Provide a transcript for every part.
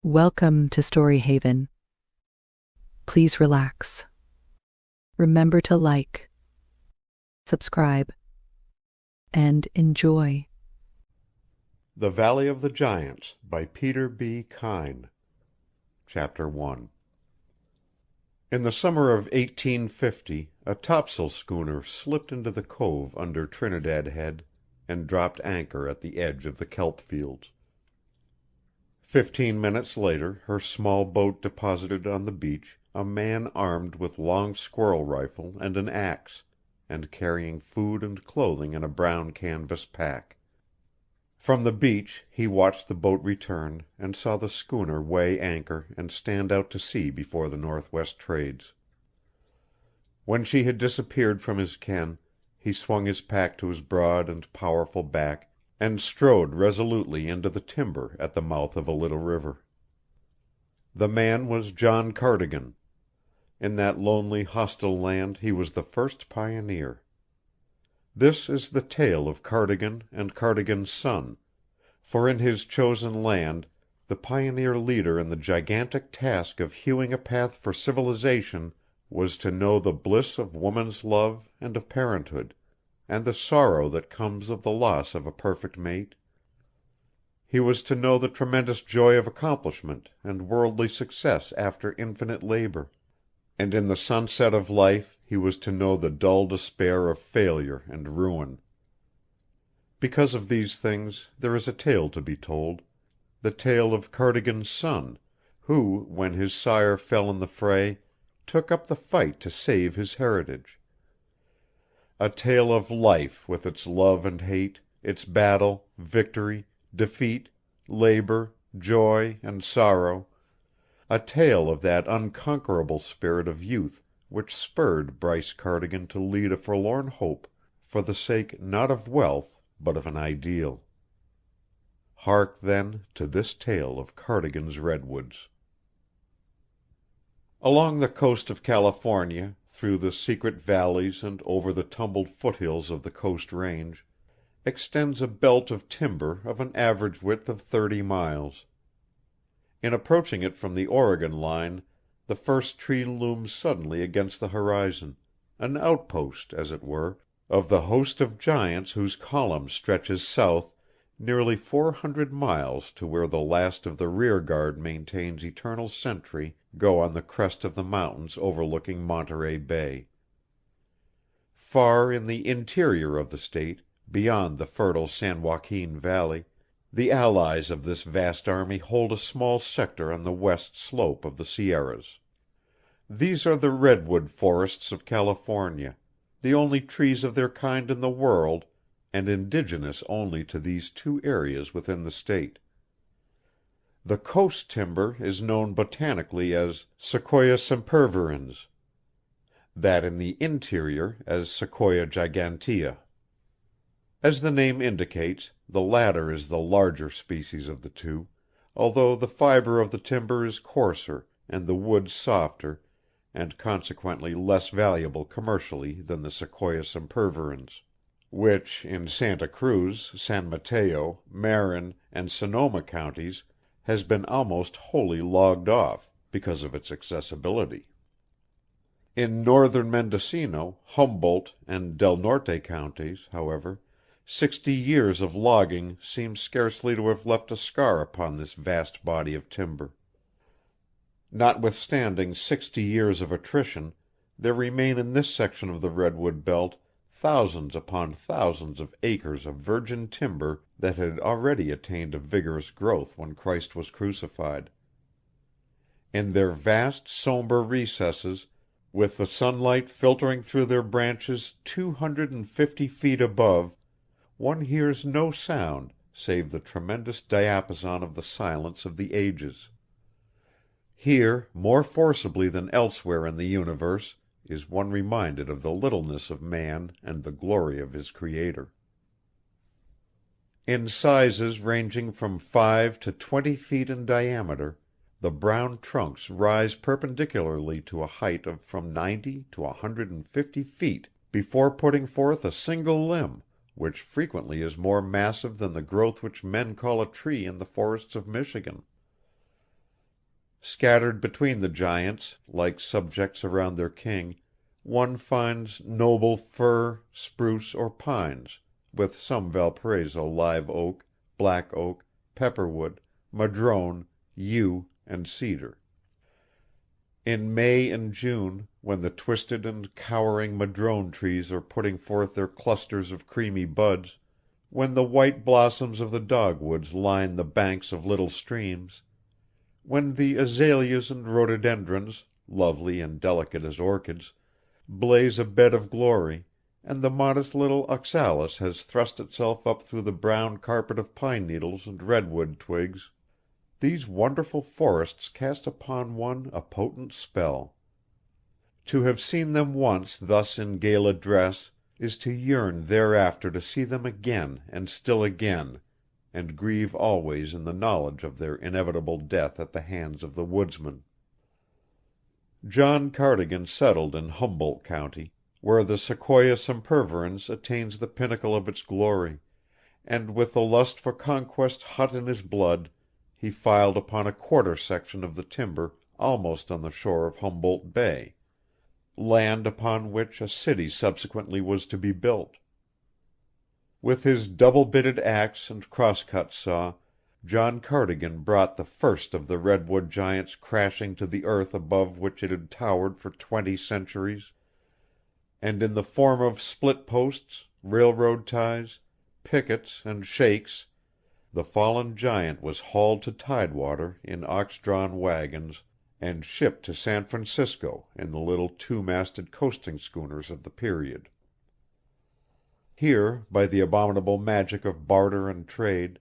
Welcome to Story Haven. Please relax. Remember to like, subscribe, and enjoy. The Valley of the Giants by Peter B. Kyne. Chapter 1. In the summer of 1850, a topsail schooner slipped into the cove under Trinidad Head and dropped anchor at the edge of the kelp fields. 15 minutes later her small boat deposited on the beach a man armed with long squirrel rifle and an axe, and carrying food and clothing in a brown canvas pack. From the beach he watched the boat return and saw the schooner weigh anchor and stand out to sea before the northwest trades. When she had disappeared from his ken, he swung his pack to his broad and powerful back and strode resolutely into the timber at the mouth of a little river. The man was John Cardigan. In that lonely, hostile land he was the first pioneer. This is the tale of Cardigan and Cardigan's son, for in his chosen land the pioneer leader in the gigantic task of hewing a path for civilization was to know the bliss of woman's love and of parenthood, and the sorrow that comes of the loss of a perfect mate. He was to know the tremendous joy of accomplishment and worldly success after infinite labor, and in the sunset of life he was to know the dull despair of failure and ruin. Because of these things there is a tale to be told, the tale of Cardigan's son, who, when his sire fell in the fray, took up the fight to save his heritage. A tale of life with its love and hate, its battle, victory, defeat, labor, joy, and sorrow, a tale of that unconquerable spirit of youth which spurred Bryce Cardigan to lead a forlorn hope for the sake not of wealth but of an ideal. Hark, then, to this tale of Cardigan's redwoods. Along the coast of California, through the secret valleys and over the tumbled foothills of the Coast Range, extends a belt of timber of an average width of 30 miles. In approaching it from the Oregon line, the first tree looms suddenly against the horizon, an outpost, as it were, of the host of giants whose column stretches south nearly 400 miles to where the last of the rear guard maintains eternal sentry go on the crest of the mountains overlooking Monterey Bay. Far in the interior of the state, beyond the fertile San Joaquin Valley, the allies of this vast army hold a small sector on the west slope of the Sierras. These are the redwood forests of California, the only trees of their kind in the world and indigenous only to these two areas within the state. The coast timber is known botanically as Sequoia sempervirens, that in the interior as Sequoia gigantea. As the name indicates, the latter is the larger species of the two, although the fiber of the timber is coarser and the wood softer and consequently less valuable commercially than the Sequoia sempervirens, which in Santa Cruz, San Mateo, Marin, and Sonoma counties has been almost wholly logged off because of its accessibility. In northern Mendocino, Humboldt, and Del Norte counties, however, 60 years of logging seem scarcely to have left a scar upon this vast body of timber. Notwithstanding 60 years of attrition, there remain in this section of the redwood belt thousands upon thousands of acres of virgin timber that had already attained a vigorous growth when Christ was crucified. In their vast, somber recesses, with the sunlight filtering through their branches 250 feet above, one hears no sound save the tremendous diapason of the silence of the ages. Here, more forcibly than elsewhere in the universe, is one reminded of the littleness of man and the glory of his Creator. In sizes ranging from 5 to 20 feet in diameter, the brown trunks rise perpendicularly to a height of from 90 to 150 feet before putting forth a single limb, which frequently is more massive than the growth which men call a tree in the forests of Michigan. Scattered between the giants, like subjects around their king, one finds noble fir, spruce, or pines, with some Valparaiso live oak, black oak, pepperwood, madrone, yew, and cedar. In May and June, when the twisted and cowering madrone trees are putting forth their clusters of creamy buds, when the white blossoms of the dogwoods line the banks of little streams, when the azaleas and rhododendrons, lovely and delicate as orchids, blaze a bed of glory, and the modest little oxalis has thrust itself up through the brown carpet of pine needles and redwood twigs, these wonderful forests cast upon one a potent spell. To have seen them once thus in gala dress is to yearn thereafter to see them again and still again, and grieve always in the knowledge of their inevitable death at the hands of the woodsman. John Cardigan settled in Humboldt County, where the Sequoia sempervirens attains the pinnacle of its glory, and with the lust for conquest hot in his blood, he filed upon a quarter section of the timber almost on the shore of Humboldt Bay, land upon which a city subsequently was to be built. With his double-bitted axe and cross-cut saw, John Cardigan brought the first of the redwood giants crashing to the earth above which it had towered for 20 centuries, and in the form of split posts, railroad ties, pickets, and shakes, the fallen giant was hauled to tidewater in ox-drawn wagons and shipped to San Francisco in the little 2-masted coasting schooners of the period. Here, by the abominable magic of barter and trade,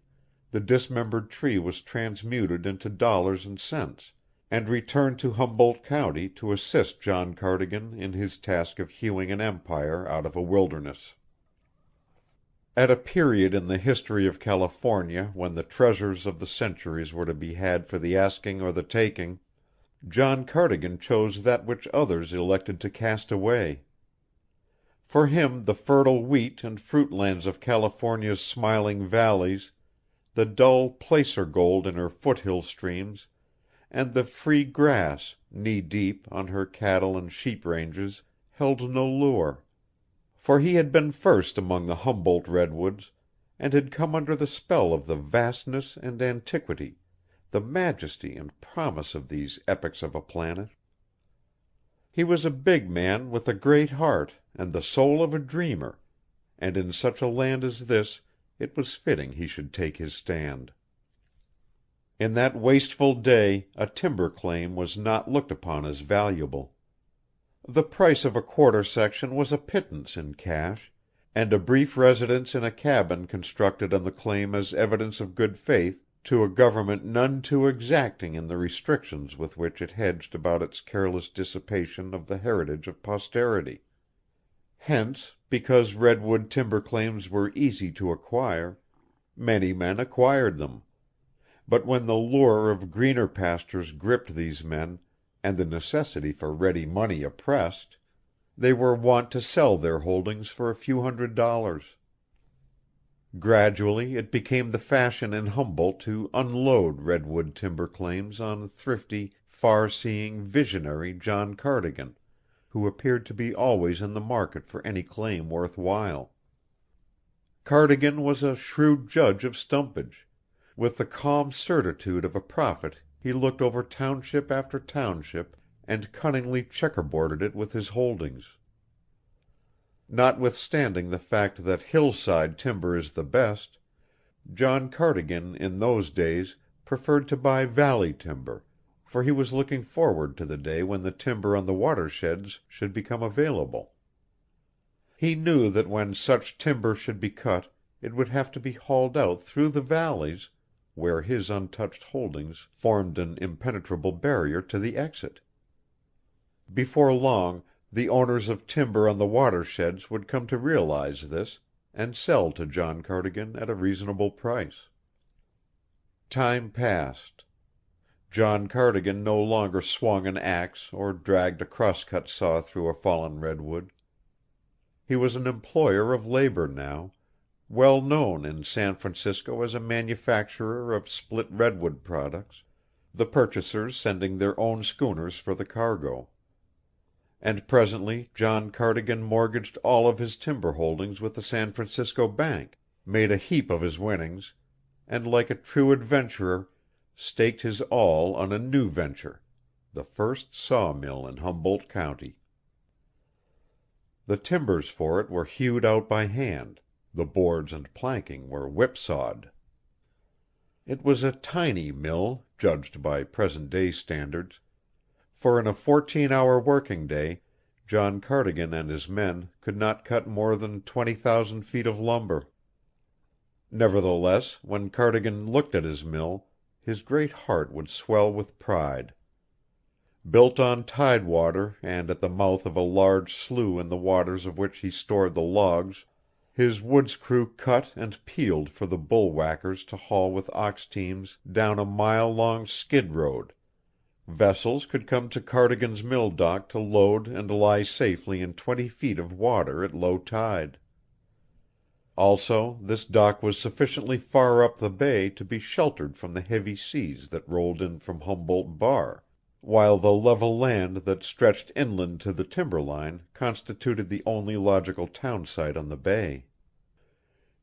the dismembered tree was transmuted into dollars and cents, and returned to Humboldt County to assist John Cardigan in his task of hewing an empire out of a wilderness. At a period in the history of California when the treasures of the centuries were to be had for the asking or the taking, John Cardigan chose that which others elected to cast away. For him the fertile wheat and fruit lands of California's smiling valleys, the dull placer gold in her foothill streams, and the free grass, knee-deep, on her cattle and sheep ranges, held no lure. For he had been first among the Humboldt redwoods, and had come under the spell of the vastness and antiquity, the majesty and promise of these epics of a planet. He was a big man with a great heart and the soul of a dreamer, and in such a land as this it was fitting he should take his stand. In that wasteful day a timber claim was not looked upon as valuable. The price of a quarter section was a pittance in cash, and a brief residence in a cabin constructed on the claim as evidence of good faith to a government none too exacting in the restrictions with which it hedged about its careless dissipation of the heritage of posterity. Hence, because redwood timber claims were easy to acquire, many men acquired them. But when the lure of greener pastures gripped these men, and the necessity for ready money oppressed, they were wont to sell their holdings for a few $100s. Gradually it became the fashion in Humboldt to unload redwood timber claims on thrifty, far-seeing, visionary John Cardigan, who appeared to be always in the market for any claim worth while. Cardigan was a shrewd judge of stumpage. With the calm certitude of a prophet he looked over township after township and cunningly checkerboarded it with his holdings. Notwithstanding the fact that hillside timber is the best, John Cardigan in those days preferred to buy valley timber, for he was looking forward to the day when the timber on the watersheds should become available. He knew that when such timber should be cut it would have to be hauled out through the valleys, where his untouched holdings formed an impenetrable barrier to the exit. Before long the owners of timber on the watersheds would come to realize this, and sell to John Cardigan at a reasonable price. Time passed. John Cardigan no longer swung an axe or dragged a crosscut saw through a fallen redwood. He was an employer of labor now, well known in San Francisco as a manufacturer of split redwood products, the purchasers sending their own schooners for the cargo. And presently John Cardigan mortgaged all of his timber holdings with the San Francisco bank, made a heap of his winnings, and like a true adventurer staked his all on a new venture, the first sawmill in Humboldt County. The timbers for it were hewed out by hand, the boards and planking were whipsawed. It was a tiny mill, judged by present-day standards, for in a 14-hour working day John Cardigan and his men could not cut more than 20,000 feet of lumber. Nevertheless, when Cardigan looked at his mill, his great heart would swell with pride. Built on tidewater and at the mouth of a large slough in the waters of which he stored the logs, his woods crew cut and peeled for the bull whackers to haul with ox teams down a mile-long skid road. Vessels could come to Cardigan's mill dock to load and lie safely in 20 feet of water at low tide. Also, this dock was sufficiently far up the bay to be sheltered from the heavy seas that rolled in from Humboldt Bar, while the level land that stretched inland to the timberline constituted the only logical town site on the bay.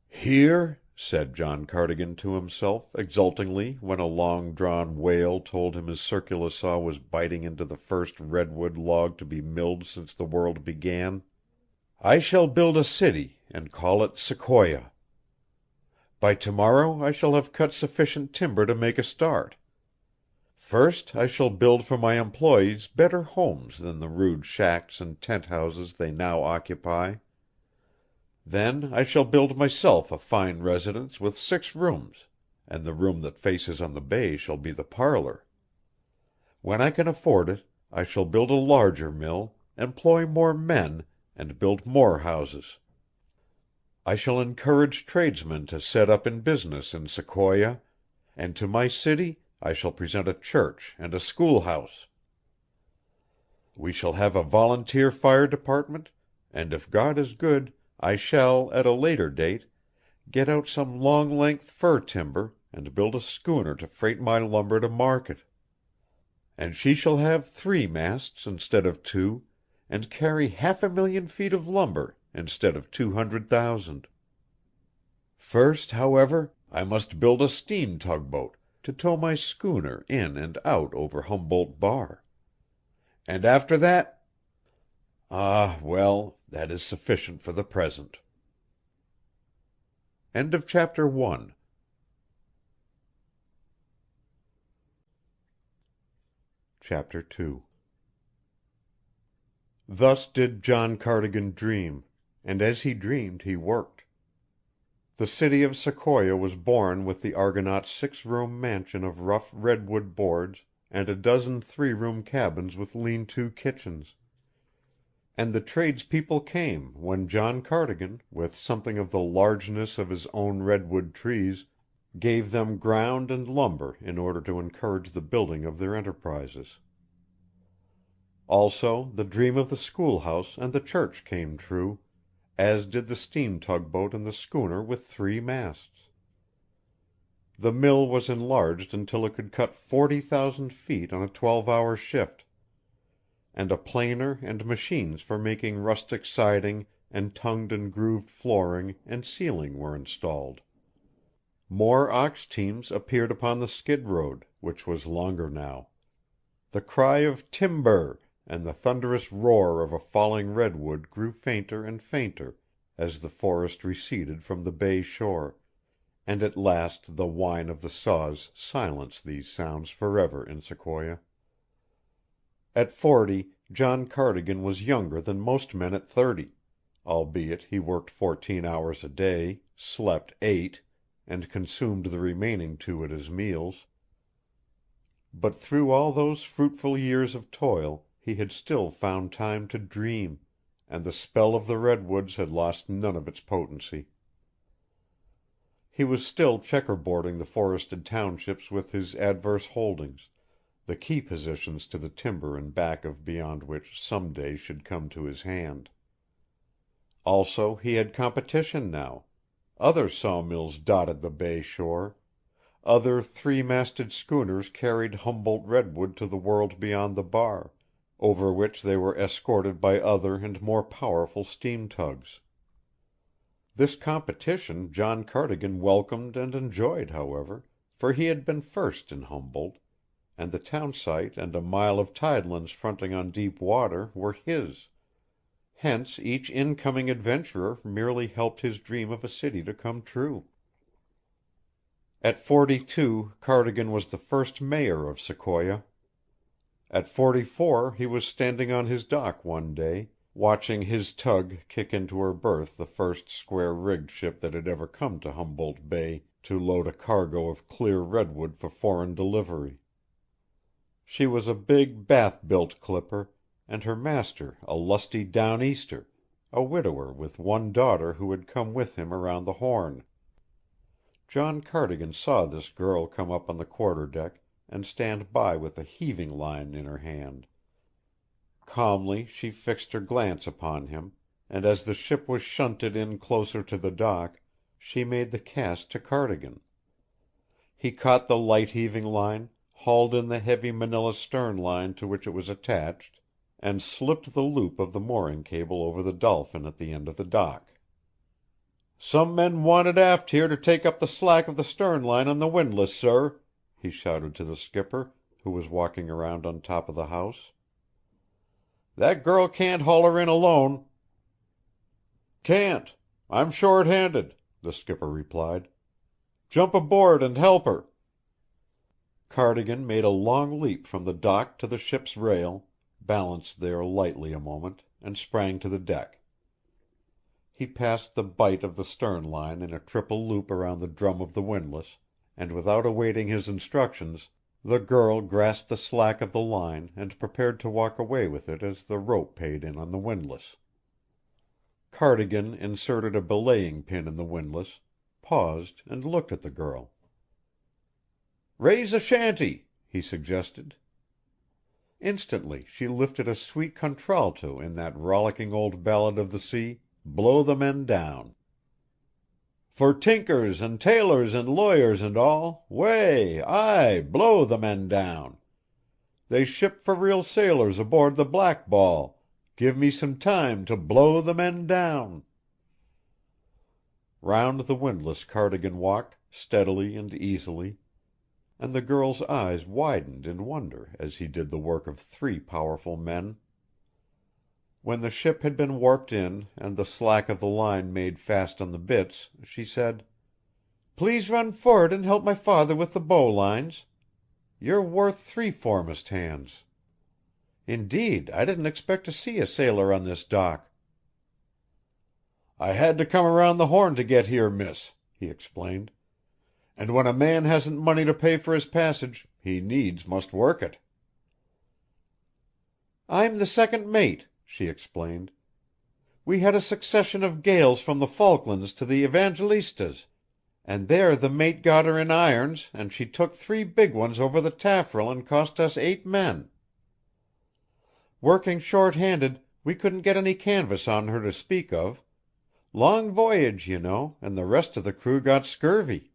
"Here," said John Cardigan to himself exultingly when a long-drawn wail told him his circular saw was biting into the first redwood log to be milled since the world began, "I shall build a city and call it Sequoia. By tomorrow I shall have cut sufficient timber to make a start. First I shall build for my employees better homes than the rude shacks and tent houses they now occupy. Then I shall build myself a fine residence with 6 rooms, and the room that faces on the bay shall be the parlor. When I can afford it, I shall build a larger mill, employ more men, and build more houses. I shall encourage tradesmen to set up in business in Sequoia, and to my city I shall present a church and a schoolhouse. We shall have a volunteer fire department, and if God is good, I shall, at a later date, get out some long-length fir timber and build a schooner to freight my lumber to market. And she shall have 3 masts instead of 2, and carry 500,000 feet of lumber instead of 200,000. First, however, I must build a steam tugboat to tow my schooner in and out over Humboldt Bar. And after that, well, that is sufficient for the present." End of chapter 1. Chapter 2. Thus did John Cardigan dream, and as he dreamed he worked. The city of Sequoia was born with the Argonaut's 6-room mansion of rough redwood boards and a dozen 3-room cabins with lean-to kitchens. And the tradespeople came when John Cardigan, with something of the largeness of his own redwood trees, gave them ground and lumber in order to encourage the building of their enterprises. Also the dream of the schoolhouse and the church came true, as did the steam tugboat and the schooner with 3 masts. The mill was enlarged until it could cut 40,000 feet on a 12-hour shift, and a planer and machines for making rustic siding and tongued and grooved flooring and ceiling were installed. More ox teams appeared upon the skid road, which was longer now. The cry of "Timber" and the thunderous roar of a falling redwood grew fainter and fainter as the forest receded from the bay shore, and at last the whine of the saws silenced these sounds forever in Sequoia. At 40, John Cardigan was younger than most men at 30, albeit he worked 14 hours a day, slept 8, and consumed the remaining 2 at his meals. But through all those fruitful years of toil he had still found time to dream, and the spell of the redwoods had lost none of its potency. He was still checkerboarding the forested townships with his adverse holdings, the key positions to the timber in back of beyond which some day should come to his hand. Also he had competition now. Other sawmills dotted the bay shore, Other three-masted schooners carried Humboldt redwood to the world beyond the bar, over which they were escorted by other and more powerful steam tugs. This competition John Cardigan welcomed and enjoyed, however, for he had been first in Humboldt, and the town site and a mile of tidelands fronting on deep water were his. Hence each incoming adventurer merely helped his dream of a city to come true. At 42, Cardigan was the first mayor of Sequoia. At 44 he was standing on his dock one day, watching his tug kick into her berth the first square-rigged ship that had ever come to Humboldt Bay to load a cargo of clear redwood for foreign delivery. She was a big Bath-built clipper, and her master a lusty down-easter, a widower with one daughter who had come with him around the Horn. John Cardigan saw this girl come up on the quarter-deck and stand by with a heaving line in her hand. Calmly she fixed her glance upon him, and as the ship was shunted in closer to the dock, she made the cast to Cardigan. He caught the light heaving line, hauled in the heavy Manila stern line to which it was attached, and slipped the loop of the mooring cable over the dolphin at the end of the dock. "Some men wanted aft here to take up the slack of the stern line on the windlass, sir," he shouted to the skipper, who was walking around on top of the house. "That girl can't haul her in alone." "Can't. I'm short-handed," the skipper replied. "Jump aboard and help her." Cardigan made a long leap from the dock to the ship's rail, balanced there lightly a moment, and sprang to the deck. He passed the bight of the stern line in a triple loop around the drum of the windlass, and without awaiting his instructions, the girl grasped the slack of the line and prepared to walk away with it as the rope paid in on the windlass. Cardigan inserted a belaying pin in the windlass, paused, and looked at the girl. "Raise a shanty," he suggested. Instantly she lifted a sweet contralto in that rollicking old ballad of the sea, "Blow the Men Down." "For tinkers and tailors and lawyers and all, way, aye, blow the men down. They ship for real sailors aboard the Blackball. Give me some time to blow the men down." Round the windlass Cardigan walked, steadily and easily, and the girl's eyes widened in wonder as he did the work of three powerful men. When the ship had been warped in and the slack of the line made fast on the bitts, she said: "Please run for'ard and help my father with the bowlines. You're worth three foremast hands. Indeed, I didn't expect to see a sailor on this dock." "I had to come around the Horn to get here, miss," he explained. "And when a man hasn't money to pay for his passage, he needs must work it." "I'm the second mate," she explained. "We had a succession of gales from the Falklands to the Evangelistas, and there the mate got her in irons and she took three big ones over the taffrail and cost us 8 men. Working short-handed, we couldn't get any canvas on her to speak of. Long voyage, you know, and the rest of the crew got scurvy."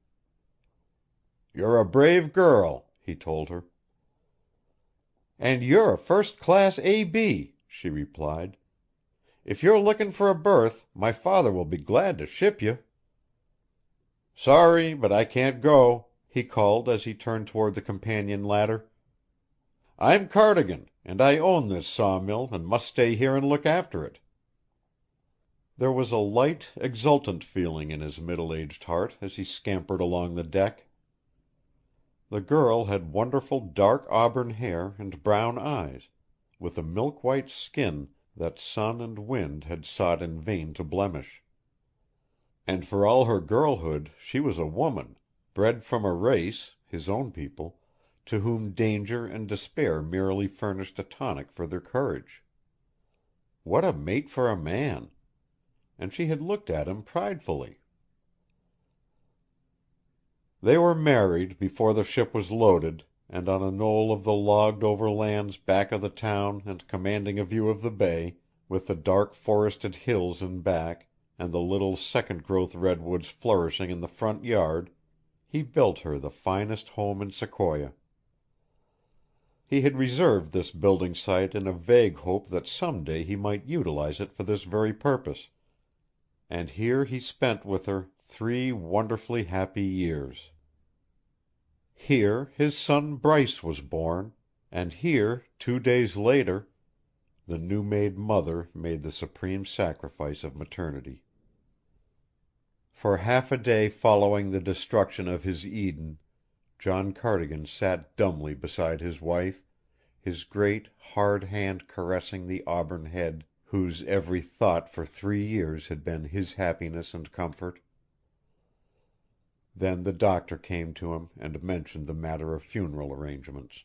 "You're a brave girl," he told her. "And you're a first-class A.B.," she replied. "If you're looking for a berth, my father will be glad to ship you." "Sorry, but I can't go," he called as he turned toward the companion ladder. "I'm Cardigan, and I own this sawmill and must stay here and look after it." There was a light, exultant feeling in his middle-aged heart as he scampered along the deck. The girl had wonderful dark auburn hair and brown eyes, with a milk-white skin that sun and wind had sought in vain to blemish. And for all her girlhood she was a woman, bred from a race, his own people, to whom danger and despair merely furnished a tonic for their courage. What a mate for a man! And she had looked at him pridefully. They were married before the ship was loaded, and on a knoll of the logged-over lands back of the town and commanding a view of the bay, with the dark forested hills in back, and the little second-growth redwoods flourishing in the front yard, he built her the finest home in Sequoia. He had reserved this building site in a vague hope that some day he might utilize it for this very purpose, and here he spent with her 3 wonderfully happy years. Here his son Bryce was born, and here, 2 days later, the new-made mother made the supreme sacrifice of maternity. For half a day following the destruction of his Eden, John Cardigan sat dumbly beside his wife, his great, hard hand caressing the auburn head whose every thought for 3 years had been his happiness and comfort. Then the doctor came to him and mentioned the matter of funeral arrangements.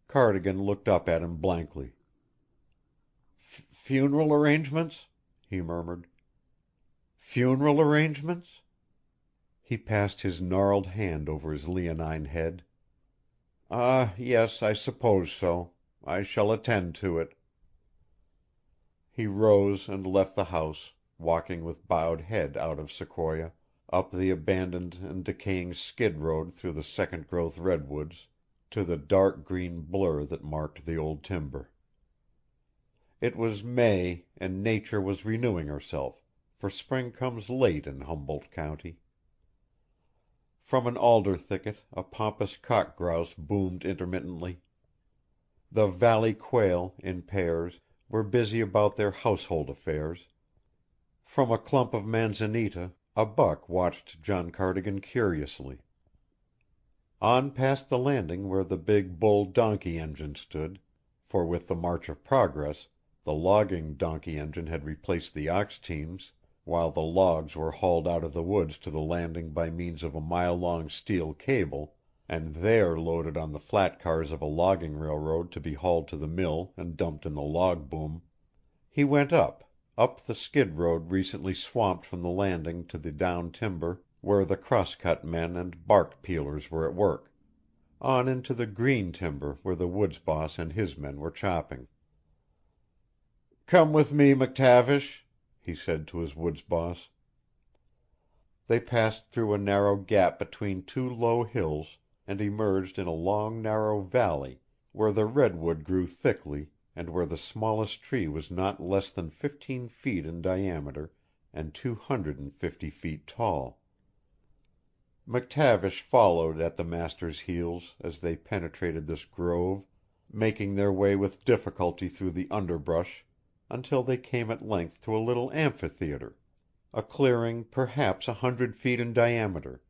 Cardigan looked up at him blankly. "Funeral arrangements?" he murmured. "Funeral arrangements?" He passed his gnarled hand over his leonine head. "Ah, yes, I suppose so. I shall attend to it." He rose and left the house, walking with bowed head out of Sequoia, up the abandoned and decaying skid road through the second-growth redwoods, to the dark green blur that marked the old timber. It was May, and nature was renewing herself, for spring comes late in Humboldt County. From an alder thicket a pompous cock grouse boomed intermittently. The valley quail, in pairs, were busy about their household affairs. From a clump of manzanita a buck watched John Cardigan curiously. On past the landing where the big bull donkey engine stood, for with the march of progress the logging donkey engine had replaced the ox teams, while the logs were hauled out of the woods to the landing by means of a mile-long steel cable, and there loaded on the flat cars of a logging railroad to be hauled to the mill and dumped in the log boom, he went up the skid road recently swamped from the landing to the down timber where the cross-cut men and bark peelers were at work, on into the green timber where the woods boss and his men were chopping. "Come with me, McTavish," he said to his woods boss. They passed through a narrow gap between 2 low hills and emerged in a long narrow valley where the redwood grew thickly and where the smallest tree was not less than 15 feet in diameter and 250 feet tall. McTavish followed at the master's heels as they penetrated this grove, making their way with difficulty through the underbrush until they came at length to a little amphitheater, a clearing perhaps 100 feet in diameter,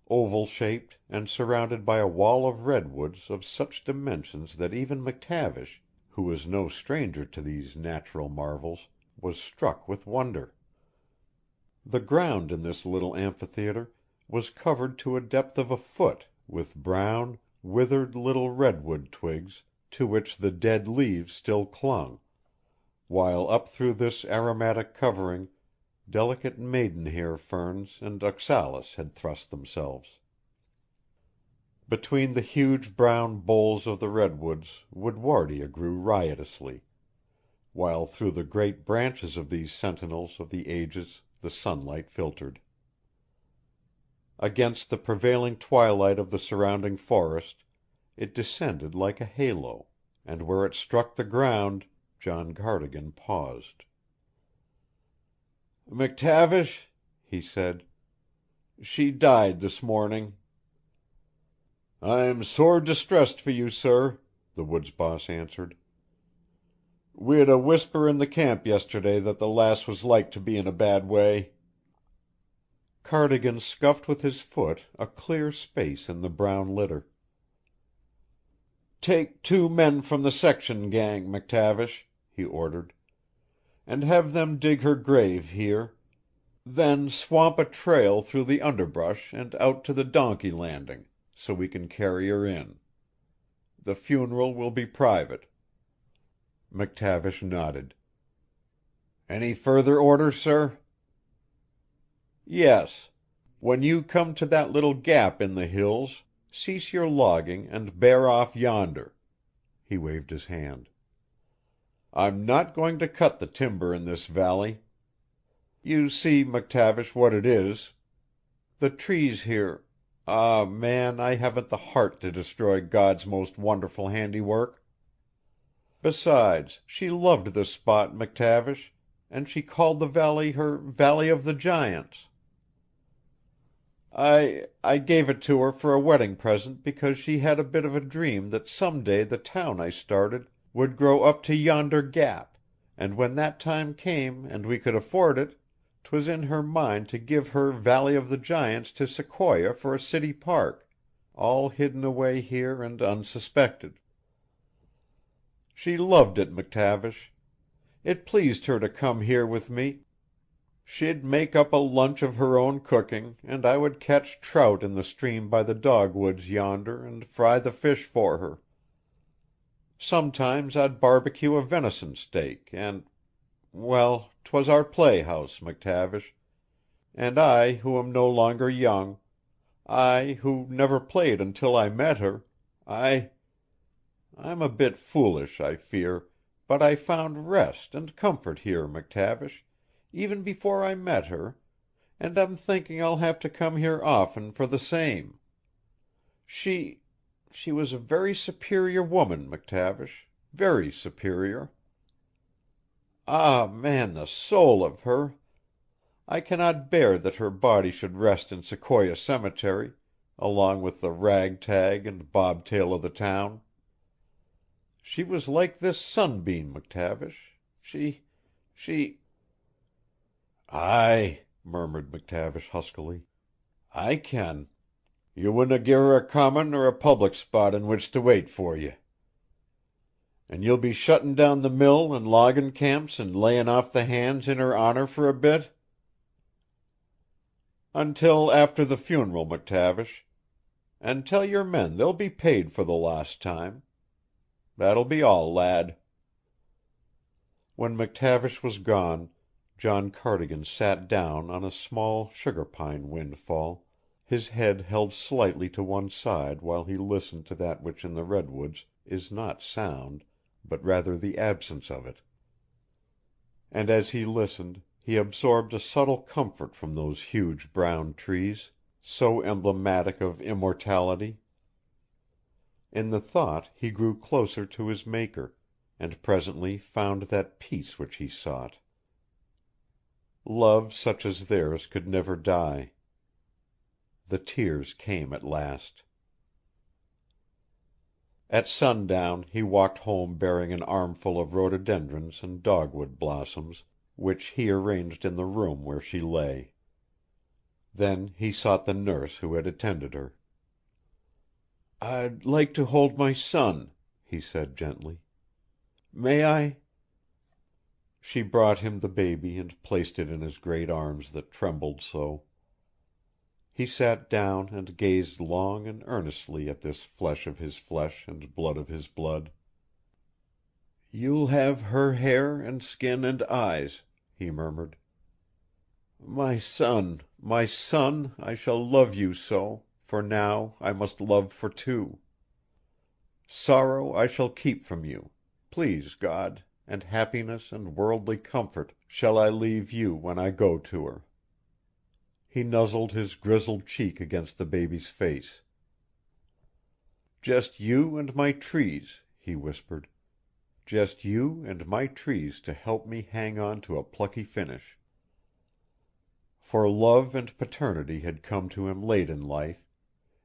oval-shaped and surrounded by a wall of redwoods of such dimensions that even McTavish, who was no stranger to these natural marvels, was struck with wonder. The ground in this little amphitheater was covered to a depth of a foot with brown, withered little redwood twigs to which the dead leaves still clung, while up through this aromatic covering delicate maidenhair ferns and oxalis had thrust themselves. Between the huge brown boles of the redwoods woodwardia grew riotously, while through the great branches of these sentinels of the ages the sunlight filtered. Against the prevailing twilight of the surrounding forest it descended like a halo, and where it struck the ground John Cardigan paused. "McTavish," he said, "she died this morning." "I'm sore distressed for you, sir," the woods boss answered. "We'd a whisper in the camp yesterday that the lass was like to be in a bad way." Cardigan scuffed with his foot a clear space in the brown litter. "Take 2 men from the section gang, McTavish," he ordered, "and have them dig her grave here. Then swamp a trail through the underbrush and out to the donkey landing, so we can carry her in. The funeral will be private." McTavish nodded. "Any further orders, sir?" "Yes. When you come to that little gap in the hills, cease your logging and bear off yonder." He waved his hand. "I'm not going to cut the timber in this valley. You see, McTavish, what it is." The trees here, ah, man, I haven't the heart to destroy God's most wonderful handiwork. Besides, she loved this spot, McTavish, and she called the valley her Valley of the Giants. I gave it to her for a wedding present because she had a bit of a dream that some day the town I started would grow up to yonder gap, and when that time came and we could afford it, 'twas in her mind to give her Valley of the Giants to Sequoia for a city park, all hidden away here and unsuspected. She loved it, McTavish. It pleased her to come here with me. She'd make up a lunch of her own cooking, and I would catch trout in the stream by the dogwoods yonder and fry the fish for her. Sometimes I'd barbecue a venison steak, and well, 'twas our playhouse, McTavish, and I who am no longer young, I who never played until I met her, I'm a bit foolish, I fear, but I found rest and comfort here, McTavish, even before I met her, and I'm thinking I'll have to come here often for the same. She was a very superior woman, McTavish, very superior. Ah, man, the soul of her! I cannot bear that her body should rest in Sequoia Cemetery, along with the rag-tag and bobtail of the town. She was like this sunbeam, McTavish. She "Aye," murmured McTavish huskily. "I ken. You wouldna gie her a common or a public spot in which to wait for ye. An' you'll be shutting down the mill and loggin' camps and laying off the hands in her honor for a bit?" "Until after the funeral, McTavish. And tell your men they'll be paid for the lost time. That'll be all, lad." When McTavish was gone, John Cardigan sat down on a small sugar pine windfall, his head held slightly to one side while he listened to that which in the redwoods is not sound, but rather the absence of it. And as he listened, he absorbed a subtle comfort from those huge brown trees, so emblematic of immortality. In the thought he grew closer to his Maker, and presently found that peace which he sought. Love such as theirs could never die. The tears came at last. At sundown he walked home bearing an armful of rhododendrons and dogwood blossoms, which he arranged in the room where she lay. Then he sought the nurse who had attended her. "I'd like to hold my son," he said gently. "May I?" She brought him the baby and placed it in his great arms that trembled so. He sat down and gazed long and earnestly at this flesh of his flesh and blood of his blood. "You'll have her hair and skin and eyes," he murmured. My son, I shall love you so, for now I must love for two. Sorrow I shall keep from you, please God, and happiness and worldly comfort shall I leave you when I go to her." He nuzzled his grizzled cheek against the baby's face. "Just you and my trees," he whispered. "Just you and my trees to help me hang on to a plucky finish." For love and paternity had come to him late in life,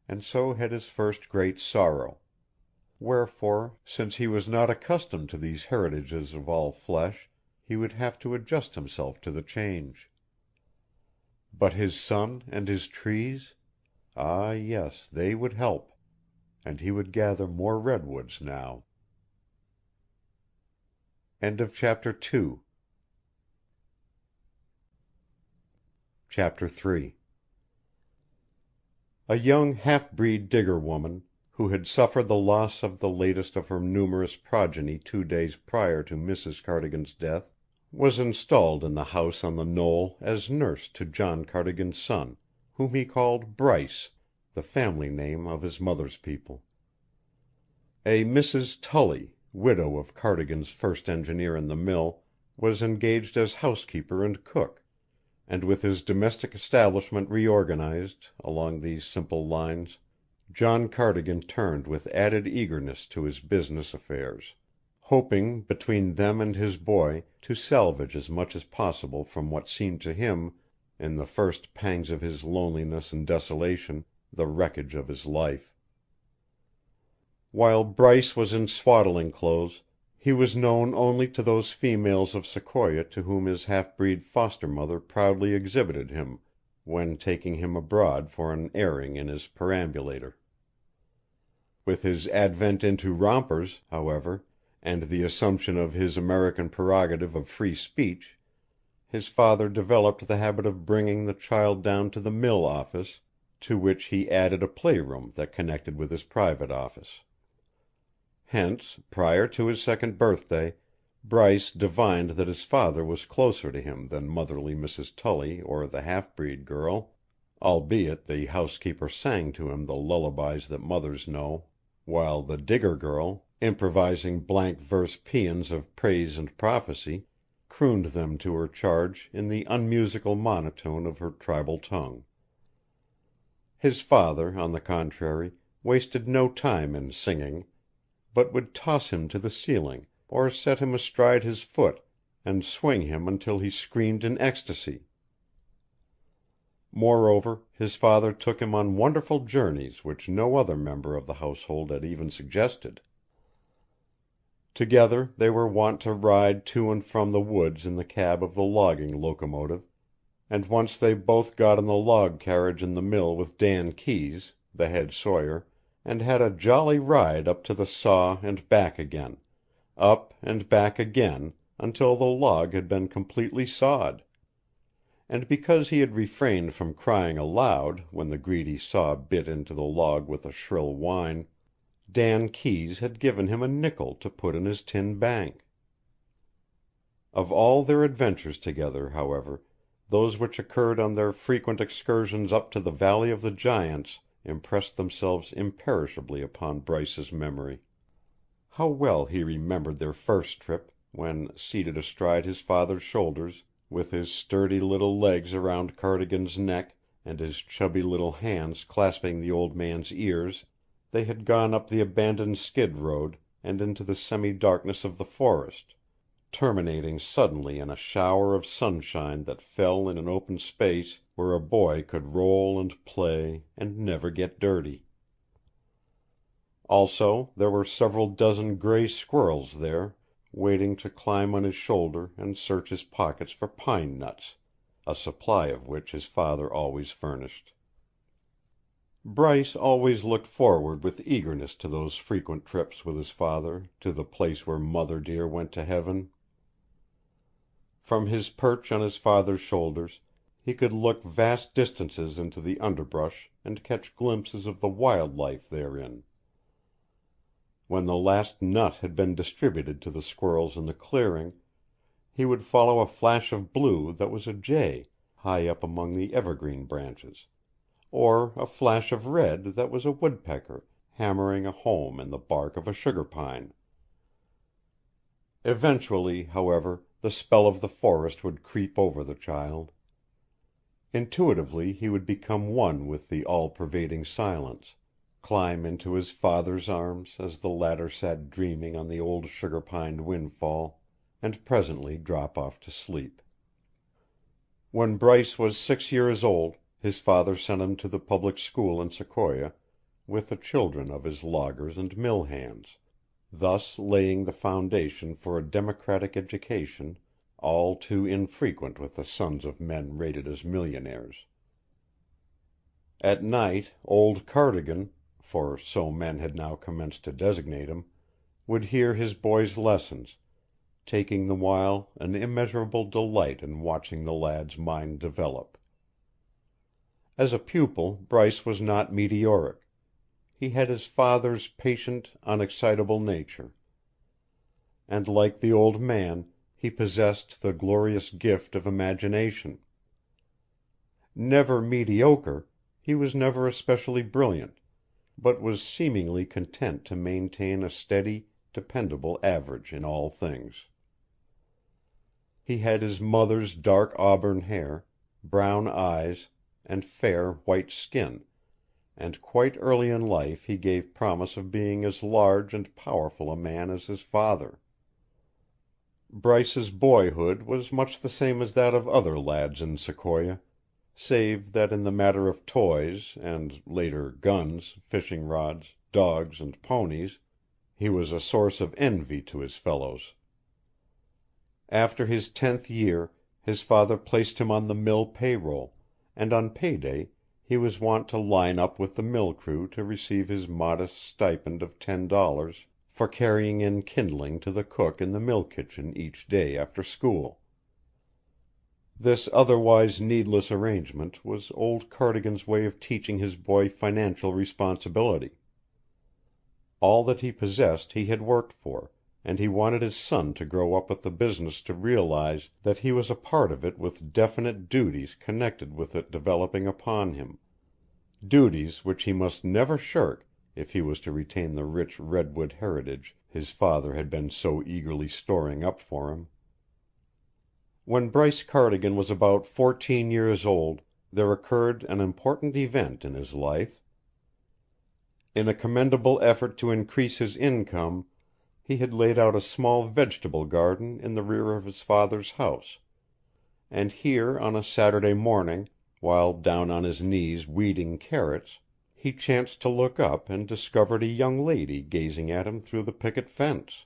and so had his first great sorrow. Wherefore, since he was not accustomed to these heritages of all flesh, he would have to adjust himself to the change. But his son and his trees? Ah, yes, they would help, and he would gather more redwoods now. Chapter 3. A young half-breed digger woman, who had suffered the loss of the latest of her numerous progeny 2 days prior to Mrs. Cardigan's death, was installed in the house on the knoll as nurse to John Cardigan's son, whom he called Bryce, the family name of his mother's people. A Mrs. Tully, widow of Cardigan's first engineer in the mill, was engaged as housekeeper and cook, and with his domestic establishment reorganized along these simple lines, John Cardigan turned with added eagerness to his business affairs, hoping between them and his boy to salvage as much as possible from what seemed to him, in the first pangs of his loneliness and desolation, the wreckage of his life. While Bryce was in swaddling clothes, he was known only to those females of Sequoia to whom his half-breed foster mother proudly exhibited him when taking him abroad for an airing in his perambulator. With his advent into rompers, however, and the assumption of his American prerogative of free speech, his father developed the habit of bringing the child down to the mill office, to which he added a playroom that connected with his private office. Hence, prior to his second birthday, Bryce divined that his father was closer to him than motherly Mrs. Tully or the half-breed girl, albeit the housekeeper sang to him the lullabies that mothers know, while the Digger girl, improvising blank verse paeans of praise and prophecy, crooned them to her charge in the unmusical monotone of her tribal tongue. His father, on the contrary, wasted no time in singing, but would toss him to the ceiling, or set him astride his foot, and swing him until he screamed in ecstasy. Moreover, his father took him on wonderful journeys which no other member of the household had even suggested. Together they were wont to ride to and from the woods in the cab of the logging locomotive, and once they both got in the log carriage in the mill with Dan Keyes, the head sawyer, and had a jolly ride up to the saw and back again, up and back again, until the log had been completely sawed. And because he had refrained from crying aloud when the greedy saw bit into the log with a shrill whine, Dan Keyes had given him a nickel to put in his tin bank. Of all their adventures together, however, those which occurred on their frequent excursions up to the Valley of the Giants impressed themselves imperishably upon Bryce's memory. How well he remembered their first trip, when, seated astride his father's shoulders, with his sturdy little legs around Cardigan's neck and his chubby little hands clasping the old man's ears, they had gone up the abandoned skid road and into the semi-darkness of the forest, terminating suddenly in a shower of sunshine that fell in an open space where a boy could roll and play and never get dirty. Also, there were several dozen gray squirrels there, waiting to climb on his shoulder and search his pockets for pine nuts, a supply of which his father always furnished. Bryce always looked forward with eagerness to those frequent trips with his father to the place where Mother dear went to heaven. From his perch on his father's shoulders he could look vast distances into the underbrush and catch glimpses of the wild life therein. When the last nut had been distributed to the squirrels in the clearing, he would follow a flash of blue that was a jay high up among the evergreen branches, or a flash of red that was a woodpecker hammering a home in the bark of a sugar pine. Eventually, however, the spell of the forest would creep over the child. Intuitively he would become one with the all-pervading silence, climb into his father's arms as the latter sat dreaming on the old sugar-pine windfall, and presently drop off to sleep. When Bryce was 6 years old, his father sent him to the public school in Sequoia, with the children of his loggers and mill hands, thus laying the foundation for a democratic education all too infrequent with the sons of men rated as millionaires. At night old Cardigan, for so men had now commenced to designate him, would hear his boy's lessons, taking the while an immeasurable delight in watching the lad's mind develop. As a pupil Bryce was not meteoric. He had his father's patient, unexcitable nature. And like the old man, he possessed the glorious gift of imagination. Never mediocre, he was never especially brilliant, but was seemingly content to maintain a steady, dependable average in all things. He had his mother's dark auburn hair, brown eyes, and fair white skin, and quite early in life he gave promise of being as large and powerful a man as his father. Bryce's boyhood was much the same as that of other lads in Sequoia, save that in the matter of toys, and, later, guns, fishing rods, dogs, and ponies, he was a source of envy to his fellows. After his 10th year his father placed him on the mill payroll, and on payday he was wont to line up with the mill crew to receive his modest stipend of $10 for carrying in kindling to the cook in the mill kitchen each day after school. This otherwise needless arrangement was old Cardigan's way of teaching his boy financial responsibility. All that he possessed he had worked for, and he wanted his son to grow up with the business to realize that he was a part of it with definite duties connected with it developing upon him, duties which he must never shirk if he was to retain the rich redwood heritage his father had been so eagerly storing up for him. When Bryce Cardigan was about 14 years old, there occurred an important event in his life. In a commendable effort to increase his income, he had laid out a small vegetable garden in the rear of his father's house, and here on a Saturday morning, while down on his knees weeding carrots, he chanced to look up and discovered a young lady gazing at him through the picket fence.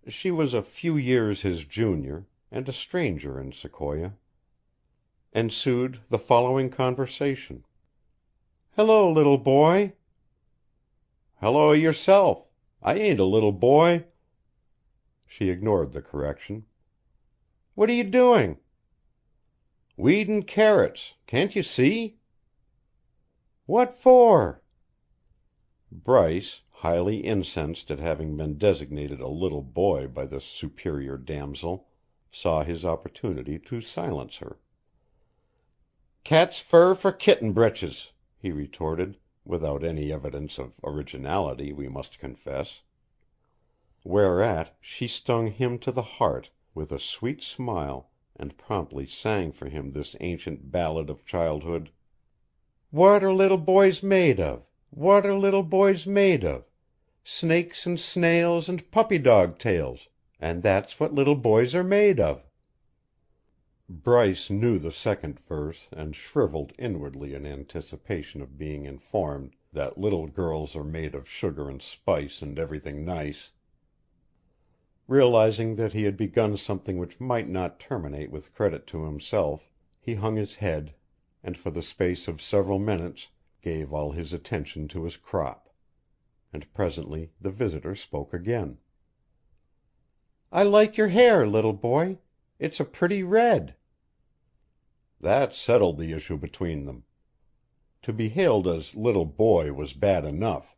She was a few years his junior, and a stranger in Sequoia. Ensued the following conversation. "Hello, little boy." "Hello yourself. I ain't a little boy." She ignored the correction. "What are you doing?" "Weedin' carrots. Can't you see?" "What for?" Bryce, highly incensed at having been designated a little boy by this superior damsel, saw his opportunity to silence her. "Cat's fur for kitten britches," he retorted, without any evidence of originality, we must confess. Whereat she stung him to the heart with a sweet smile and promptly sang for him this ancient ballad of childhood. "What are little boys made of? What are little boys made of? Snakes and snails and puppy dog tails, and that's what little boys are made of." Bryce knew the second verse and shriveled inwardly in anticipation of being informed that little girls are made of sugar and spice and everything nice. Realizing that he had begun something which might not terminate with credit to himself, he hung his head, and for the space of several minutes gave all his attention to his crop. And presently the visitor spoke again. "I like your hair, little boy. It's a pretty red." That settled the issue between them. To be hailed as little boy was bad enough,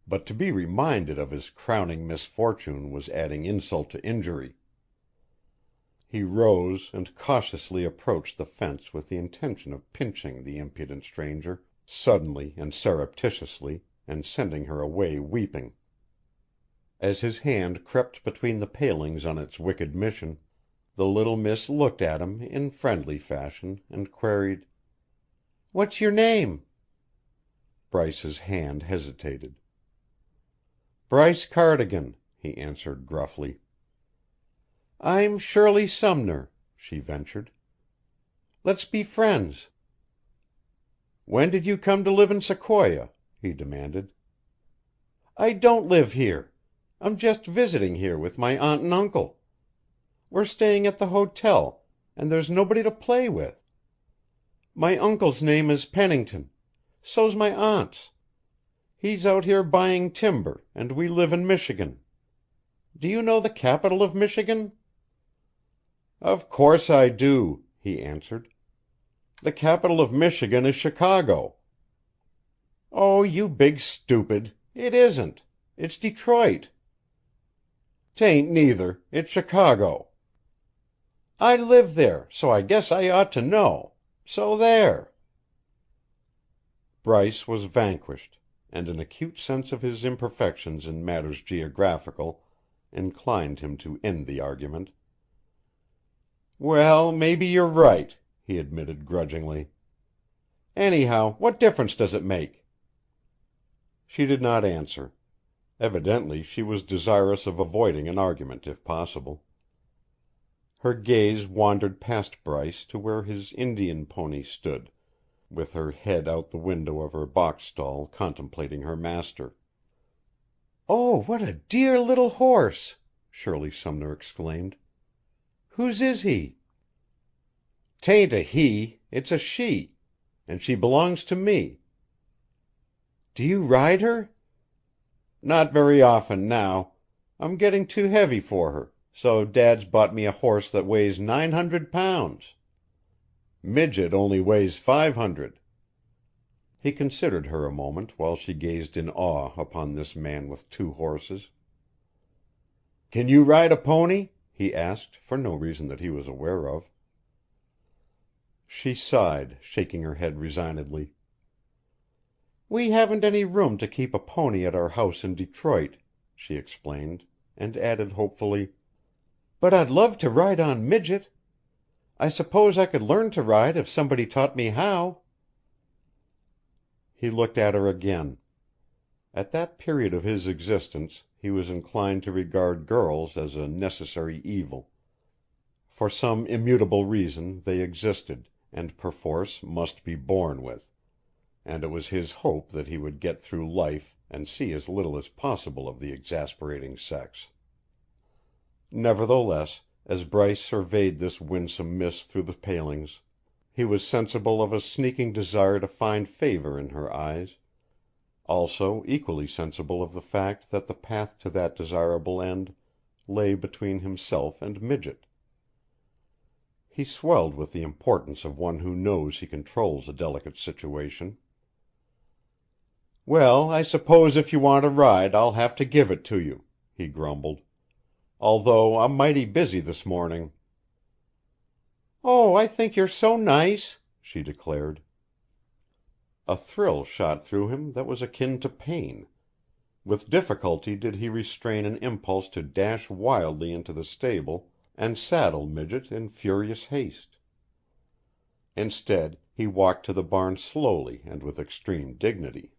but to be reminded of his crowning misfortune was adding insult to injury. He rose and cautiously approached the fence with the intention of pinching the impudent stranger, suddenly and surreptitiously, and sending her away weeping. As his hand crept between the palings on its wicked mission, the little miss looked at him in friendly fashion and queried, "What's your name?" Bryce's hand hesitated. "Bryce Cardigan," he answered gruffly. "I'm Shirley Sumner," she ventured. "Let's be friends." "When did you come to live in Sequoia?" he demanded. "I don't live here. I'm just visiting here with my aunt and uncle. We're staying at the hotel, and there's nobody to play with. My uncle's name is Pennington. So's my aunt's. He's out here buying timber, and we live in Michigan. Do you know the capital of Michigan?" "Of course I do," he answered. "The capital of Michigan is Chicago." "Oh, you big stupid. It isn't. It's Detroit." "'Tain't neither. It's Chicago." "I live there, so I guess I ought to know. So there." Bryce was vanquished, and an acute sense of his imperfections in matters geographical inclined him to end the argument. "Well, maybe you're right," he admitted grudgingly. "Anyhow, what difference does it make?" She did not answer. Evidently she was desirous of avoiding an argument if possible. Her gaze wandered past Bryce to where his Indian pony stood, with her head out the window of her box stall contemplating her master. "Oh, what a dear little horse!" Shirley Sumner exclaimed. "Whose is he?" "'Tain't a he, it's a she. And she belongs to me." "Do you ride her?" "Not very often now. I'm getting too heavy for her, so Dad's bought me a horse that weighs 900 pounds. Midget only weighs 500. He considered her a moment while she gazed in awe upon this man with two horses. "Can you ride a pony?" he asked, for no reason that he was aware of. She sighed, shaking her head resignedly. "We haven't any room to keep a pony at our house in Detroit," she explained, and added hopefully, "but I'd love to ride on Midget. I suppose I could learn to ride if somebody taught me how." He looked at her again. At that period of his existence he was inclined to regard girls as a necessary evil. For some immutable reason they existed, and perforce must be borne with, and it was his hope that he would get through life and see as little as possible of the exasperating sex. Nevertheless, as Bryce surveyed this winsome miss through the palings, he was sensible of a sneaking desire to find favor in her eyes, also equally sensible of the fact that the path to that desirable end lay between himself and Midget. He swelled with the importance of one who knows he controls a delicate situation. "Well, I suppose if you want a ride I'll have to give it to you," he grumbled. "Although I'm mighty busy this morning." "Oh, I think you're so nice," she declared. A thrill shot through him that was akin to pain. With difficulty did he restrain an impulse to dash wildly into the stable and saddle Midget in furious haste. Instead, he walked to the barn slowly and with extreme dignity.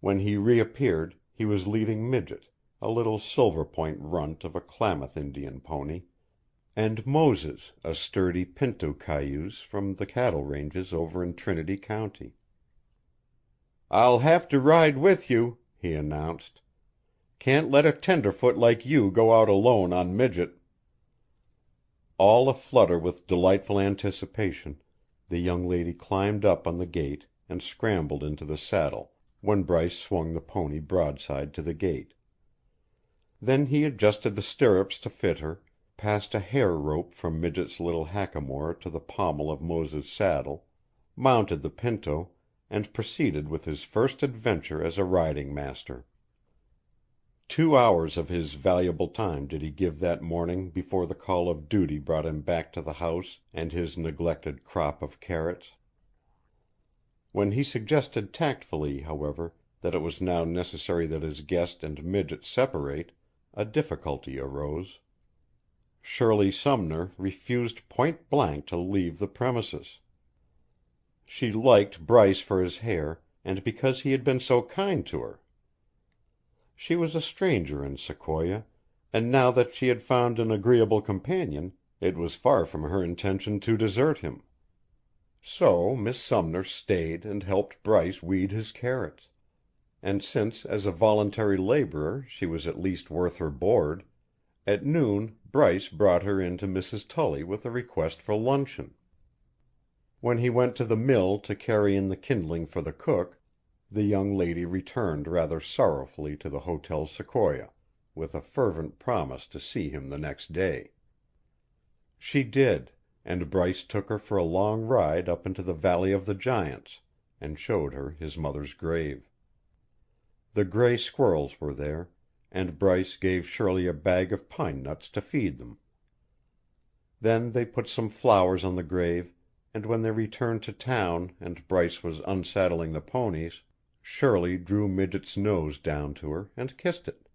When he reappeared, he was leading Midget, a little Silver Point runt of a Klamath Indian pony, and Moses, a sturdy pinto cayuse from the cattle ranges over in Trinity County. "I'll have to ride with you," he announced. "Can't let a tenderfoot like you go out alone on Midget." All aflutter with delightful anticipation, the young lady climbed up on the gate and scrambled into the saddle when Bryce swung the pony broadside to the gate. Then he adjusted the stirrups to fit her, passed a hair rope from Midget's little hackamore to the pommel of Moses' saddle, mounted the pinto, and proceeded with his first adventure as a riding master. 2 hours of his valuable time did he give that morning before the call of duty brought him back to the house and his neglected crop of carrots. When he suggested tactfully, however, that it was now necessary that his guest and Midget separate, a difficulty arose. Shirley Sumner refused point blank to leave the premises. She liked Bryce for his hair, and because he had been so kind to her. She was a stranger in Sequoia, and now that she had found an agreeable companion, it was far from her intention to desert him. So Miss Sumner stayed and helped Bryce weed his carrots, and since as a voluntary laborer she was at least worth her board, at noon Bryce brought her in to Mrs. Tully with a request for luncheon. When he went to the mill to carry in the kindling for the cook, the young lady returned rather sorrowfully to the Hotel Sequoia, with a fervent promise to see him the next day. She did, and Bryce took her for a long ride up into the Valley of the Giants, and showed her his mother's grave. The gray squirrels were there, and Bryce gave Shirley a bag of pine nuts to feed them. Then they put some flowers on the grave, and when they returned to town and Bryce was unsaddling the ponies, Shirley drew Midget's nose down to her and kissed it.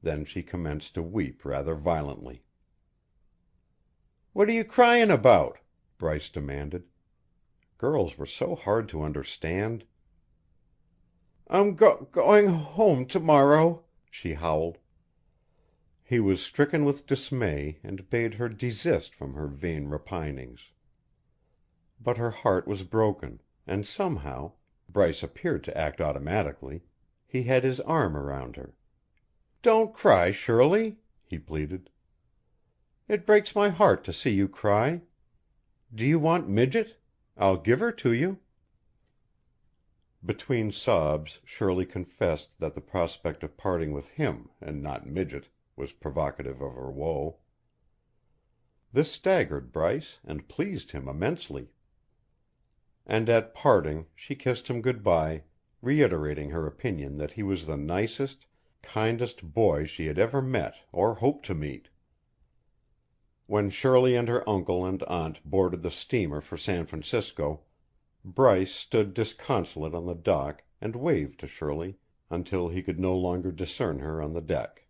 Then she commenced to weep rather violently. "What are you crying about?" Bryce demanded. Girls were so hard to understand. "I'm going home tomorrow," she howled. He was stricken with dismay and bade her desist from her vain repinings. But her heart was broken, and somehow Bryce appeared to act automatically he had his arm around her. "Don't cry, Shirley," he pleaded. "It breaks my heart to see you cry. Do you want Midget? I'll give her to you." Between sobs Shirley confessed that the prospect of parting with him and not Midget was provocative of her woe. This staggered Bryce and pleased him immensely. And at parting she kissed him good bye, reiterating her opinion that he was the nicest, kindest boy she had ever met or hoped to meet. When Shirley and her uncle and aunt boarded the steamer for San Francisco, Bryce stood disconsolate on the dock and waved to Shirley until he could no longer discern her on the deck.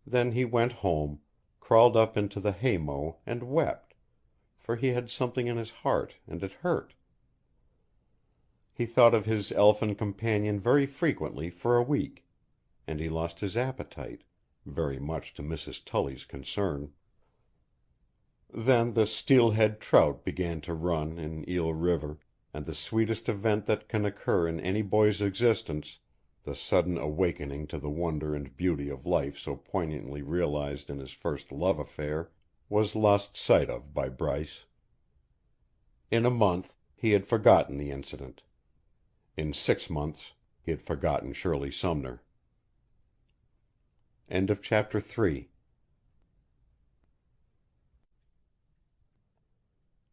Then he went home, crawled up into the haymow and wept, for he had something in his heart and it hurt. He thought of his elfin companion very frequently for a week, and he lost his appetite, very much to Mrs. Tully's concern. Then the steelhead trout began to run in Eel River, and the sweetest event that can occur in any boy's existence, the sudden awakening to the wonder and beauty of life so poignantly realized in his first love affair, was lost sight of by Bryce. In a month he had forgotten the incident. In 6 months he had forgotten Shirley Sumner. End of chapter 3.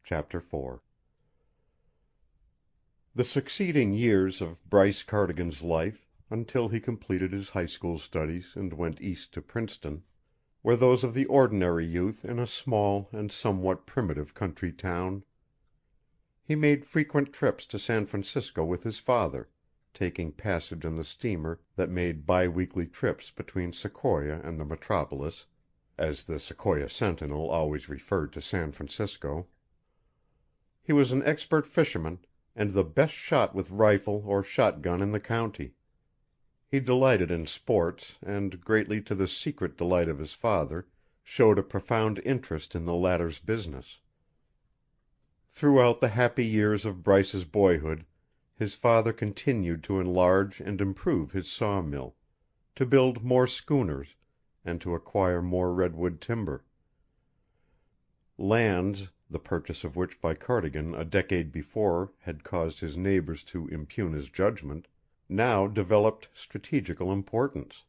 Chapter 4. The succeeding years of Bryce Cardigan's life, until he completed his high school studies and went east to Princeton, were those of the ordinary youth in a small and somewhat primitive country town. He made frequent trips to San Francisco with his father, taking passage on the steamer that made bi-weekly trips between Sequoia and the metropolis, as the Sequoia Sentinel always referred to San Francisco. He was an expert fisherman, and the best shot with rifle or shotgun in the county. He delighted in sports, and, greatly to the secret delight of his father, showed a profound interest in the latter's business. Throughout the happy years of Bryce's boyhood, his father continued to enlarge and improve his sawmill, to build more schooners, and to acquire more redwood timber. Lands, the purchase of which by Cardigan a decade before had caused his neighbors to impugn his judgment, now developed strategical importance.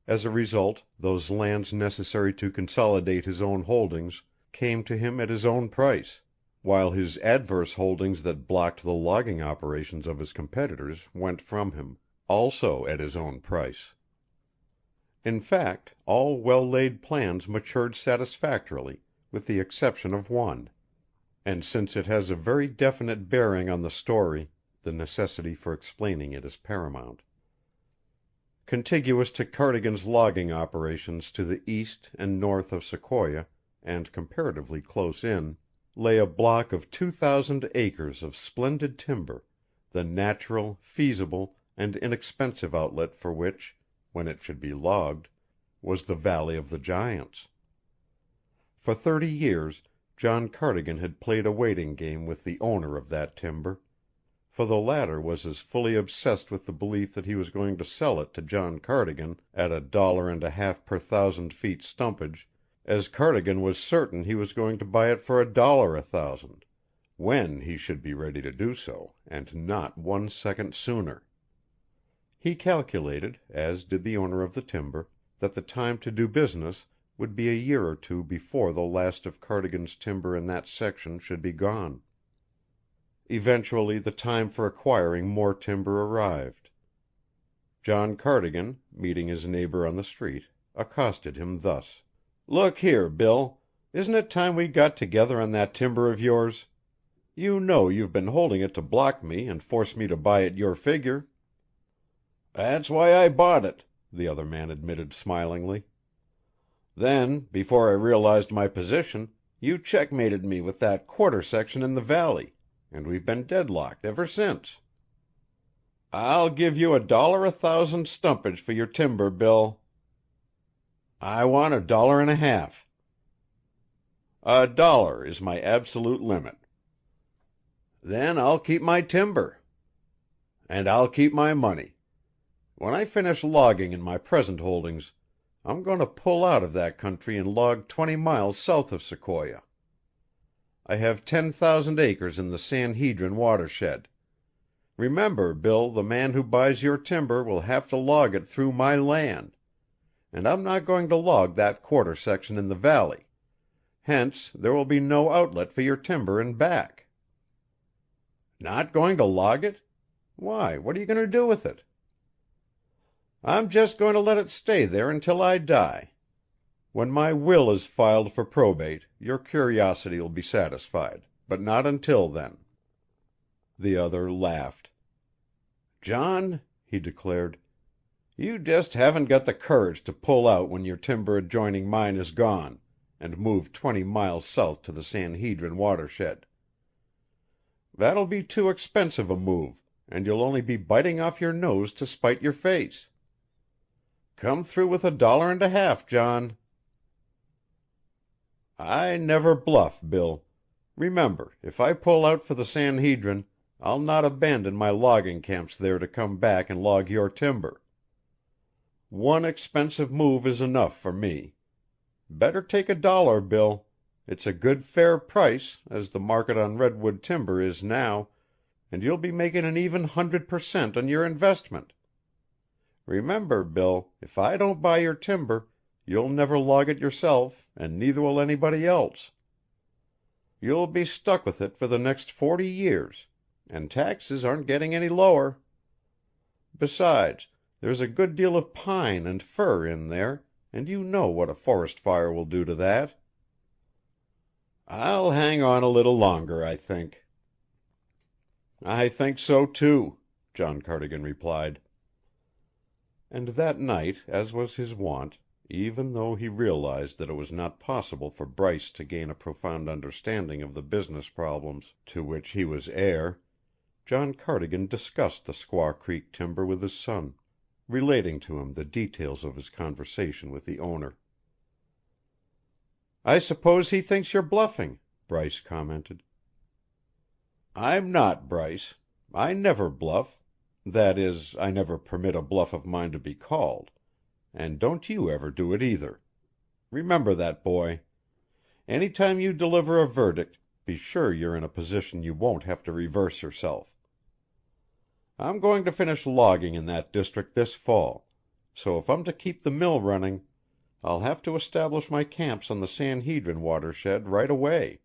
As a result, those lands necessary to consolidate his own holdings came to him at his own price, while his adverse holdings that blocked the logging operations of his competitors went from him, also at his own price. In fact, all well-laid plans matured satisfactorily, with the exception of one, and since it has a very definite bearing on the story, the necessity for explaining it is paramount. Contiguous to Cardigan's logging operations to the east and north of Sequoia, and comparatively close in, lay a block of 2,000 acres of splendid timber, the natural, feasible, and inexpensive outlet for which, when it should be logged, was the Valley of the Giants. For 30 years John Cardigan had played a waiting game with the owner of that timber, for the latter was as fully obsessed with the belief that he was going to sell it to John Cardigan at $1.50 per 1,000 feet stumpage, as Cardigan was certain he was going to buy it for $1 a thousand, when he should be ready to do so, and not 1 second sooner. He calculated, as did the owner of the timber, that the time to do business would be a year or two before the last of Cardigan's timber in that section should be gone. Eventually the time for acquiring more timber arrived. John Cardigan, meeting his neighbor on the street, accosted him thus: "Look here, Bill, isn't it time we got together on that timber of yours? You know you've been holding it to block me and force me to buy at your figure." "That's why I bought it," the other man admitted smilingly. Then, before I realized my position, you checkmated me with that quarter section in the valley, and we've been deadlocked ever since. I'll give you $1 a thousand stumpage for your timber, Bill." "I want $1.50. $1 is my absolute limit." "Then I'll keep my timber." "And I'll keep my money. When I finish logging in my present holdings, I'm going to pull out of that country and log 20 miles south of Sequoia. I have 10,000 acres in the San Hedrin watershed. Remember, Bill, the man who buys your timber will have to log it through my land, and I'm not going to log that quarter section in the valley. Hence, there will be no outlet for your timber and back." "Not going to log it? Why, what are you going to do with it?" "I'm just going to let it stay there until I die. When my will is filed for probate, your curiosity will be satisfied, but not until then." The other laughed. "John," he declared, "you just haven't got the courage to pull out when your timber adjoining mine is gone, and move 20 miles south to the San Hedrin watershed. That'll be too expensive a move, and you'll only be biting off your nose to spite your face. Come through with $1.50, John." "I never bluff, Bill. Remember, if I pull out for the San Hedrin, I'll not abandon my logging camps there to come back and log your timber. One expensive move is enough for me. Better take $1, Bill. It's a good fair price, as the market on redwood timber is now, and you'll be making an even 100% on your investment. Remember, Bill, if I don't buy your timber, you'll never log it yourself, and neither will anybody else. You'll be stuck with it for the next 40 years, and taxes aren't getting any lower. Besides, there's a good deal of pine and fir in there, and you know what a forest fire will do to that." "I'll hang on a little longer, I think." "I think so, too," John Cardigan replied. And that night, as was his wont, even though he realized that it was not possible for Bryce to gain a profound understanding of the business problems to which he was heir, John Cardigan discussed the Squaw Creek timber with his son, relating to him the details of his conversation with the owner. "I suppose he thinks you're bluffing," Bryce commented. "I'm not, Bryce. I never bluff. That is, I never permit a bluff of mine to be called. And don't you ever do it either. Remember that, boy. Any time you deliver a verdict, be sure you're in a position you won't have to reverse yourself. I'm going to finish logging in that district this fall, so if I'm to keep the mill running, I'll have to establish my camps on the San Hedrin watershed right away."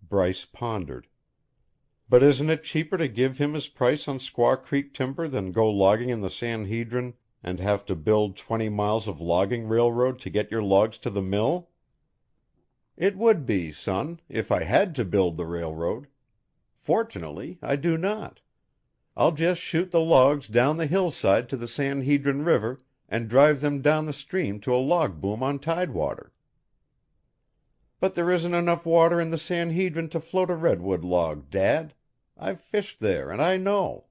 Bryce pondered. "But isn't it cheaper to give him his price on Squaw Creek timber than go logging in the San Hedrin and have to build 20 miles of logging railroad to get your logs to the mill?" "It would be, son, if I had to build the railroad. Fortunately, I do not. I'll just shoot the logs down the hillside to the San Hedrin River and drive them down the stream to a log boom on tidewater." "But there isn't enough water in the San Hedrin to float a redwood log, Dad. I've fished there and I know."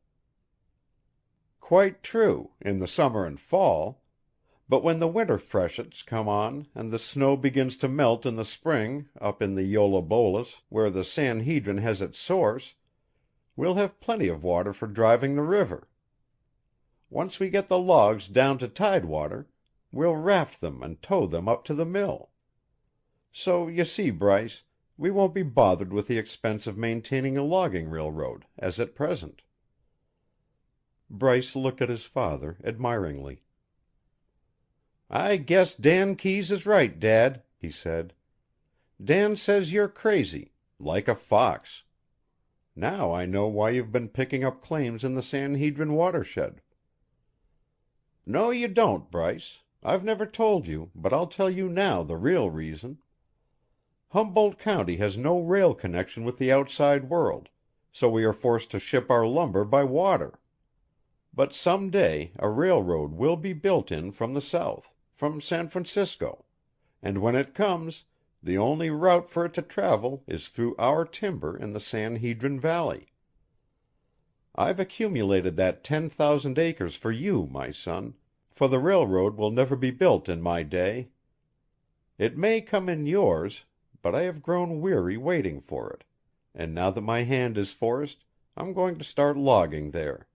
"Quite true, in the summer and fall. But when the winter freshets come on and the snow begins to melt in the spring up in the Yola Bolas, where the San Hedrin has its source, we'll have plenty of water for driving the river. Once we get the logs down to tidewater, we'll raft them and tow them up to the mill. So, you see, Bryce, we won't be bothered with the expense of maintaining a logging railroad, as at present." Bryce looked at his father admiringly. "I guess Dan Keyes is right, Dad," he said. "Dan says you're crazy, like a fox. Now I know why you've been picking up claims in the San Hedrin watershed." "No, you don't, Bryce. I've never told you, but I'll tell you now the real reason. Humboldt County has no rail connection with the outside world, so we are forced to ship our lumber by water. But some day a railroad will be built in from the south, from San Francisco, and when it comes, the only route for it to travel is through our timber in the San Hedrin Valley. I've accumulated that 10,000 acres for you, my son, for the railroad will never be built in my day. It may come in yours, but I have grown weary waiting for it, and now that my hand is forced, I'm going to start logging there.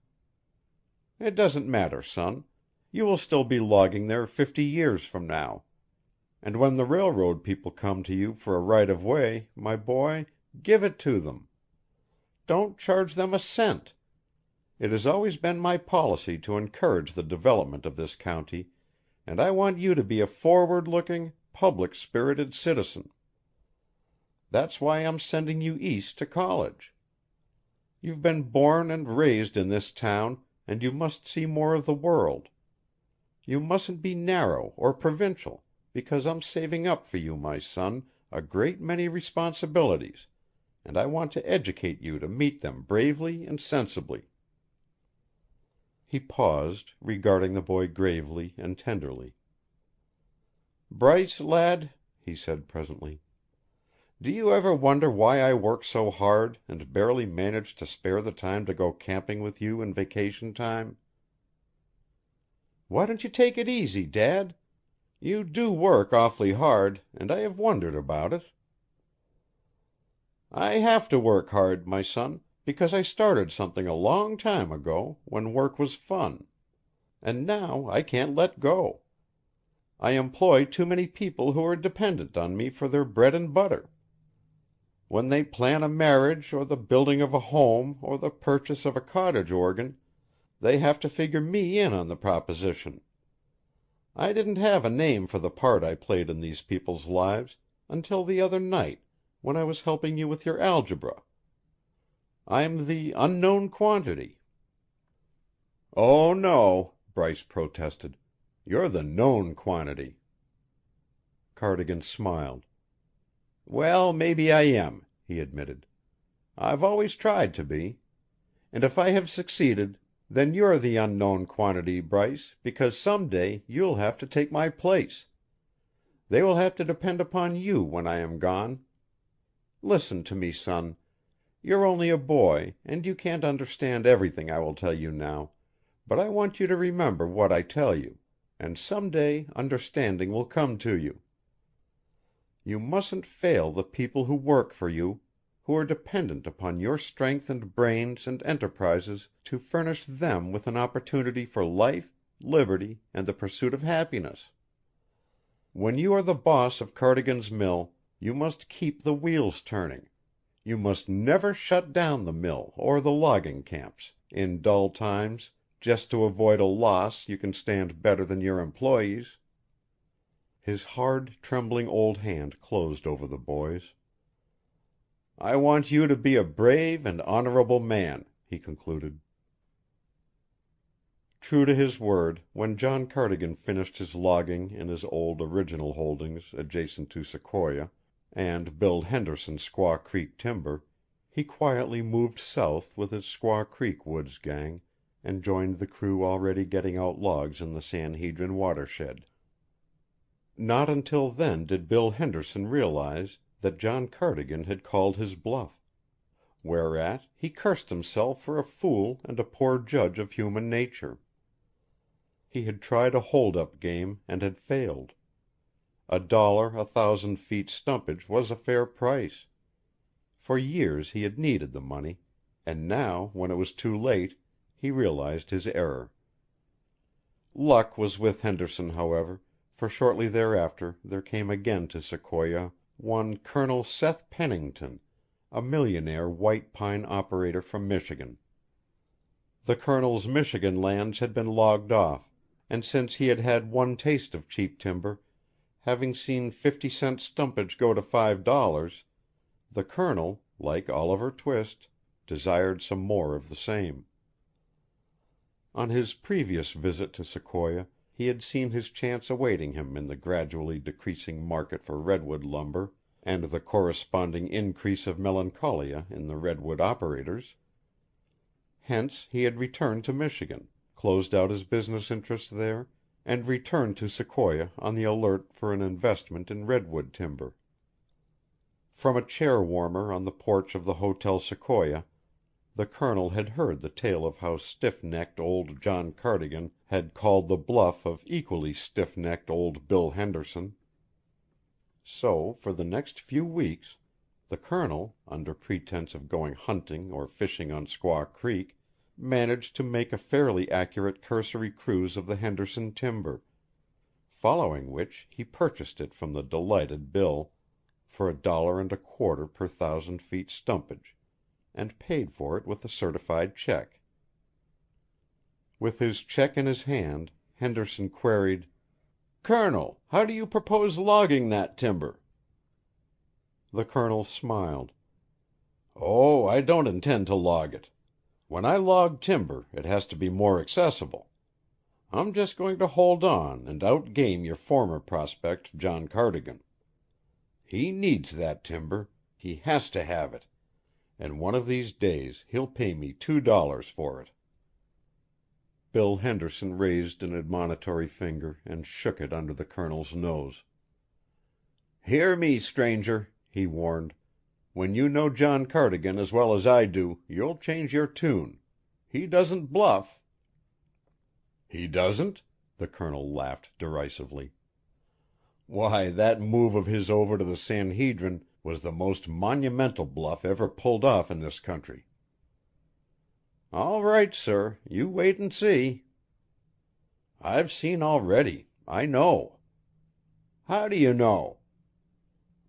It doesn't matter, son. You will still be logging there 50 years from now. And when the railroad people come to you for a right of way, my boy, give it to them. Don't charge them a cent. It has always been my policy to encourage the development of this county, and I want you to be a forward-looking, public-spirited citizen. That's why I'm sending you east to college. You've been born and raised in this town, and you must see more of the world. You mustn't be narrow or provincial, because I'm saving up for you, my son, a great many responsibilities, and I want to educate you to meet them bravely and sensibly." He paused, regarding the boy gravely and tenderly. "Bryce, lad," he said presently, "do you ever wonder why I work so hard and barely manage to spare the time to go camping with you in vacation time?" "Why don't you take it easy, Dad? You do work awfully hard, and I have wondered about it." "I have to work hard, my son, because I started something a long time ago, when work was fun. And now I can't let go. I employ too many people who are dependent on me for their bread and butter. When they plan a marriage or the building of a home or the purchase of a cottage organ, they have to figure me in on the proposition. I didn't have a name for the part I played in these people's lives until the other night when I was helping you with your algebra. I'm the unknown quantity." "Oh, no," Bryce protested. "You're the known quantity." Cardigan smiled. "Well, maybe I am," he admitted. "I've always tried to be. And if I have succeeded, then you're the unknown quantity, Bryce, because some day you'll have to take my place. They will have to depend upon you when I am gone. Listen to me, son. You're only a boy, and you can't understand everything I will tell you now, but I want you to remember what I tell you, and some day understanding will come to you. You mustn't fail the people who work for you, who are dependent upon your strength and brains and enterprises to furnish them with an opportunity for life, liberty, and the pursuit of happiness. When you are the boss of Cardigan's mill, you must keep the wheels turning. You must never shut down the mill or the logging camps, in dull times, just to avoid a loss you can stand better than your employees." His hard, trembling old hand closed over the boy's. "I want you to be a brave and honorable man," he concluded. True to his word, when John Cardigan finished his logging in his old original holdings adjacent to Sequoia, and Bill Henderson's Squaw Creek timber, he quietly moved south with his Squaw Creek woods gang and joined the crew already getting out logs in the San Hedrin watershed. Not until then did Bill Henderson realize that John Cardigan had called his bluff, whereat he cursed himself for a fool and a poor judge of human nature. He had tried a hold-up game and had failed. $1 1,000 feet stumpage was a fair price. For years he had needed the money, and now, when it was too late, he realized his error. Luck was with Henderson, however, for shortly thereafter there came again to Sequoia one Colonel Seth Pennington, a millionaire white pine operator from Michigan. The Colonel's Michigan lands had been logged off, and since he had had one taste of cheap timber, having seen 50-cent stumpage go to $5, the Colonel, like Oliver Twist, desired some more of the same. On his previous visit to Sequoia, he had seen his chance awaiting him in the gradually decreasing market for redwood lumber, and the corresponding increase of melancholia in the redwood operators. Hence he had returned to Michigan, closed out his business interests there, and returned to Sequoia on the alert for an investment in redwood timber. From a chair warmer on the porch of the Hotel Sequoia, the Colonel had heard the tale of how stiff-necked old John Cardigan had called the bluff of equally stiff-necked old Bill Henderson. So, for the next few weeks, the Colonel, under pretense of going hunting or fishing on Squaw Creek, managed to make a fairly accurate cursory cruise of the Henderson timber, following which he purchased it from the delighted Bill for $1.25 per 1,000 feet stumpage, and paid for it with a certified check. With his check in his hand, Henderson queried, "Colonel, how do you propose logging that timber?" The Colonel smiled. "Oh, I don't intend to log it. When I log timber, it has to be more accessible. I'm just going to hold on and outgame your former prospect, John Cardigan. He needs that timber. He has to have it. And one of these days he'll pay me $2 for it." Bill Henderson raised an admonitory finger and shook it under the Colonel's nose. "Hear me, stranger," he warned. "When you know John Cardigan as well as I do, you'll change your tune. He doesn't bluff." "He doesn't?" the Colonel laughed derisively. "Why, that move of his over to the San Hedrin was the most monumental bluff ever pulled off in this country." "All right, sir. You wait and see." "I've seen already. I know." "How do you know?"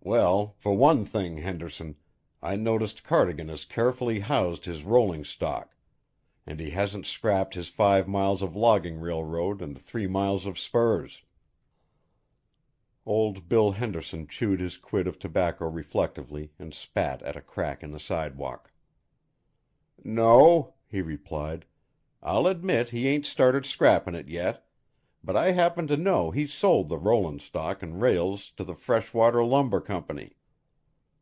"Well, for one thing, Henderson, I noticed Cardigan has carefully housed his rolling stock, and he hasn't scrapped his 5 miles of logging railroad and 3 miles of spurs." Old Bill Henderson chewed his quid of tobacco reflectively and spat at a crack in the sidewalk. "No," he replied, "I'll admit he ain't started scrapping it yet, but I happen to know he's sold the rollin' stock and rails to the Freshwater Lumber Company.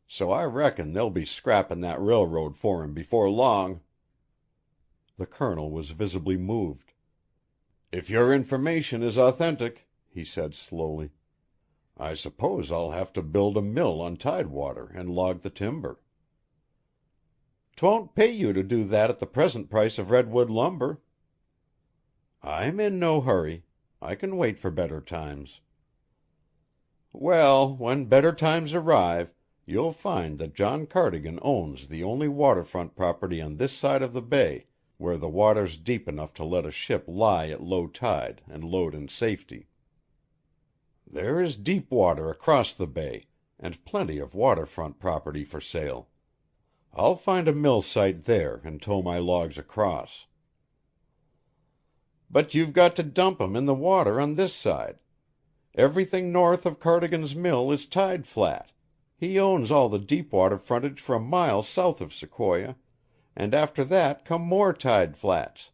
So I reckon they'll be scrapping that railroad for him before long." The Colonel was visibly moved. "If your information is authentic," he said slowly, "I suppose I'll have to build a mill on tidewater and log the timber." "'Twon't pay you to do that at the present price of redwood lumber." "I'm in no hurry. I can wait for better times." "Well, when better times arrive, you'll find that John Cardigan owns the only waterfront property on this side of the bay where the water's deep enough to let a ship lie at low tide and load in safety. There is deep water across the bay, and plenty of waterfront property for sale. I'll find a mill site there and tow my logs across." "But you've got to dump 'em in the water on this side. Everything north of Cardigan's mill is tide flat. He owns all the deep water frontage for a mile south of Sequoia, and after that come more tide flats.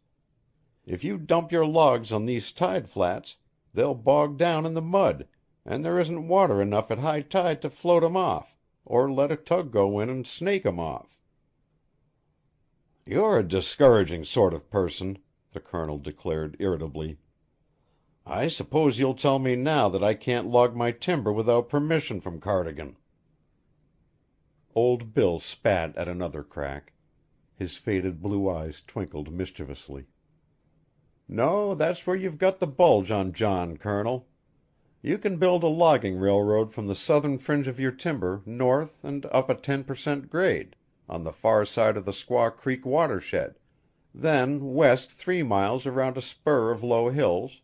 If you dump your logs on these tide flats, they'll bog down in the mud, and there isn't water enough at high tide to float 'em off, or let a tug go in and snake 'em off." "You're a discouraging sort of person," the Colonel declared irritably. "I suppose you'll tell me now that I can't log my timber without permission from Cardigan." Old Bill spat at another crack. His faded blue eyes twinkled mischievously. "No, that's where you've got the bulge on John, Colonel. You can build a logging railroad from the southern fringe of your timber north and up a 10% grade, on the far side of the Squaw Creek watershed, then west 3 miles around a spur of low hills,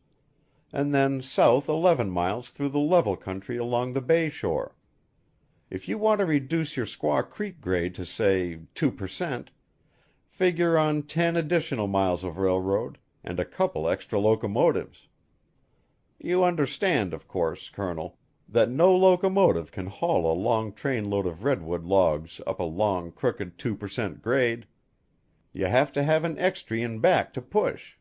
and then south 11 miles through the level country along the bay shore. If you want to reduce your Squaw Creek grade to, say, 2%, figure on 10 additional miles of railroad and a couple extra locomotives. You understand, of course, Colonel, that no locomotive can haul a long trainload of redwood logs up a long, crooked 2% grade. You have to have an extry in back to push."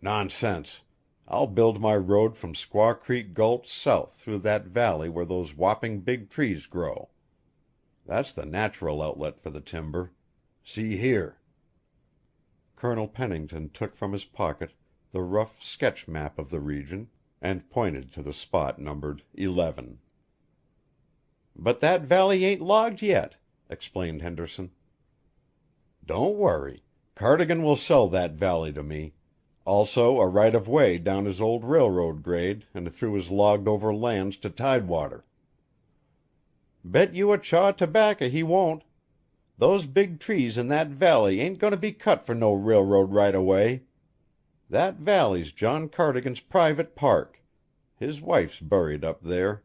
"Nonsense! I'll build my road from Squaw Creek Gulch south through that valley where those whopping big trees grow. That's the natural outlet for the timber. See here." Colonel Pennington took from his pocket the rough sketch map of the region, and pointed to the spot numbered 11. "But that valley ain't logged yet," explained Henderson. "Don't worry. Cardigan will sell that valley to me. Also a right of way down his old railroad grade and through his logged over lands to Tidewater." "Bet you a chaw tobacco he won't. Those big trees in that valley ain't going to be cut for no railroad right of way. That valley's John Cardigan's private park. His wife's buried up there.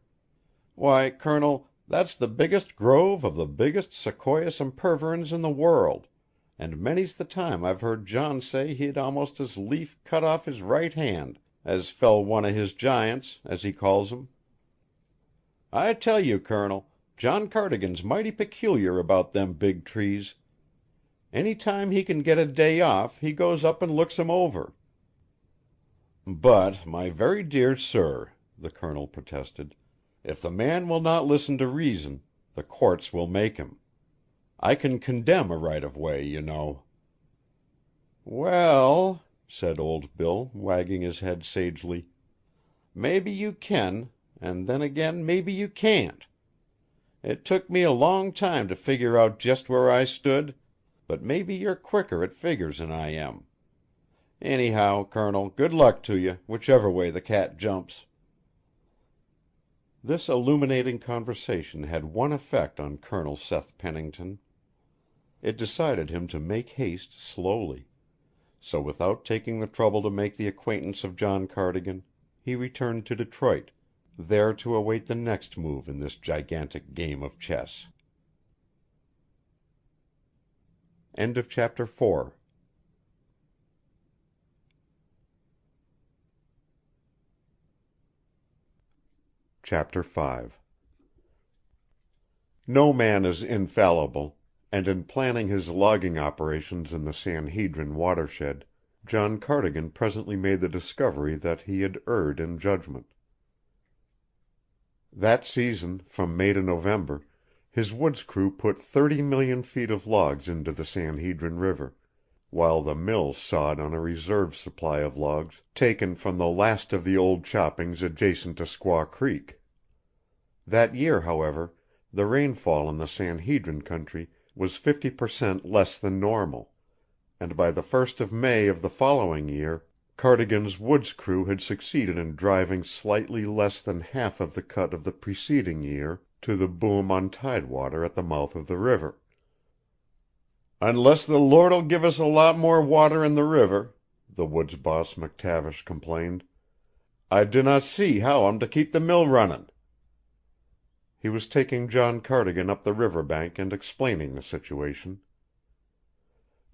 Why, Colonel, that's the biggest grove of the biggest sequoia sempervirens in the world, and many's the time I've heard John say he'd almost as lief cut off his right hand as fell one of his giants, as he calls 'em. I tell you, Colonel, John Cardigan's mighty peculiar about them big trees. Any time he can get a day off he goes up and looks 'em over." "But, my very dear sir," the Colonel protested, "if the man will not listen to reason, the courts will make him. I can condemn a right of way, you know." "Well," said old Bill, wagging his head sagely, "maybe you can, and then again maybe you can't. It took me a long time to figure out just where I stood, but maybe you're quicker at figures than I am. Anyhow, Colonel, good luck to you, whichever way the cat jumps." This illuminating conversation had one effect on Colonel Seth Pennington. It decided him to make haste slowly, so without taking the trouble to make the acquaintance of John Cardigan, he returned to Detroit, there to await the next move in this gigantic game of chess. End of chapter 4. Chapter 5. No man is infallible, and in planning his logging operations in the San Hedrin watershed, John Cardigan presently made the discovery that he had erred in judgment. That season, from May to November, his woods crew put 30 million feet of logs into the San Hedrin River, while the mills sawed on a reserve supply of logs taken from the last of the old choppings adjacent to Squaw Creek. That year, however, the rainfall in the San Hedrin country was 50% less than normal, and by the 1st of May of the following year, Cardigan's woods crew had succeeded in driving slightly less than half of the cut of the preceding year to the boom on Tidewater at the mouth of the river. "Unless the Lord'll give us a lot more water in the river," the woods boss McTavish complained, "I dinna see how I'm to keep the mill running." He was taking John Cardigan up the river bank and explaining the situation.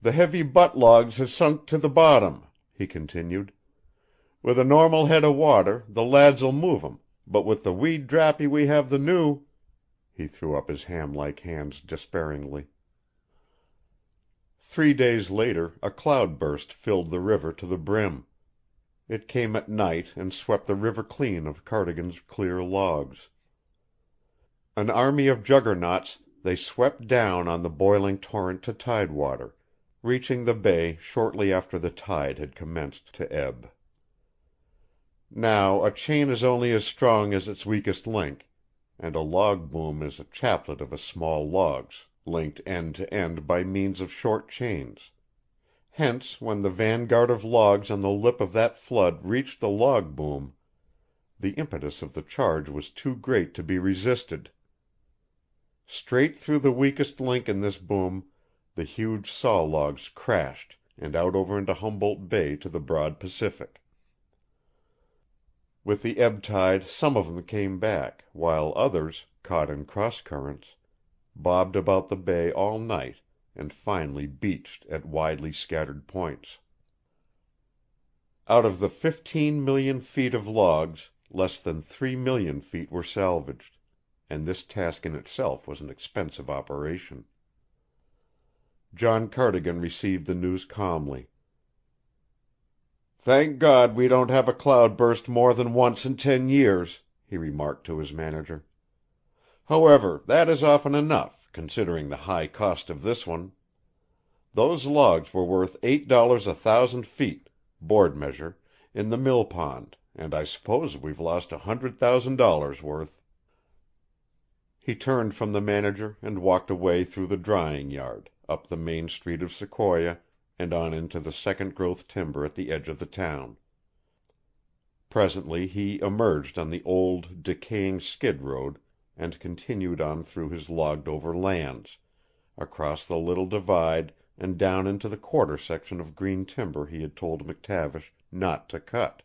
"The heavy butt logs has sunk to the bottom," he continued. "With a normal head of water the lads'll move 'em, but with the wee drappie we have the noo—" He threw up his ham-like hands despairingly. 3 days later a cloudburst filled the river to the brim. It came at night and swept the river clean of Cardigan's clear logs. An army of juggernauts, they swept down on the boiling torrent to Tidewater, reaching the bay shortly after the tide had commenced to ebb. Now a chain is only as strong as its weakest link, and a log boom is a chaplet of small logs, linked end to end by means of short chains. Hence, when the vanguard of logs on the lip of that flood reached the log boom, the impetus of the charge was too great to be resisted. Straight through the weakest link in this boom the huge saw logs crashed and out over into Humboldt Bay to the broad Pacific. With the ebb tide some of them came back, while others, caught in cross currents, bobbed about the bay all night and finally beached at widely scattered points. Out of the 15 million feet of logs, less than 3 million feet were salvaged, and this task in itself was an expensive operation. John Cardigan received the news calmly. "Thank God we don't have a cloudburst more than once in 10 years," he remarked to his manager. "However, that is often enough, considering the high cost of this one. Those logs were worth $8 a thousand feet, board measure, in the mill pond, and I suppose we've lost $100,000 worth." He turned from the manager and walked away through the drying yard, up the main street of Sequoia, and on into the second growth timber at the edge of the town. Presently he emerged on the old, decaying skid road and continued on through his logged-over lands, across the little divide and down into the quarter section of green timber he had told McTavish not to cut.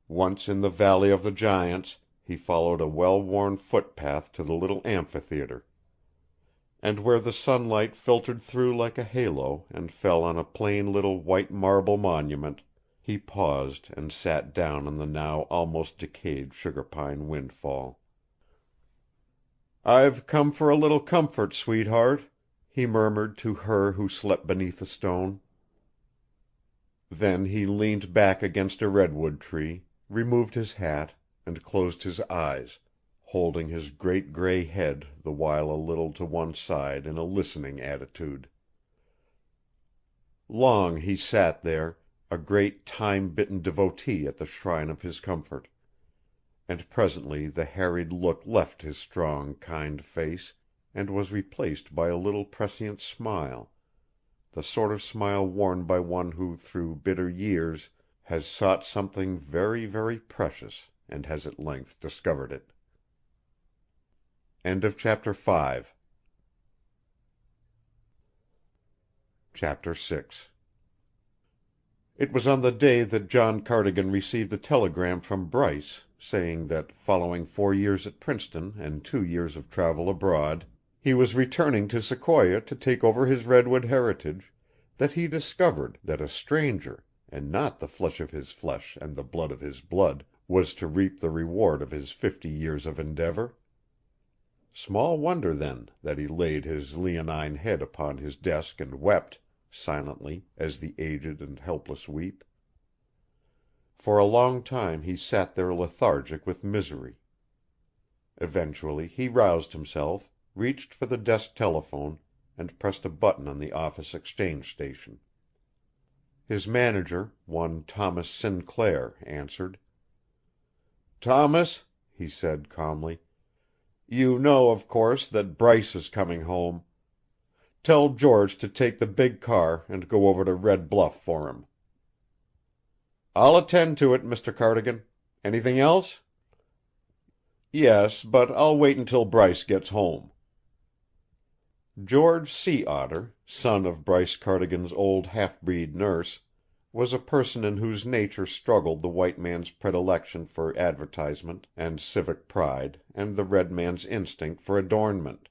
Once in the Valley of the Giants, he followed a well-worn footpath to the little amphitheater, and where the sunlight filtered through like a halo and fell on a plain little white marble monument, he paused and sat down on the now almost decayed sugar pine windfall. "I've come for a little comfort, sweetheart," he murmured to her who slept beneath a stone. Then he leaned back against a redwood tree, removed his hat, and closed his eyes, holding his great gray head the while a little to one side in a listening attitude. Long he sat there, a great time-bitten devotee at the shrine of his comfort, and presently the harried look left his strong, kind face and was replaced by a little prescient smile, the sort of smile worn by one who through bitter years has sought something very, very precious and has at length discovered it. Chapter 6. It was on the day that John Cardigan received a telegram from Bryce, saying that, following 4 years at Princeton and 2 years of travel abroad, he was returning to Sequoia to take over his redwood heritage, that he discovered that a stranger, and not the flesh of his flesh and the blood of his blood, was to reap the reward of his 50 years of endeavor. Small wonder, then, that he laid his leonine head upon his desk and wept, silently, as the aged and helpless weep. For a long time he sat there lethargic with misery. Eventually he roused himself, reached for the desk telephone, and pressed a button on the office exchange station. His manager, one Thomas Sinclair, answered. "Thomas," he said calmly, "you know, of course, that Bryce is coming home. Tell George to take the big car and go over to Red Bluff for him." "I'll attend to it, Mr. Cardigan. Anything else?" "Yes, but I'll wait until Bryce gets home." George Sea Otter, son of Bryce Cardigan's old half-breed nurse, was a person in whose nature struggled the white man's predilection for advertisement and civic pride and the red man's instinct for adornment.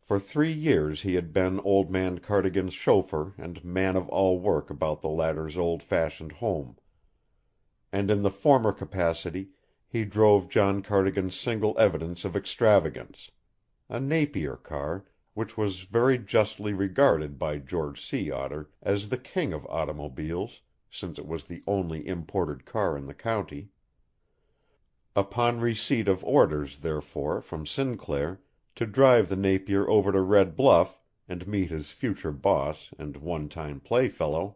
For 3 years he had been old man Cardigan's chauffeur and man of all work about the latter's old-fashioned home, and in the former capacity he drove John Cardigan's single evidence of extravagance, a Napier car, which was very justly regarded by George Sea Otter as the king of automobiles, since it was the only imported car in the county. Upon receipt of orders, therefore, from Sinclair to drive the Napier over to Red Bluff and meet his future boss and one-time playfellow,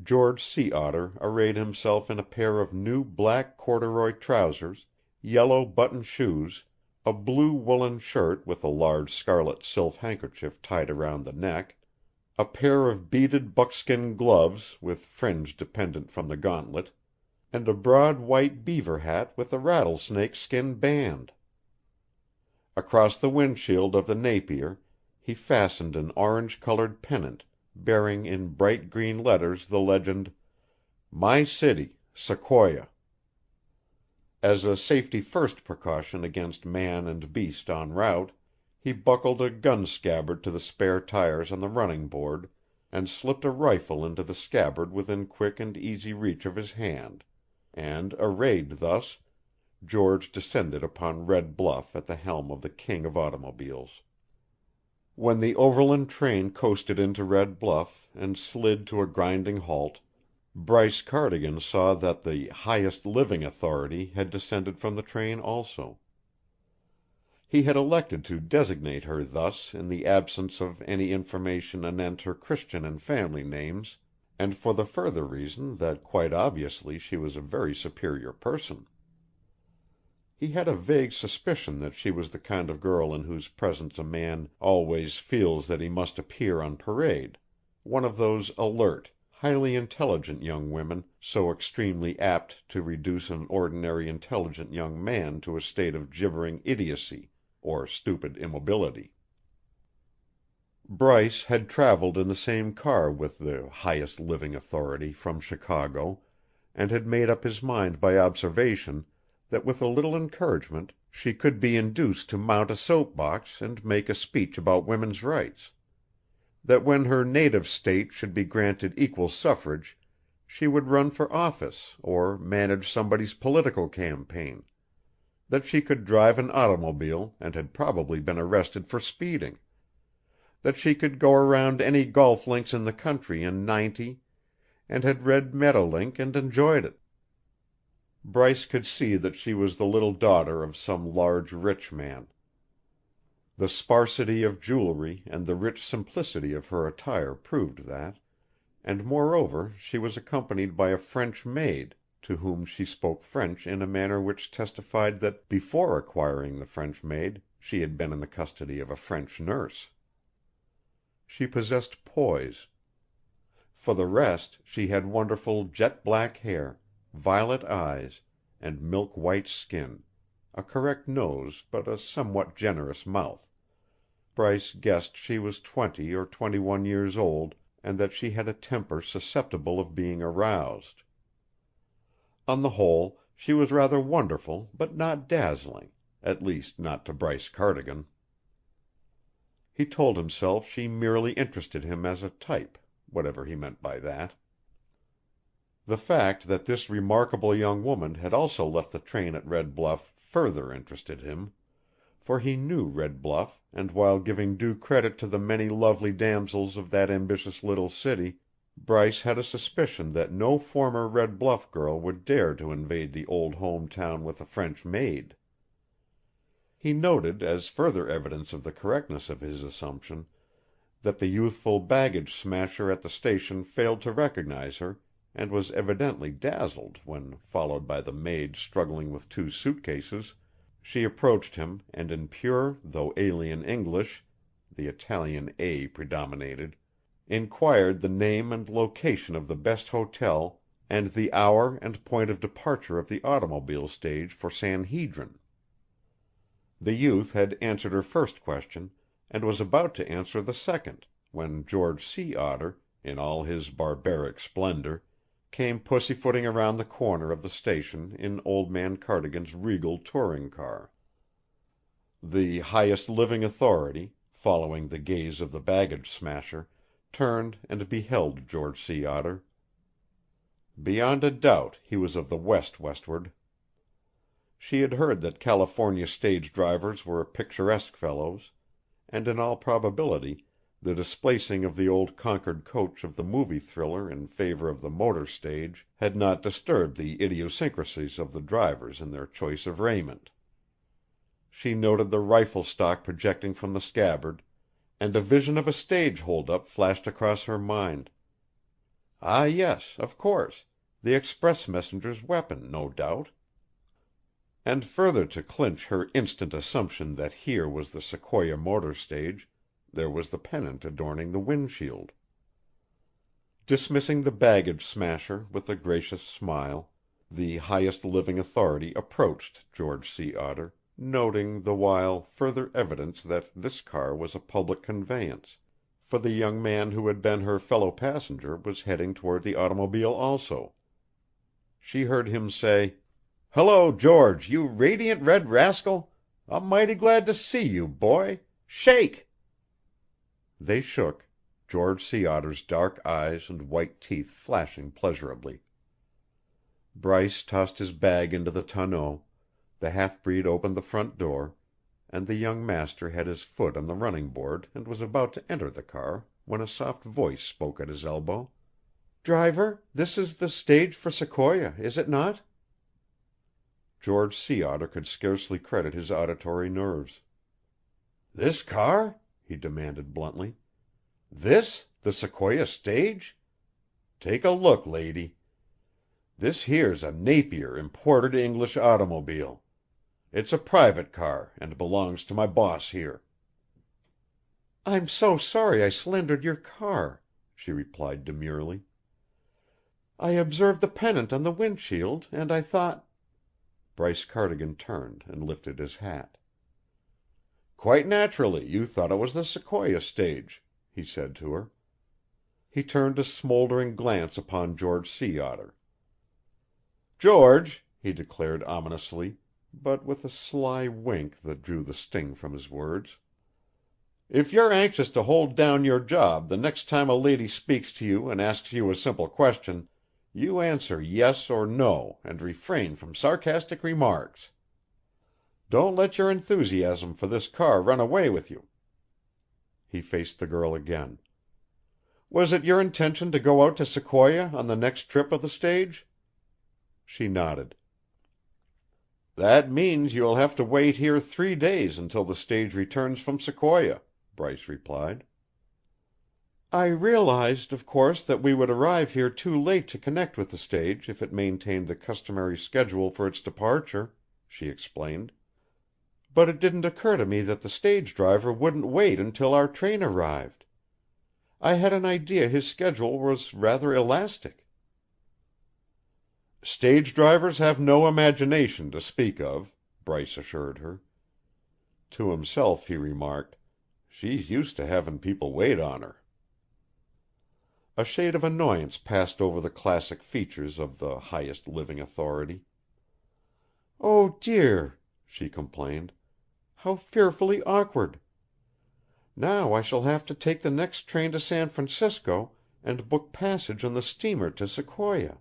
George Sea Otter arrayed himself in a pair of new black corduroy trousers, yellow button shoes, a blue woolen shirt with a large scarlet silk handkerchief tied around the neck, a pair of beaded buckskin gloves with fringe dependent from the gauntlet, and a broad white beaver hat with a rattlesnake skin band. Across the windshield of the Napier he fastened an orange-colored pennant bearing in bright green letters the legend, "My City, Sequoia." As a safety-first precaution against man and beast en route, he buckled a gun scabbard to the spare tires on the running board, and slipped a rifle into the scabbard within quick and easy reach of his hand, and, arrayed thus, George descended upon Red Bluff at the helm of the king of automobiles. When the overland train coasted into Red Bluff and slid to a grinding halt, Bryce Cardigan saw that the highest living authority had descended from the train also. He had elected to designate her thus in the absence of any information anent her Christian and family names, and for the further reason that quite obviously she was a very superior person. He had a vague suspicion that she was the kind of girl in whose presence a man always feels that he must appear on parade, one of those alert, highly intelligent young women so extremely apt to reduce an ordinary intelligent young man to a state of gibbering idiocy or stupid immobility. Bryce had traveled in the same car with the highest living authority from Chicago, and had made up his mind by observation that with a little encouragement she could be induced to mount a soap box and make a speech about women's rights; that when her native state should be granted equal suffrage she would run for office or manage somebody's political campaign; that she could drive an automobile and had probably been arrested for speeding; that she could go around any golf links in the country in 90 and had read Maeterlinck and enjoyed it. Bryce could see that she was the little daughter of some large rich man. The sparsity of jewelry and the rich simplicity of her attire proved that, and moreover she was accompanied by a French maid, to whom she spoke French in a manner which testified that before acquiring the French maid she had been in the custody of a French nurse. She possessed poise. For the rest, she had wonderful jet-black hair, violet eyes, and milk-white skin, a correct nose but a somewhat generous mouth. Bryce guessed she was 20 or 21 years old, and that she had a temper susceptible of being aroused. On the whole, she was rather wonderful but not dazzling, at least not to Bryce Cardigan. He told himself she merely interested him as a type, whatever he meant by that. The fact that this remarkable young woman had also left the train at Red Bluff further interested him, for he knew Red Bluff, and while giving due credit to the many lovely damsels of that ambitious little city, Bryce had a suspicion that no former Red Bluff girl would dare to invade the old home town with a French maid. He noted, as further evidence of the correctness of his assumption, that the youthful baggage smasher at the station failed to recognize her, and was evidently dazzled when, followed by the maid struggling with 2 suitcases, she approached him and in pure though alien English (the Italian A predominated) inquired the name and location of the best hotel and the hour and point of departure of the automobile stage for San Hedrin. The youth had answered her first question, and was about to answer the second, when George Sea Otter, in all his barbaric splendor, came pussyfooting around the corner of the station in old man Cardigan's regal touring car. The highest living authority, following the gaze of the baggage smasher, turned and beheld George Sea Otter. Beyond a doubt he was of the westward. She had heard that California stage drivers were picturesque fellows, and in all probability the displacing of the old Concord coach of the movie thriller in favor of the motor stage had not disturbed the idiosyncrasies of the drivers in their choice of raiment. She noted the rifle stock projecting from the scabbard, and a vision of a stage hold-up flashed across her mind. Ah, yes, of course, the express messenger's weapon, no doubt. And further to clinch her instant assumption that here was the Sequoia motor stage, there was the pennant adorning the windshield. Dismissing the baggage smasher with a gracious smile, the highest living authority approached George Sea Otter, noting the while further evidence that this car was a public conveyance, for the young man who had been her fellow passenger was heading toward the automobile also. She heard him say, "Hello, George, you radiant red rascal! I'm mighty glad to see you, boy. Shake!" They shook, George Sea Otter's dark eyes and white teeth flashing pleasurably. Bryce tossed his bag into the tonneau, the half-breed opened the front door, and the young master had his foot on the running board and was about to enter the car when a soft voice spoke at his elbow. "Driver, this is the stage for Sequoia, is it not?" George Sea Otter could scarcely credit his auditory nerves. "This car?" he demanded bluntly. "This the Sequoia stage? Take a look, lady. This here's a Napier imported English automobile. It's a private car and belongs to my boss here." "I'm so sorry I slandered your car," she replied demurely. "I observed the pennant on the windshield, and I thought—" Bryce Cardigan turned and lifted his hat. "Quite naturally you thought it was the Sequoia stage," he said to her. He turned a smoldering glance upon George Sea Otter. "George," he declared ominously, but with a sly wink that drew the sting from his words, "if you're anxious to hold down your job the next time a lady speaks to you and asks you a simple question, you answer yes or no and refrain from sarcastic remarks. Don't let your enthusiasm for this car run away with you." He faced the girl again. "Was it your intention to go out to Sequoia on the next trip of the stage?" She nodded. "That means you will have to wait here 3 days until the stage returns from Sequoia," Bryce replied. "I realized, of course, that we would arrive here too late to connect with the stage if it maintained the customary schedule for its departure," she explained. "But it didn't occur to me that the stage driver wouldn't wait until our train arrived. I had an idea his schedule was rather elastic." "Stage drivers have no imagination to speak of," Bryce assured her. To himself he remarked, "She's used to having people wait on her." A shade of annoyance passed over the classic features of the highest living authority. "Oh, dear," she complained. "How fearfully awkward. Now I shall have to take the next train to San Francisco and book passage on the steamer to Sequoia.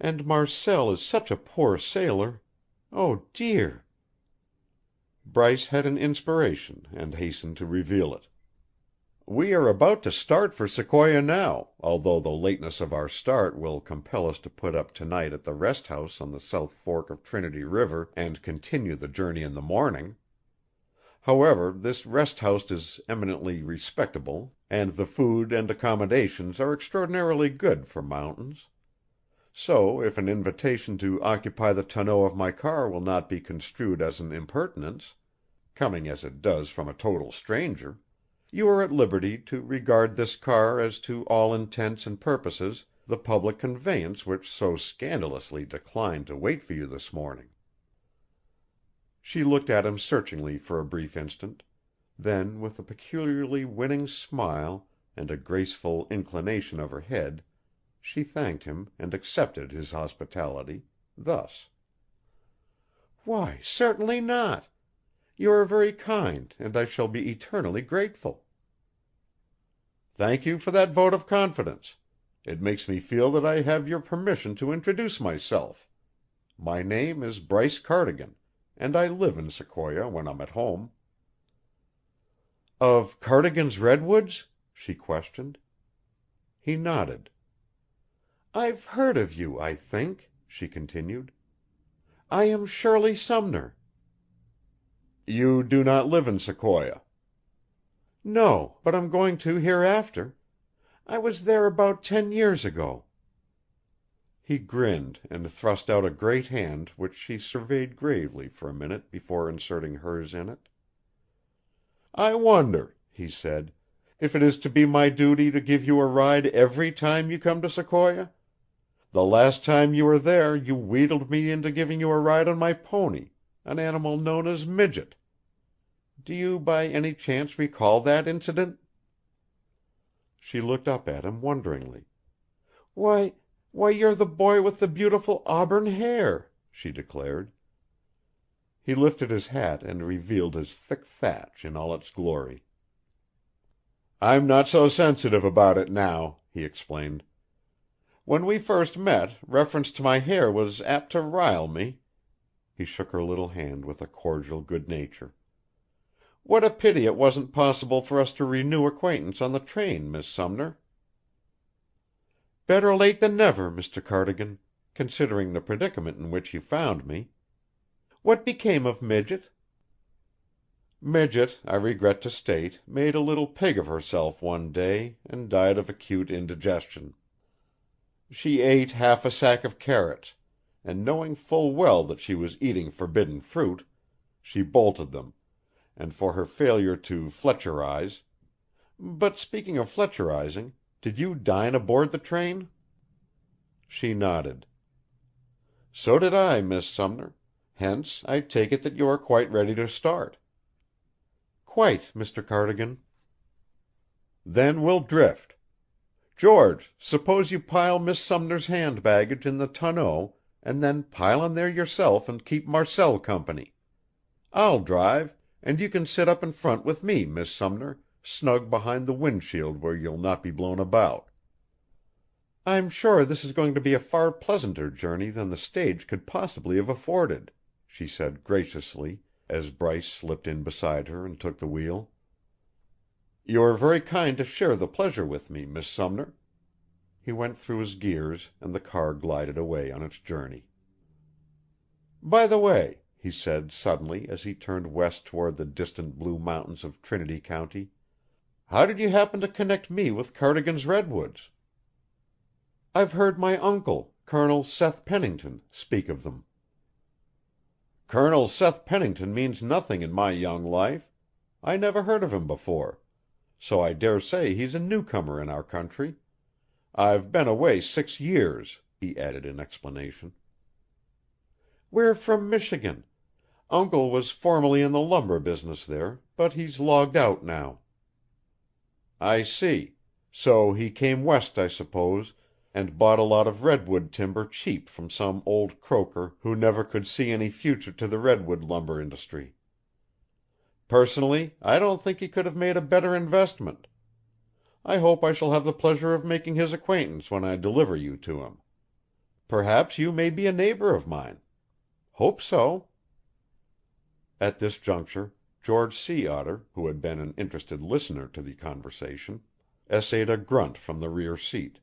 And Marcel is such a poor sailor. Oh, dear." Bryce had an inspiration and hastened to reveal it. "We are about to start for Sequoia now, although the lateness of our start will compel us to put up tonight at the rest house on the South Fork of Trinity River and continue the journey in the morning. However, this rest house is eminently respectable, and the food and accommodations are extraordinarily good for mountains. So, if an invitation to occupy the tonneau of my car will not be construed as an impertinence, coming as it does from a total stranger, you are at liberty to regard this car as to all intents and purposes the public conveyance which so scandalously declined to wait for you this morning." She looked at him searchingly for a brief instant, then with a peculiarly winning smile and a graceful inclination of her head, she thanked him and accepted his hospitality, thus: "Why, certainly not. You are very kind, and I shall be eternally grateful." "Thank you for that vote of confidence. It makes me feel that I have your permission to introduce myself. My name is Bryce Cardigan, and I live in Sequoia when I'm at home." "Of Cardigan's Redwoods?" she questioned. He nodded. "I've heard of you, I think," she continued. "I am Shirley Sumner." "You do not live in Sequoia?" "No, but I'm going to hereafter. I was there about 10 years ago." He grinned and thrust out a great hand which she surveyed gravely for a minute before inserting hers in it. "I wonder," he said, "if it is to be my duty to give you a ride every time you come to Sequoia? The last time you were there you wheedled me into giving you a ride on my pony, an animal known as Midget. Do you by any chance recall that incident?" She looked up at him wonderingly. "Why, you're the boy with the beautiful auburn hair," she declared. He lifted his hat and revealed his thick thatch in all its glory. "I'm not so sensitive about it now," he explained. "When we first met, reference to my hair was apt to rile me." He shook her little hand with a cordial good nature. "What a pity it wasn't possible for us to renew acquaintance on the train, Miss Sumner." "Better late than never, Mr. Cardigan, considering the predicament in which you found me. What became of Midget?" "Midget, I regret to state, made a little pig of herself one day and died of acute indigestion." She ate half a sack of carrots, and knowing full well that she was eating forbidden fruit, she bolted them, and for her failure to Fletcherize. But speaking of Fletcherizing, did you dine aboard the train?" She nodded. "So did I, Miss Sumner. Hence, I take it that you are quite ready to start." "Quite, Mr. Cardigan." "Then we'll drift. George, suppose you pile Miss Sumner's hand baggage in the tonneau, and then pile in there yourself and keep Marcel company. I'll drive, and you can sit up in front with me, Miss Sumner, snug behind the windshield where you'll not be blown about." "I'm sure this is going to be a far pleasanter journey than the stage could possibly have afforded," she said graciously, as Bryce slipped in beside her and took the wheel. "You are very kind to share the pleasure with me, Miss Sumner." He went through his gears, and the car glided away on its journey. "By the way," he said suddenly as he turned west toward the distant blue mountains of Trinity County, "how did you happen to connect me with Cardigan's redwoods?" "I've heard my uncle, Colonel Seth Pennington, speak of them." "Colonel Seth Pennington means nothing in my young life. I never heard of him before. So I dare say he's a newcomer in our country. I've been away 6 years," he added in explanation. "We're from Michigan. Uncle was formerly in the lumber business there, but he's logged out now." "I see. So he came west, I suppose, and bought a lot of redwood timber cheap from some old croaker who never could see any future to the redwood lumber industry. Personally, I don't think he could have made a better investment. I hope I shall have the pleasure of making his acquaintance when I deliver you to him. Perhaps you may be a neighbor of mine. Hope so." At this juncture, George Sea Otter, who had been an interested listener to the conversation, essayed a grunt from the rear seat.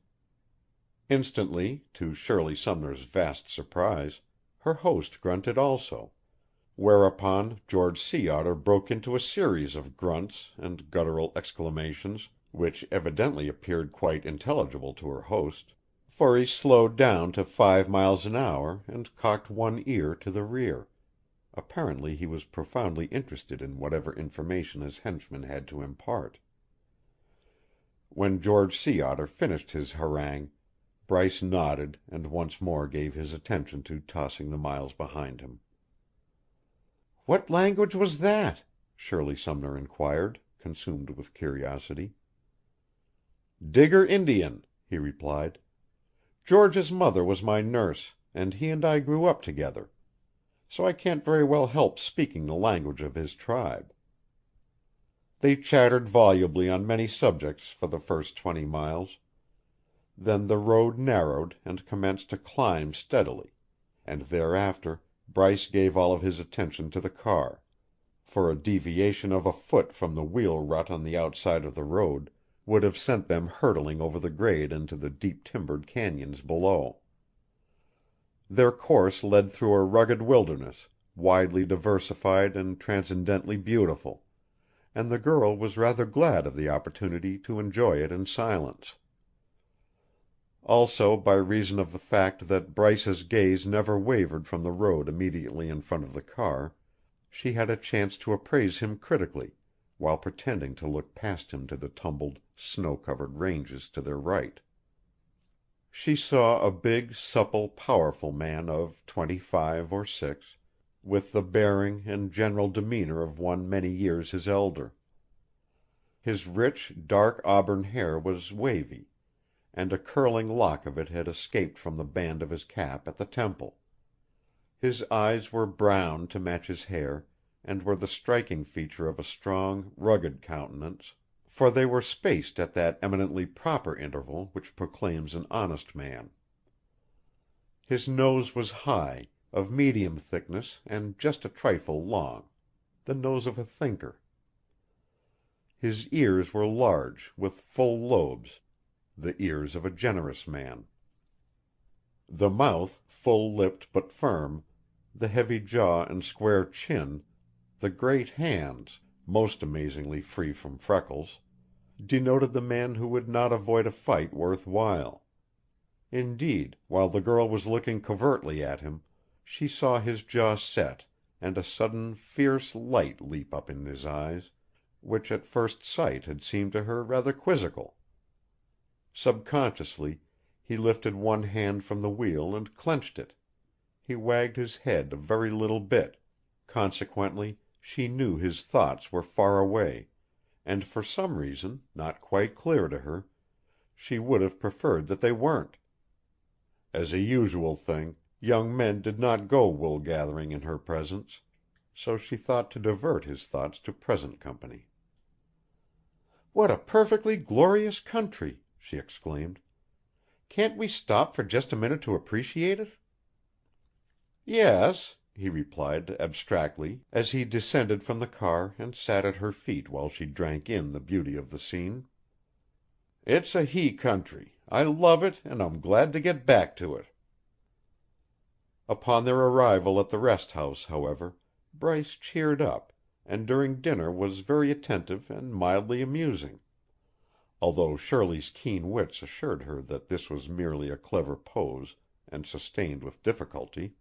Instantly, to Shirley Sumner's vast surprise, her host grunted also, whereupon George Sea Otter broke into a series of grunts and guttural exclamations, which evidently appeared quite intelligible to her host, for he slowed down to 5 miles an hour and cocked one ear to the rear. Apparently he was profoundly interested in whatever information his henchman had to impart. When George Sea Otter finished his harangue, Bryce nodded and once more gave his attention to tossing the miles behind him. "What language was that?" Shirley Sumner inquired, consumed with curiosity. "Digger Indian," he replied. "George's mother was my nurse, and he and I grew up together. So I can't very well help speaking the language of his tribe." They chattered volubly on many subjects for the first 20 miles. Then the road narrowed and commenced to climb steadily, and thereafter Bryce gave all of his attention to the car, for a deviation of a foot from the wheel rut on the outside of the road would have sent them hurtling over the grade into the deep timbered cañons below. Their course led through a rugged wilderness, widely diversified and transcendently beautiful, and the girl was rather glad of the opportunity to enjoy it in silence. Also by reason of the fact that Bryce's gaze never wavered from the road immediately in front of the car, she had a chance to appraise him critically, while pretending to look past him to the tumbled, snow-covered ranges to their right. She saw a big, supple, powerful man of 25 or 6, with the bearing and general demeanor of one many years his elder. His rich, dark auburn hair was wavy, and a curling lock of it had escaped from the band of his cap at the temple. His eyes were brown to match his hair, and were the striking feature of a strong, rugged countenance, for they were spaced at that eminently proper interval which proclaims an honest man. His nose was high, of medium thickness and just a trifle long, the nose of a thinker. His ears were large, with full lobes, the ears of a generous man. The mouth, full-lipped but firm, the heavy jaw and square chin, the great hands, most amazingly free from freckles, denoted the man who would not avoid a fight worth while. Indeed, while the girl was looking covertly at him, she saw his jaw set and a sudden fierce light leap up in his eyes, which at first sight had seemed to her rather quizzical. Subconsciously he lifted one hand from the wheel and clenched it. He wagged his head a very little bit. Consequently, she knew his thoughts were far away, and for some reason, not quite clear to her, she would have preferred that they weren't. As a usual thing, young men did not go wool gathering in her presence, so she thought to divert his thoughts to present company. "What a perfectly glorious country!" she exclaimed. "Can't we stop for just a minute to appreciate it?" "Yes," he replied abstractly as he descended from the car and sat at her feet while she drank in the beauty of the scene. "It's a he country. I love it, and I'm glad to get back to it." Upon their arrival at the rest house, however, Bryce cheered up, and during dinner was very attentive and mildly amusing, although Shirley's keen wits assured her that this was merely a clever pose, and sustained with difficulty.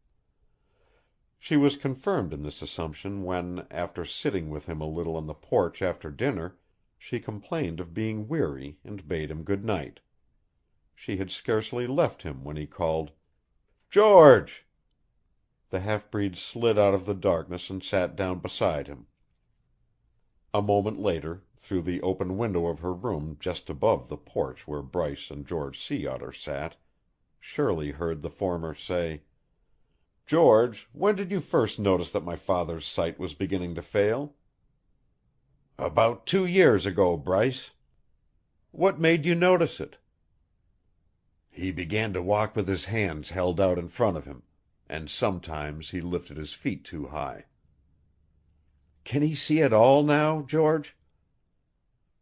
She was confirmed in this assumption when, after sitting with him a little on the porch after dinner, she complained of being weary and bade him good night. She had scarcely left him when he called, "George!" The half-breed slid out of the darkness and sat down beside him. A moment later, through the open window of her room just above the porch where Bryce and George Sea Otter sat, Shirley heard the former say, "George, when did you first notice that my father's sight was beginning to fail?" "About 2 years ago, Bryce." "What made you notice it?" "He began to walk with his hands held out in front of him, and sometimes he lifted his feet too high." "Can he see at all now, George?"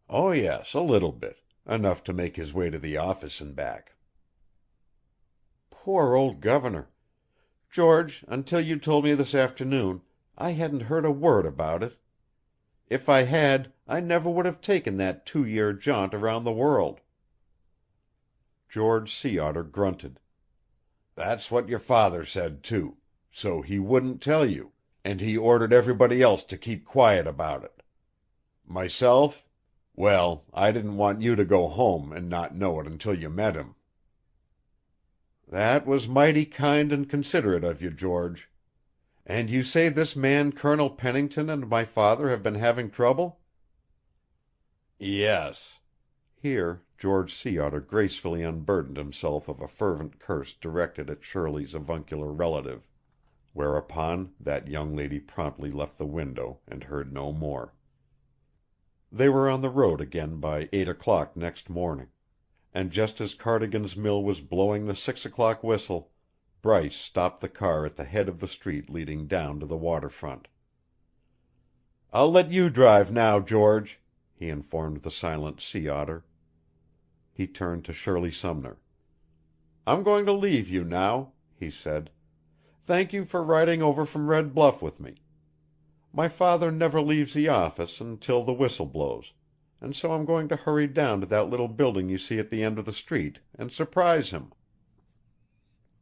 "Oh, yes, a little bit. Enough to make his way to the office and back." "Poor old governor. George, until you told me this afternoon, I hadn't heard a word about it. If I had, I never would have taken that 2-year jaunt around the world." George Sea Otter grunted. "That's what your father said, too. So he wouldn't tell you, and he ordered everybody else to keep quiet about it. Myself, well, I didn't want you to go home and not know it until you met him." "That was mighty kind and considerate of you, George. And you say this man Colonel Pennington and my father have been having trouble?" "Yes." Here George Sea Otter gracefully unburdened himself of a fervent curse directed at Shirley's avuncular relative, whereupon that young lady promptly left the window and heard no more. They were on the road again by 8 o'clock next morning, and just as Cardigan's mill was blowing the 6 o'clock whistle, Bryce stopped the car at the head of the street leading down to the waterfront. "I'll let you drive now, George," he informed the silent Sea Otter. He turned to Shirley Sumner. "I'm going to leave you now," he said. "Thank you for riding over from Red Bluff with me. My father never leaves the office until the whistle blows, and so I'm going to hurry down to that little building you see at the end of the street and surprise him."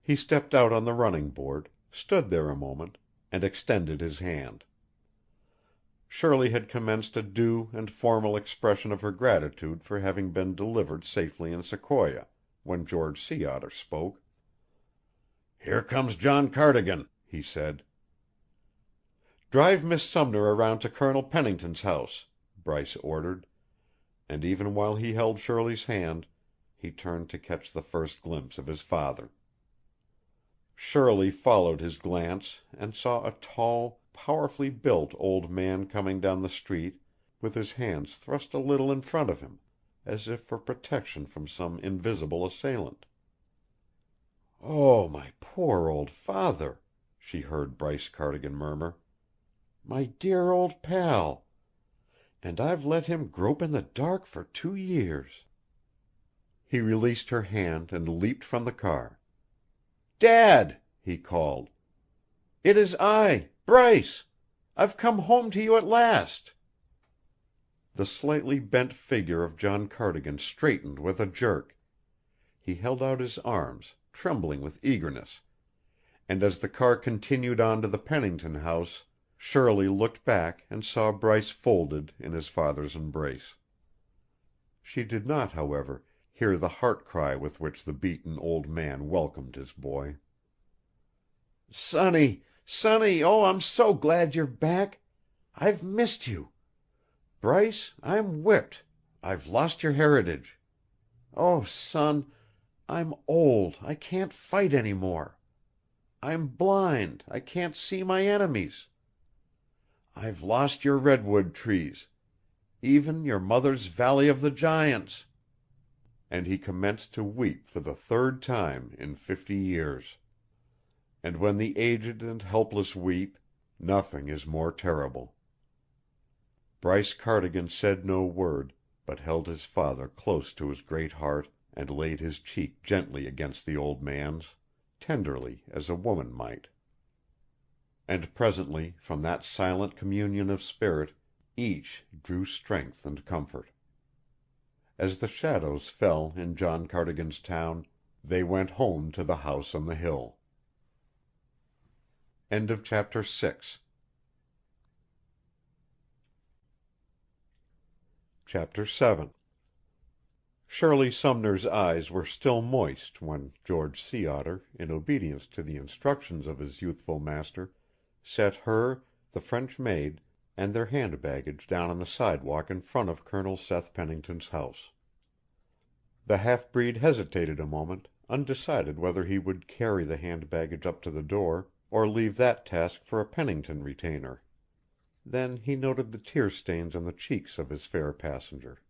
He stepped out on the running board, stood there a moment, and extended his hand. Shirley had commenced a due and formal expression of her gratitude for having been delivered safely in Sequoia, when George Sea Otter spoke. "Here comes John Cardigan," he said. "Drive Miss Sumner around to Colonel Pennington's house," Bryce ordered, and even while he held Shirley's hand, he turned to catch the first glimpse of his father. Shirley followed his glance and saw a tall, powerfully built old man coming down the street with his hands thrust a little in front of him, as if for protection from some invisible assailant. "Oh, my poor old father," she heard Bryce Cardigan murmur. "My dear old pal. And I've let him grope in the dark for 2 years." He released her hand and leaped from the car. "Dad!" he called. "It is I, Bryce. I've come home to you at last." The slightly bent figure of John Cardigan straightened with a jerk. he held out his arms, trembling with eagerness, and as the car continued on to the Pennington house, Shirley looked back and saw Bryce folded in his father's embrace. She did not, however, hear the heart cry with which the beaten old man welcomed his boy. "Sonny, Sonny, oh, I'm so glad you're back. I've missed you. Bryce, I'm whipped. I've lost your heritage. Oh, son, I'm old, I can't fight any more. I'm blind, I can't see my enemies. I've lost your redwood trees, even your mother's Valley of the Giants." And he commenced to weep for the third time in 50 years. And when the aged and helpless weep, nothing is more terrible. Bryce Cardigan said no word, but held his father close to his great heart and laid his cheek gently against the old man's, tenderly as a woman might. And presently, from that silent communion of spirit, each drew strength and comfort. As the shadows fell in John Cardigan's town, they went home to the house on the hill. End of chapter 6. Chapter 7. Shirley Sumner's eyes were still moist when George Sea Otter, in obedience to the instructions of his youthful master, set her, the French maid, and their hand baggage down on the sidewalk in front of Colonel Seth Pennington's house. The half-breed hesitated a moment, undecided whether he would carry the hand baggage up to the door, or leave that task for a Pennington retainer. Then he noted the tear-stains on the cheeks of his fair passenger.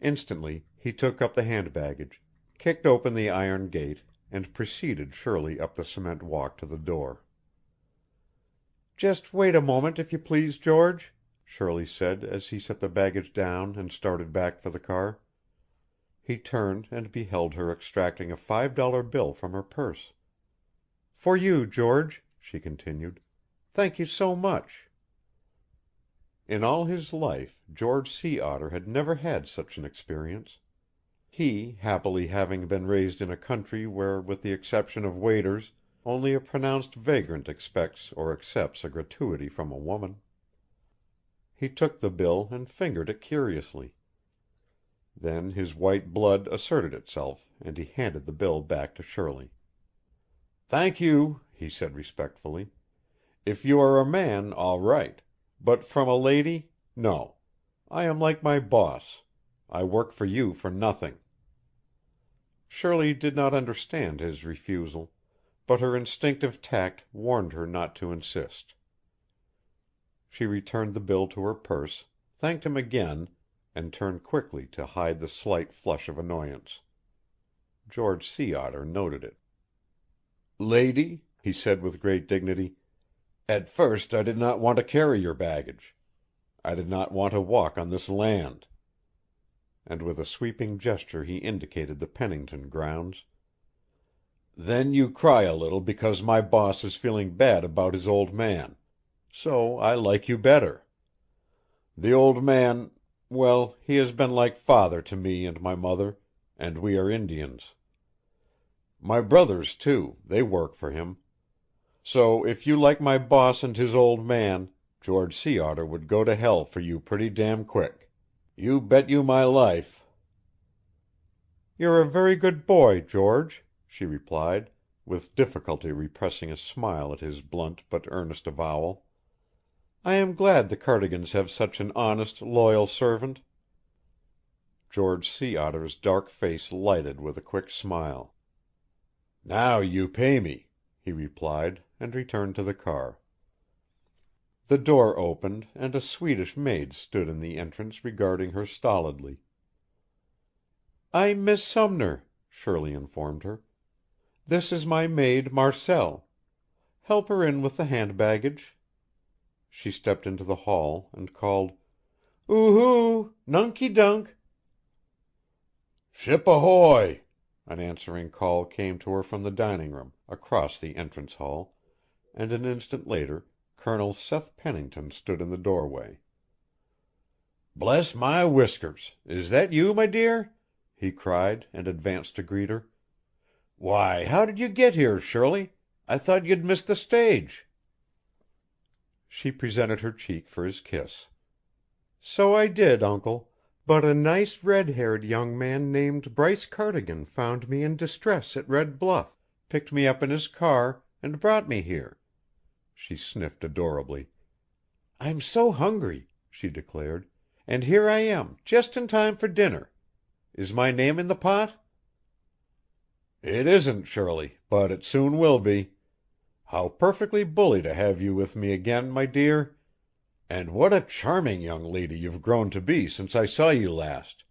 Instantly he took up the hand baggage, kicked open the iron gate, and preceded Shirley up the cement walk to the door. "Just wait a moment, if you please, George," Shirley said as he set the baggage down and started back for the car. He turned and beheld her extracting a $5 bill from her purse. "For you, George," she continued. "Thank you so much." In all his life George Sea Otter had never had such an experience. He, happily having been raised in a country where, with the exception of waiters, only a pronounced vagrant expects or accepts a gratuity from a woman. He took the bill and fingered it curiously. Then his white blood asserted itself, and he handed the bill back to Shirley. "Thank you," he said respectfully. "If you are a man, all right. But from a lady, no. I am like my boss. I work for you for nothing." Shirley did not understand his refusal, but her instinctive tact warned her not to insist. She returned the bill to her purse, thanked him again, and turned quickly to hide the slight flush of annoyance. George Sea Otter noted it. "Lady," he said with great dignity, "at first I did not want to carry your baggage. I did not want to walk on this land." And with a sweeping gesture he indicated the Pennington grounds. "Then you cry a little because my boss is feeling bad about his old man. So I like you better. The old man, well, he has been like father to me and my mother, and we are Indians. My brothers, too, they work for him. So if you like my boss and his old man, George Sea Otter would go to hell for you pretty damn quick. You bet you my life." "You're a very good boy, George," she replied, with difficulty repressing a smile at his blunt but earnest avowal. "I am glad the Cardigans have such an honest, loyal servant." George Sea Otter's dark face lighted with a quick smile. "Now you pay me," he replied, and returned to the car. The door opened, and a Swedish maid stood in the entrance regarding her stolidly. "I'm Miss Sumner," Shirley informed her. "This is my maid, Marcelle. Help her in with the hand baggage." She stepped into the hall and called, "Oohoo! Nunky dunk!" "Ship ahoy!" An answering call came to her from the dining room, across the entrance hall, and an instant later Colonel Seth Pennington stood in the doorway. "Bless my whiskers! Is that you, my dear?" he cried, and advanced to greet her. "Why, how did you get here, Shirley? I thought you'd missed the stage." She presented her cheek for his kiss. "So I did, uncle, but a nice red-haired young man named Bryce Cardigan found me in distress at Red Bluff, picked me up in his car, and brought me here." She sniffed adorably. "I'm so hungry," she declared, "and here I am, just in time for dinner. Is my name in the pot?" "It isn't, Shirley, but it soon will be. How perfectly bully to have you with me again, my dear. And what a charming young lady you've grown to be since I saw you last.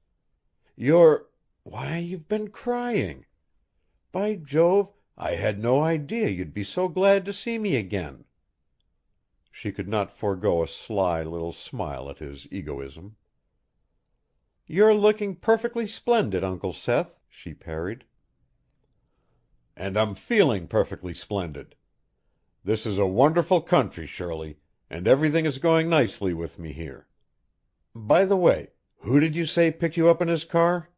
Why, you've been crying. By Jove, I had no idea you'd be so glad to see me again." She could not forego a sly little smile at his egoism. "You're looking perfectly splendid, Uncle Seth," she parried. "And I'm feeling perfectly splendid. This is a wonderful country, Shirley, and everything is going nicely with me here. By the way, who did you say picked you up in his car?"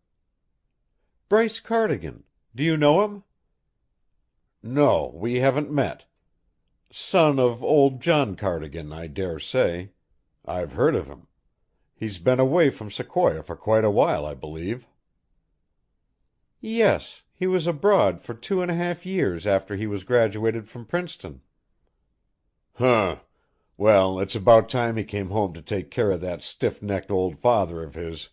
"Bryce Cardigan. Do you know him?" "No, we haven't met. Son of old John Cardigan, I dare say. I've heard of him. He's been away from Sequoia for quite a while, I believe." "Yes, he was abroad for 2.5 years after he was graduated from Princeton." "Huh! Well, it's about time he came home to take care of that stiff-necked old father of his."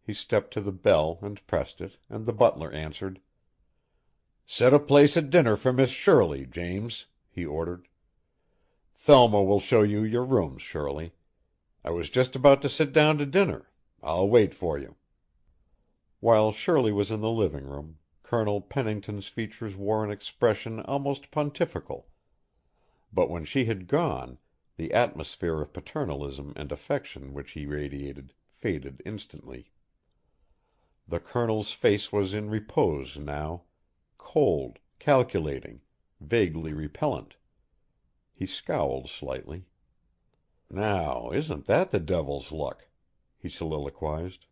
He stepped to the bell and pressed it, and the butler answered. "Set a place at dinner for Miss Shirley, James," he ordered. "Thelma will show you your rooms, Shirley. I was just about to sit down to dinner. I'll wait for you." While Shirley was in the living room, Colonel Pennington's features wore an expression almost pontifical, but when she had gone, the atmosphere of paternalism and affection which he radiated faded instantly. The Colonel's face was in repose now, cold, calculating, vaguely repellent. He scowled slightly. "Now, isn't that the devil's luck?" he soliloquized.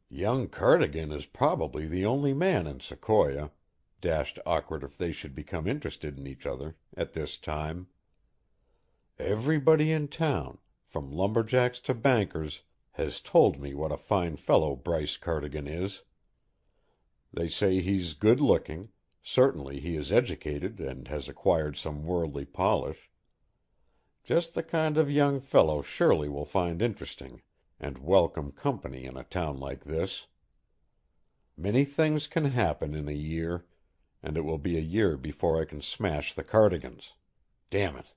"Young Cardigan is probably the only man in Sequoia, dashed awkward if they should become interested in each other, at this time. Everybody in town, from lumberjacks to bankers, has told me what a fine fellow Bryce Cardigan is. They say he's good looking, certainly he is educated and has acquired some worldly polish. Just the kind of young fellow Shirley will find interesting and welcome company in a town like this. Many things can happen in a year, and it will be a year before I can smash the Cardigans. Damn it."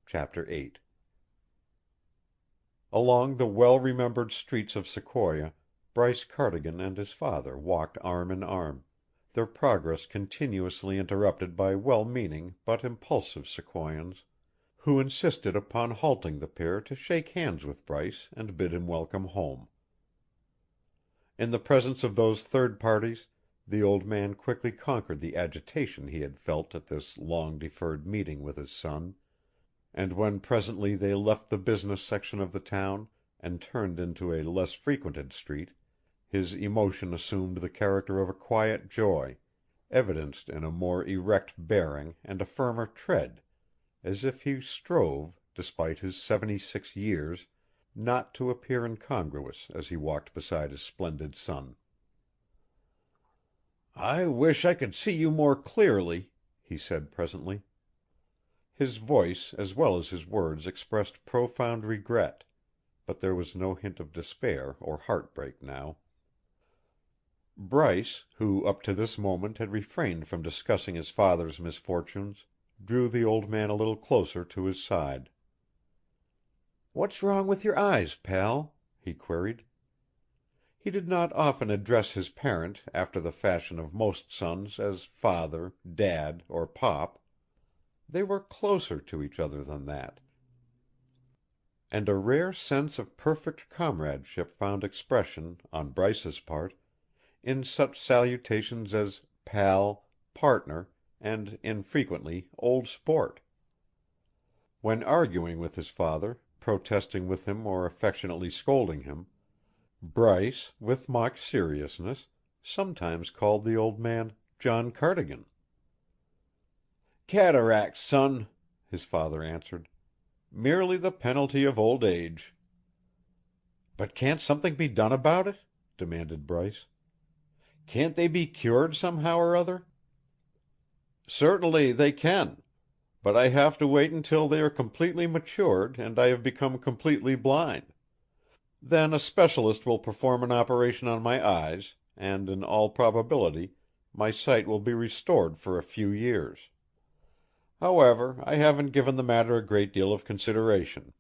Chapter 8. Along the well-remembered streets of Sequoia, Bryce Cardigan and his father walked arm in arm, their progress continuously interrupted by well-meaning but impulsive Sequoians, who insisted upon halting the pair to shake hands with Bryce and bid him welcome home. In the presence of those third parties, the old man quickly conquered the agitation he had felt at this long-deferred meeting with his son, and when presently they left the business section of the town and turned into a less frequented street, his emotion assumed the character of a quiet joy, evidenced in a more erect bearing and a firmer tread, as if he strove, despite his 76 years, not to appear incongruous as he walked beside his splendid son. "I wish I could see you more clearly," he said presently. His voice as well as his words expressed profound regret, but there was no hint of despair or heartbreak now. Bryce, who up to this moment had refrained from discussing his father's misfortunes, drew the old man a little closer to his side. "What's wrong with your eyes, pal?" he queried. He did not often address his parent after the fashion of most sons as father, dad, or pop. They were closer to each other than that, and a rare sense of perfect comradeship found expression, on Bryce's part, in such salutations as pal, partner, and, infrequently, old sport. When arguing with his father, protesting with him or affectionately scolding him, Bryce, with mock seriousness, sometimes called the old man John Cardigan. "Cataracts, son," his father answered. "Merely the penalty of old age." "But can't something be done about it?" demanded Bryce. "Can't they be cured somehow or other?" "Certainly they can. But I have to wait until they are completely matured and I have become completely blind. Then a specialist will perform an operation on my eyes, and in all probability my sight will be restored for a few years. However, I haven't given the matter a great deal of consideration.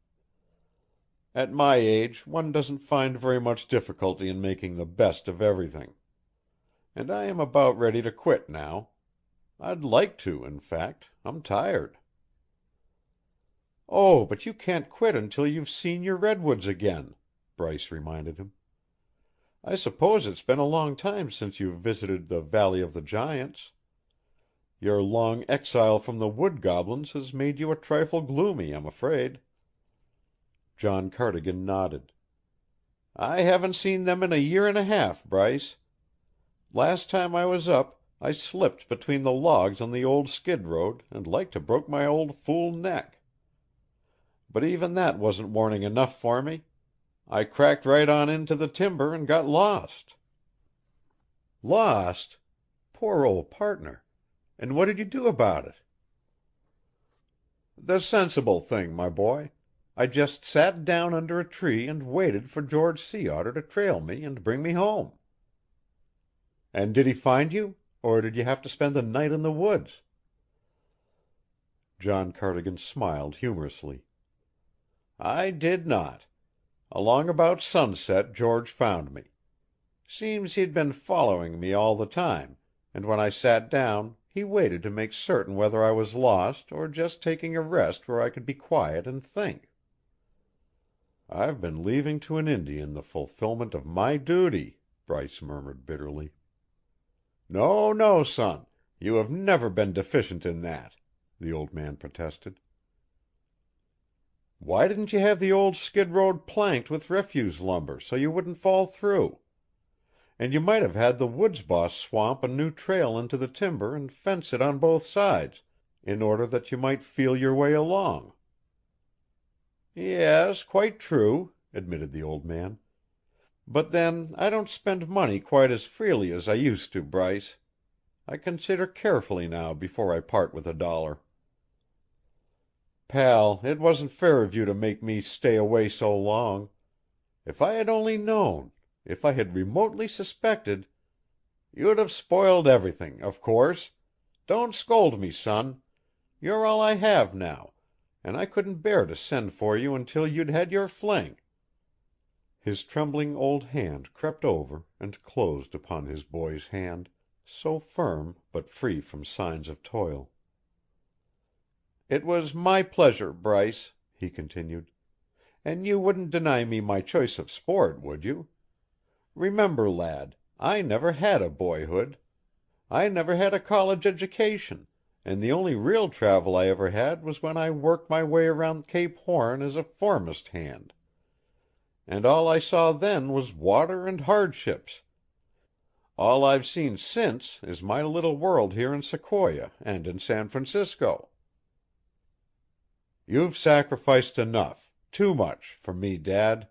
At my age one doesn't find very much difficulty in making the best of everything. And I am about ready to quit now. I'd like to, in fact. I'm tired." "Oh, but you can't quit until you've seen your redwoods again," Bryce reminded him. "I suppose it's been a long time since you've visited the Valley of the Giants. Your long exile from the wood goblins has made you a trifle gloomy, I'm afraid." John Cardigan nodded. "I haven't seen them in a year and a half, Bryce. Last time I was up I slipped between the logs on the old skid road and like to broke my old fool neck. But even that wasn't warning enough for me. I cracked right on into the timber and got lost." "Lost? Poor old partner. And what did you do about it?" "The sensible thing, my boy. I just sat down under a tree and waited for George Sea Otter to trail me and bring me home." "And did he find you? Or did you have to spend the night in the woods?" John Cardigan smiled humorously. "I did not. Along about sunset George found me. Seems he'd been following me all the time, and when I sat down he waited to make certain whether I was lost or just taking a rest where I could be quiet and think." "I've been leaving to an Indian the fulfillment of my duty," Bryce murmured bitterly. "No, no, son. You have never been deficient in that," the old man protested. "Why didn't you have the old skid road planked with refuse lumber so you wouldn't fall through? And you might have had the woods boss swamp a new trail into the timber and fence it on both sides, in order that you might feel your way along." "Yes, quite true," admitted the old man. "But then I don't spend money quite as freely as I used to, Bryce. I consider carefully now before I part with a dollar." "Pal, it wasn't fair of you to make me stay away so long. If I had only known, if I had remotely suspected—" "You'd have spoiled everything, of course. Don't scold me, son. You're all I have now, and I couldn't bear to send for you until you'd had your fling." His trembling old hand crept over and closed upon his boy's hand, so firm but free from signs of toil. "It was my pleasure, Bryce," he continued. "And you wouldn't deny me my choice of sport, would you? Remember, lad, I never had a boyhood. I never had a college education, and the only real travel I ever had was when I worked my way around Cape Horn as a foremast hand. And all I saw then was water and hardships. All I've seen since is my little world here in Sequoia and in San Francisco." "You've sacrificed enough, too much, for me, Dad."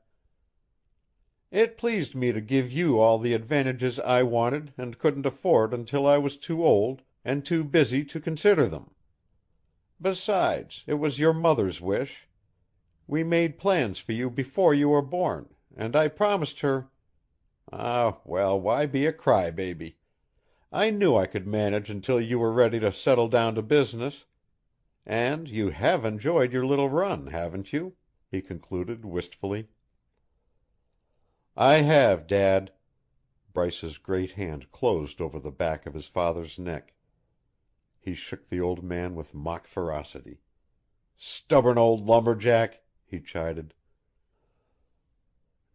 "It pleased me to give you all the advantages I wanted and couldn't afford until I was too old and too busy to consider them. Besides, it was your mother's wish. We made plans for you before you were born, and I promised her— well, why be a crybaby? I knew I could manage until you were ready to settle down to business. And you have enjoyed your little run, haven't you?" he concluded wistfully. "I have, Dad." Bryce's great hand closed over the back of his father's neck. He shook the old man with mock ferocity. "Stubborn old lumberjack!" he chided.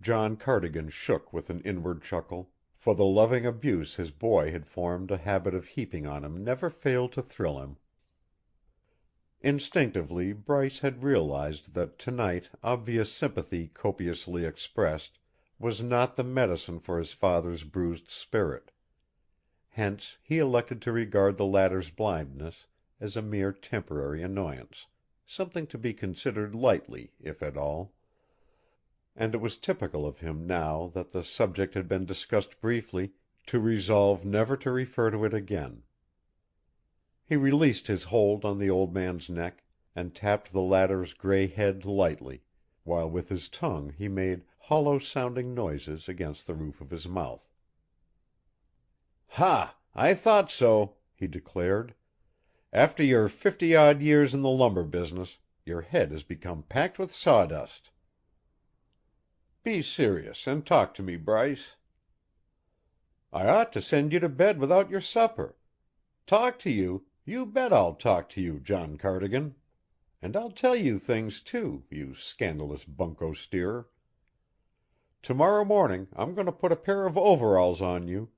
John Cardigan shook with an inward chuckle, for the loving abuse his boy had formed a habit of heaping on him never failed to thrill him. Instinctively Bryce had realized that tonight obvious sympathy copiously expressed was not the medicine for his father's bruised spirit. Hence he elected to regard the latter's blindness as a mere temporary annoyance, something to be considered lightly, if at all. And it was typical of him now that the subject had been discussed briefly to resolve never to refer to it again. He released his hold on the old man's neck and tapped the latter's gray head lightly, while with his tongue he made hollow-sounding noises against the roof of his mouth. "Ha! I thought so," he declared. "After your 50-odd years in the lumber business, your head has become packed with sawdust." "Be serious and talk to me, Bryce." "I ought to send you to bed without your supper. Talk to you? You bet I'll talk to you, John Cardigan. And I'll tell you things, too, you scandalous bunco steerer. Tomorrow morning I'm going to put a pair of overalls on you,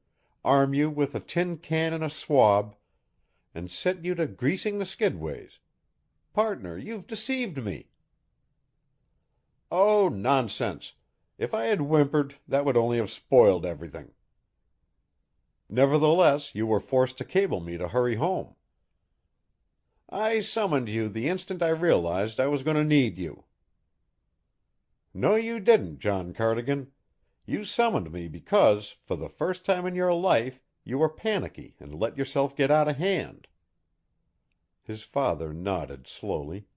arm you with a tin can and a swab, and set you to greasing the skidways. Partner, you've deceived me." "Oh, nonsense. If I had whimpered, that would only have spoiled everything." "Nevertheless, you were forced to cable me to hurry home." "I summoned you the instant I realized I was going to need you." "No, you didn't, John Cardigan. You summoned me because, for the first time in your life, you were panicky and let yourself get out of hand." His father nodded slowly.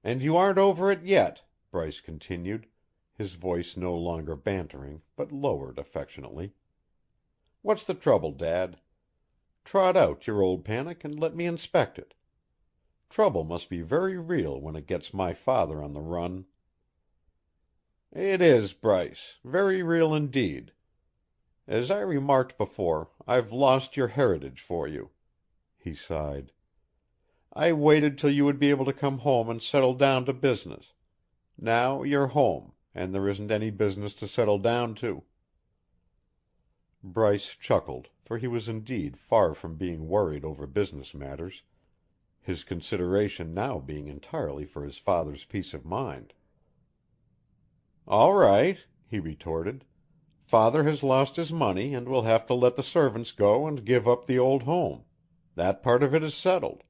"And you aren't over it yet," Bryce continued, his voice no longer bantering, but lowered affectionately. "What's the trouble, Dad? Trot out your old panic and let me inspect it. Trouble must be very real when it gets my father on the run." "It is, Bryce, very real indeed. As I remarked before, I've lost your heritage for you." He sighed. "I waited till you would be able to come home and settle down to business. Now you're home, and there isn't any business to settle down to." Bryce chuckled, for he was indeed far from being worried over business matters, his consideration now being entirely for his father's peace of mind. "All right," he retorted. "Father has lost his money and will have to let the servants go and give up the old home. That part of it is settled.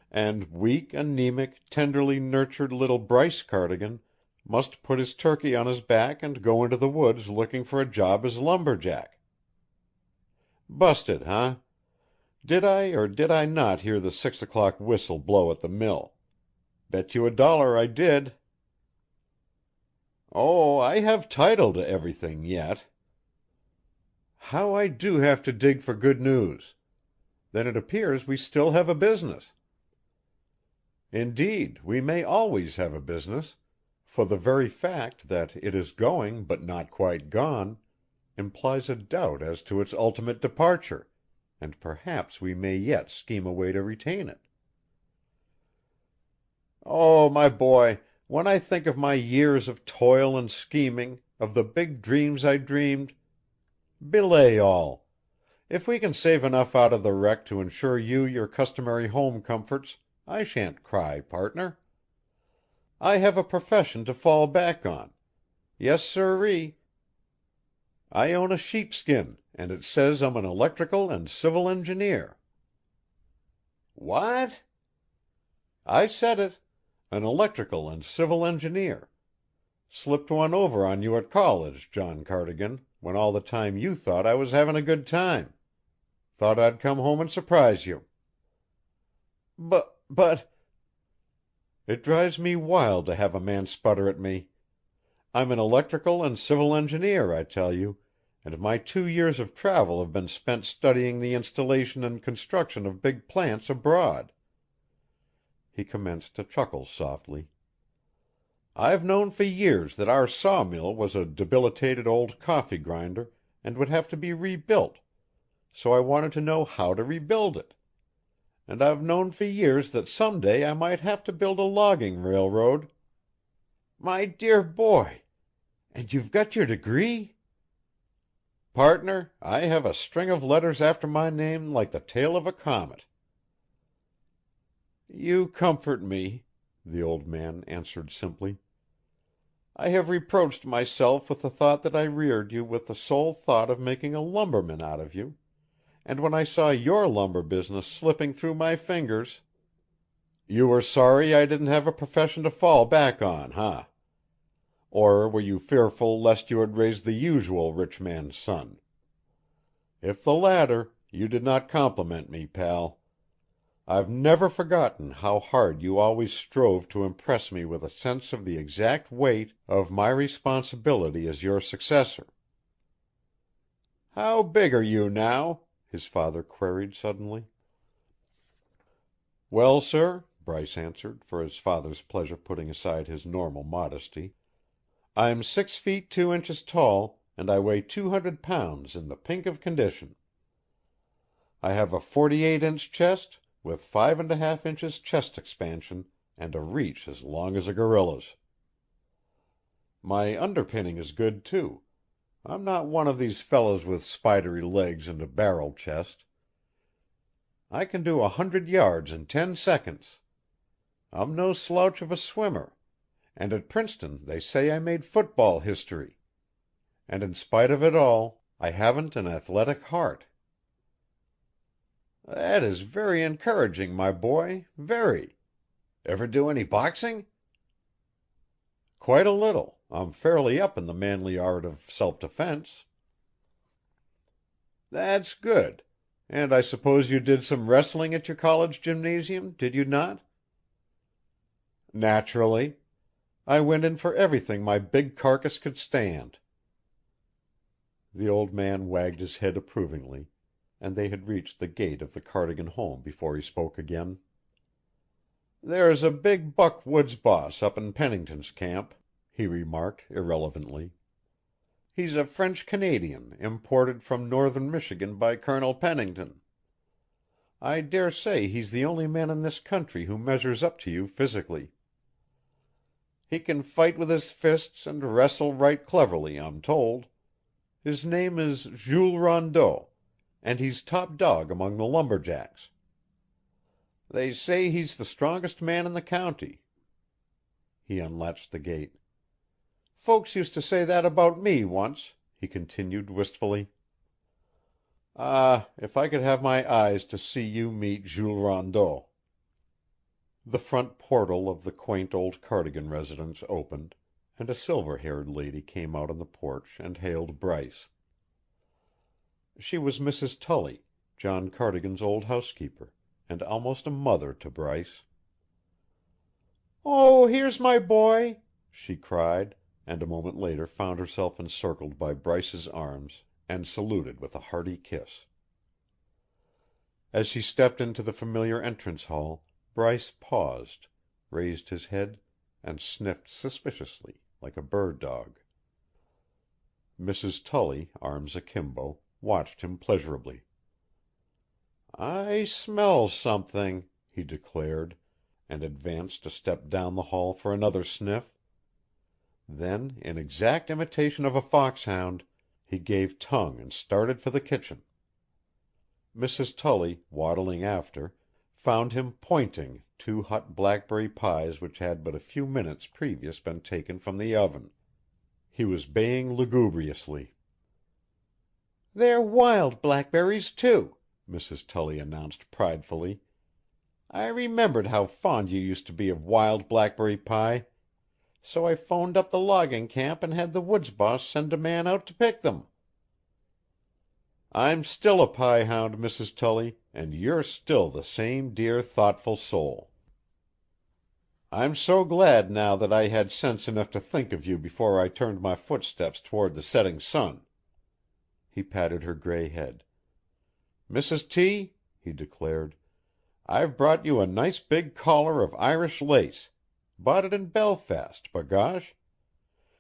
And weak, anemic, tenderly nurtured little Bryce Cardigan must put his turkey on his back and go into the woods looking for a job as lumberjack. Busted, huh? Did I or did I not hear the 6 o'clock whistle blow at the mill? Bet you $1 I did." "Oh, I have title to everything yet." "How I do have to dig for good news! Then it appears we still have a business." "Indeed, we may always have a business, for the very fact that it is going but not quite gone implies a doubt as to its ultimate departure, and perhaps we may yet scheme a way to retain it." "Oh, my boy, when I think of my years of toil and scheming, of the big dreams I dreamed belay all. If we can save enough out of the wreck to ensure you your customary home comforts, I shan't cry, partner. I have a profession to fall back on. Yes, sirree. I own a sheepskin, and it says I'm an electrical and civil engineer." "What?" "I said it. An electrical and civil engineer. Slipped one over on you at college, John Cardigan, when all the time you thought I was having a good time. Thought I'd come home and surprise you." But It drives me wild to have a man sputter at me. I'm an electrical and civil engineer, I tell you, and my 2 years of travel have been spent studying the installation and construction of big plants abroad." He commenced to chuckle softly. "I've known for years that our sawmill was a debilitated old coffee grinder and would have to be rebuilt, so I wanted to know how to rebuild it. And I've known for years that some day I might have to build a logging railroad." "My dear boy! And you've got your degree?" "Partner, I have a string of letters after my name like the tail of a comet." "You comfort me," the old man answered simply. "I have reproached myself with the thought that I reared you with the sole thought of making a lumberman out of you, and when I saw your lumber business slipping through my fingers—" "You were sorry I didn't have a profession to fall back on, huh? Or were you fearful lest you had raised the usual rich man's son? If the latter, you did not compliment me, pal. I've never forgotten how hard you always strove to impress me with a sense of the exact weight of my responsibility as your successor." "How big are you now?" his father queried suddenly. "Well, sir," Bryce answered, for his father's pleasure putting aside his normal modesty, "I'm 6 feet 2 inches tall, and I weigh 200 pounds in the pink of condition. I have a 48-inch chest, with 5½ inches chest expansion and a reach as long as a gorilla's. My underpinning is good, too. I'm not one of these fellows with spidery legs and a barrel chest. I can do 100 yards in 10 seconds. I'm no slouch of a swimmer, and at Princeton they say I made football history. And in spite of it all, I haven't an athletic heart." "That is very encouraging, my boy, very. Ever do any boxing?" "Quite a little. I'm fairly up in the manly art of self-defense." "That's good. And I suppose you did some wrestling at your college gymnasium, did you not?" "Naturally. I went in for everything my big carcass could stand." The old man wagged his head approvingly, and they had reached the gate of the Cardigan home before he spoke again. "There's a big buck woods boss up in Pennington's camp," he remarked irrelevantly. "He's a French Canadian imported from northern Michigan by Colonel Pennington. I dare say he's the only man in this country who measures up to you physically. He can fight with his fists and wrestle right cleverly, I'm told. His name is Jules Rondeau, and he's top dog among the lumberjacks. They say he's the strongest man in the county." He unlatched the gate. "Folks used to say that about me once," he continued wistfully. "Ah, if I could have my eyes to see you meet Jules Rondeau." The front portal of the quaint old Cardigan residence opened, and a silver-haired lady came out on the porch and hailed Bryce. She was Mrs. Tully, John Cardigan's old housekeeper, and almost a mother to Bryce. "Oh, here's my boy!" she cried, and a moment later found herself encircled by Bryce's arms and saluted with a hearty kiss. As she stepped into the familiar entrance hall, Bryce paused, raised his head, and sniffed suspiciously, like a bird dog. Mrs. Tully, arms akimbo, watched him pleasurably. "I smell something," he declared, and advanced a step down the hall for another sniff. Then, in exact imitation of a foxhound, he gave tongue and started for the kitchen. Mrs. Tully, waddling after, found him pointing 2 hot blackberry pies which had but a few minutes previous been taken from the oven. He was baying lugubriously. "They're wild blackberries, too," Mrs. Tully announced pridefully. "I remembered how fond you used to be of wild blackberry pie, so I phoned up the logging camp and had the woods boss send a man out to pick them." "I'm still a pie hound, Mrs. Tully, and you're still the same dear, thoughtful soul." "I'm so glad now that I had sense enough to think of you before I turned my footsteps toward the setting sun." He patted her gray head. "Mrs. T," he declared, "I've brought you a nice big collar of Irish lace. Bought it in Belfast, b'gosh.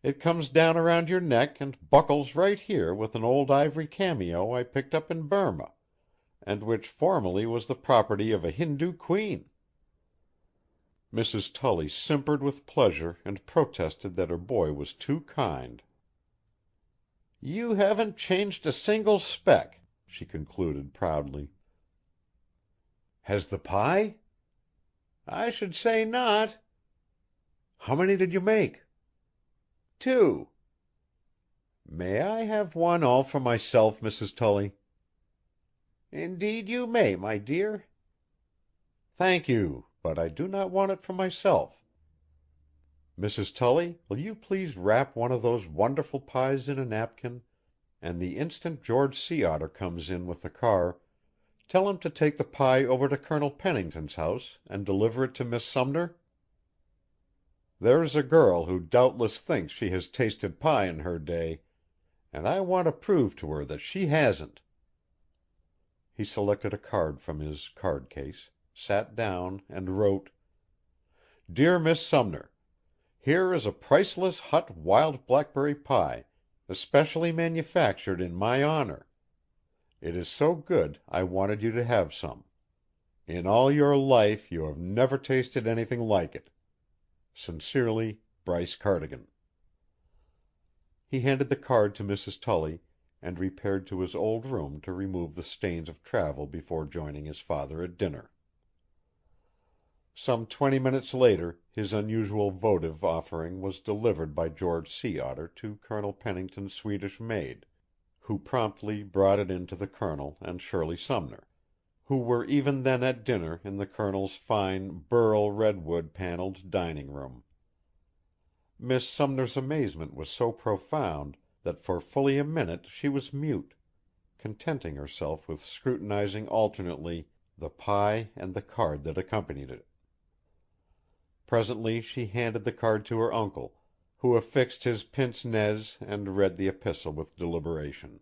It comes down around your neck and buckles right here with an old ivory cameo I picked up in Burma, and which formerly was the property of a Hindu queen." Mrs. Tully simpered with pleasure and protested that her boy was too kind. "You haven't changed a single speck," she concluded proudly. "Has the pie?" I should say not. How many did you make? 2. May I have one all for myself, Mrs. Tully? Indeed you may, my dear. Thank you, but I do not want it for myself. Mrs. Tully, will you please wrap one of those wonderful pies in a napkin, and the instant George Sea Otter comes in with the car, tell him to take the pie over to Colonel Pennington's house and deliver it to Miss Sumner? There's a girl who doubtless thinks she has tasted pie in her day, and I want to prove to her that she hasn't. He selected a card from his card case, sat down, and wrote, Dear Miss Sumner, here is a priceless hot wild blackberry pie, especially manufactured in my honor. It is so good I wanted you to have some. In all your life you have never tasted anything like it. Sincerely, Bryce Cardigan. He handed the card to Mrs. Tully and repaired to his old room to remove the stains of travel before joining his father at dinner. Some 20 minutes later his unusual votive offering was delivered by George Sea Otter to Colonel Pennington's Swedish maid, who promptly brought it in to the Colonel and Shirley Sumner, who were even then at dinner in the Colonel's fine burl redwood paneled dining room. Miss Sumner's amazement was so profound that for fully a minute she was mute, contenting herself with scrutinizing alternately the pie and the card that accompanied it. Presently she handed the card to her uncle, who affixed his pince nez and read the epistle with deliberation.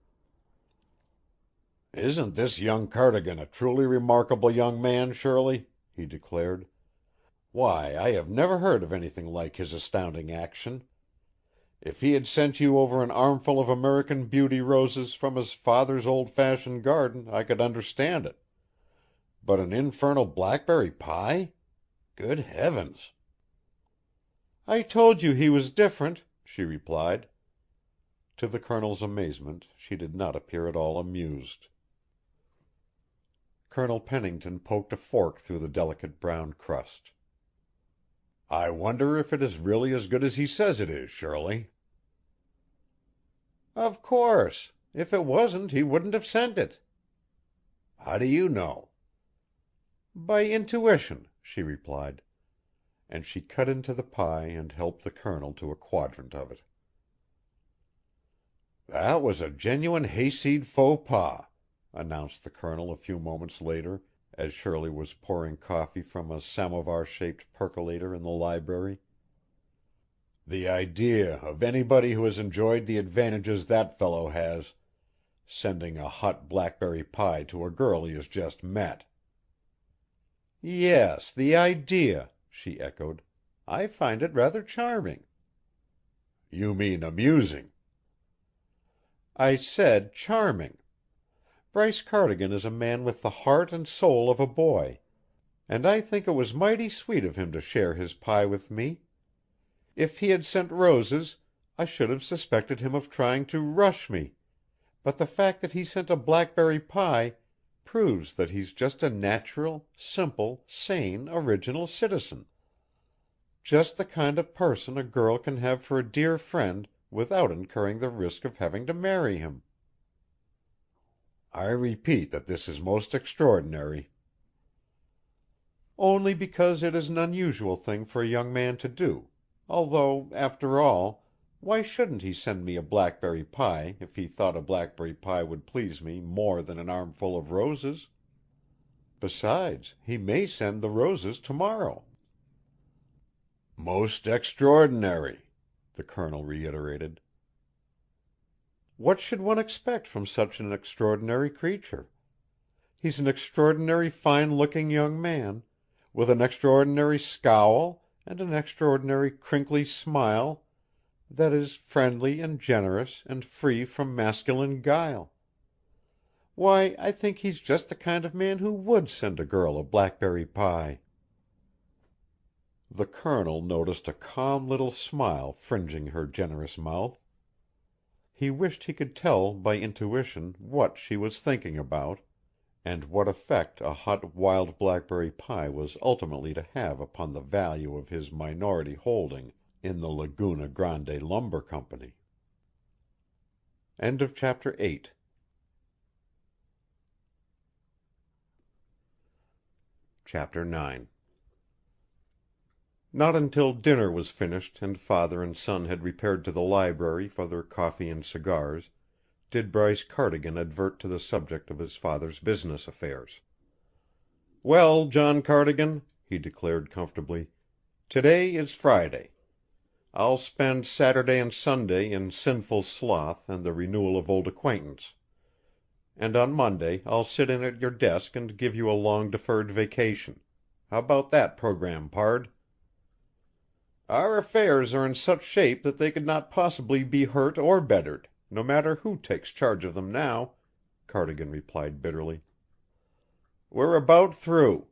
"Isn't this young Cardigan a truly remarkable young man, Shirley?" he declared. "Why, I have never heard of anything like his astounding action. If he had sent you over an armful of American Beauty roses from his father's old-fashioned garden, I could understand it. But an infernal blackberry pie? Good heavens!" "I told you he was different," she replied. To the Colonel's amazement, she did not appear at all amused. Colonel Pennington poked a fork through the delicate brown crust. "I wonder if it is really as good as he says it is, Shirley." "Of course. If it wasn't, he wouldn't have sent it." "How do you know?" "By intuition," she replied, and she cut into the pie and helped the Colonel to a quadrant of it. "That was a genuine hayseed faux pas," announced the Colonel a few moments later, as Shirley was pouring coffee from a samovar-shaped percolator in the library. "The idea of anybody who has enjoyed the advantages that fellow has, sending a hot blackberry pie to a girl he has just met." "Yes, the idea," she echoed. "I find it rather charming." "You mean amusing." "I said charming. Bryce Cardigan is a man with the heart and soul of a boy, and I think it was mighty sweet of him to share his pie with me. If he had sent roses, I should have suspected him of trying to rush me, but the fact that he sent a blackberry pie proves that he's just a natural, simple, sane, original citizen. Just the kind of person a girl can have for a dear friend without incurring the risk of having to marry him." "I repeat that this is most extraordinary." "Only because it is an unusual thing for a young man to do, although, after all, why shouldn't he send me a blackberry pie if he thought a blackberry pie would please me more than an armful of roses? Besides, he may send the roses tomorrow." "Most extraordinary," the Colonel reiterated. "What should one expect from such an extraordinary creature? He's an extraordinary fine-looking young man, with an extraordinary scowl and an extraordinary crinkly smile that is friendly and generous and free from masculine guile. Why, I think he's just the kind of man who would send a girl a blackberry pie." The Colonel noticed a calm little smile fringing her generous mouth. He wished he could tell by intuition what she was thinking about, and what effect a hot wild blackberry pie was ultimately to have upon the value of his minority holding in the Laguna Grande Lumber Company. Chapter 8. Chapter 9. Not until dinner was finished and father and son had repaired to the library for their coffee and cigars did Bryce Cardigan advert to the subject of his father's business affairs. "Well, John Cardigan," he declared comfortably, "today is Friday. I'll spend Saturday and Sunday in sinful sloth and the renewal of old acquaintance, and on Monday I'll sit in at your desk and give you a long-deferred vacation. How about that program, pard?" "Our affairs are in such shape that they could not possibly be hurt or bettered, no matter who takes charge of them now," Cardigan replied bitterly. "We're about through.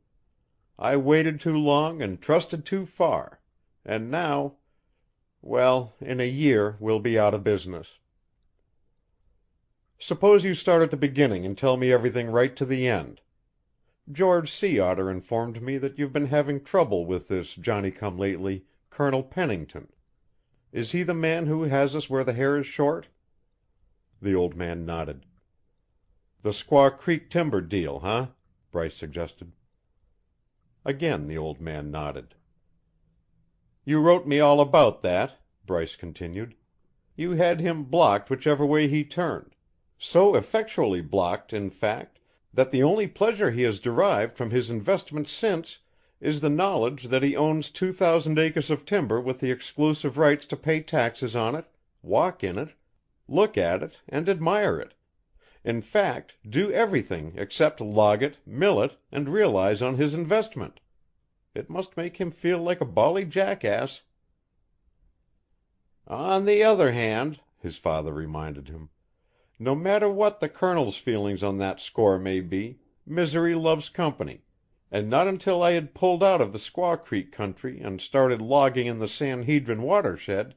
I waited too long and trusted too far, and now well, in a year we'll be out of business." "Suppose you start at the beginning and tell me everything right to the end. George Sea Otter informed me that you've been having trouble with this Johnny-come-lately, Colonel Pennington. Is he the man who has us where the hair is short?" The old man nodded. "The Squaw Creek timber deal, huh?" Bryce suggested. Again the old man nodded. "You wrote me all about that," Bryce continued. "You had him blocked whichever way he turned, so effectually blocked, in fact, that the only pleasure he has derived from his investment since is the knowledge that he owns 2,000 acres of timber with the exclusive rights to pay taxes on it, walk in it, look at it, and admire it. In fact, do everything except log it, mill it, and realize on his investment. It must make him feel like a bally jackass." "On the other hand," his father reminded him, "no matter what the Colonel's feelings on that score may be, misery loves company, and not until I had pulled out of the Squaw Creek country and started logging in the San Hedrin watershed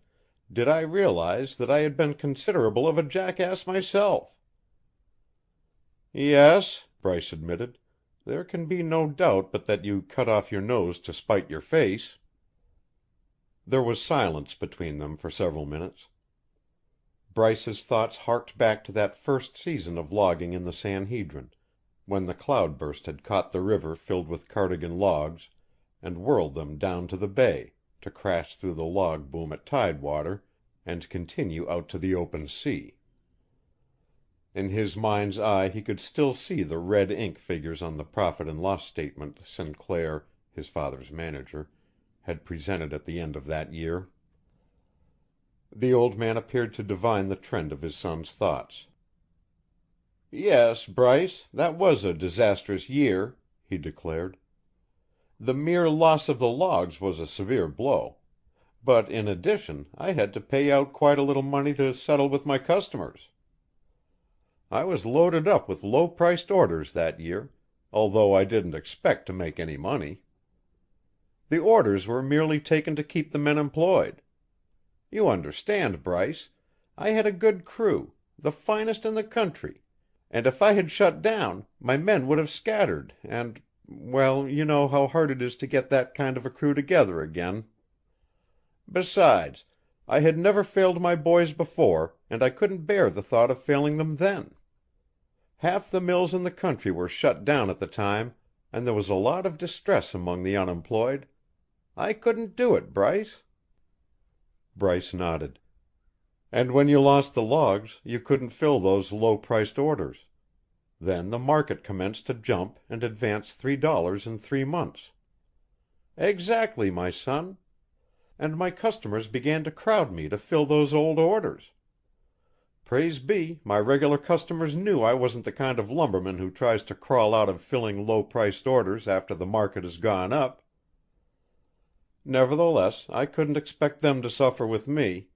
did I realize that I had been considerable of a jackass myself." "Yes," Bryce admitted, "there can be no doubt but that you cut off your nose to spite your face." There was silence between them for several minutes. Bryce's thoughts harked back to that first season of logging in the San Hedrin, when the cloudburst had caught the river filled with Cardigan logs and whirled them down to the bay, to crash through the log boom at tidewater and continue out to the open sea. In his mind's eye he could still see the red ink figures on the profit and loss statement Sinclair, his father's manager, had presented at the end of that year. The old man appeared to divine the trend of his son's thoughts. "Yes, Bryce, that was a disastrous year," he declared. "The mere loss of the logs was a severe blow, but in addition I had to pay out quite a little money to settle with my customers. I was loaded up with low-priced orders that year, although I didn't expect to make any money. The orders were merely taken to keep the men employed. You understand, Bryce, I had a good crew, the finest in the country, and if I had shut down, my men would have scattered and well, you know how hard it is to get that kind of a crew together again. Besides, I had never failed my boys before, and I couldn't bear the thought of failing them then. Half the mills in the country were shut down at the time, and there was a lot of distress among the unemployed. I couldn't do it, Bryce." Bryce nodded. "And when you lost the logs, you couldn't fill those low-priced orders. Then the market commenced to jump and advance $3 in 3 months." "Exactly, my son. And my customers began to crowd me to fill those old orders. Praise be, my regular customers knew I wasn't the kind of lumberman who tries to crawl out of filling low-priced orders after the market has gone up. Nevertheless, I couldn't expect them to suffer with me.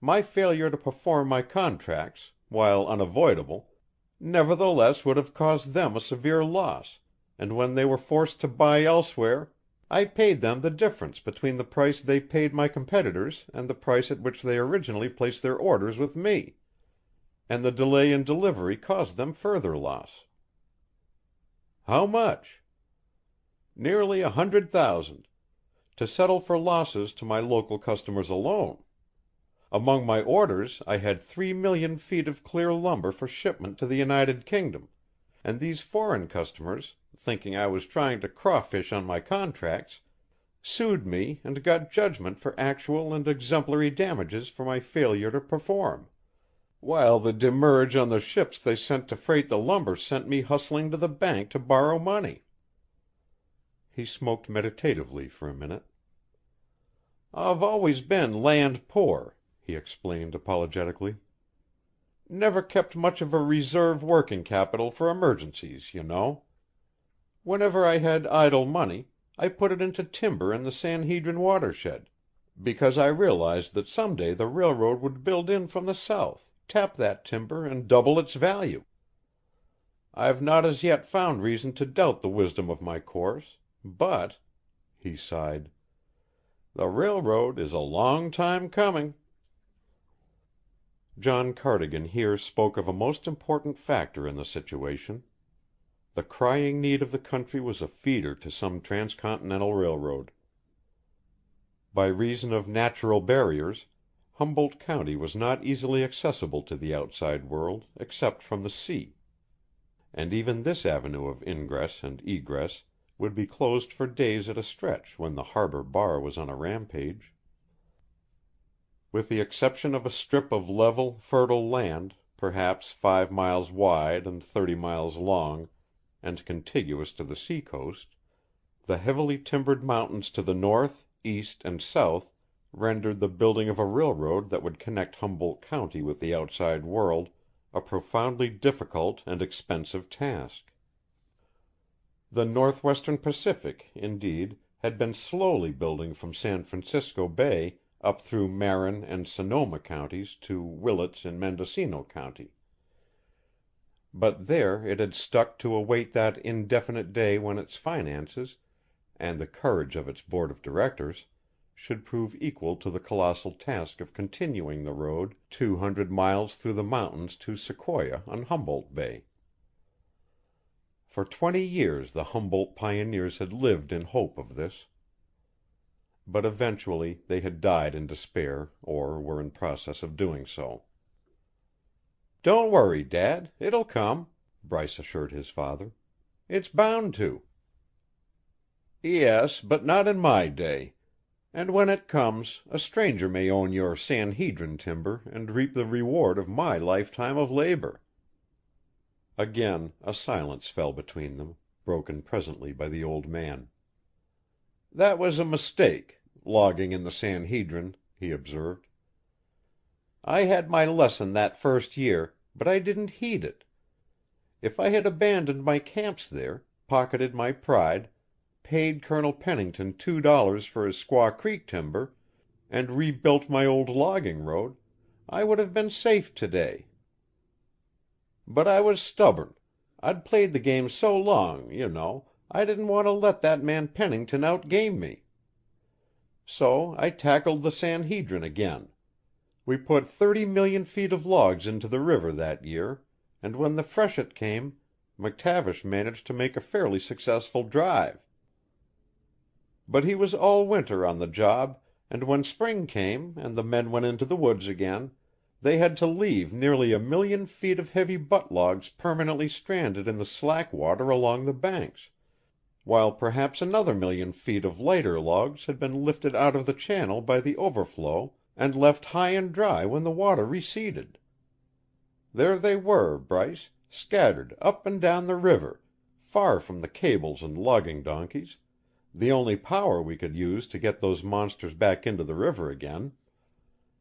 My failure to perform my contracts, while unavoidable, nevertheless would have caused them a severe loss, and when they were forced to buy elsewhere, I paid them the difference between the price they paid my competitors and the price at which they originally placed their orders with me, and the delay in delivery caused them further loss." How much? Nearly 100,000, to settle for losses to my local customers alone. Among my orders I had 3,000,000 feet of clear lumber for shipment to the United Kingdom, and these foreign customers, thinking I was trying to crawfish on my contracts, sued me and got judgment for actual and exemplary damages for my failure to perform, while the demurrage on the ships they sent to freight the lumber sent me hustling to the bank to borrow money." He smoked meditatively for a minute. "I've always been land poor," he explained apologetically. "Never kept much of a reserve working capital for emergencies, you know. Whenever I had idle money, I put it into timber in the San Hedrin watershed, because I realized that some day the railroad would build in from the south, tap that timber, and double its value. I've not as yet found reason to doubt the wisdom of my course, but," he sighed, "the railroad is a long time coming." John Cardigan here spoke of a most important factor in the situation. The crying need of the country was a feeder to some transcontinental railroad. By reason of natural barriers, Humboldt County was not easily accessible to the outside world except from the sea, and even this avenue of ingress and egress would be closed for days at a stretch when the harbor bar was on a rampage. With the exception of a strip of level, fertile land, perhaps 5 miles wide and 30 miles long, and contiguous to the seacoast, the heavily timbered mountains to the north, east, and south rendered the building of a railroad that would connect Humboldt County with the outside world a profoundly difficult and expensive task. The Northwestern Pacific, indeed, had been slowly building from San Francisco Bay up through Marin and Sonoma counties to Willits in Mendocino County. But there it had stuck to await that indefinite day when its finances, and the courage of its board of directors, should prove equal to the colossal task of continuing the road 200 miles through the mountains to Sequoia on Humboldt Bay. For 20 years the Humboldt pioneers had lived in hope of this. But eventually they had died in despair, or were in process of doing so. "Don't worry, Dad, it'll come," Bryce assured his father. "It's bound to." "Yes, but not in my day. And when it comes, a stranger may own your San Hedrin timber and reap the reward of my lifetime of labor." Again a silence fell between them, broken presently by the old man. "That was a mistake, logging in the San Hedrin," he observed. "I had my lesson that first year, but I didn't heed it. If I had abandoned my camps there, pocketed my pride, paid Colonel Pennington $2 for his Squaw Creek timber, and rebuilt my old logging road, I would have been safe today. But I was stubborn. I'd played the game so long, you know, I didn't want to let that man Pennington outgame me. So I tackled the San Hedrin again. We put 30,000,000 feet of logs into the river that year, and when the freshet came, McTavish managed to make a fairly successful drive. But he was all winter on the job, and when spring came and the men went into the woods again, they had to leave nearly 1,000,000 feet of heavy butt logs permanently stranded in the slack water along the banks, while perhaps another 1,000,000 feet of lighter logs had been lifted out of the channel by the overflow and left high and dry when the water receded. There they were, Bryce, scattered up and down the river, far from the cables and logging donkeys, the only power we could use to get those monsters back into the river again,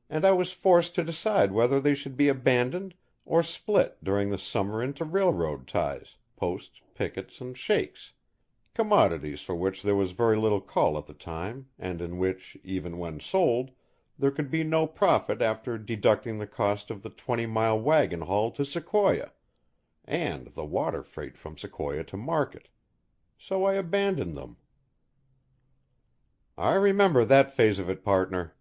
and I was forced to decide whether they should be abandoned or split during the summer into railroad ties, posts, pickets, and shakes, commodities for which there was very little call at the time, and in which, even when sold, there could be no profit after deducting the cost of the 20-mile wagon haul to Sequoia, and the water freight from Sequoia to market. So I abandoned them. "I remember that phase of it, partner."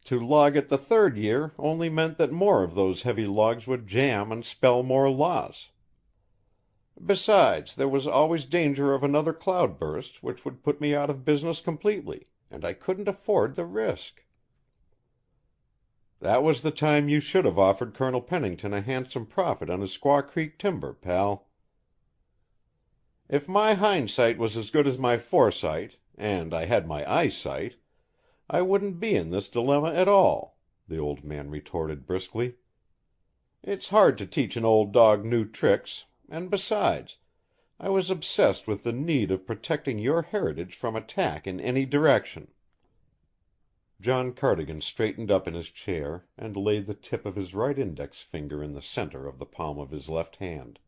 To log it the third year only meant that more of those heavy logs would jam and spell more loss. Besides, there was always danger of another cloudburst which would put me out of business completely, and I couldn't afford the risk." "That was the time you should have offered Colonel Pennington a handsome profit on his Squaw Creek timber, pal." "If my hindsight was as good as my foresight, and I had my eyesight, I wouldn't be in this dilemma at all," the old man retorted briskly. "It's hard to teach an old dog new tricks, and besides, I was obsessed with the need of protecting your heritage from attack in any direction." John Cardigan straightened up in his chair and laid the tip of his right index finger in the center of the palm of his left hand.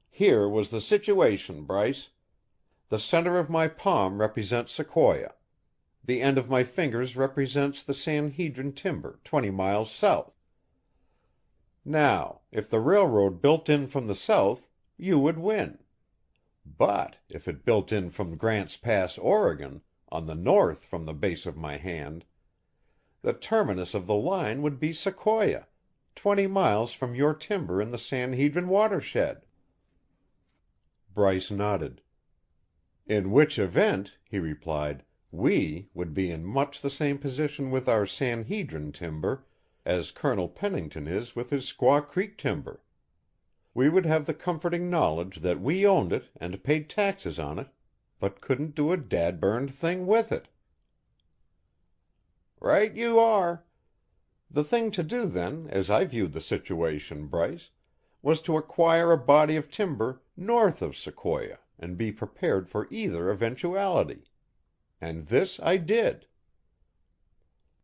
"Here was the situation, Bryce. The center of my palm represents Sequoia. The end of my fingers represents the San Hedrin timber 20 miles south. Now, if the railroad built in from the south, you would win. But if it built in from Grant's Pass, Oregon, on the north from the base of my hand, the terminus of the line would be Sequoia, 20 miles from your timber in the San Hedrin watershed." Bryce nodded. "In which event," he replied, "we would be in much the same position with our San Hedrin timber as Colonel Pennington is with his Squaw Creek timber. We would have the comforting knowledge that we owned it and paid taxes on it, but couldn't do a dad-burned thing with it." "Right you are. The thing to do, then, as I viewed the situation, Bryce, was to acquire a body of timber north of Sequoia and be prepared for either eventuality. And this I did."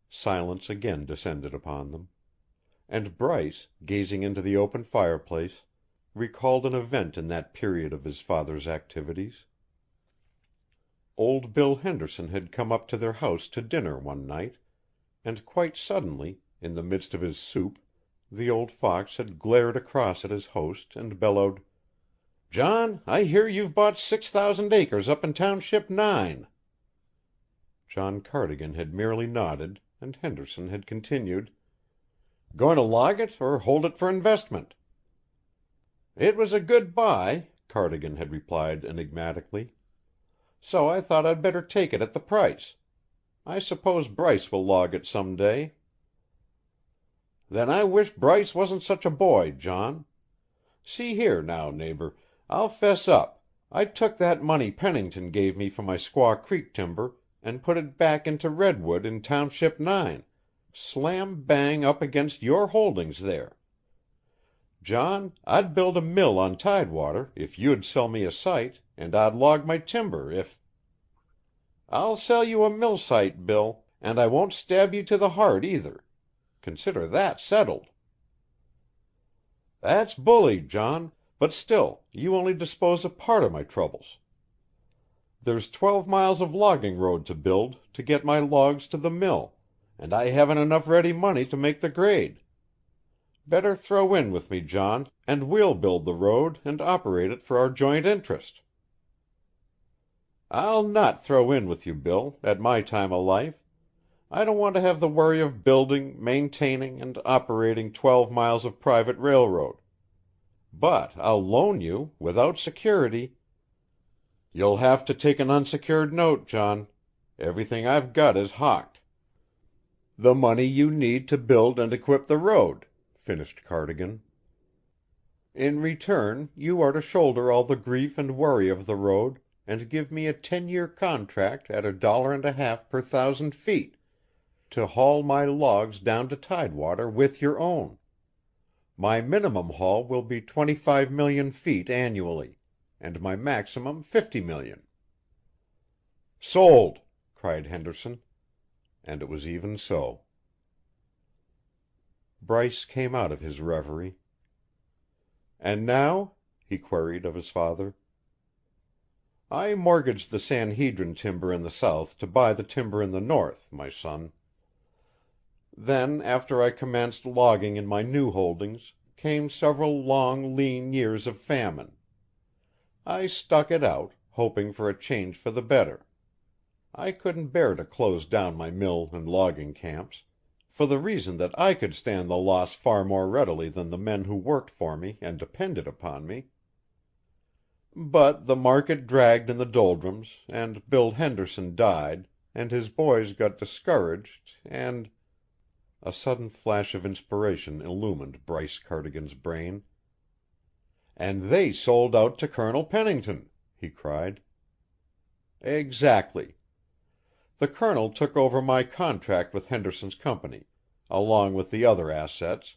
Silence again descended upon them, and Bryce, gazing into the open fireplace, recalled an event in that period of his father's activities. Old Bill Henderson had come up to their house to dinner one night, and quite suddenly, in the midst of his soup, the old fox had glared across at his host and bellowed, "John, I hear you've bought 6,000 acres up in Township 9. John Cardigan had merely nodded, and Henderson had continued, "Going to log it or hold it for investment?" "It was a good buy," Cardigan had replied enigmatically. "So I thought I'd better take it at the price. I suppose Bryce will log it some day." "Then I wish Bryce wasn't such a boy, John. See here now, neighbor, I'll fess up. I took that money Pennington gave me for my Squaw Creek timber and put it back into redwood in Township 9, slam bang up against your holdings there. John, I'd build a mill on Tidewater if you'd sell me a site, and I'd log my timber if—" "I'll sell you a mill site, Bill, and I won't stab you to the heart either. Consider that settled." "That's bully, John, but still you only dispose a part of my troubles. There's 12 miles of logging road to build to get my logs to the mill, and I haven't enough ready money to make the grade. Better throw in with me, John, and we'll build the road and operate it for our joint interest." "I'll not throw in with you, Bill, at my time of life. I don't want to have the worry of building, maintaining, and operating 12 miles of private railroad. But I'll loan you, without security—" "You'll have to take an unsecured note, John. Everything I've got is hocked." "The money you need to build and equip the road," finished Cardigan. "In return, you are to shoulder all the grief and worry of the road and give me a 10-year contract at $1.50 per 1,000 feet, to haul my logs down to Tidewater with your own. My minimum haul will be 25 million feet annually, and my maximum 50 million." "Sold!" cried Henderson. And it was even so. Bryce came out of his reverie. "And now?" he queried of his father. "I mortgaged the San Hedrin timber in the south to buy the timber in the north, my son. Then, after I commenced logging in my new holdings, came several long, lean years of famine. I stuck it out, hoping for a change for the better. I couldn't bear to close down my mill and logging camps, for the reason that I could stand the loss far more readily than the men who worked for me and depended upon me. But the market dragged in the doldrums, and Bill Henderson died, and his boys got discouraged, and a sudden flash of inspiration illumined Bryce Cardigan's brain. "And they sold out to Colonel Pennington," he cried. "Exactly. The Colonel took over my contract with Henderson's company, along with the other assets,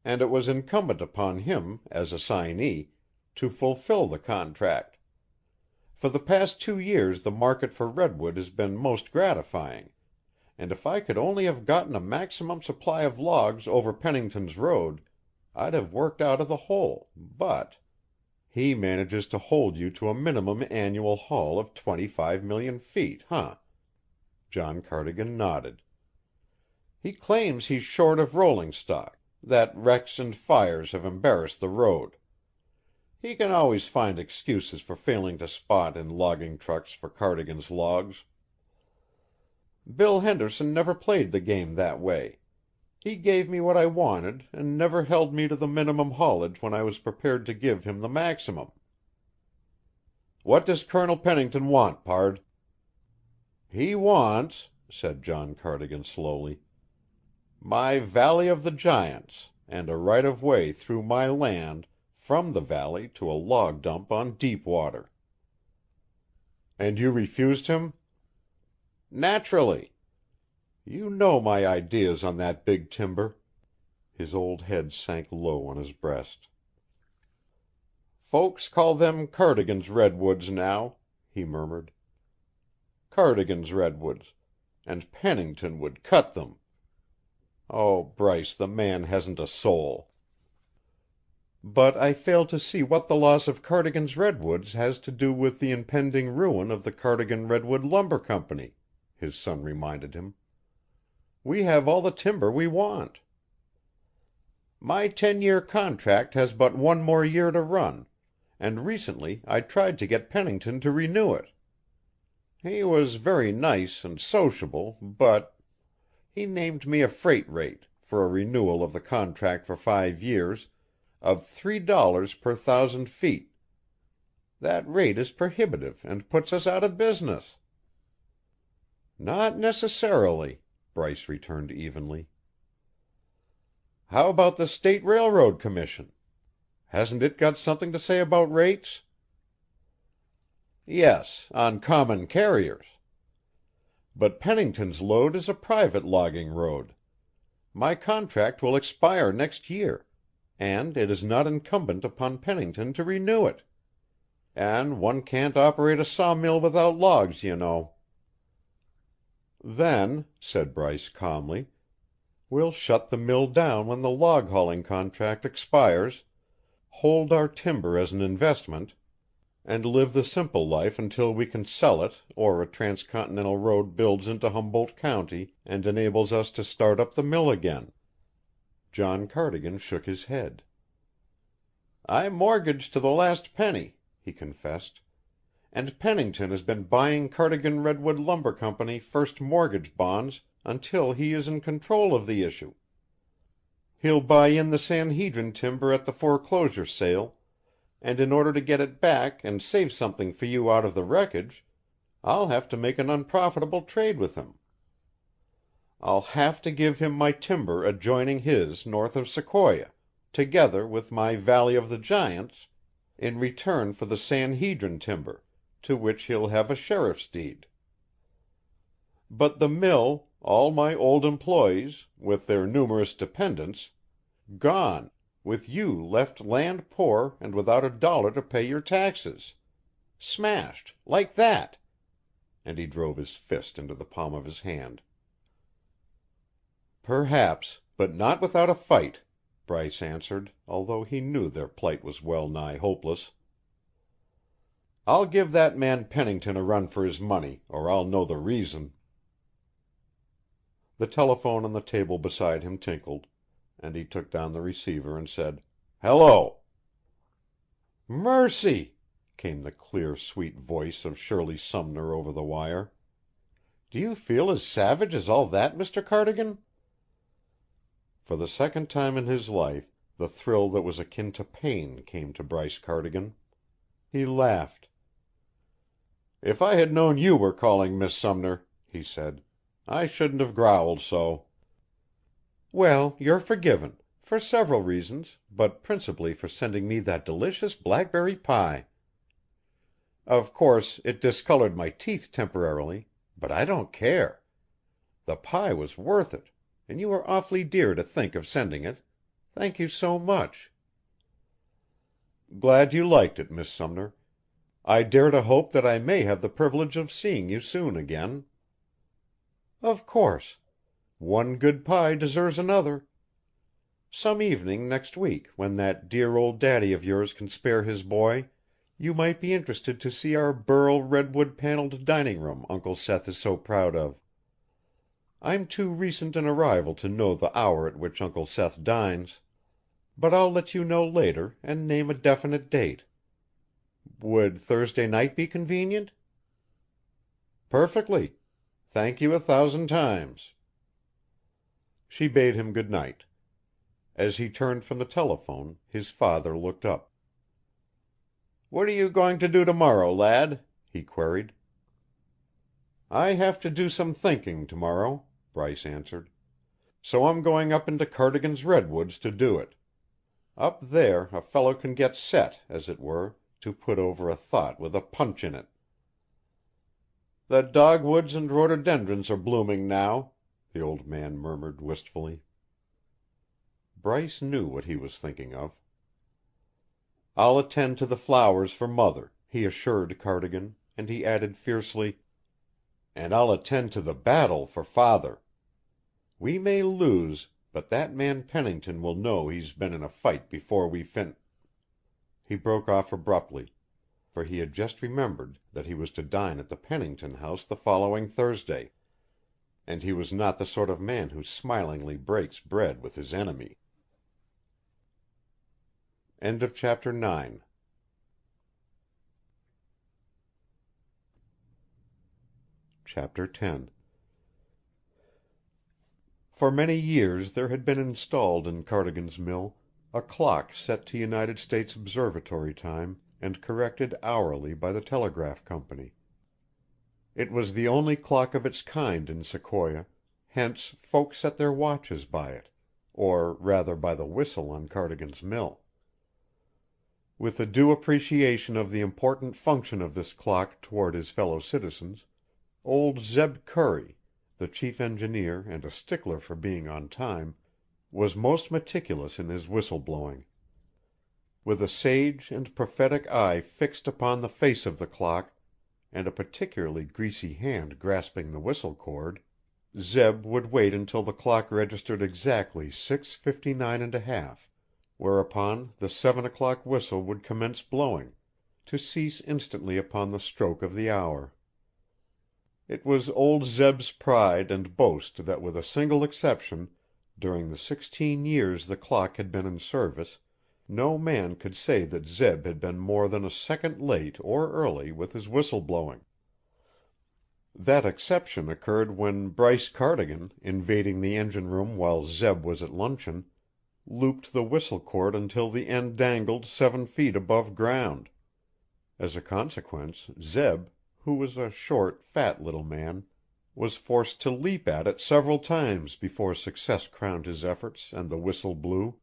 and it was incumbent upon him, as assignee, to fulfill the contract. For the past 2 years the market for redwood has been most gratifying, and if I could only have gotten a maximum supply of logs over Pennington's road, I'd have worked out of the hole, but he manages to hold you to a minimum annual haul of 25 million feet, huh?" John Cardigan nodded. "He claims he's short of rolling stock, that wrecks and fires have embarrassed the road. He can always find excuses for failing to spot in logging trucks for Cardigan's logs. Bill Henderson never played the game that way. He gave me what I wanted and never held me to the minimum haulage when I was prepared to give him the maximum." "What does Colonel Pennington want, pard?" "He wants," said John Cardigan slowly, "my Valley of the Giants, and a right of way through my land from the valley to a log dump on Deepwater." "And you refused him?" "Naturally. You know my ideas on that big timber." His old head sank low on his breast. "Folks call them Cardigan's redwoods now," he murmured. "Cardigan's redwoods, and Pennington would cut them. Oh, Bryce, the man hasn't a soul." "But I fail to see what the loss of Cardigan's redwoods has to do with the impending ruin of the Cardigan Redwood Lumber Company," his son reminded him. "We have all the timber we want." "My 10-year contract has but 1 more year to run, and recently I tried to get Pennington to renew it. He was very nice and sociable, but he named me a freight rate, for a renewal of the contract for 5 years, of $3 per 1,000 feet. That rate is prohibitive and puts us out of business." "Not necessarily," Bryce returned evenly. "How about the State Railroad Commission? Hasn't it got something to say about rates?" "Yes, on common carriers. But Pennington's load is a private logging road. My contract will expire next year, and it is not incumbent upon Pennington to renew it. And one can't operate a sawmill without logs, you know." "Then," said Bryce calmly, "we'll shut the mill down when the log hauling contract expires, hold our timber as an investment, and live the simple life until we can sell it or a transcontinental road builds into Humboldt County and enables us to start up the mill again." John Cardigan shook his head. "I mortgaged to the last penny," he confessed, "and Pennington has been buying Cardigan Redwood Lumber Company first mortgage bonds until he is in control of the issue. He'll buy in the San Hedrin timber at the foreclosure sale, and in order to get it back and save something for you out of the wreckage, I'll have to make an unprofitable trade with him. I'll have to give him my timber adjoining his north of Sequoia, together with my Valley of the Giants, in return for the San Hedrin timber, to which he'll have a sheriff's deed. But the mill, all my old employees, with their numerous dependents, gone, with you left land poor and without a dollar to pay your taxes. Smashed, like that," and he drove his fist into the palm of his hand. "Perhaps, but not without a fight," Bryce answered, although he knew their plight was well nigh hopeless. "I'll give that man Pennington a run for his money, or I'll know the reason." The telephone on the table beside him tinkled, and he took down the receiver and said, "Hello." "Mercy!" came the clear, sweet voice of Shirley Sumner over the wire. "Do you feel as savage as all that, Mr. Cardigan?" For the second time in his life the thrill that was akin to pain came to Bryce Cardigan. He laughed. "If I had known you were calling, Miss Sumner," he said, "I shouldn't have growled so." "Well, you're forgiven for several reasons, but principally for sending me that delicious blackberry pie. Of course, it discolored my teeth temporarily, but I don't care. The pie was worth it, and you were awfully dear to think of sending it. Thank you so much." "Glad you liked it, Miss Sumner. I dare to hope that I may have the privilege of seeing you soon again." "Of course. One good pie deserves another. Some evening next week, when that dear old daddy of yours can spare his boy, you might be interested to see our burl redwood paneled dining room Uncle Seth is so proud of. I'm too recent an arrival to know the hour at which Uncle Seth dines, but I'll let you know later and name a definite date. Would Thursday night be convenient?" "Perfectly. Thank you 1,000 times." She bade him good night. As he turned from the telephone, his father looked up. "What are you going to do tomorrow, lad?" he queried. "I have to do some thinking tomorrow," Bryce answered. "So I'm going up into Cardigan's redwoods to do it. Up there a fellow can get set, as it were, to put over a thought with a punch in it." "The dogwoods and rhododendrons are blooming now," the old man murmured wistfully. Bryce knew what he was thinking of. "I'll attend to the flowers for Mother," he assured Cardigan, and he added fiercely, "and I'll attend to the battle for Father. We may lose, but that man Pennington will know he's been in a fight before we He broke off abruptly, for he had just remembered that he was to dine at the Pennington house the following Thursday, and he was not the sort of man who smilingly breaks bread with his enemy. End of chapter 9. Chapter 10. For many years there had been installed in Cardigan's mill a clock set to United States Observatory time and corrected hourly by the telegraph company. It was the only clock of its kind in Sequoia, hence folk set their watches by it, or rather by the whistle on Cardigan's mill. With a due appreciation of the important function of this clock toward his fellow citizens, old Zeb Curry, the chief engineer and a stickler for being on time, was most meticulous in his whistle blowing. With a sage and prophetic eye fixed upon the face of the clock, and a particularly greasy hand grasping the whistle cord, Zeb would wait until the clock registered exactly 6:59 1/2, whereupon the 7 o'clock whistle would commence blowing, to cease instantly upon the stroke of the hour. It was old Zeb's pride and boast that with a single exception, during the 16 years the clock had been in service, no man could say that Zeb had been more than a second late or early with his whistle blowing. That exception occurred when Bryce Cardigan, invading the engine room while Zeb was at luncheon, looped the whistle cord until the end dangled 7 feet above ground. As a consequence, Zeb, who was a short, fat little man, was forced to leap at it several times before success crowned his efforts and the whistle blew.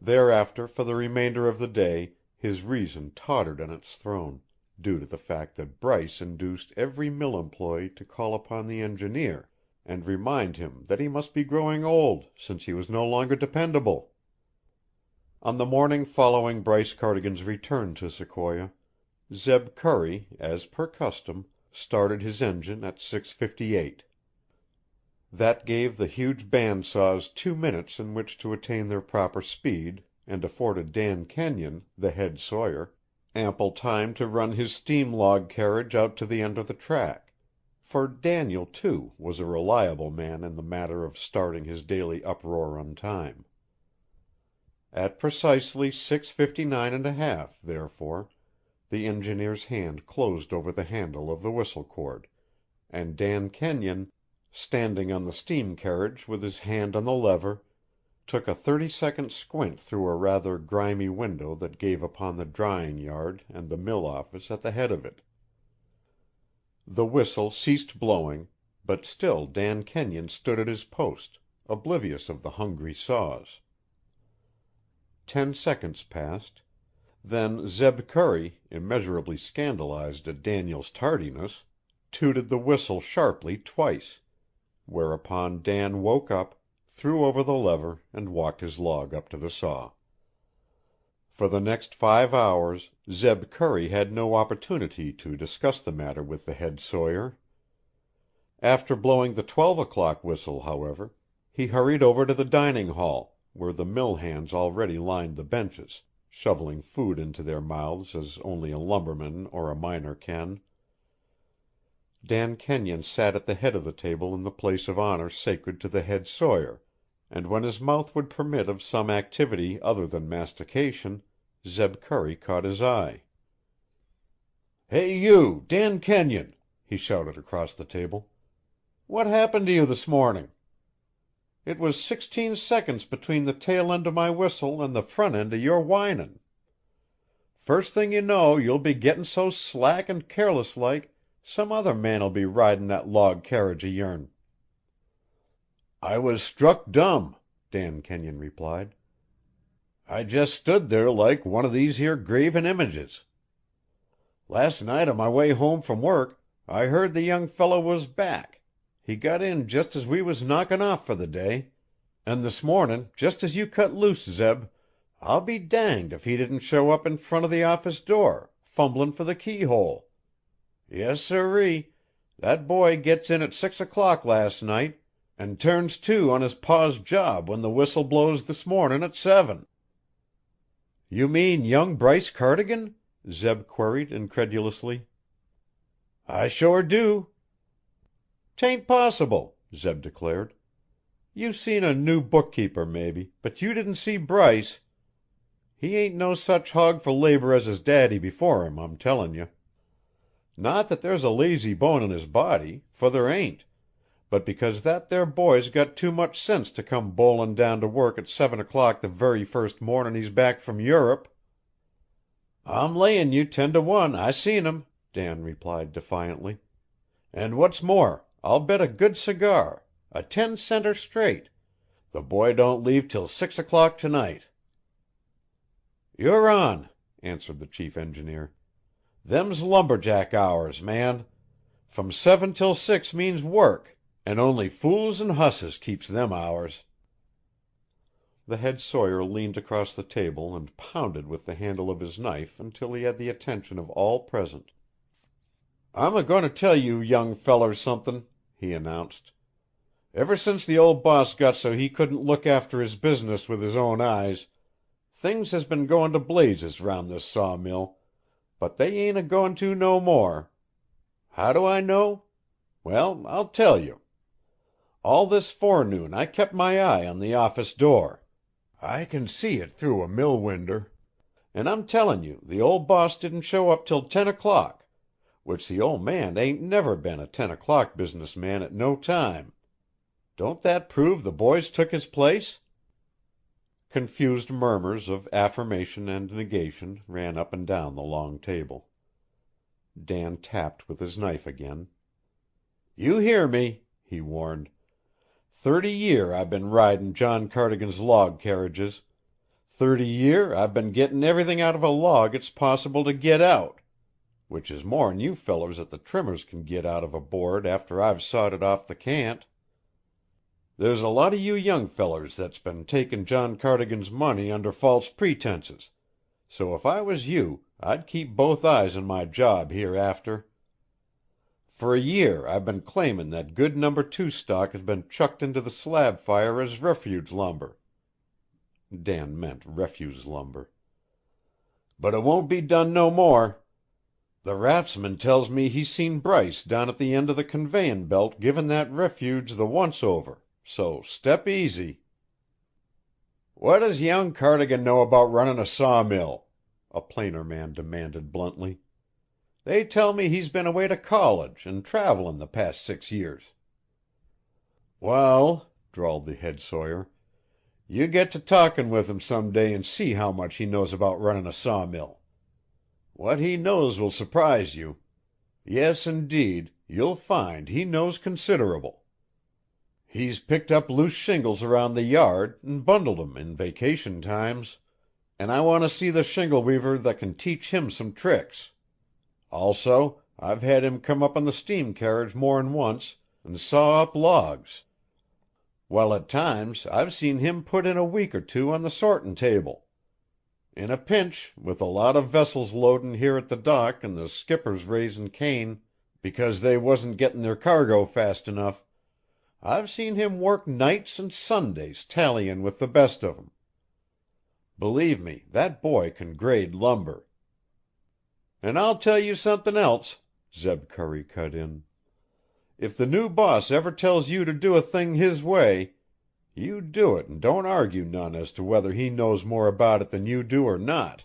Thereafter, for the remainder of the day, his reason tottered on its throne, due to the fact that Bryce induced every mill employee to call upon the engineer and remind him that he must be growing old, since he was no longer dependable. On the morning following Bryce Cardigan's return to Sequoia, Zeb Curry, as per custom, started his engine at 6:58. That gave the huge band saws 2 minutes in which to attain their proper speed and afforded Dan Kenyon, the head sawyer, ample time to run his steam log carriage out to the end of the track, for Daniel, too, was a reliable man in the matter of starting his daily uproar on time. At precisely 6:59 1/2, therefore, the engineer's hand closed over the handle of the whistle cord, and Dan Kenyon, standing on the steam carriage with his hand on the lever, took a 30-second squint through a rather grimy window that gave upon the drying yard and the mill office at the head of it. The whistle ceased blowing, but still Dan Kenyon stood at his post, oblivious of the hungry saws. 10 seconds passed. Then Zeb Curry, immeasurably scandalized at Daniel's tardiness, tooted the whistle sharply twice, whereupon Dan woke up, threw over the lever, and walked his log up to the saw. For the next 5 hours Zeb Curry had no opportunity to discuss the matter with the head sawyer. After blowing the 12 o'clock whistle, however, he hurried over to the dining hall, where the mill hands already lined the benches, shoveling food into their mouths as only a lumberman or a miner can. Dan Kenyon sat at the head of the table in the place of honor sacred to the head sawyer, and when his mouth would permit of some activity other than mastication, Zeb Curry caught his eye. "Hey, you, Dan Kenyon!" he shouted across the table. "What happened to you this morning? It was 16 seconds between the tail end of my whistle and the front end of your whining. First thing you know, you'll be getting so slack and careless like, some other man'll be riding that log carriage of yourn." "I was struck dumb," Dan Kenyon replied. "I just stood there like one of these here graven images. Last night on my way home from work I heard the young fellow was back. He got in just as we was knocking off for the day, and this morning, just as you cut loose, Zeb, I'll be danged if he didn't show up in front of the office door, fumbling for the keyhole. Yes, sirree, that boy gets in at 6 o'clock last night, and turns to on his pa's job when the whistle blows this morning at 7. "You mean young Bryce Cardigan?" Zeb queried incredulously. "I sure do." "'Tain't possible," Zeb declared. "You seen a new bookkeeper, maybe, but you didn't see Bryce. He ain't no such hog for labor as his daddy before him, I'm tellin' you. Not that there's a lazy bone in his body, for there ain't, but because that there boy's got too much sense to come bowlin' down to work at 7 o'clock the very first mornin' he's back from Europe." "I'm layin' you 10 to 1 I seen him," Dan replied defiantly. "And what's more, I'll bet a good cigar, a 10-center straight, the boy don't leave till 6 o'clock tonight." "You're on," answered the chief engineer. "Them's lumberjack hours, man. From 7 till 6 means work, and only fools and husses keeps them hours." The head sawyer leaned across the table and pounded with the handle of his knife until he had the attention of all present. "I'm a goin' to tell you young fellers somethin'," he announced. "Ever since the old boss got so he couldn't look after his business with his own eyes, things has been goin' to blazes round this sawmill, but they ain't a goin' to no more. How do I know? Well, I'll tell you. All this forenoon I kept my eye on the office door. I can see it through a mill winder. And I'm tellin' you the old boss didn't show up till 10 o'clock, which the old man ain't never been a 10 o'clock business man at no time. Don't that prove the boy's took his place?" Confused murmurs of affirmation and negation ran up and down the long table. Dan tapped with his knife again. "You hear me," he warned. 30 year I've been ridin' John Cardigan's log carriages. 30 year I've been gettin' everything out of a log it's possible to get out, which is more'n you fellers at the trimmers can get out of a board after I've sawed it off the cant. There's a lot of you young fellers that's been takin' John Cardigan's money under false pretenses, so if I was you I'd keep both eyes on my job hereafter. For a year I've been claimin' that good No. 2 stock has been chucked into the slab fire as refuge lumber." Dan meant refuse lumber. "But it won't be done no more. The raftsman tells me he's seen Bryce down at the end of the conveyin' belt givin' that refuge the once over, so step easy." "What does young Cardigan know about runnin' a sawmill?" a planer man demanded bluntly. "They tell me he's been away to college and travelin' the past 6 years." "Wal," drawled the head sawyer, You get to talking with him some day and see how much he knows about running a sawmill. What he knows will surprise you. Yes, indeed, you'll find he knows considerable. He's picked up loose shingles around the yard and bundled 'em in vacation times, and I want to see the shingle weaver that can teach him some tricks. Also, I've had him come up on the steam carriage more'n once and saw up logs, while at times I've seen him put in a week or two on the sortin' table. In a pinch, with a lot of vessels loadin' here at the dock and the skippers raisin' Kyne because they wasn't gettin' their cargo fast enough, I've seen him work nights and Sundays tallyin' with the best of 'em. Believe me, that boy can grade lumber. And I'll tell you something else, Zeb Curry cut in. If the new boss ever tells you to do a thing his way, you do it and don't argue none as to whether he knows more about it than you do or not.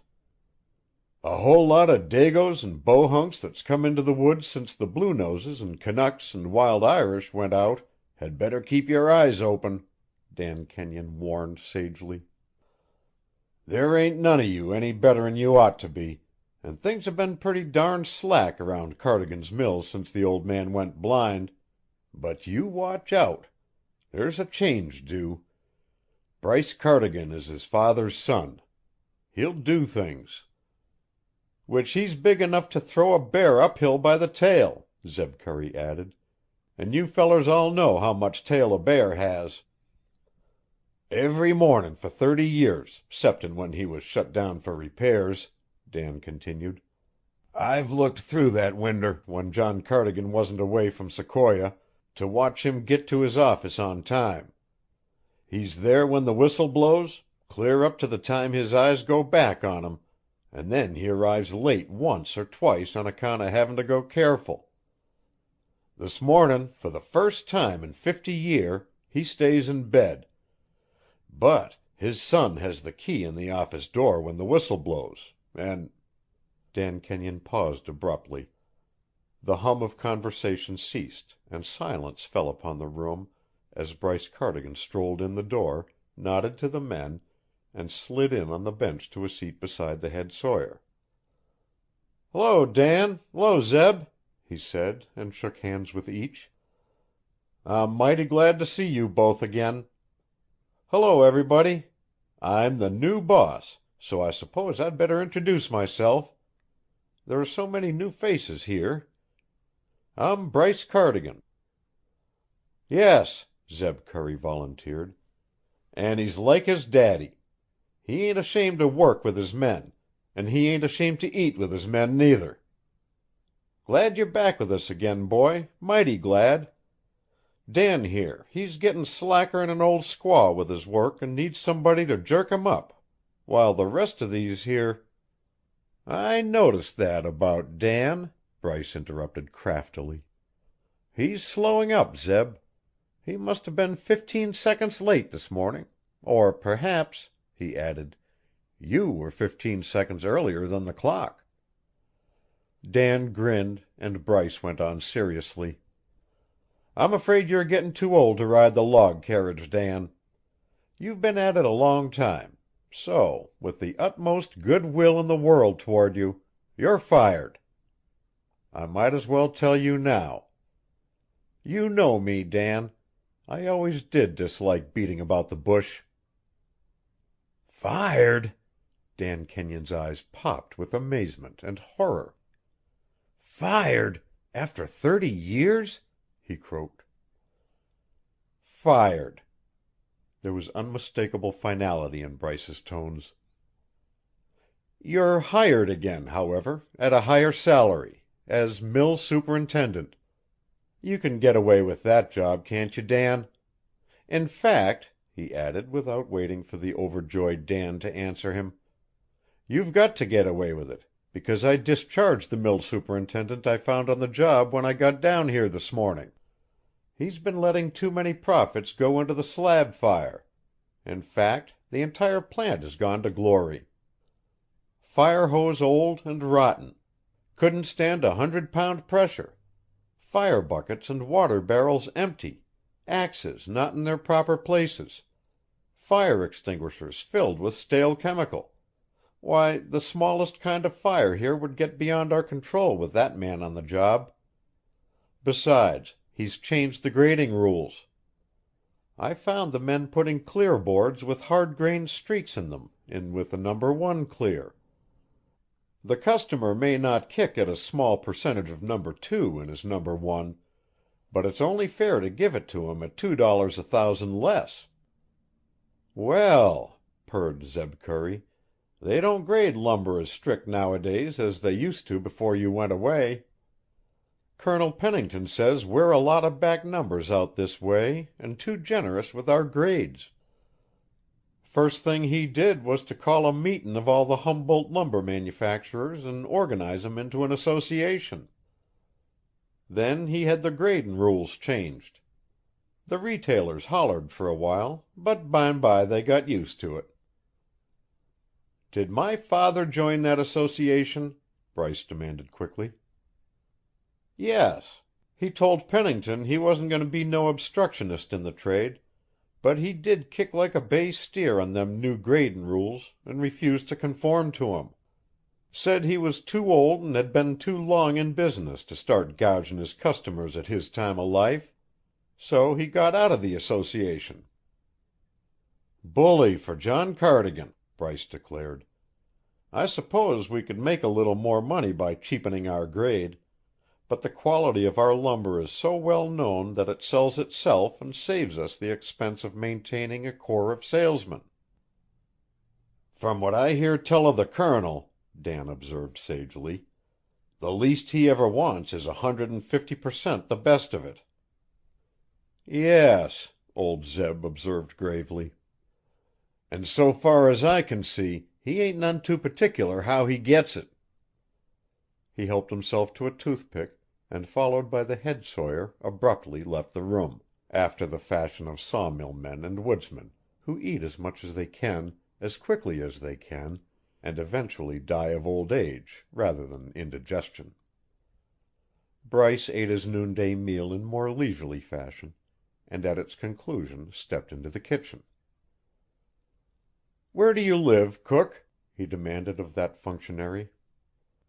A whole lot of Dagos and Bohunks that's come into the woods since the Bluenoses and Canucks and Wild Irish went out had better keep your eyes open, Dan Kenyon warned sagely. There ain't none of you any better'n you ought to be, and things have been pretty darned slack around Cardigan's mill since the old man went blind. But you watch out. There's a change due. Bryce Cardigan is his father's son. He'll do things. Which he's big enough to throw a bear uphill by the tail, Zeb Curry added. And you fellers all know how much tail a bear has. Every mornin' for 30 years, 'ceptin' when he was shut down for repairs, Dan continued. I've looked through that winder when John Cardigan wasn't away from Sequoia to watch him git to his office on time. He's there when the whistle blows, clear up to the time his eyes go back on him, and then he arrives late once or twice on account of havin' to go careful. This mornin', for the first time in 50 year, he stays in bed. But his son has the key in the office door when the whistle blows, and Dan Kenyon paused abruptly. The hum of conversation ceased, and silence fell upon the room as Bryce Cardigan strolled in the door, nodded to the men, and slid in on the bench to a seat beside the head sawyer. "Hello, Dan. Hello, Zeb," he said, and shook hands with each. "I'm mighty glad to see you both again. Hello, everybody. I'm the new boss, so I suppose I'd better introduce myself. There are so many new faces here. I'm Bryce Cardigan." "Yes," Zeb Curry volunteered. "And he's like his daddy. He ain't ashamed to work with his men, and he ain't ashamed to eat with his men, neither. Glad you're back with us again, boy, mighty glad. Dan here, he's getting slacker'n an old squaw with his work and needs somebody to jerk him up, while the rest of these here—" "I noticed that about Dan," Bryce interrupted craftily. "He's slowing up, Zeb. He must have been 15 seconds late this morning. Or perhaps," he added, "you were 15 seconds earlier than the clock." Dan grinned, and Bryce went on seriously. "I'm afraid you're getting too old to ride the log carriage, Dan. You've been at it a long time, so, with the utmost good will in the world toward you, you're fired. I might as well tell you now. You know me, Dan. I always did dislike beating about the bush." "Fired?" Dan Kenyon's eyes popped with amazement and horror. "Fired? After 30 years?" he croaked. "Fired." There was unmistakable finality in Bryce's tones. "You're hired again, however, at a higher salary, as mill superintendent. You can get away with that job, can't you, Dan? In fact," he added, without waiting for the overjoyed Dan to answer him, "you've got to get away with it, because I discharged the mill superintendent I found on the job when I got down here this morning. He's been letting too many profits go into the slab fire. In fact, the entire plant has gone to glory. Fire hose old and rotten. Couldn't stand 100-pound pressure. Fire buckets and water barrels empty. Axes not in their proper places. fire extinguishers filled with stale chemical. Why, the smallest kind of fire here would get beyond our control with that man on the job. Besides, he's changed the grading rules. I found the men putting clear boards with hard-grained streaks in them, with the number 1 clear. The customer may not kick at a small percentage of number 2 in his number 1, but it's only fair to give it to him at $2 a thousand less. Well, purred Zeb Curry, they don't grade lumber as strict nowadays as they used to before you went away. Colonel Pennington says we're a lot of back numbers out this way and too generous with our grades. First thing he did was to call a meetin' of all the Humboldt lumber manufacturers and organize 'em into an association. Then he had the gradin' rules changed. The retailers hollered for a while, but bime by they got used to it. Did my father join that association? Bryce demanded quickly. Yes. He told Pennington he wasn't going to be no obstructionist in the trade, but he did kick like a bay steer on them new gradin' rules and refused to conform to 'em. Said he was too old and had been too long in business to start gouging his customers at his time of life. So he got out of the association. Bully for John Cardigan, Bryce declared. I suppose we could make a little more money by cheapening our grade, but the quality of our lumber is so well known that it sells itself and saves us the expense of maintaining a corps of salesmen. From what I hear tell of the Colonel, Dan observed sagely, the least he ever wants is 150% the best of it. Yes, old Zeb observed gravely. And so far as I can see, he ain't none too particular how he gets it. He helped himself to a toothpick, and followed by the head sawyer abruptly left the room, after the fashion of sawmill men and woodsmen, who eat as much as they can, as quickly as they can, and eventually die of old age rather than indigestion. Bryce ate his noonday meal in more leisurely fashion, and at its conclusion stepped into the kitchen. "Where do you live, cook?" he demanded of that functionary,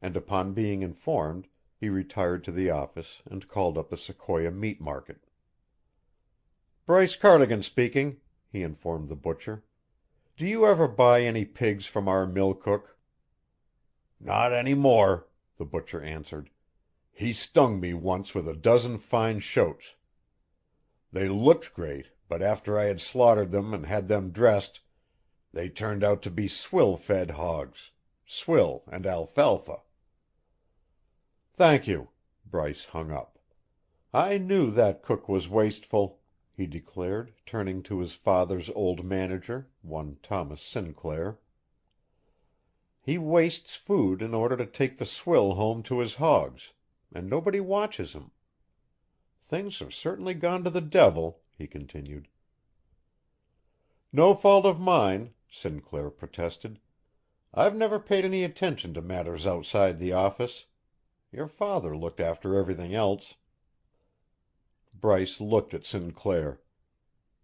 and upon being informed, he retired to the office and called up the Sequoia Meat Market. "Bryce Cardigan speaking," he informed the butcher. "Do you ever buy any pigs from our mill cook?" "Not any more," the butcher answered. "He stung me once with a dozen fine shoats. They looked great, but after I had slaughtered them and had them dressed, they turned out to be swill-fed hogs, swill and alfalfa." "Thank you." Bryce hung up. "I knew that cook was wasteful," he declared, turning to his father's old manager, one Thomas Sinclair. "He wastes food in order to take the swill home to his hogs, and nobody watches him. Things have certainly gone to the devil," he continued. "No fault of mine," Sinclair protested. "I've never paid any attention to matters outside the office. Your father looked after everything else." Bryce looked at Sinclair.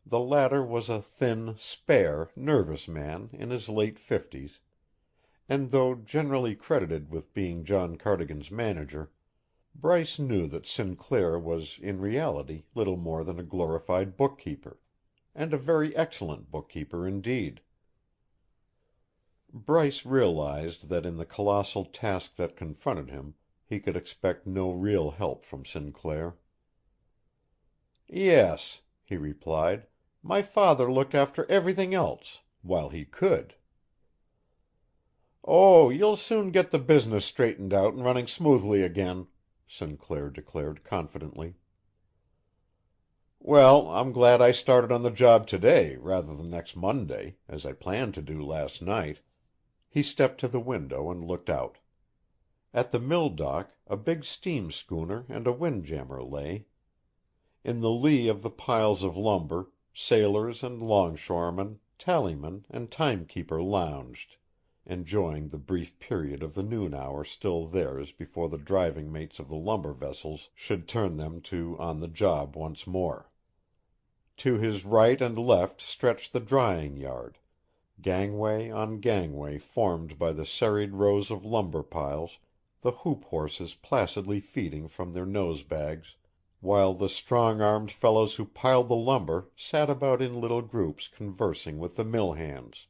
The latter was a thin, spare, nervous man in his late 50s, and though generally credited with being John Cardigan's manager, Bryce knew that Sinclair was in reality little more than a glorified bookkeeper, and a very excellent bookkeeper indeed. Bryce realized that in the colossal task that confronted him he could expect no real help from Sinclair. "Yes," he replied, "my father looked after everything else while he could." "Oh, you'll soon get the business straightened out and running smoothly again," Sinclair declared confidently. "Well, I'm glad I started on the job today rather than next Monday, as I planned to do last night." He stepped to the window and looked out. At the mill dock a big steam schooner and a windjammer lay. In the lee of the piles of lumber, sailors and longshoremen, tallyman and timekeeper lounged, enjoying the brief period of the noon hour still theirs before the driving mates of the lumber vessels should turn them to on the job once more. To his right and left stretched the drying yard, gangway on gangway formed by the serried rows of lumber piles, the hoop horses placidly feeding from their nose bags, while the strong-armed fellows who piled the lumber sat about in little groups conversing with the mill hands.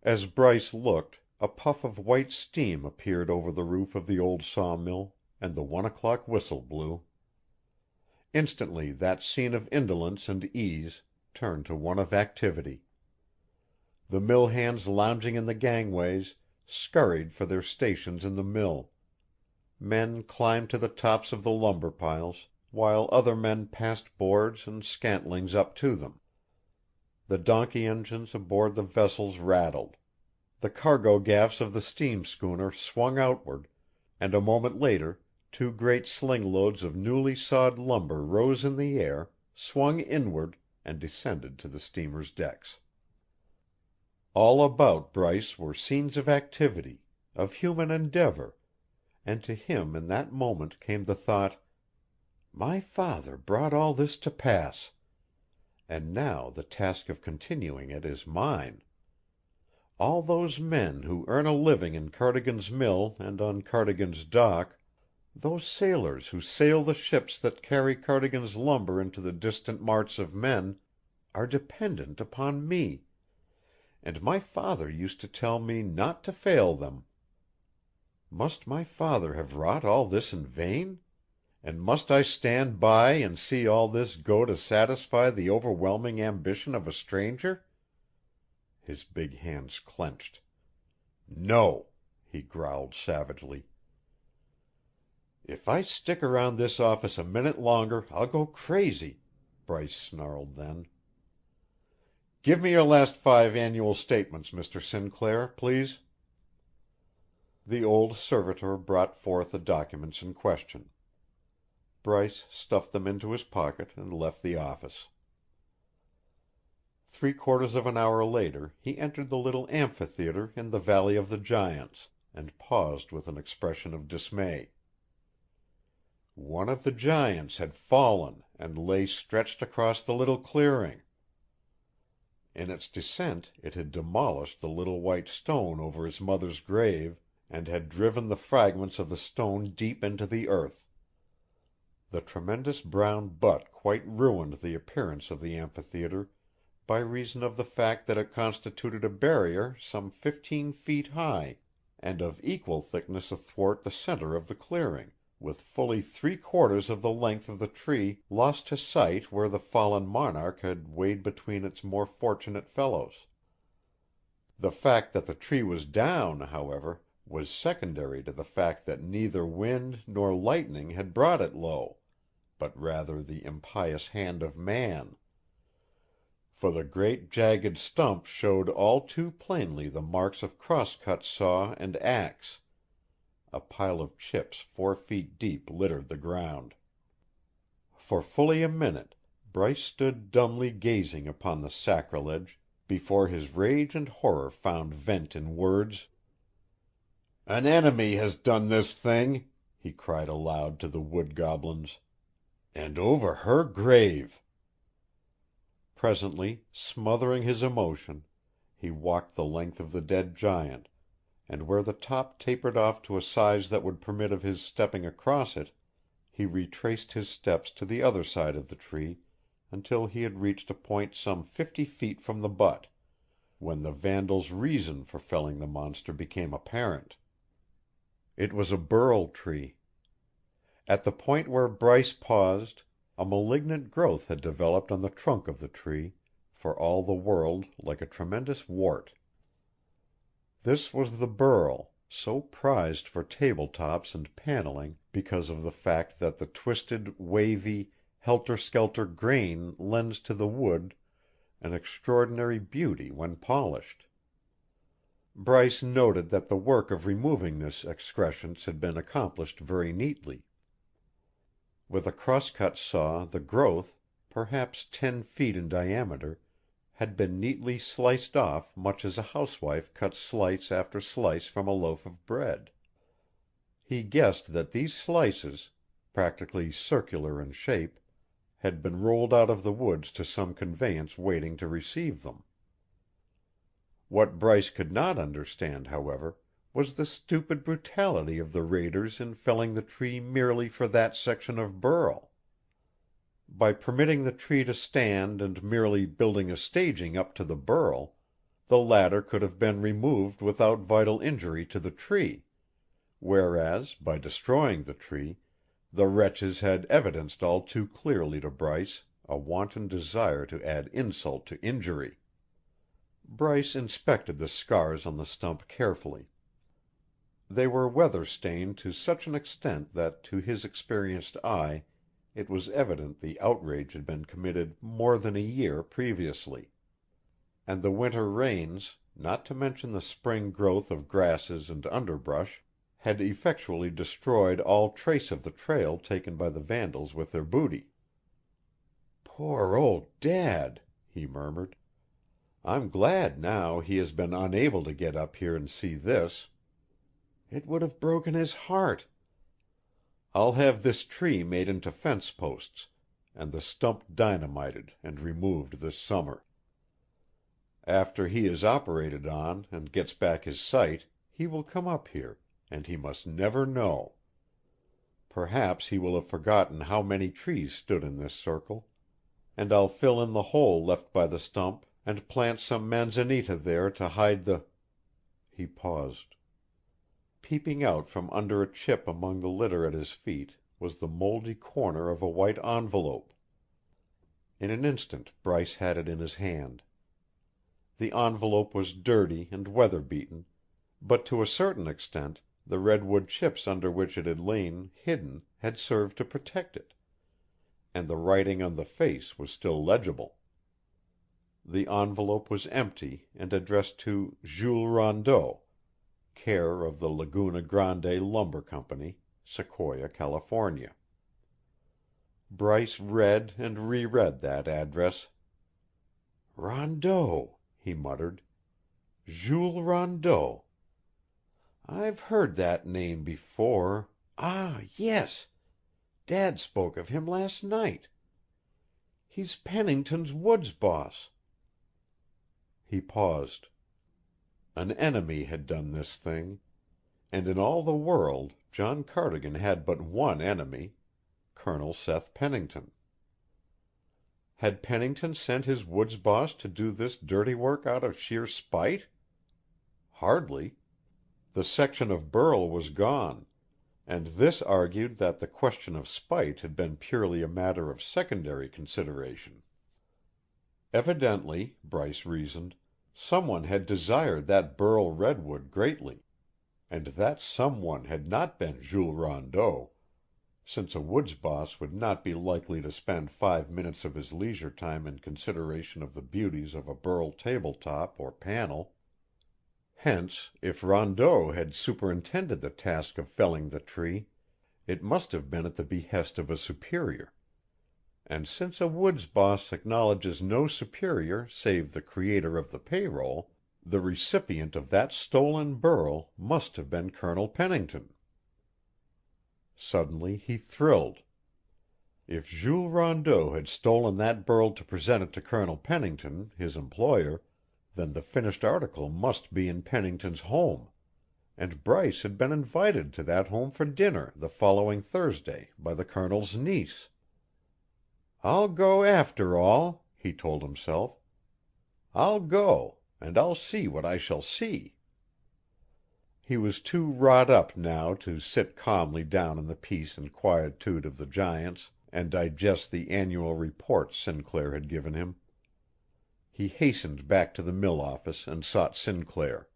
As Bryce looked, a puff of white steam appeared over the roof of the old sawmill, and the 1 o'clock whistle blew. Instantly that scene of indolence and ease turned to one of activity. The mill hands lounging in the gangways scurried for their stations in the mill. Men climbed to the tops of the lumber piles, while other men passed boards and scantlings up to them. The donkey engines aboard the vessels rattled. The cargo gaffs of the steam schooner swung outward, and a moment later 2 great sling loads of newly sawed lumber rose in the air, swung inward, and descended to the steamer's decks. All about Bryce were scenes of activity, of human endeavor, and to him in that moment came the thought, "My father brought all this to pass, and now the task of continuing it is mine. All those men who earn a living in Cardigan's mill and on Cardigan's dock, those sailors who sail the ships that carry Cardigan's lumber into the distant marts of men, are dependent upon me, and my father used to tell me not to fail them. Must my father have wrought all this in vain? And must I stand by and see all this go to satisfy the overwhelming ambition of a stranger?" His big hands clenched. "No," he growled savagely. "If I stick around this office a minute longer, I'll go crazy," Bryce snarled then. "Give me your last 5 annual statements, Mr. Sinclair, please." The old servitor brought forth the documents in question. Bryce stuffed them into his pocket and left the office. 3/4 of an hour later he entered the little amphitheater in the Valley of the Giants, and paused with an expression of dismay. One of the giants had fallen and lay stretched across the little clearing. In its descent it had demolished the little white stone over his mother's grave, and had driven the fragments of the stone deep into the earth. The tremendous brown butt quite ruined the appearance of the amphitheater by reason of the fact that it constituted a barrier some 15 feet high and of equal thickness athwart the center of the clearing, with fully 3/4 of the length of the tree lost to sight where the fallen monarch had weighed between its more fortunate fellows. The fact that the tree was down, however, was secondary to the fact that neither wind nor lightning had brought it low, but rather the impious hand of man. For the great jagged stump showed all too plainly the marks of cross-cut saw and axe. A pile of chips 4 feet deep littered the ground. For fully a minute Bryce stood dumbly gazing upon the sacrilege before his rage and horror found vent in words. "An enemy has done this thing," he cried aloud to the wood goblins. "And over her grave." Presently, smothering his emotion, he walked the length of the dead giant, and where the top tapered off to a size that would permit of his stepping across it, he retraced his steps to the other side of the tree until he had reached a point some 50 feet from the butt, when the vandal's reason for felling the monster became apparent. It was a burl tree. At the point where Bryce paused, a malignant growth had developed on the trunk of the tree, for all the world like a tremendous wart. This was the burl, so prized for table-tops and paneling because of the fact that the twisted, wavy, helter-skelter grain lends to the wood an extraordinary beauty when polished. Bryce noted that the work of removing this excrescence had been accomplished very neatly. With a cross-cut saw the growth, perhaps 10 feet in diameter, had been neatly sliced off much as a housewife cuts slice after slice from a loaf of bread. He guessed that these slices, practically circular in shape, had been rolled out of the woods to some conveyance waiting to receive them. What Bryce could not understand, however, was the stupid brutality of the raiders in felling the tree merely for that section of burl. By permitting the tree to stand and merely building a staging up to the burl, the latter could have been removed without vital injury to the tree, whereas, by destroying the tree, the wretches had evidenced all too clearly to Bryce a wanton desire to add insult to injury. Bryce inspected the scars on the stump carefully. They were weather-stained to such an extent that to his experienced eye it was evident the outrage had been committed more than a year previously. And the winter rains, not to mention the spring growth of grasses and underbrush, had effectually destroyed all trace of the trail taken by the vandals with their booty. "Poor old Dad," he murmured. "I'm glad now he has been unable to get up here and see this. It would have broken his heart. I'll have this tree made into fence posts, and the stump dynamited and removed this summer. After he is operated on and gets back his sight, he will come up here, and he must never know. Perhaps he will have forgotten how many trees stood in this circle, and I'll fill in the hole left by the stump and plant some manzanita there to hide the—" He paused. Peeping out from under a chip among the litter at his feet was the mouldy corner of a white envelope. In an instant Bryce had it in his hand. The envelope was dirty and weather-beaten, but to a certain extent the redwood chips under which it had lain hidden had served to protect it, and the writing on the face was still legible. The envelope was empty and addressed to Jules Rondeau, care of the Laguna Grande Lumber Company, Sequoia, California. Bryce read and reread that address. "Rondeau," he muttered. "Jules Rondeau. I've heard that name before. Ah, yes. Dad spoke of him last night. He's Pennington's woods boss." He paused. An enemy had done this thing, and in all the world John Cardigan had but one enemy, Colonel Seth Pennington. Had Pennington sent his woods boss to do this dirty work out of sheer spite? Hardly. The section of burl was gone, and this argued that the question of spite had been purely a matter of secondary consideration. Evidently, Bryce reasoned, someone had desired that burl redwood greatly, and that someone had not been Jules Rondeau, since a woods boss would not be likely to spend 5 minutes of his leisure time in consideration of the beauties of a burl tabletop or panel. Hence, if Rondeau had superintended the task of felling the tree, it must have been at the behest of a superior. And since a woods boss acknowledges no superior save the creator of the payroll, the recipient of that stolen burl must have been Colonel Pennington. Suddenly he thrilled. If Jules Rondeau had stolen that burl to present it to Colonel Pennington, his employer, then the finished article must be in Pennington's home, and Bryce had been invited to that home for dinner the following Thursday by the Colonel's niece. "I'll go after all," he told himself. "I'll go, and I'll see what I shall see." He was too wrought up now to sit calmly down in the peace and quietude of the giants and digest the annual report Sinclair had given him. He hastened back to the mill office and sought Sinclair.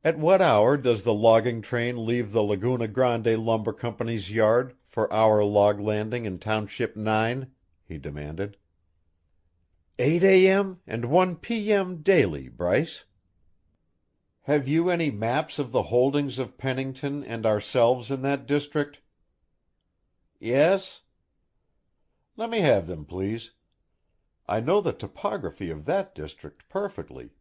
"At what hour does the logging train leave the Laguna Grande Lumber Company's yard for our log landing in Township 9?" he demanded. "8 a.m. and 1 p.m. daily, Bryce." "Have you any maps of the holdings of Pennington and ourselves in that district?" "Yes." "Let me have them, please. I know the topography of that district perfectly,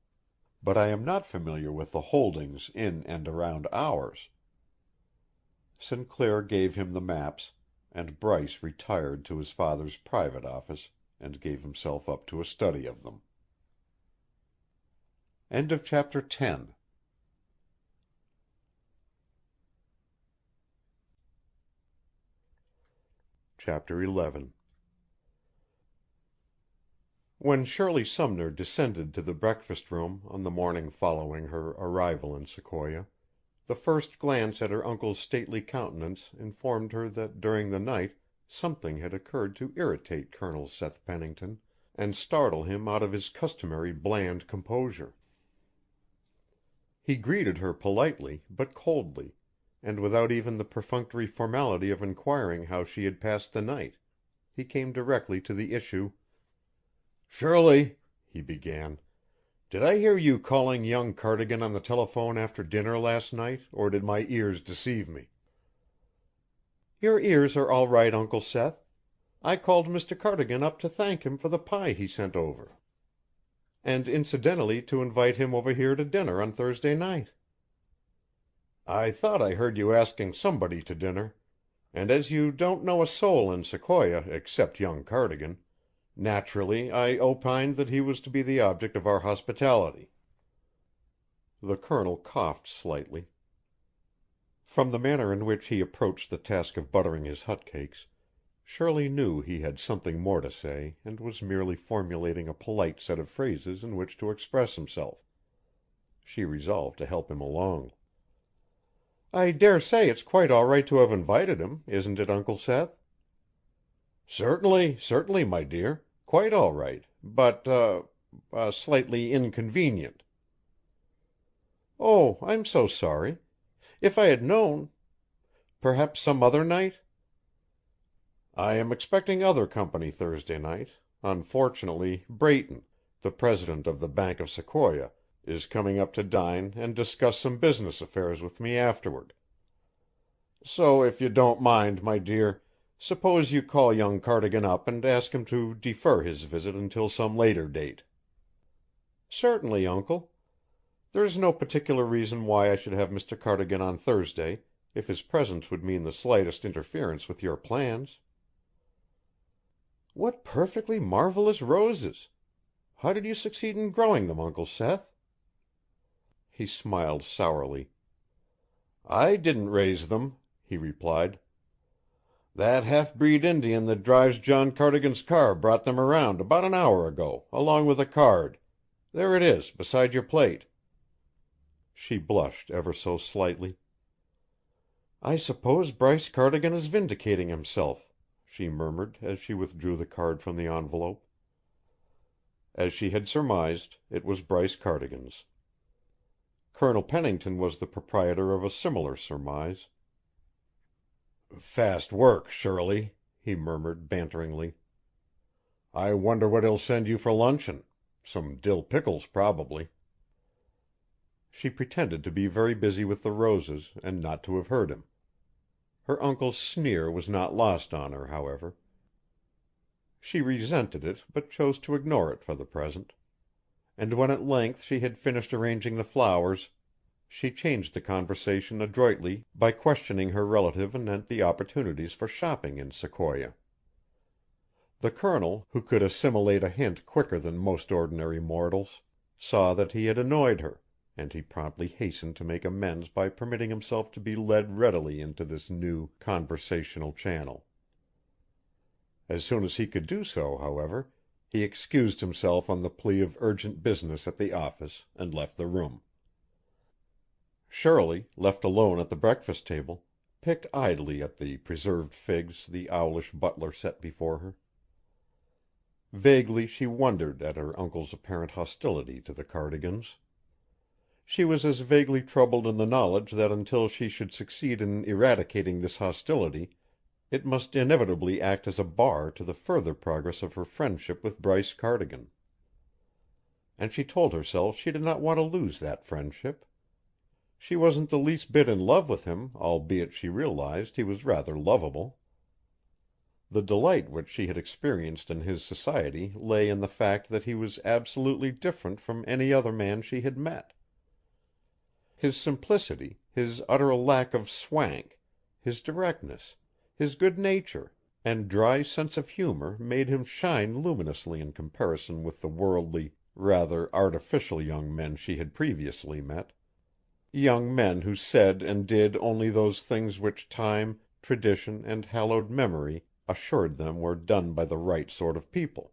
but I am not familiar with the holdings in and around ours." Sinclair gave him the maps, and Bryce retired to his father's private office and gave himself up to a study of them. Chapter 10. Chapter 11. When Shirley Sumner descended to the breakfast room on the morning following her arrival in Sequoia, the first glance at her uncle's stately countenance informed her that during the night something had occurred to irritate Colonel Seth Pennington and startle him out of his customary bland composure. He greeted her politely but coldly, and without even the perfunctory formality of inquiring how she had passed the night. He came directly to the issue. "Shirley," he began, "did I hear you calling young Cardigan on the telephone after dinner last night, or did my ears deceive me?" "Your ears are all right, Uncle Seth. I called Mr. Cardigan up to thank him for the pie he sent over, and incidentally to invite him over here to dinner on Thursday night." "I thought I heard you asking somebody to dinner, and as you don't know a soul in Sequoia except young Cardigan, naturally I opined that he was to be the object of our hospitality." The Colonel coughed slightly. From the manner in which he approached the task of buttering his hot cakes, Shirley knew he had something more to say and was merely formulating a polite set of phrases in which to express himself. She resolved to help him along. "I dare say it's quite all right to have invited him, isn't it, Uncle Seth?" "Certainly, certainly, my dear. Quite all right, but slightly inconvenient." "Oh, I'm so sorry. If I had known perhaps some other night?" "I am expecting other company Thursday night. Unfortunately, Brayton, the president of the Bank of Sequoia, is coming up to dine and discuss some business affairs with me afterward. So if you don't mind, my dear, suppose you call young Cardigan up and ask him to defer his visit until some later date." "Certainly, Uncle. There's no particular reason why I should have Mr. Cardigan on Thursday, if his presence would mean the slightest interference with your plans." "What perfectly marvelous roses! How did you succeed in growing them, Uncle Seth?" He smiled sourly. "I didn't raise them," he replied. "That half-breed Indian that drives John Cardigan's car brought them around about an hour ago, along with a card. There it is, beside your plate." She blushed ever so slightly. "I suppose Bryce Cardigan is vindicating himself," she murmured as she withdrew the card from the envelope. As she had surmised, it was Bryce Cardigan's. Colonel Pennington was the proprietor of a similar surmise. "Fast work, Shirley," he murmured banteringly. "I wonder what he'll send you for luncheon. Some dill pickles, probably." She pretended to be very busy with the roses, and not to have heard him. Her uncle's sneer was not lost on her, however. She resented it, but chose to ignore it for the present. And when at length she had finished arranging the flowers, she changed the conversation adroitly by questioning her relative anent the opportunities for shopping in Sequoia. The Colonel, who could assimilate a hint quicker than most ordinary mortals, saw that he had annoyed her, and he promptly hastened to make amends by permitting himself to be led readily into this new conversational channel. As soon as he could do so, however, he excused himself on the plea of urgent business at the office, and left the room. Shirley, left alone at the breakfast table, picked idly at the preserved figs the owlish butler set before her. Vaguely she wondered at her uncle's apparent hostility to the Cardigans. She was as vaguely troubled in the knowledge that until she should succeed in eradicating this hostility, it must inevitably act as a bar to the further progress of her friendship with Bryce Cardigan. And she told herself she did not want to lose that friendship. She wasn't the least bit in love with him, albeit she realized he was rather lovable. The delight which she had experienced in his society lay in the fact that he was absolutely different from any other man she had met. His simplicity, his utter lack of swank, his directness, His good nature and dry sense of humor made him shine luminously in comparison with the worldly, rather artificial young men she had previously met, young men who said and did only those things which time, tradition, and hallowed memory assured them were done by the right sort of people.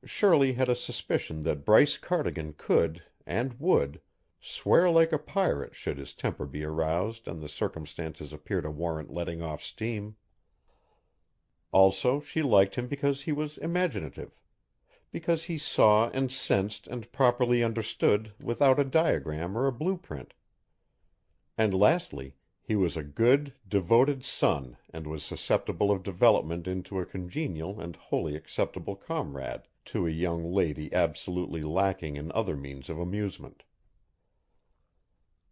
Shirley had a suspicion that Bryce Cardigan could, and would, swear like a pirate should his temper be aroused and the circumstances appear to warrant letting off steam. Also, she liked him because he was imaginative, because he saw and sensed and properly understood without a diagram or a blueprint. And lastly, he was a good, devoted son and was susceptible of development into a congenial and wholly acceptable comrade to a young lady absolutely lacking in other means of amusement.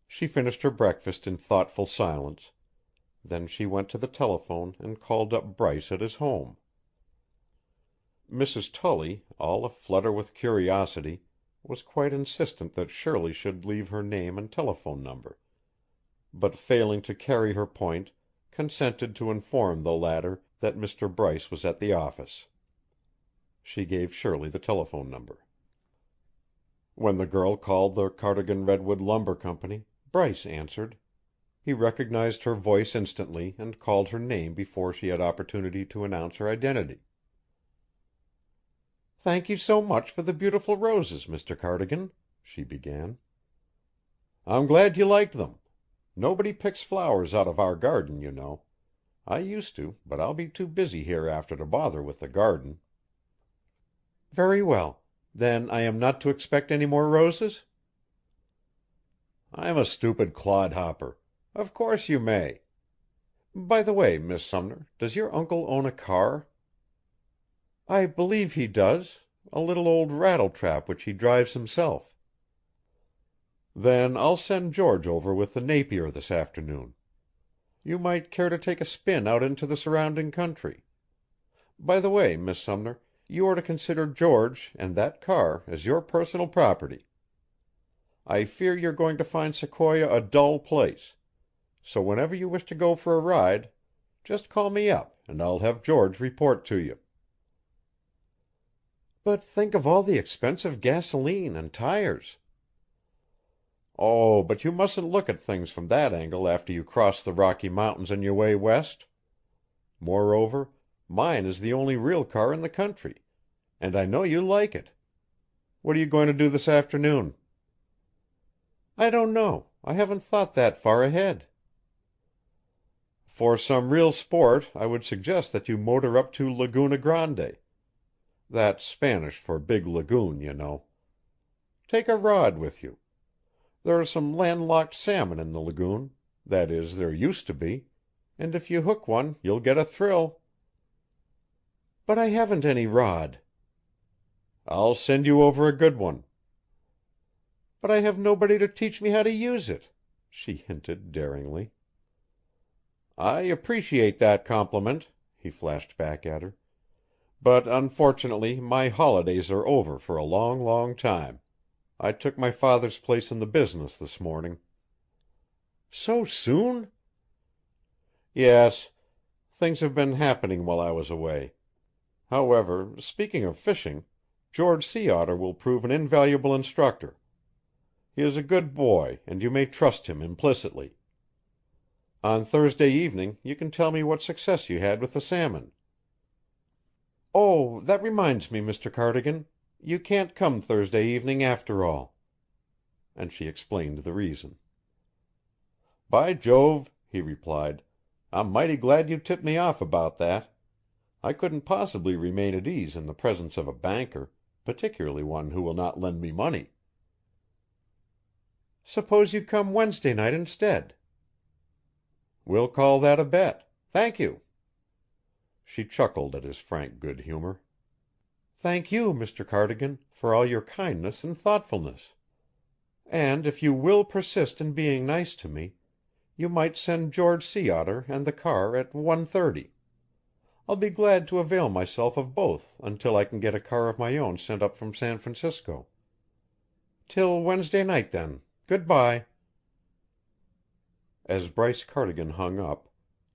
She finished her breakfast in thoughtful silence. Then she went to the telephone and called up Bryce at his home. Mrs. Tully, all aflutter with curiosity, was quite insistent that Shirley should leave her name and telephone number, but failing to carry her point, consented to inform the latter that Mr. Bryce was at the office. She gave Shirley the telephone number. When the girl called the Cardigan Redwood Lumber Company, Bryce answered. He recognized her voice instantly and called her name before she had opportunity to announce her identity. "Thank you so much for the beautiful roses, Mr. Cardigan," she began. "I'm glad you liked them. Nobody picks flowers out of our garden, you know. I used to, but I'll be too busy hereafter to bother with the garden." "Very well. Then I am not to expect any more roses?" "I'm a stupid clodhopper. Of course you may. By the way, Miss Sumner, does your uncle own a car?" "I believe he does. A little old rattletrap which he drives himself." "Then I'll send George over with the Napier this afternoon. You might care to take a spin out into the surrounding country. By the way, Miss Sumner, you are to consider George and that car as your personal property. I fear you're going to find Sequoia a dull place, so whenever you wish to go for a ride, just call me up and I'll have George report to you." "But think of all the expensive gasoline and tires." "Oh, but you mustn't look at things from that angle after you cross the Rocky Mountains on your way west. Moreover, mine is the only real car in the country, and I know you like it. What are you going to do this afternoon?" "I don't know. I haven't thought that far ahead." "For some real sport I would suggest that you motor up to Laguna Grande. That's Spanish for big lagoon, you know. Take a rod with you. There are some landlocked salmon in the lagoon, that is, there used to be, and if you hook one you'll get a thrill." "But I haven't any rod." "I'll send you over a good one." "But I have nobody to teach me how to use it," she hinted daringly. "I appreciate that compliment," he flashed back at her. "But unfortunately my holidays are over for a long, long time. I took my father's place in the business this morning." "So soon?" "Yes. Things have been happening while I was away. However, speaking of fishing, George Sea Otter will prove an invaluable instructor. He is a good boy, and you may trust him implicitly. On Thursday evening you can tell me what success you had with the salmon." "Oh, that reminds me, Mr. Cardigan. You can't come Thursday evening after all." And she explained the reason. "By Jove," he replied, "I'm mighty glad you tipped me off about that. I couldn't possibly remain at ease in the presence of a banker, particularly one who will not lend me money." "Suppose you come Wednesday night instead." "We'll call that a bet. Thank you." She chuckled at his frank good humor. "Thank you, Mr. Cardigan, for all your kindness and thoughtfulness. And if you will persist in being nice to me, you might send George Sea Otter and the car at 1:30. I'll be glad to avail myself of both until I can get a car of my own sent up from San Francisco. Till Wednesday night, then. Good bye." As Bryce Cardigan hung up,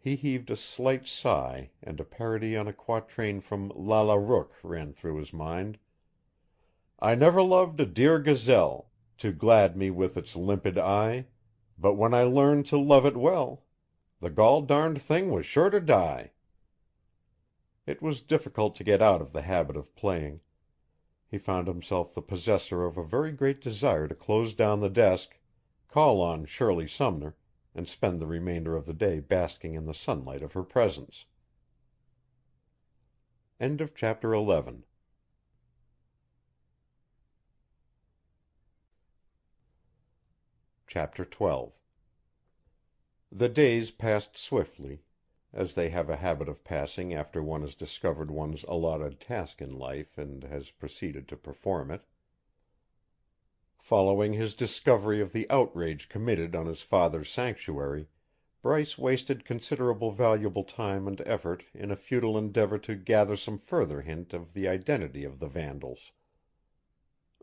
He heaved a slight sigh, and a parody on a quatrain from Lalla Rookh ran through his mind. I never loved a dear gazelle, to glad me with its limpid eye, but when I learned to love it well, the gall darned thing was sure to die. It was difficult to get out of the habit of playing. He found himself the possessor of a very great desire to close down the desk, call on Shirley Sumner, and spend the remainder of the day basking in the sunlight of her presence. End of chapter 11. Chapter 12. The days passed swiftly, as they have a habit of passing after one has discovered one's allotted task in life and has proceeded to perform it. Following his discovery of the outrage committed on his father's sanctuary, Bryce wasted considerable valuable time and effort in a futile endeavor to gather some further hint of the identity of the vandals.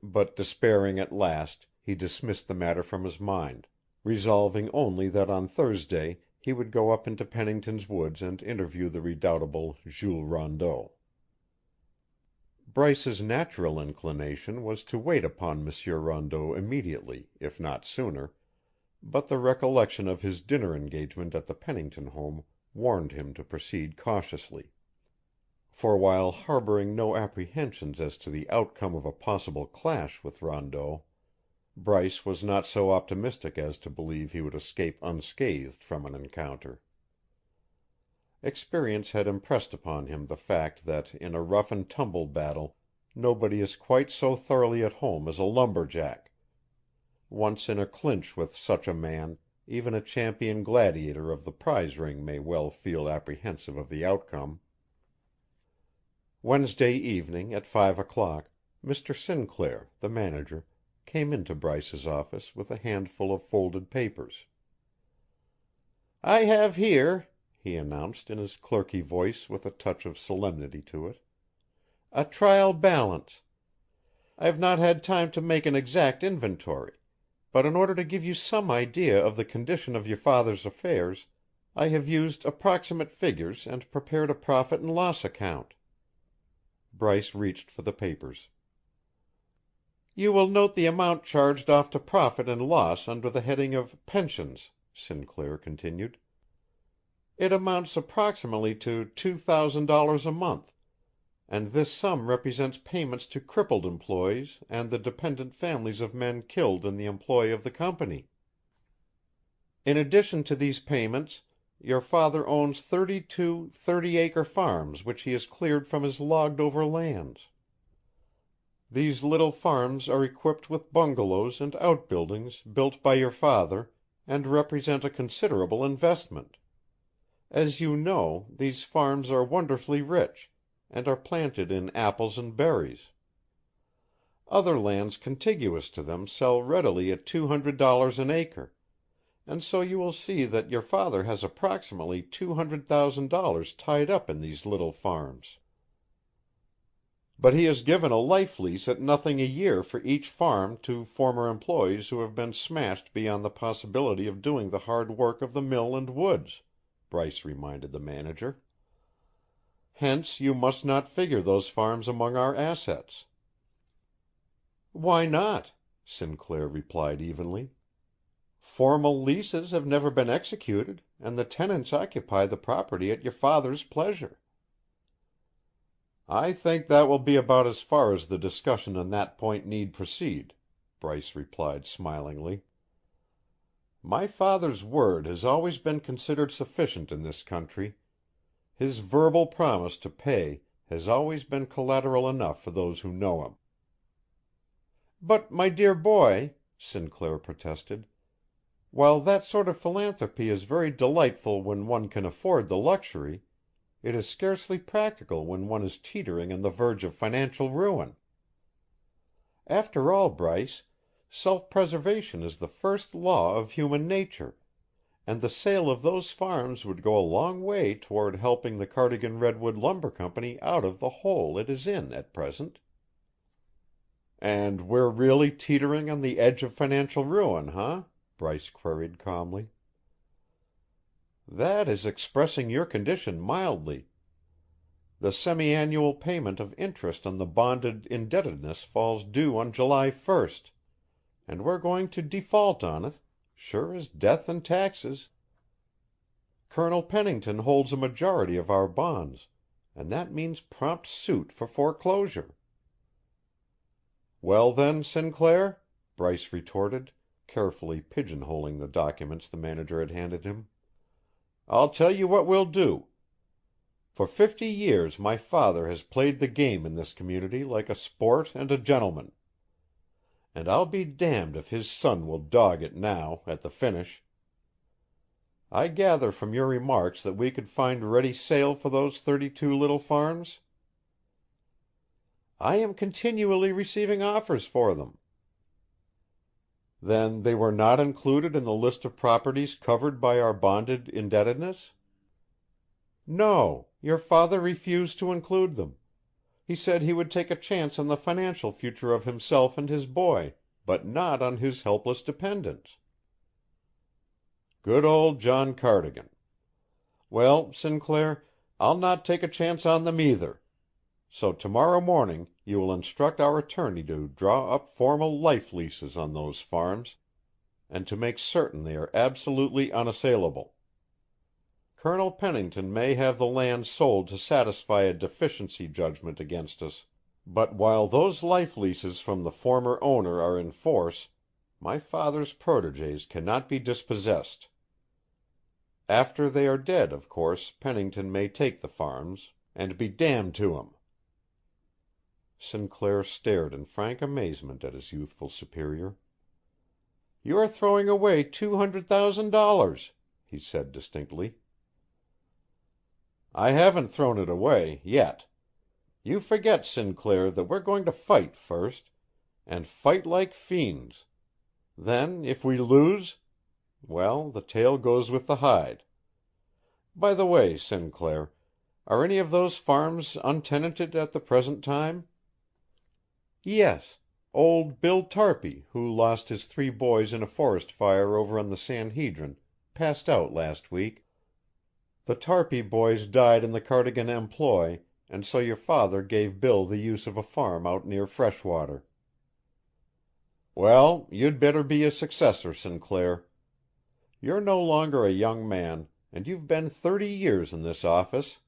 But despairing at last, he dismissed the matter from his mind, resolving only that on Thursday he would go up into Pennington's woods and interview the redoubtable Jules Rondeau. Bryce's natural inclination was to wait upon Monsieur Rondeau immediately, if not sooner, but the recollection of his dinner engagement at the Pennington home warned him to proceed cautiously. For while harboring no apprehensions as to the outcome of a possible clash with Rondeau, Bryce was not so optimistic as to believe he would escape unscathed from an encounter. Experience had impressed upon him the fact that in a rough-and-tumble battle nobody is quite so thoroughly at home as a lumberjack. Once in a clinch with such a man, even a champion gladiator of the prize-ring may well feel apprehensive of the outcome. Wednesday evening at 5 o'clock, Mr. Sinclair, the manager, came into Bryce's office with a handful of folded papers. "I have here," he announced in his clerky voice with a touch of solemnity to it, "a trial balance. I have not had time to make an exact inventory, but in order to give you some idea of the condition of your father's affairs, I have used approximate figures and prepared a profit and loss account." Bryce reached for the papers. "You will note the amount charged off to profit and loss under the heading of pensions," Sinclair continued. "It amounts approximately to $2,000 a month, and this sum represents payments to crippled employees and the dependent families of men killed in the employ of the company. In addition to these payments, your father owns 32 30-acre farms which he has cleared from his logged-over lands. These little farms are equipped with bungalows and outbuildings built by your father and represent a considerable investment. As you know, these farms are wonderfully rich, and are planted in apples and berries. Other lands contiguous to them sell readily at $200 an acre, and so you will see that your father has approximately $200,000 tied up in these little farms. But he has given a life lease at nothing a year for each farm to former employees who have been smashed beyond the possibility of doing the hard work of the mill and woods," Bryce reminded the manager. "Hence you must not figure those farms among our assets." "Why not?" Sinclair replied evenly. "Formal leases have never been executed, and the tenants occupy the property at your father's pleasure." "I think that will be about as far as the discussion on that point need proceed," Bryce replied smilingly. "My father's word has always been considered sufficient in this country. His verbal promise to pay has always been collateral enough for those who know him." "But, my dear boy," Sinclair protested, "while that sort of philanthropy is very delightful when one can afford the luxury, it is scarcely practical when one is teetering on the verge of financial ruin. After all, Bryce, self-preservation is the first law of human nature, and the sale of those farms would go a long way toward helping the Cardigan Redwood Lumber Company out of the hole it is in at present." "And we're really teetering on the edge of financial ruin, huh?" Bryce queried calmly. "That is expressing your condition mildly. The semi-annual payment of interest on the bonded indebtedness falls due on July 1st, and we're going to default on it, sure as death and taxes. Colonel Pennington holds a majority of our bonds, and that means prompt suit for foreclosure." "Well, then, Sinclair," Bryce retorted, carefully pigeonholing the documents the manager had handed him, "I'll tell you what we'll do. For 50 years my father has played the game in this community like a sport and a gentleman. And I'll be damned if his son will dog it now, at the finish. I gather from your remarks that we could find ready sale for those 32 little farms?" "I am continually receiving offers for them." "Then they were not included in the list of properties covered by our bonded indebtedness?" "No, your father refused to include them. He said he would take a chance on the financial future of himself and his boy, but not on his helpless dependents." "Good old John Cardigan. Well, Sinclair, I'll not take a chance on them either. So tomorrow morning you will instruct our attorney to draw up formal life leases on those farms, and to make certain they are absolutely unassailable. Colonel Pennington may have the land sold to satisfy a deficiency judgment against us, but while those life leases from the former owner are in force, my father's protégés cannot be dispossessed. After they are dead, of course, Pennington may take the farms, and be damned to him." Sinclair stared in frank amazement at his youthful superior. "You are throwing away $200,000, he said distinctly. "I haven't thrown it away yet. You forget, Sinclair, that we're going to fight first, and fight like fiends. Then, if we lose, well, the tail goes with the hide. By the way, Sinclair, are any of those farms untenanted at the present time?" "Yes. Old Bill Tarpey, who lost his 3 boys in a forest fire over on the San Hedrin, passed out last week. The Tarpey boys died in the Cardigan employ, and so your father gave Bill the use of a farm out near Freshwater." "Well, you'd better be his successor, Sinclair. You're no longer a young man, and you've been 30 years in this office.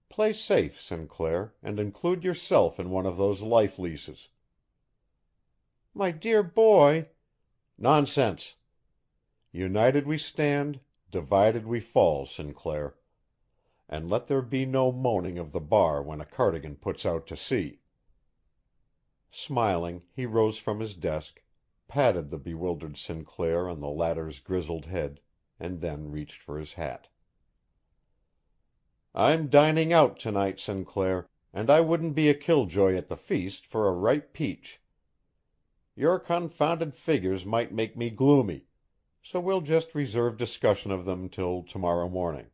Play safe, Sinclair, and include yourself in one of those life leases." "My dear boy—" "Nonsense. United we stand, divided we fall, Sinclair. And let there be no moaning of the bar when a Cardigan puts out to sea." Smiling, he rose from his desk, patted the bewildered Sinclair on the latter's grizzled head, and then reached for his hat. "I'm dining out tonight, Sinclair, and I wouldn't be a killjoy at the feast for a ripe peach. Your confounded figures might make me gloomy, so we'll just reserve discussion of them till tomorrow morning.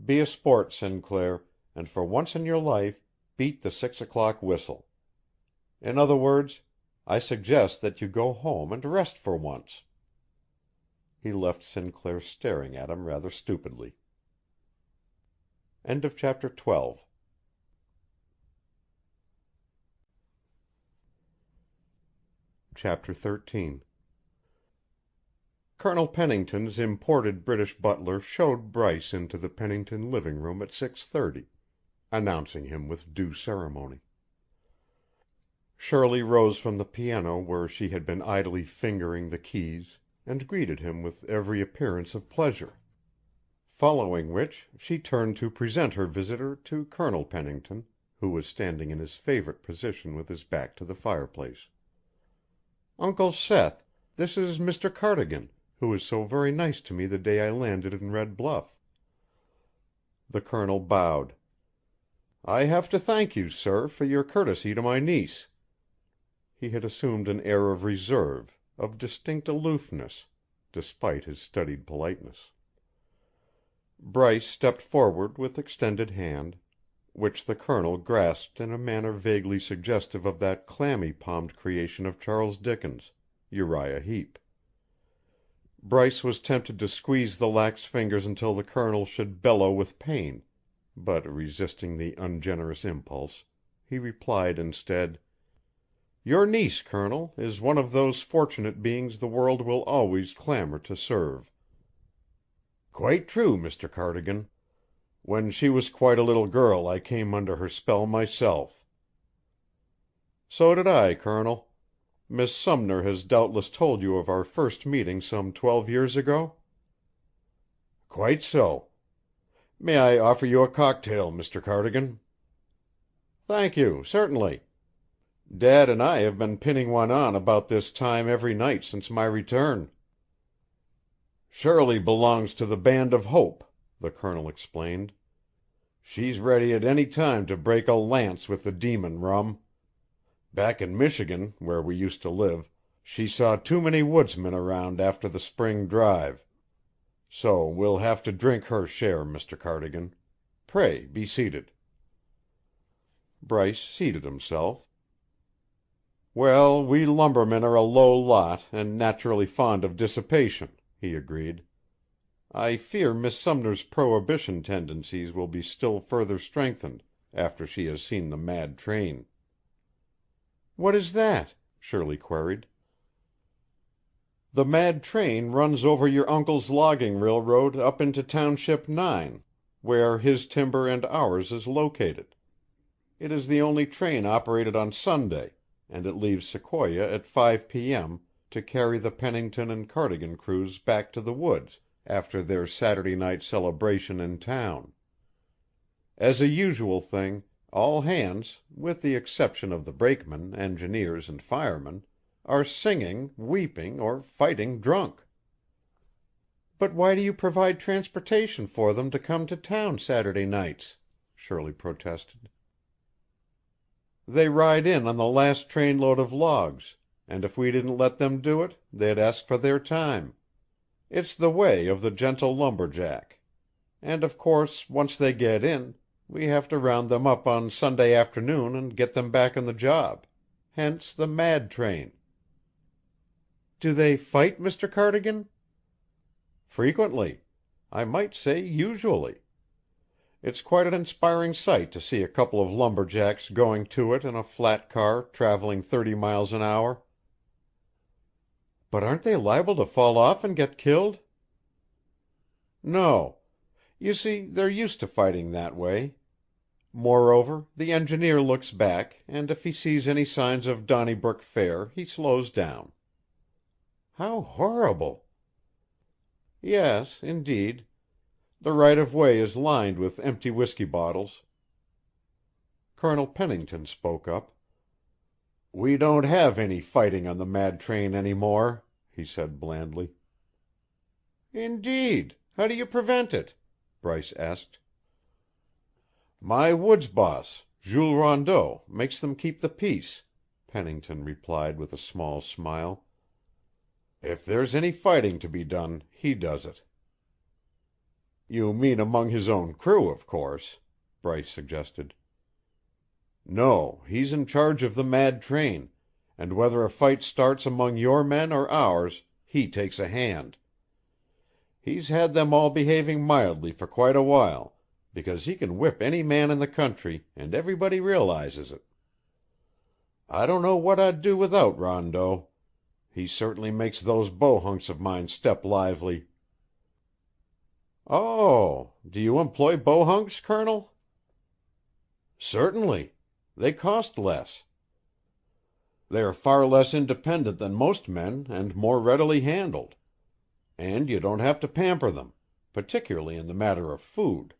Be a sport, Sinclair, and for once in your life beat the 6 o'clock whistle. In other words, I suggest that you go home and rest for once." He left Sinclair staring at him rather stupidly. End of chapter 12. Chapter 13. Colonel Pennington's imported British butler showed Bryce into the Pennington living room at 6:30, announcing him with due ceremony. Shirley rose from the piano where she had been idly fingering the keys and greeted him with every appearance of pleasure. Following which, she turned to present her visitor to Colonel Pennington, who was standing in his favorite position with his back to the fireplace. "Uncle Seth, this is Mr. Cardigan, who was so very nice to me the day I landed in Red Bluff." The Colonel bowed. "I have to thank you, sir, for your courtesy to my niece." He had assumed an air of reserve, of distinct aloofness, despite his studied politeness. Bryce stepped forward with extended hand, which the Colonel grasped in a manner vaguely suggestive of that clammy-palmed creation of Charles Dickens, Uriah Heep. Bryce was tempted to squeeze the lax fingers until the Colonel should bellow with pain, but, resisting the ungenerous impulse, he replied instead: "Your niece, Colonel, is one of those fortunate beings the world will always clamor to serve." "Quite true, Mr. Cardigan. When she was quite a little girl I came under her spell myself." "So did I, Colonel. Miss Sumner has doubtless told you of our first meeting some 12 years ago?" "Quite so. May I offer you a cocktail, Mr. Cardigan?" "Thank you, certainly. Dad and I have been pinning one on about this time every night since my return." "Shirley belongs to the Band of Hope," the Colonel explained. "She's ready at any time to break a lance with the demon rum. Back in Michigan, where we used to live, she saw too many woodsmen around after the spring drive. So we'll have to drink her share, Mr. Cardigan. Pray be seated." Bryce seated himself. "Well, we lumbermen are a low lot and naturally fond of dissipation," he agreed. "I fear Miss Sumner's prohibition tendencies will be still further strengthened after she has seen the mad train." "What is that?" Shirley queried. "The mad train runs over your uncle's logging railroad up into Township 9, where his timber and ours is located. It is the only train operated on Sunday, and it leaves Sequoia at 5 p.m. to carry the Pennington and Cardigan crews back to the woods after their Saturday night celebration in town. As a usual thing, all hands, with the exception of the brakemen, engineers, and firemen, are singing, weeping, or fighting drunk." "But why do you provide transportation for them to come to town Saturday nights?" Shirley protested. "They ride in on the last trainload of logs, and if we didn't let them do it, they'd ask for their time. It's the way of the gentle lumberjack. And of course, once they get in, we have to round them up on Sunday afternoon and get them back on the job. Hence the mad train." "Do they fight, Mr. Cardigan?" "Frequently. I might say usually. It's quite an inspiring sight to see a couple of lumberjacks going to it in a flat car traveling 30 miles an hour." "But aren't they liable to fall off and get killed?" "No. You see, they're used to fighting that way. Moreover, the engineer looks back, and if he sees any signs of Donnybrook Fair, he slows down." "How horrible!" "Yes, indeed. The right of way is lined with empty whiskey bottles." Colonel Pennington spoke up. "We don't have any fighting on the mad train any more," he said blandly. "Indeed? How do you prevent it?" Bryce asked. "My woods boss, Jules Rondeau, makes them keep the peace," Pennington replied with a small smile. "If there's any fighting to be done, he does it." "You mean among his own crew, of course," Bryce suggested. "No, he's in charge of the mad train, and whether a fight starts among your men or ours, he takes a hand. He's had them all behaving mildly for quite a while, because he can whip any man in the country, and everybody realizes it. I don't know what I'd do without Rondeau. He certainly makes those bohunks of mine step lively." "Oh, do you employ bohunks, Colonel?" "Certainly. They cost less. They are far less independent than most men and more readily handled. And you don't have to pamper them, particularly in the matter of food.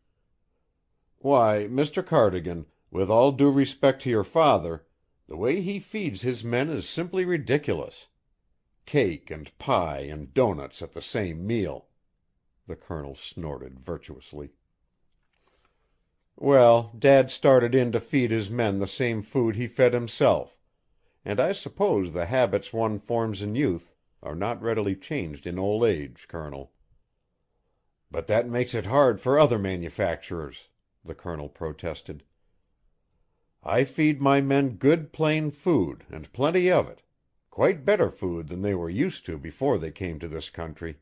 Why, Mr. Cardigan, with all due respect to your father, the way he feeds his men is simply ridiculous. Cake and pie and doughnuts at the same meal." The Colonel snorted virtuously. "Well, Dad started in to feed his men the same food he fed himself, and I suppose the habits one forms in youth are not readily changed in old age, Colonel." "But that makes it hard for other manufacturers," the Colonel protested. "I feed my men good plain food, and plenty of it, quite better food than they were used to before they came to this country.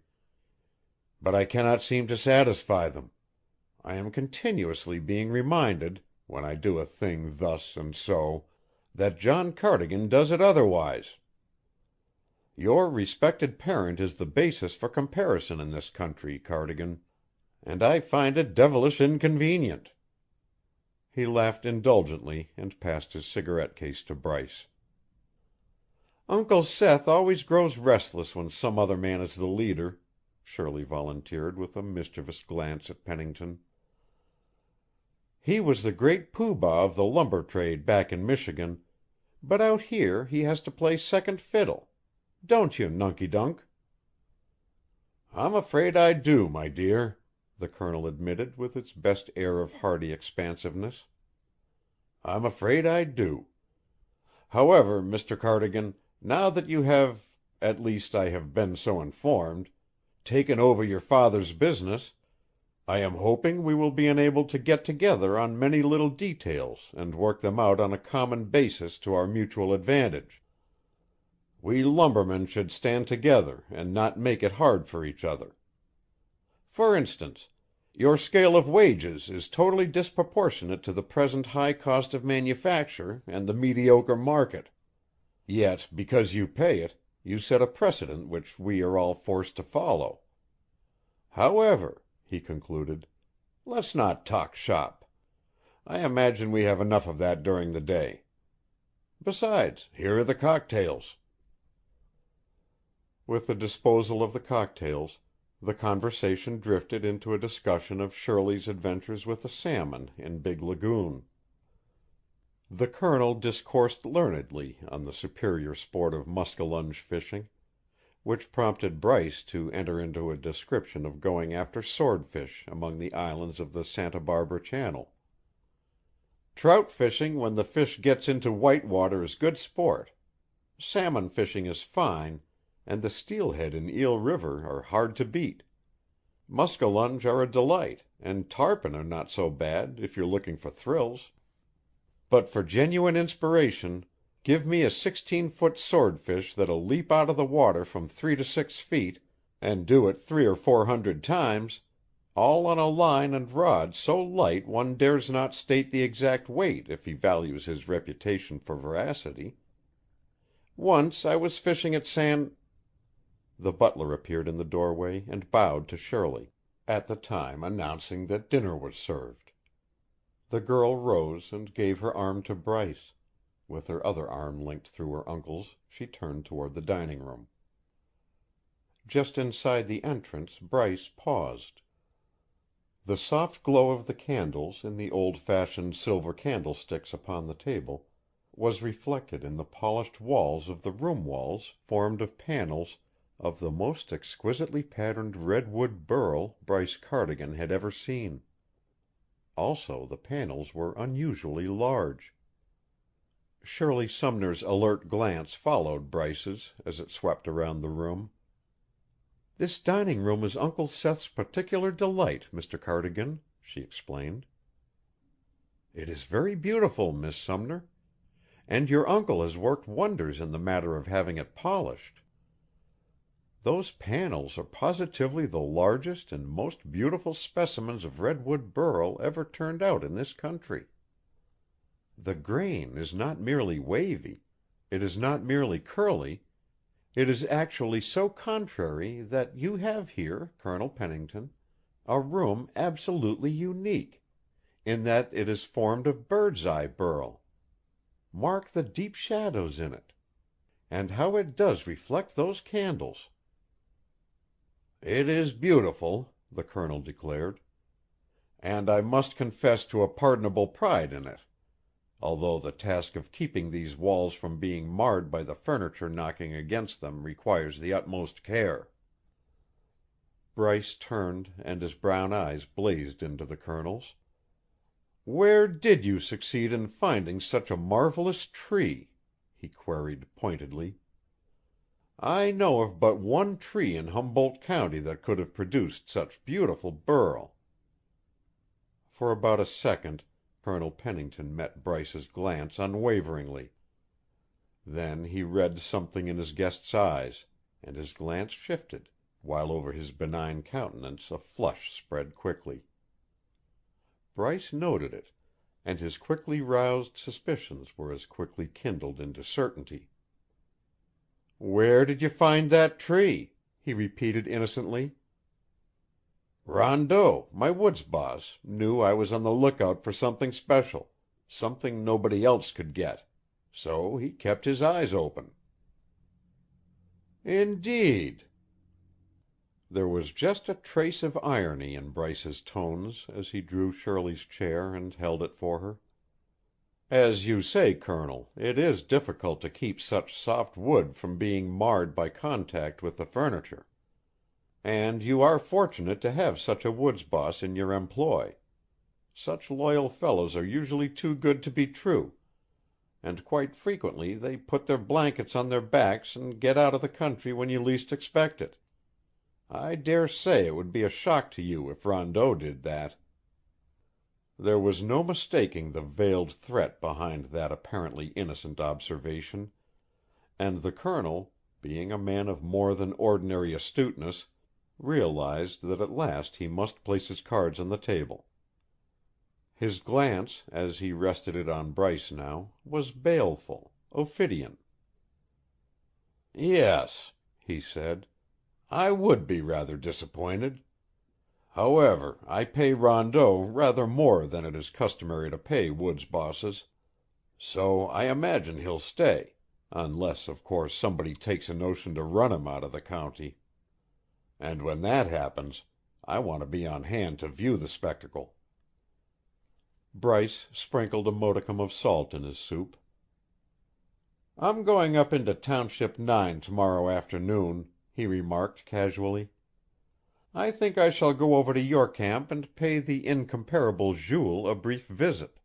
but I cannot seem to satisfy them. I am continuously being reminded, when I do a thing thus and so, that John Cardigan does it otherwise. Your respected parent is the basis for comparison in this country, Cardigan, and I find it devilish inconvenient." He laughed indulgently and passed his cigarette case to Bryce. "Uncle Seth always grows restless when some other man is the leader," Shirley volunteered with a mischievous glance at Pennington. "He was the great Pooh-Bah of the lumber trade back in Michigan, but out here he has to play second fiddle. Don't you, Nunky Dunk?" "I'm afraid I do, my dear," the Colonel admitted with its best air of hearty expansiveness. "I'm afraid I do. However, Mr. Cardigan, now that you have, at least I have been so informed, taken over your father's business, I am hoping we will be enabled to get together on many little details and work them out on a common basis to our mutual advantage. We lumbermen should stand together and not make it hard for each other. For instance, your scale of wages is totally disproportionate to the present high cost of manufacture and the mediocre market. Yet, because you pay it, you set a precedent which we are all forced to follow. However," he concluded, "let's not talk shop. I imagine we have enough of that during the day. Besides, here are the cocktails." With the disposal of the cocktails, the conversation drifted into a discussion of Shirley's adventures with the salmon in Big Lagoon. The Colonel discoursed learnedly on the superior sport of muskellunge fishing, which prompted Bryce to enter into a description of going after swordfish among the islands of the Santa Barbara Channel. "Trout fishing when the fish gets into white water is good sport. Salmon fishing is fine, and the steelhead in Eel River are hard to beat. Muskellunge are a delight, and tarpon are not so bad if you're looking for thrills. But for genuine inspiration, give me a 16-foot swordfish that'll leap out of the water from 3 to 6 feet, and do it 300 or 400 times, all on a line and rod so light one dares not state the exact weight if he values his reputation for veracity. Once I was fishing at The butler appeared in the doorway and bowed to Shirley, at the time announcing that dinner was served. The girl rose and gave her arm to Bryce. With her other arm linked through her uncle's, she turned toward the dining room. Just inside the entrance Bryce paused. The soft glow of the candles in the old-fashioned silver candlesticks upon the table was reflected in the polished walls of the room walls formed of panels of the most exquisitely patterned redwood burl Bryce Cardigan had ever seen. Also the panels were unusually large. Shirley Sumner's alert glance followed Bryce's as it swept around the room. "This dining room is Uncle Seth's particular delight, Mr. Cardigan," she explained. "It is very beautiful, Miss Sumner, and your uncle has worked wonders in the matter of having it polished. Those panels are positively the largest and most beautiful specimens of redwood burl ever turned out in this country. The grain is not merely wavy, it is not merely curly, it is actually so contrary that you have here, Colonel Pennington, a room absolutely unique, in that it is formed of bird's-eye burl. Mark the deep shadows in it. And how it does reflect those candles!" "It is beautiful," the Colonel declared, "and I must confess to a pardonable pride in it, although the task of keeping these walls from being marred by the furniture knocking against them requires the utmost care." Bryce turned and his brown eyes blazed into the Colonel's. "Where did you succeed in finding such a marvelous tree?" he queried pointedly. "I know of but one tree in Humboldt County that could have produced such beautiful burl." For about a second Colonel Pennington met Bryce's glance unwaveringly. Then he read something in his guest's eyes, and his glance shifted, while over his benign countenance a flush spread quickly. Bryce noted it, and his quickly roused suspicions were as quickly kindled into certainty. "Where did you find that tree?" he repeated innocently. "Rondeau, my woods boss, knew I was on the lookout for something special, something nobody else could get. So he kept his eyes open." "Indeed!" There was just a trace of irony in Bryce's tones as he drew Shirley's chair and held it for her. "As you say, Colonel, it is difficult to keep such soft wood from being marred by contact with the furniture. And you are fortunate to have such a woods boss in your employ. Such loyal fellows are usually too good to be true, and quite frequently they put their blankets on their backs and get out of the country when you least expect it. I dare say it would be a shock to you if Rondeau did that." There was no mistaking the veiled threat behind that apparently innocent observation, and the Colonel, being a man of more than ordinary astuteness, realized that at last he must place his cards on the table. His glance, as he rested it on Bryce now, was baleful, ophidian. "Yes," he said, "I would be rather disappointed. However, I pay Rondeau rather more than it is customary to pay woods bosses, so I imagine he'll stay, unless of course somebody takes a notion to run him out of the county. And when that happens, I want to be on hand to view the spectacle." Bryce sprinkled a modicum of salt in his soup. "I'm going up into Township 9 tomorrow afternoon," he remarked casually. "I think I shall go over to your camp and pay the incomparable Jules a brief visit.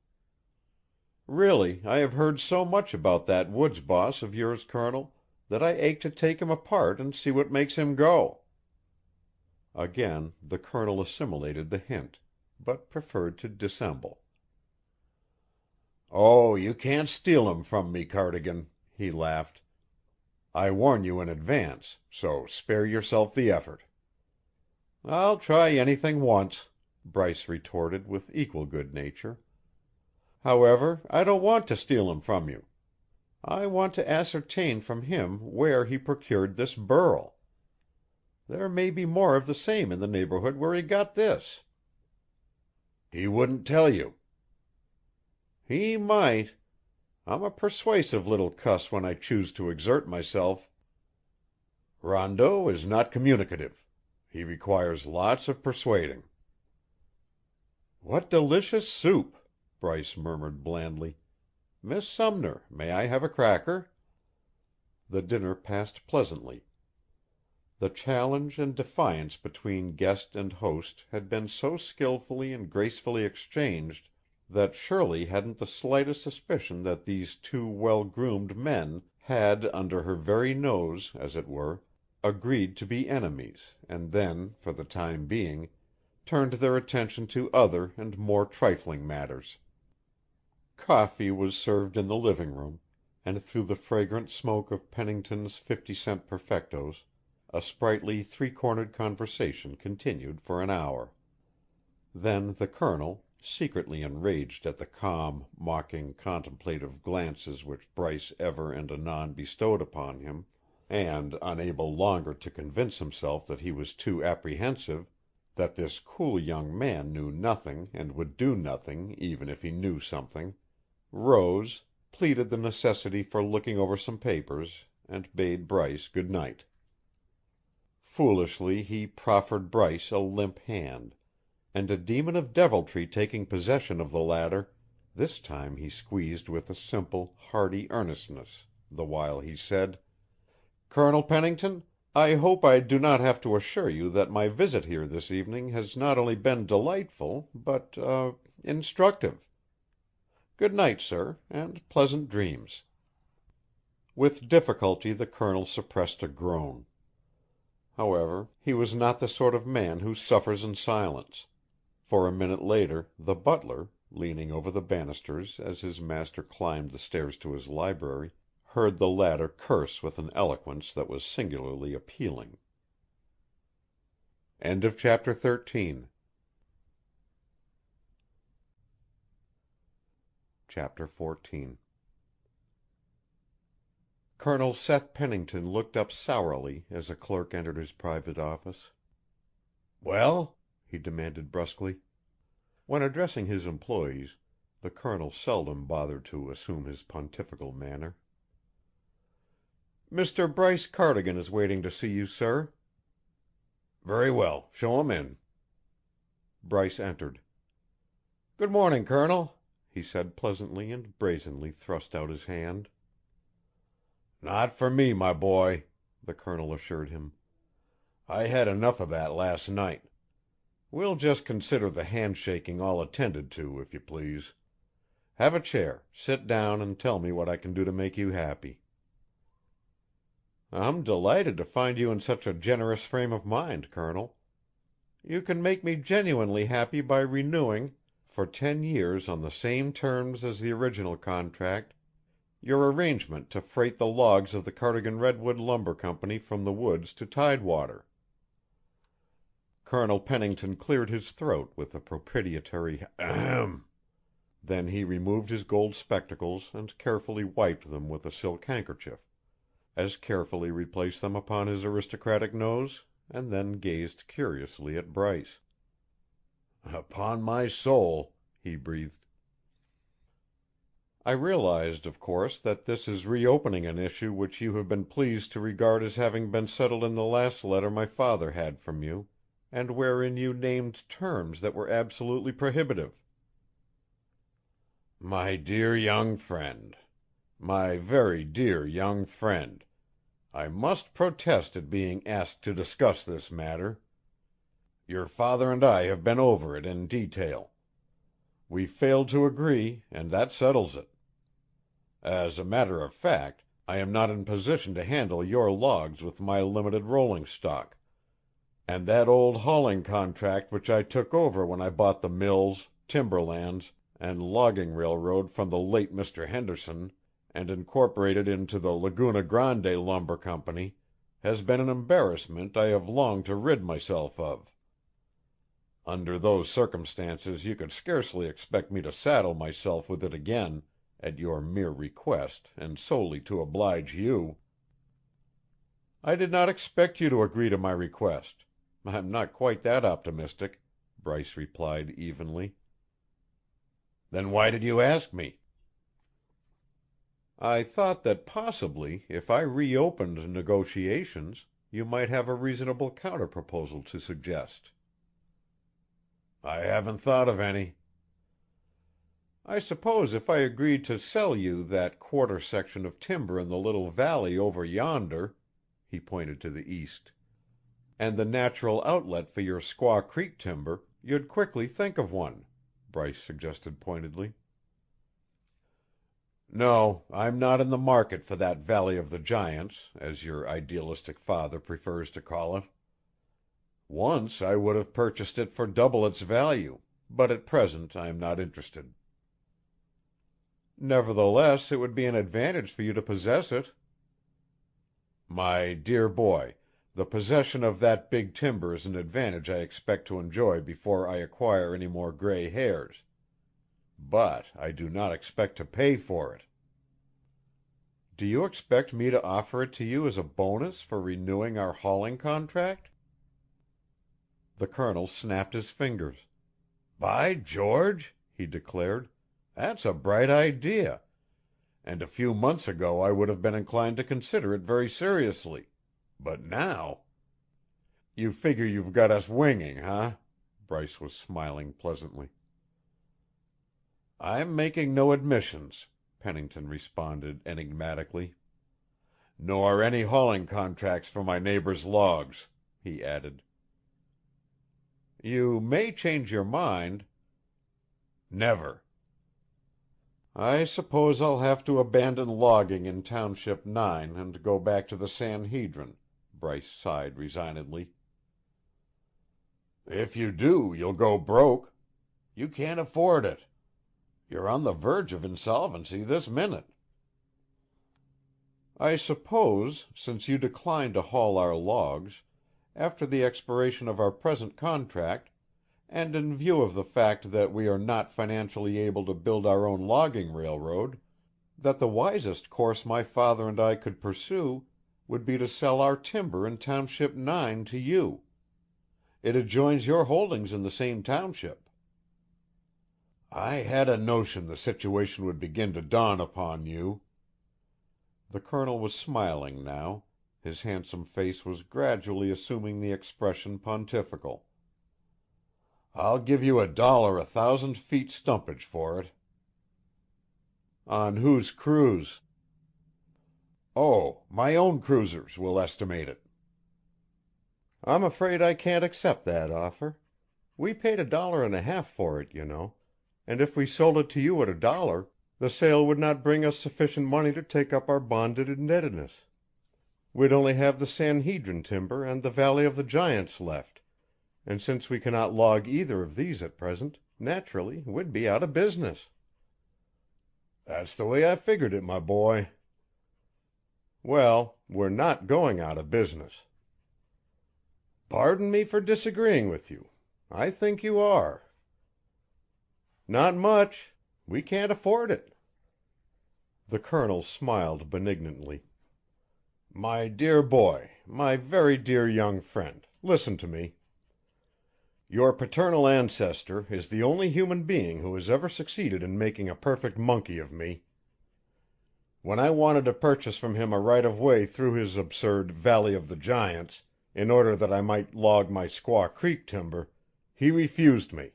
Really, I have heard so much about that woods boss of yours, Colonel, that I ache to take him apart and see what makes him go." Again the Colonel assimilated the hint, but preferred to dissemble. "Oh, you can't steal him from me, Cardigan," he laughed. "I warn you in advance, so spare yourself the effort." "I'll try anything once," Bryce retorted with equal good nature. "However, I don't want to steal him from you. I want to ascertain from him where he procured this burl. There may be more of the same in the neighborhood where he got this." "He wouldn't tell you." "He might. I'm a persuasive little cuss when I choose to exert myself." "Rondeau is not communicative. He requires lots of persuading." "What delicious soup," Bryce murmured blandly. "Miss Sumner, may I have a cracker?" The dinner passed pleasantly. The challenge and defiance between guest and host had been so skillfully and gracefully exchanged that Shirley hadn't the slightest suspicion that these two well-groomed men had, under her very nose, as it were, agreed to be enemies, and then, for the time being, turned their attention to other and more trifling matters. Coffee was served in the living room, and through the fragrant smoke of Pennington's 50-cent perfectos, a sprightly three-cornered conversation continued for an hour. Then the Colonel, secretly enraged at the calm, mocking, contemplative glances which Bryce ever and anon bestowed upon him, and unable longer to convince himself that he was too apprehensive, that this cool young man knew nothing and would do nothing even if he knew something, rose, pleaded the necessity for looking over some papers, and bade Bryce good night. Foolishly he proffered Bryce a limp hand, and a demon of deviltry taking possession of the latter, this time he squeezed with a simple, hearty earnestness, the while he said: "Colonel Pennington, I hope I do not have to assure you that my visit here this evening has not only been delightful, but instructive. Good night, sir, and pleasant dreams." With difficulty the Colonel suppressed a groan. However, he was not the sort of man who suffers in silence, for a minute later the butler, leaning over the banisters as his master climbed the stairs to his library, heard the latter curse with an eloquence that was singularly appealing. Chapter 14. Chapter 14. Colonel Seth Pennington looked up sourly as a clerk entered his private office. "Well?" he demanded brusquely. When addressing his employees, the colonel seldom bothered to assume his pontifical manner. "Mr. Bryce Cardigan is waiting to see you, sir." "Very well. Show him in." Bryce entered. "Good morning, Colonel," he said pleasantly and brazenly thrust out his hand. "Not for me, my boy," the colonel assured him. "I had enough of that last night. We'll just consider the handshaking all attended to, if you please. Have a chair, sit down, and tell me what I can do to make you happy." "I'm delighted to find you in such a generous frame of mind, Colonel. You can make me genuinely happy by renewing, for 10 years on the same terms as the original contract, your arrangement to freight the logs of the Cardigan Redwood Lumber Company from the woods to Tidewater." Colonel Pennington cleared his throat with a propitiatory ahem. Then he removed his gold spectacles and carefully wiped them with a silk handkerchief, as carefully replaced them upon his aristocratic nose, and then gazed curiously at Bryce. "Upon my soul," he breathed. "I realized, of course, that this is reopening an issue which you have been pleased to regard as having been settled in the last letter my father had from you, and wherein you named terms that were absolutely prohibitive." "My dear young friend, my very dear young friend, I must protest at being asked to discuss this matter. Your father and I have been over it in detail. We failed to agree, and that settles it. As a matter of fact, I am not in position to handle your logs with my limited rolling stock, and that old hauling contract which I took over when I bought the mills, timberlands, and logging railroad from the late Mr. Henderson and incorporated into the Laguna Grande Lumber Company has been an embarrassment I have longed to rid myself of. Under those circumstances you could scarcely expect me to saddle myself with it again, at your mere request and solely to oblige you." "I did not expect you to agree to my request. I'm not quite that optimistic," Bryce replied evenly. "Then why did you ask me?" "I thought that possibly, if I reopened negotiations, you might have a reasonable counterproposal to suggest." "I haven't thought of any." "I suppose if I agreed to sell you that quarter section of timber in the little valley over yonder," he pointed to the east, "and the natural outlet for your Squaw Creek timber, you'd quickly think of one," Bryce suggested pointedly. "No, I'm not in the market for that Valley of the Giants, as your idealistic father prefers to call it. Once I would have purchased it for double its value, but at present I am not interested." "Nevertheless, it would be an advantage for you to possess it." "My dear boy, the possession of that big timber is an advantage I expect to enjoy before I acquire any more gray hairs. But I do not expect to pay for it." "Do you expect me to offer it to you as a bonus for renewing our hauling contract?" The colonel snapped his fingers. "By George," he declared, "that's a bright idea, and a few months ago I would have been inclined to consider it very seriously. But now you figure you've got us winging, huh?" Bryce was smiling pleasantly. "I'm making no admissions," Pennington responded enigmatically. "Nor any hauling contracts for my neighbor's logs," he added. "You may change your mind." "Never." "I suppose I'll have to abandon logging in Township 9 and go back to the San Hedrin," Bryce sighed resignedly. "If you do, you'll go broke. You can't afford it. You're on the verge of insolvency this minute." "I suppose, since you decline to haul our logs, after the expiration of our present contract, and in view of the fact that we are not financially able to build our own logging railroad, that the wisest course my father and I could pursue would be to sell our timber in Township 9 to you. It adjoins your holdings in the same township." "I had a notion the situation would begin to dawn upon you." The Colonel was smiling now. His handsome face was gradually assuming the expression pontifical. "I'll give you $1 1,000 feet stumpage for it." "On whose cruise?" "Oh, my own cruisers will estimate it." "I'm afraid I can't accept that offer. We paid $1.50 for it, you know, and if we sold it to you at $1, the sale would not bring us sufficient money to take up our bonded indebtedness. We'd only have the San Hedrin timber and the Valley of the Giants left, and since we cannot log either of these at present, naturally we'd be out of business." "That's the way I figured it, my boy." "Well, we're not going out of business." "Pardon me for disagreeing with you. I think you are." "Not much. We can't afford it." The Colonel smiled benignantly. "My dear boy, my very dear young friend, listen to me. Your paternal ancestor is the only human being who has ever succeeded in making a perfect monkey of me. When I wanted to purchase from him a right of way through his absurd Valley of the Giants, in order that I might log my Squaw Creek timber, he refused me.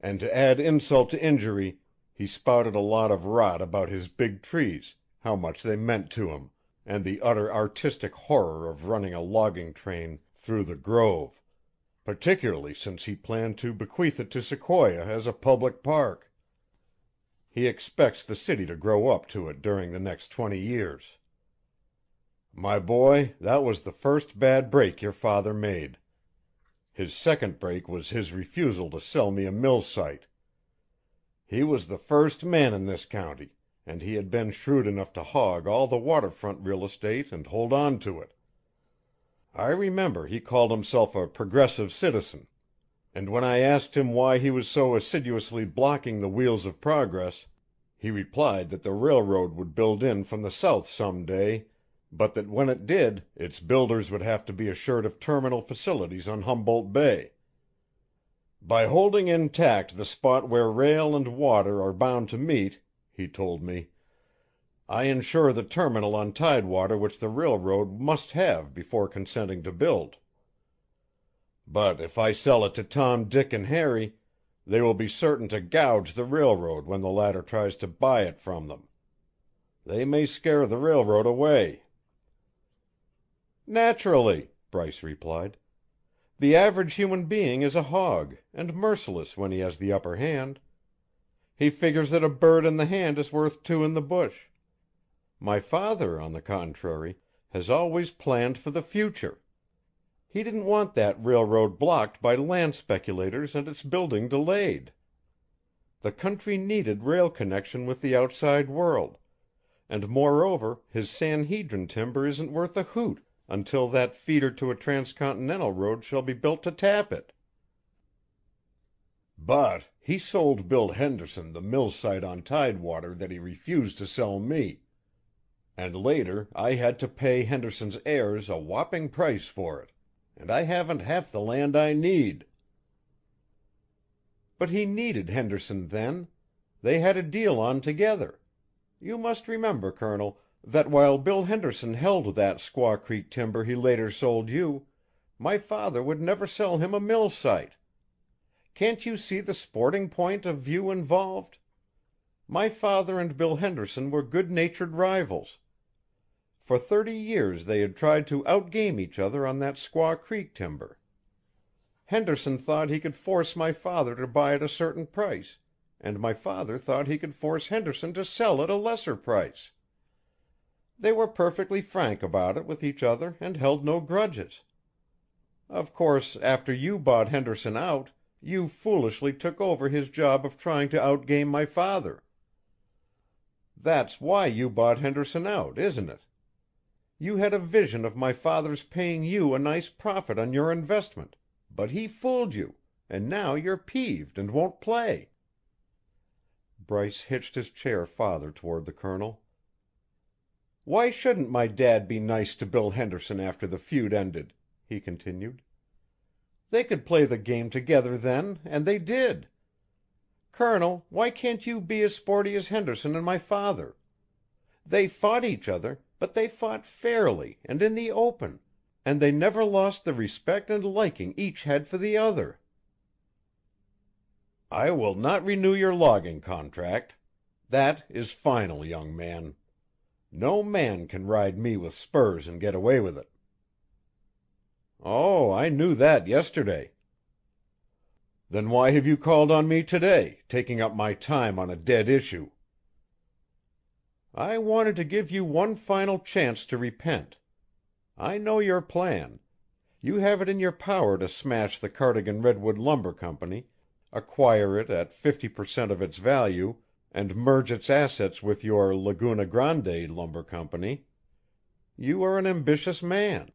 And to add insult to injury, he spouted a lot of rot about his big trees, how much they meant to him, and the utter artistic horror of running a logging train through the grove, particularly since he planned to bequeath it to Sequoia as a public park. He expects the city to grow up to it during the next 20 years. My boy, that was the first bad break your father made. His second break was his refusal to sell me a mill site. He was the first man in this county, and he had been shrewd enough to hog all the waterfront real estate and hold on to it. I remember he called himself a progressive citizen, and when I asked him why he was so assiduously blocking the wheels of progress, he replied that the railroad would build in from the south some day, but that when it did, its builders would have to be assured of terminal facilities on Humboldt Bay. By holding intact the spot where rail and water are bound to meet, he told me, I ensure the terminal on tidewater which the railroad must have before consenting to build. But if I sell it to Tom, Dick, and Harry, they will be certain to gouge the railroad when the latter tries to buy it from them. They may scare the railroad away." "Naturally," Bryce replied. "The average human being is a hog, and merciless when he has the upper hand. He figures that a bird in the hand is worth two in the bush. My father, on the contrary, has always planned for the future. He didn't want that railroad blocked by land speculators and its building delayed. The country needed rail connection with the outside world, and moreover his San Hedrin timber isn't worth a hoot until that feeder to a transcontinental road shall be built to tap it." "But he sold Bill Henderson the mill site on tidewater that he refused to sell me. And later I had to pay Henderson's heirs a whopping price for it, and I haven't half the land I need." "But he needed Henderson then. They had a deal on together. You must remember, Colonel, that while Bill Henderson held that Squaw Creek timber he later sold you, my father would never sell him a mill site. Can't you see the sporting point of view involved? My father and Bill Henderson were good-natured rivals. For 30 years they had tried to outgame each other on that Squaw Creek timber. Henderson thought he could force my father to buy at a certain price, and my father thought he could force Henderson to sell at a lesser price. They were perfectly frank about it with each other and held no grudges. Of course, after you bought Henderson out, you foolishly took over his job of trying to outgame my father. That's why you bought Henderson out, isn't it? You had a vision of my father's paying you a nice profit on your investment, but he fooled you, and now you're peeved and won't play." Bryce hitched his chair farther toward the Colonel. "Why shouldn't my dad be nice to Bill Henderson after the feud ended?" he continued. "They could play the game together then, and they did. Colonel, why can't you be as sporty as Henderson and my father? They fought each other, but they fought fairly and in the open, and they never lost the respect and liking each had for the other." "I will not renew your logging contract. That is final, young man. No man can ride me with spurs and get away with it." "Oh, I knew that yesterday." "Then why have you called on me today, taking up my time on a dead issue?" "I wanted to give you one final chance to repent. I know your plan. You have it in your power to smash the Cardigan Redwood Lumber Company, acquire it at 50% of its value, and merge its assets with your Laguna Grande Lumber Company. You are an ambitious man.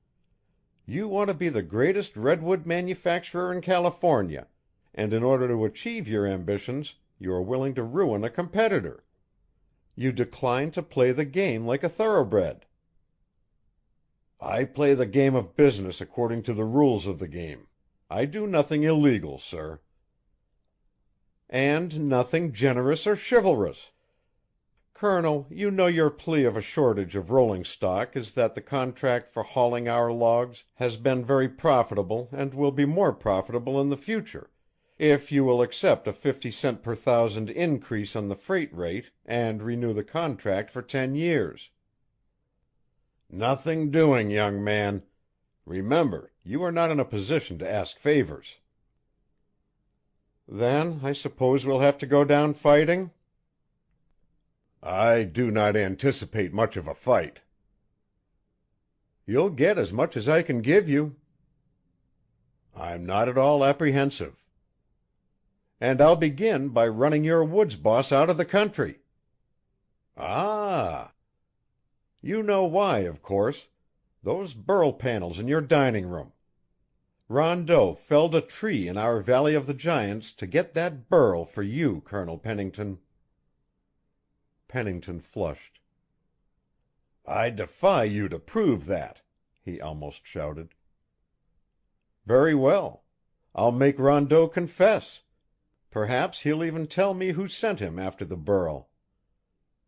You want to be the greatest redwood manufacturer in California, and in order to achieve your ambitions you are willing to ruin a competitor. You decline to play the game like a thoroughbred." "I play the game of business according to the rules of the game. I do nothing illegal, sir." "And nothing generous or chivalrous. Colonel, you know your plea of a shortage of rolling stock is that the contract for hauling our logs has been very profitable and will be more profitable in the future, if you will accept a 50-cent per thousand increase on the freight rate and renew the contract for 10 years. "Nothing doing, young man. Remember, you are not in a position to ask favors." "Then I suppose we'll have to go down fighting?" "I do not anticipate much of a fight." "You'll get as much as I can give you." "I'm not at all apprehensive." "And I'll begin by running your woods boss out of the country." "Ah!" "You know why, of course. Those burl panels in your dining room. Rondeau felled a tree in our Valley of the Giants to get that burl for you, Colonel Pennington." Pennington flushed. "I defy you to prove that," he almost shouted. "Very well. I'll make Rondeau confess. Perhaps he'll even tell me who sent him after the burl.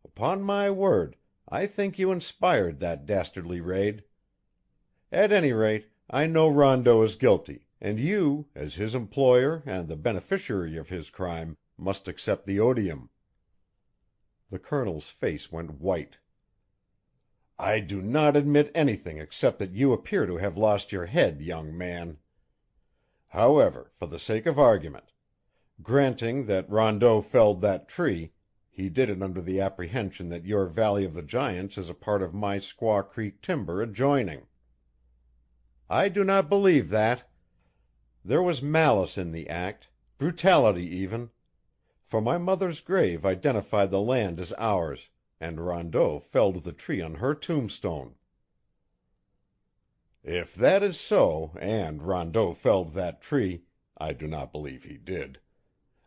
Upon my word, I think you inspired that dastardly raid. At any rate, I know Rondeau is guilty, and you, as his employer and the beneficiary of his crime, must accept the odium." The Colonel's face went white. "I do not admit anything except that you appear to have lost your head, young man. However, for the sake of argument, granting that Rondeau felled that tree, he did it under the apprehension that your Valley of the Giants is a part of my Squaw Creek timber adjoining." "I do not believe that. There was malice in the act, brutality even, for my mother's grave identified the land as ours, and Rondeau felled the tree on her tombstone." "If that is so, and Rondeau felled that tree, I do not believe he did.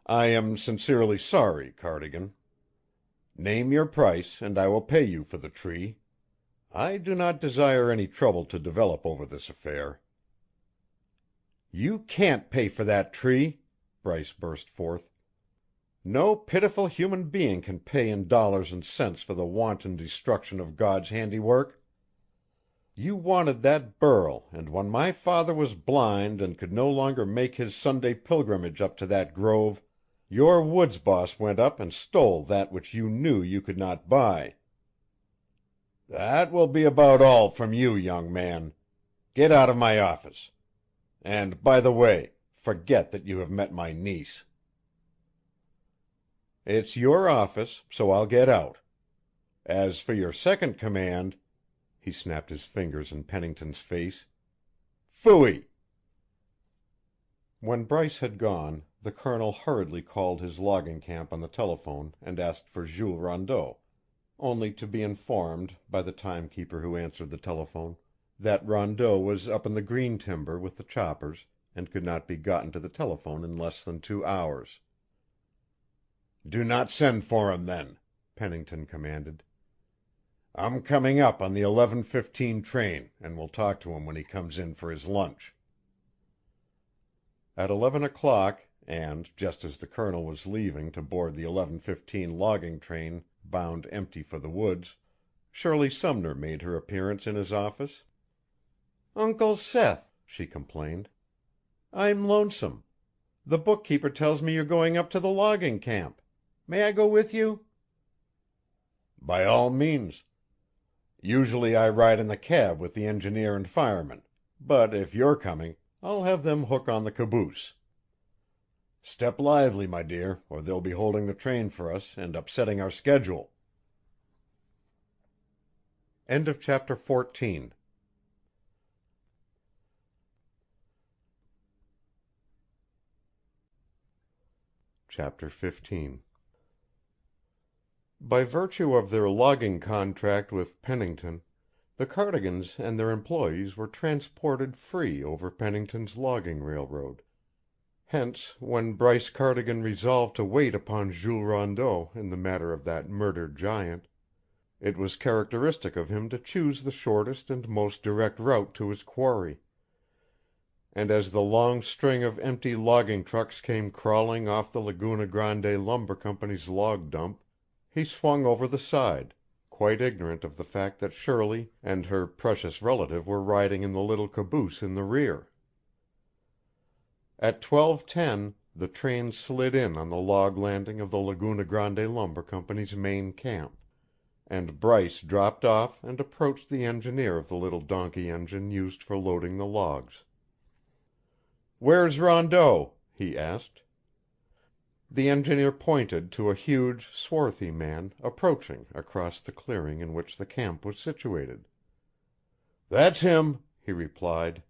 I am sincerely sorry, Cardigan. Name your price, and I will pay you for the tree. I do not desire any trouble to develop over this affair." "You can't pay for that tree!" Bryce burst forth. "No pitiful human being can pay in dollars and cents for the wanton destruction of God's handiwork. You wanted that burl, and when my father was blind and could no longer make his Sunday pilgrimage up to that grove, your woods boss went up and stole that which you knew you could not buy." "That will be about all from you, young man. Get out of my office. And, by the way, forget that you have met my niece." "It's your office, so I'll get out. As for your second command," he snapped his fingers in Pennington's face, "Phooey!" When Bryce had gone, the Colonel hurriedly called his logging camp on the telephone and asked for Jules Rondeau, only to be informed, by the timekeeper who answered the telephone, that Rondeau was up in the green timber with the choppers and could not be gotten to the telephone in less than 2 hours. "Do not send for him, then," Pennington commanded. "I'm coming up on the 11:15 train, and will talk to him when he comes in for his lunch." At 11 o'clock, and just as the Colonel was leaving to board the 11:15 logging train bound empty for the woods, Shirley Sumner made her appearance in his office. "Uncle Seth," she complained, "I'm lonesome. The bookkeeper tells me you're going up to the logging camp. May I go with you?" "By all means. Usually I ride in the cab with the engineer and fireman, but if you're coming, I'll have them hook on the caboose. Step lively, my dear, or they'll be holding the train for us and upsetting our schedule." End of chapter 14. Chapter 15. By virtue of their logging contract with Pennington, the Cardigans and their employees were transported free over Pennington's logging railroad. Hence, when Bryce Cardigan resolved to wait upon Jules Rondeau in the matter of that murdered giant, it was characteristic of him to choose the shortest and most direct route to his quarry. And as the long string of empty logging trucks came crawling off the Laguna Grande Lumber Company's log dump, he swung over the side, quite ignorant of the fact that Shirley and her precious relative were riding in the little caboose in the rear. At 12:10 the train slid in on the log landing of the Laguna Grande Lumber Company's main camp, and Bryce dropped off and approached the engineer of the little donkey engine used for loading the logs. "Where's Rondeau?" he asked. The engineer pointed to a huge, swarthy man approaching across the clearing in which the camp was situated. "That's him," he replied.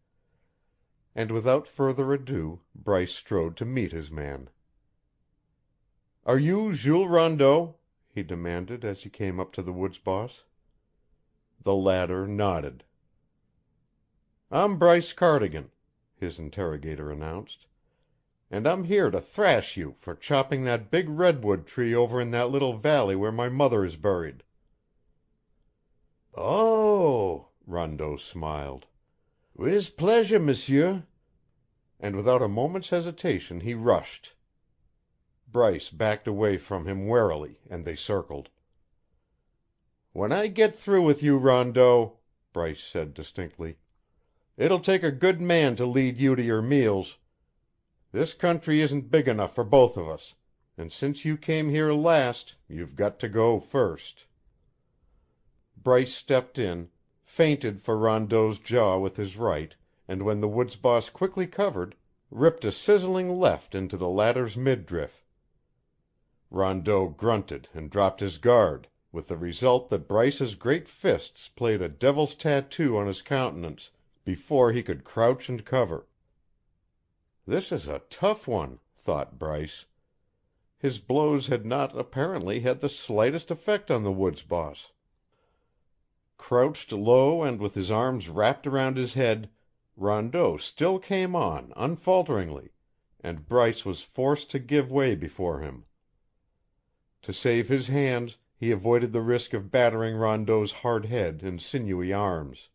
And without further ado Bryce strode to meet his man. "Are you Jules Rondeau?" he demanded as he came up to the woods boss. The latter nodded. "I'm Bryce Cardigan," his interrogator announced, "and I'm here to thrash you for chopping that big redwood tree over in that little valley where my mother is buried." "Oh," Rondeau smiled. "With pleasure, monsieur." And without a moment's hesitation he rushed. Bryce backed away from him warily, and they circled. "When I get through with you, Rondeau," Bryce said distinctly, "it'll take a good man to lead you to your meals. This country isn't big enough for both of us, and since you came here last, you've got to go first." Bryce stepped in, feinted for Rondeau's jaw with his right, and when the woods boss quickly covered, ripped a sizzling left into the latter's midriff. Rondeau grunted and dropped his guard, with the result that Bryce's great fists played a devil's tattoo on his countenance before he could crouch and cover. This is a tough one, thought Bryce. His blows had not, apparently, had the slightest effect on the woods boss. Crouched low and with his arms wrapped around his head, Rondeau still came on unfalteringly, and Bryce was forced to give way before him. To save his hands, he avoided the risk of battering Rondeau's hard head and sinewy arms.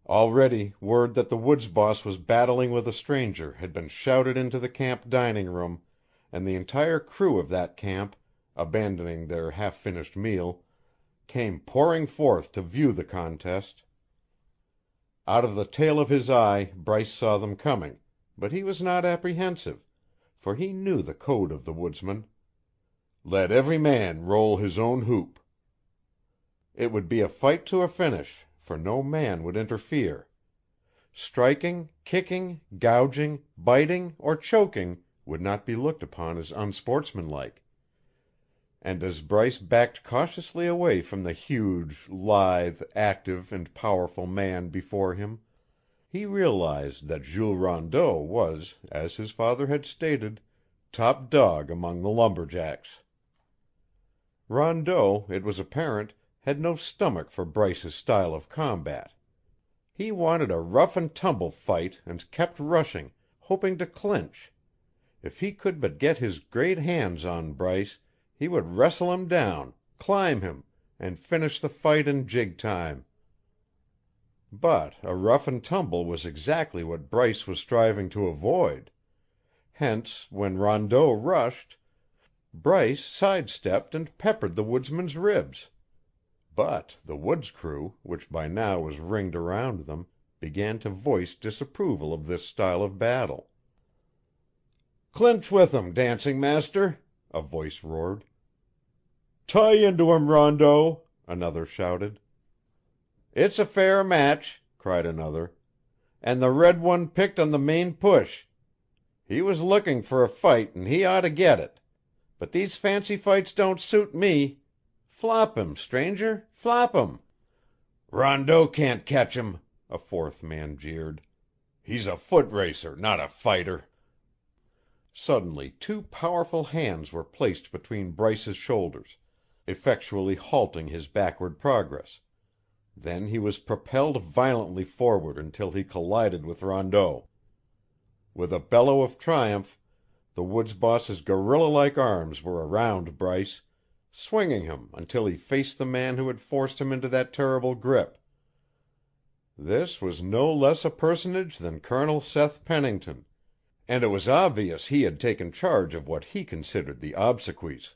Already word that the woods boss was battling with a stranger had been shouted into the camp dining room, and the entire crew of that camp, abandoning their half-finished meal, came pouring forth to view the contest. Out of the tail of his eye Bryce saw them coming, but he was not apprehensive, for he knew the code of the woodsman. Let every man roll his own hoop. It would be a fight to a finish, for no man would interfere. Striking, kicking, gouging, biting, or choking would not be looked upon as unsportsmanlike. And as Bryce backed cautiously away from the huge, lithe, active, and powerful man before him, he realized that Jules Rondeau was, as his father had stated, top dog among the lumberjacks. Rondeau, it was apparent, had no stomach for Bryce's style of combat. He wanted a rough-and-tumble fight and kept rushing, hoping to clinch. If he could but get his great hands on Bryce, he would wrestle him down, climb him, and finish the fight in jig time. But a rough-and-tumble was exactly what Bryce was striving to avoid. Hence, when Rondeau rushed, Bryce side-stepped and peppered the woodsman's ribs. But the woods crew, which by now was ringed around them, began to voice disapproval of this style of battle. "Clinch with him, dancing master!" a voice roared. "Tie into him, Rondeau!" another shouted. "It's a fair match," cried another. "And the red one picked on the main push. He was looking for a fight and he ought to get it. But these fancy fights don't suit me. Flop him, stranger, flop him." "Rondeau can't catch him," a fourth man jeered. "He's a foot racer, not a fighter." Suddenly two powerful hands were placed between Bryce's shoulders, effectually halting his backward progress. Then he was propelled violently forward until he collided with Rondeau. With a bellow of triumph, the woods boss's gorilla-like arms were around Bryce, swinging him until he faced the man who had forced him into that terrible grip. This was no less a personage than Colonel Seth Pennington, and it was obvious he had taken charge of what he considered the obsequies.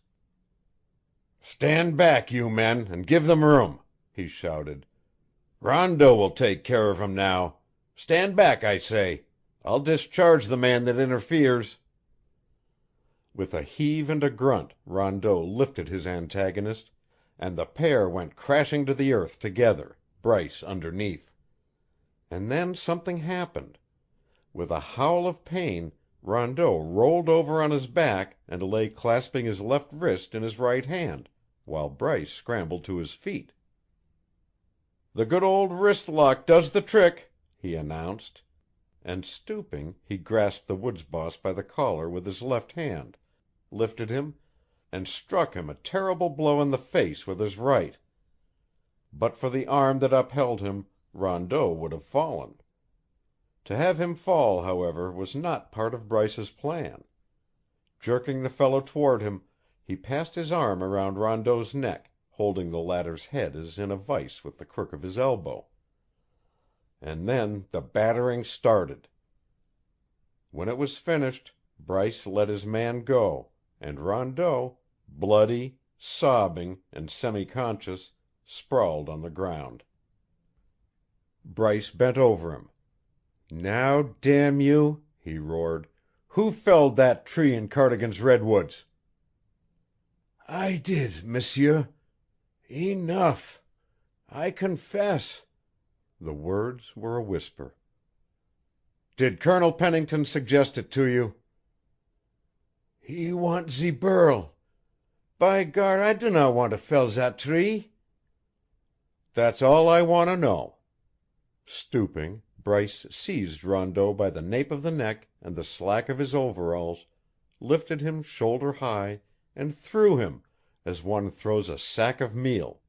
"Stand back, you men, and give them room," he shouted. "Rondeau will take care of him now. Stand back, I say. I'll discharge the man that interferes." With a heave and a grunt, Rondeau lifted his antagonist, and the pair went crashing to the earth together, Bryce underneath. And then something happened. With a howl of pain, Rondeau rolled over on his back and lay clasping his left wrist in his right hand, while Bryce scrambled to his feet. "The good old wrist lock does the trick," he announced, and stooping, he grasped the woods boss by the collar with his left hand, lifted him, and struck him a terrible blow in the face with his right. But for the arm that upheld him, Rondeau would have fallen. To have him fall, however, was not part of Bryce's plan. Jerking the fellow toward him, he passed his arm around Rondeau's neck, holding the latter's head as in a vise with the crook of his elbow. And then the battering started. When it was finished, Bryce let his man go, and Rondeau, bloody, sobbing, and semi-conscious, sprawled on the ground. Bryce bent over him. "Now, damn you," he roared, "who felled that tree in Cardigan's redwoods?" "I did, m'sieu. Enough. I confess." The words were a whisper. "Did Colonel Pennington suggest it to you?" "He want ze burl. By gar, I do not want to fell that tree." "That's all I want to know." Stooping, Bryce seized Rondeau by the nape of the neck and the slack of his overalls, lifted him shoulder high, and threw him, as one throws a sack of meal,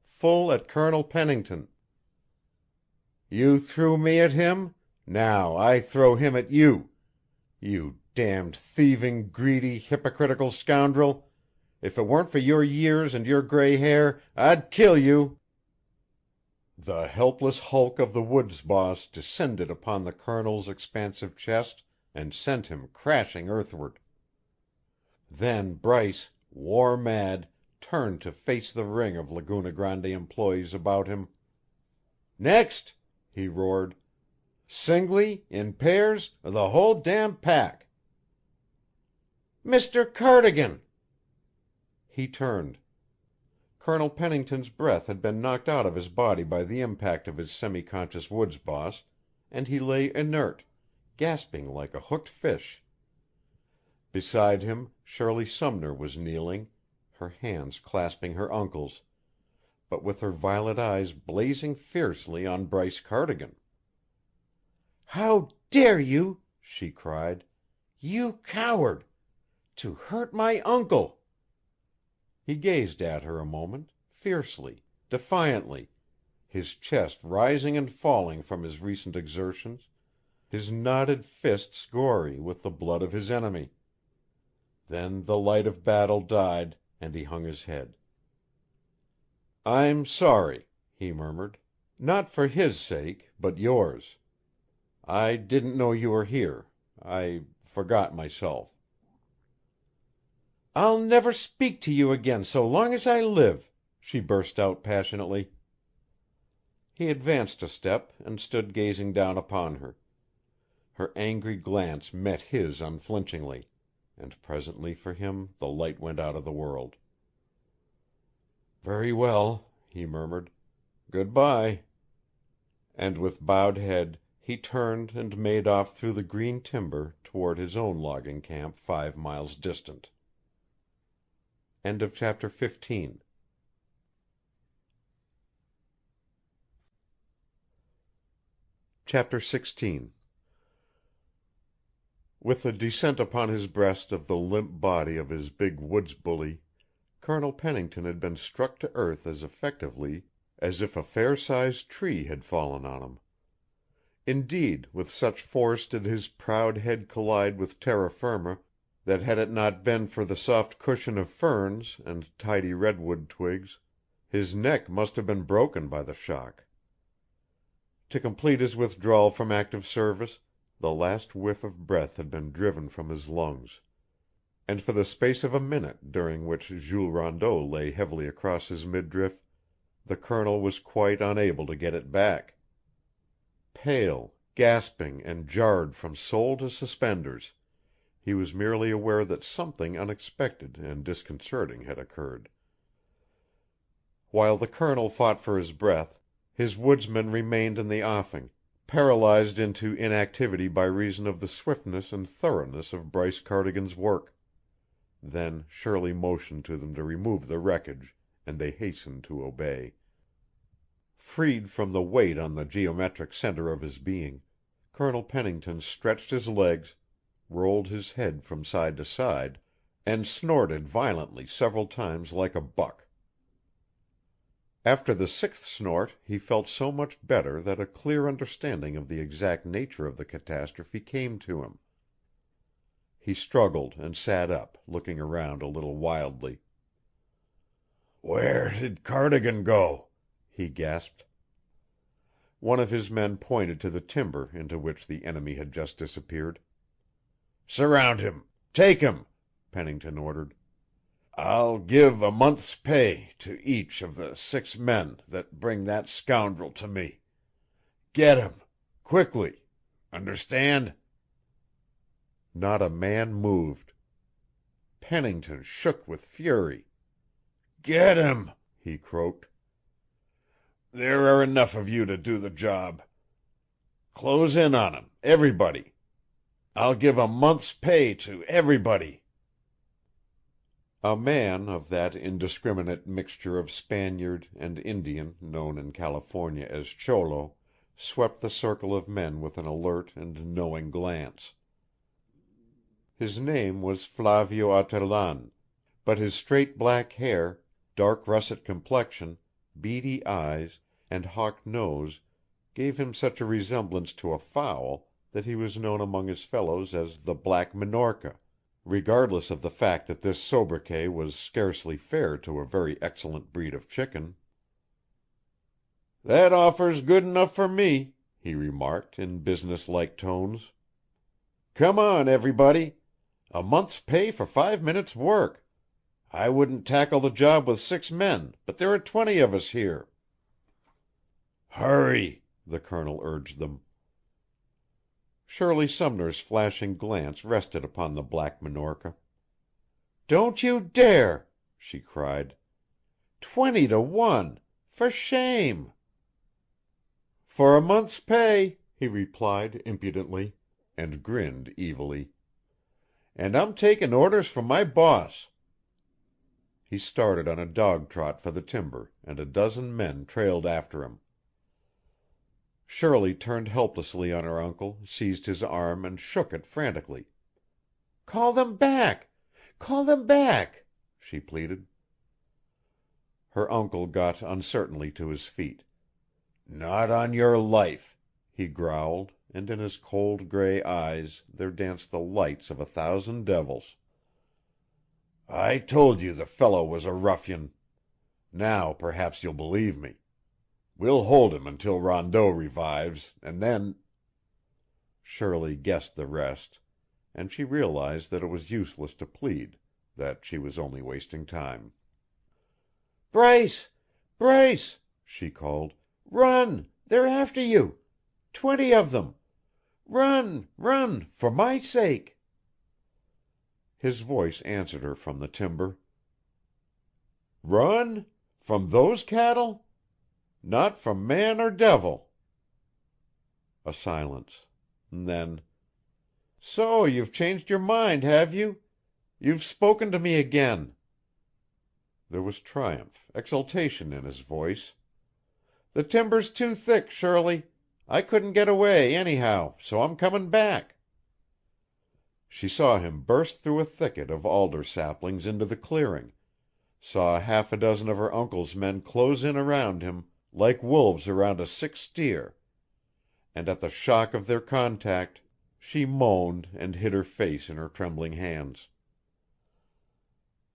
full at Colonel Pennington. "You threw me at him? Now I throw him at you. You damned, thieving, greedy, hypocritical scoundrel! If it weren't for your years and your gray hair, I'd kill you!" The helpless hulk of the woods boss descended upon the Colonel's expansive chest and sent him crashing earthward. Then Bryce, war mad, turned to face the ring of Laguna Grande employees about him. "Next!" he roared. "Singly, in pairs, or the whole damn pack!" "Mr. Cardigan!" He turned. Colonel Pennington's breath had been knocked out of his body by the impact of his semi-conscious woods boss, and he lay inert, gasping like a hooked fish. Beside him Shirley Sumner was kneeling, her hands clasping her uncle's, but with her violet eyes blazing fiercely on Bryce Cardigan. "How dare you," she cried, "you coward, to hurt my uncle!" He gazed at her a moment, fiercely, defiantly, his chest rising and falling from his recent exertions, his knotted fists gory with the blood of his enemy. Then the light of battle died, and he hung his head. "I'm sorry," he murmured. "Not for his sake, but yours. I didn't know you were here. I forgot myself." "I'll never speak to you again so long as I live," she burst out passionately. He advanced a step and stood gazing down upon her. Her angry glance met his unflinchingly, and presently for him the light went out of the world. "Very well," he murmured. "Good bye." And with bowed head he turned and made off through the green timber toward his own logging camp 5 miles distant. Chapter 16. With the descent upon his breast of the limp body of his big woods bully, Colonel Pennington had been struck to earth as effectively as if a fair-sized tree had fallen on him. Indeed, with such force did his proud head collide with terra firma that had it not been for the soft cushion of ferns and tidy redwood twigs, his neck must have been broken by the shock. To complete his withdrawal from active service, the last whiff of breath had been driven from his lungs, and for the space of a minute during which Jules Rondeau lay heavily across his midriff, the Colonel was quite unable to get it back. Pale, gasping, and jarred from sole to suspenders, he was merely aware that something unexpected and disconcerting had occurred. While the Colonel fought for his breath, his woodsmen remained in the offing, paralyzed into inactivity by reason of the swiftness and thoroughness of Bryce Cardigan's work. Then Shirley motioned to them to remove the wreckage, and they hastened to obey. Freed from the weight on the geometric center of his being, Colonel Pennington stretched his legs, rolled his head from side to side, and snorted violently several times like a buck. After the 6th snort he felt so much better that a clear understanding of the exact nature of the catastrophe came to him. He struggled and sat up, looking around a little wildly. "Where did Cardigan go?" he gasped. One of his men pointed to the timber into which the enemy had just disappeared. "Surround him! Take him!" Pennington ordered. "I'll give a month's pay to each of the 6 men that bring that scoundrel to me. Get him! Quickly! Understand?" Not a man moved. Pennington shook with fury. "Get him!" he croaked. "There are enough of you to do the job. Close in on him, everybody. I'll give a month's pay to everybody." A man of that indiscriminate mixture of Spaniard and Indian known in California as Cholo swept the circle of men with an alert and knowing glance. His name was Flavio Atelan, but his straight black hair, dark russet complexion, beady eyes, and hawk nose gave him such a resemblance to a fowl that he was known among his fellows as the Black Minorca, regardless of the fact that this sobriquet was scarcely fair to a very excellent breed of chicken. "That offer's good enough for me," he remarked in business-like tones. "Come on, everybody. A month's pay for 5 minutes' work. I wouldn't tackle the job with 6 men, but there are 20 of us here." "Hurry," the Colonel urged them. Shirley Sumner's flashing glance rested upon the Black Minorca. "Don't you dare!" she cried. 20 to 1! For shame!" "For a month's pay," he replied impudently, and grinned evilly. "And I'm taking orders from my boss." He started on a dog trot for the timber, and a dozen men trailed after him. Shirley turned helplessly on her uncle, seized his arm, and shook it frantically. "Call them back! Call them back!" she pleaded. Her uncle got uncertainly to his feet. "Not on your life," he growled, and in his cold gray eyes there danced the lights of 1,000 devils. "I told you the fellow was a ruffian. Now perhaps you'll believe me. We'll hold him until Rondeau revives, and then—" Shirley guessed the rest, and she realized that it was useless to plead, that she was only wasting time. "Bryce! Bryce!" she called. "Run! They're after you! 20 of them! Run! Run! For my sake!" His voice answered her from the timber. "Run? From those cattle? Not from man or devil." A silence. Then, "So you've changed your mind, have you? You've spoken to me again." There was triumph, exultation in his voice. "The timber's too thick, Shirley. I couldn't get away, anyhow, so I'm coming back." She saw him burst through a thicket of alder saplings into the clearing, saw 6 of her uncle's men close in around him like wolves around a sick steer, and at the shock of their contact she moaned and hid her face in her trembling hands.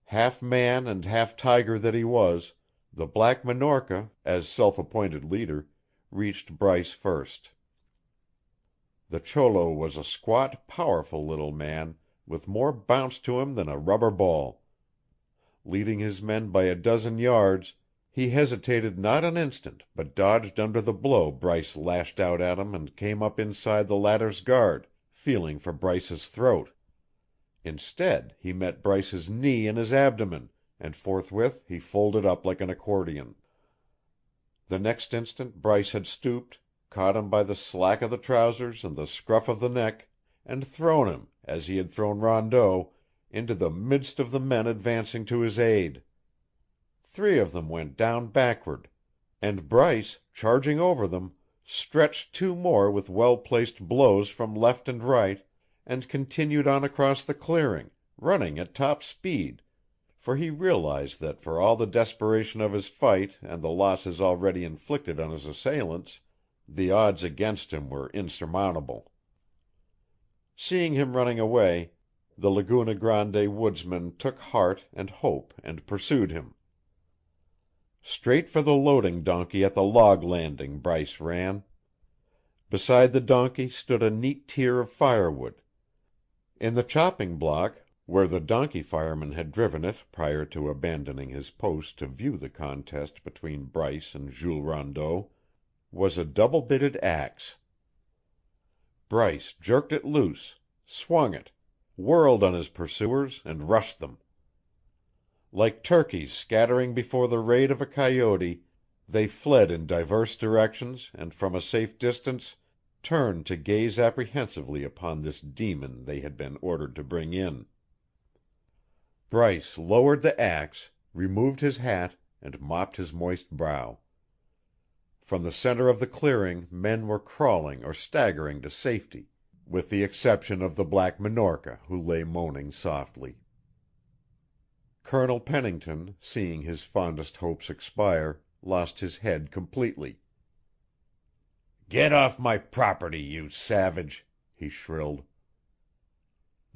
Half man and half tiger that he was, the Black Minorca, as self-appointed leader, reached Bryce first. The cholo was a squat, powerful little man with more bounce to him than a rubber ball. Leading his men by a dozen yards, he hesitated not an instant but dodged under the blow Bryce lashed out at him and came up inside the latter's guard, feeling for Bryce's throat. Instead, he met Bryce's knee in his abdomen, and forthwith he folded up like an accordion. The next instant Bryce had stooped, caught him by the slack of the trousers and the scruff of the neck, and thrown him, as he had thrown Rondeau, into the midst of the men advancing to his aid. 3 of them went down backward, and Bryce, charging over them, stretched 2 more with well-placed blows from left and right, and continued on across the clearing, running at top speed, for he realized that for all the desperation of his fight and the losses already inflicted on his assailants, the odds against him were insurmountable. Seeing him running away, the Laguna Grande woodsmen took heart and hope and pursued him. Straight for the loading donkey at the log landing Bryce ran. Beside the donkey stood a neat tier of firewood. In the chopping block, where the donkey fireman had driven it prior to abandoning his post to view the contest between Bryce and Jules Rondeau, was a double-bitted axe. Bryce jerked it loose, swung it, whirled on his pursuers, and rushed them. Like turkeys scattering before the raid of a coyote, they fled in diverse directions and from a safe distance turned to gaze apprehensively upon this demon they had been ordered to bring in. Bryce lowered the axe, removed his hat, and mopped his moist brow. From the center of the clearing men were crawling or staggering to safety, with the exception of the Black Minorca, who lay moaning softly. Colonel Pennington, seeing his fondest hopes expire, lost his head completely. "Get off my property, you savage!" he shrilled.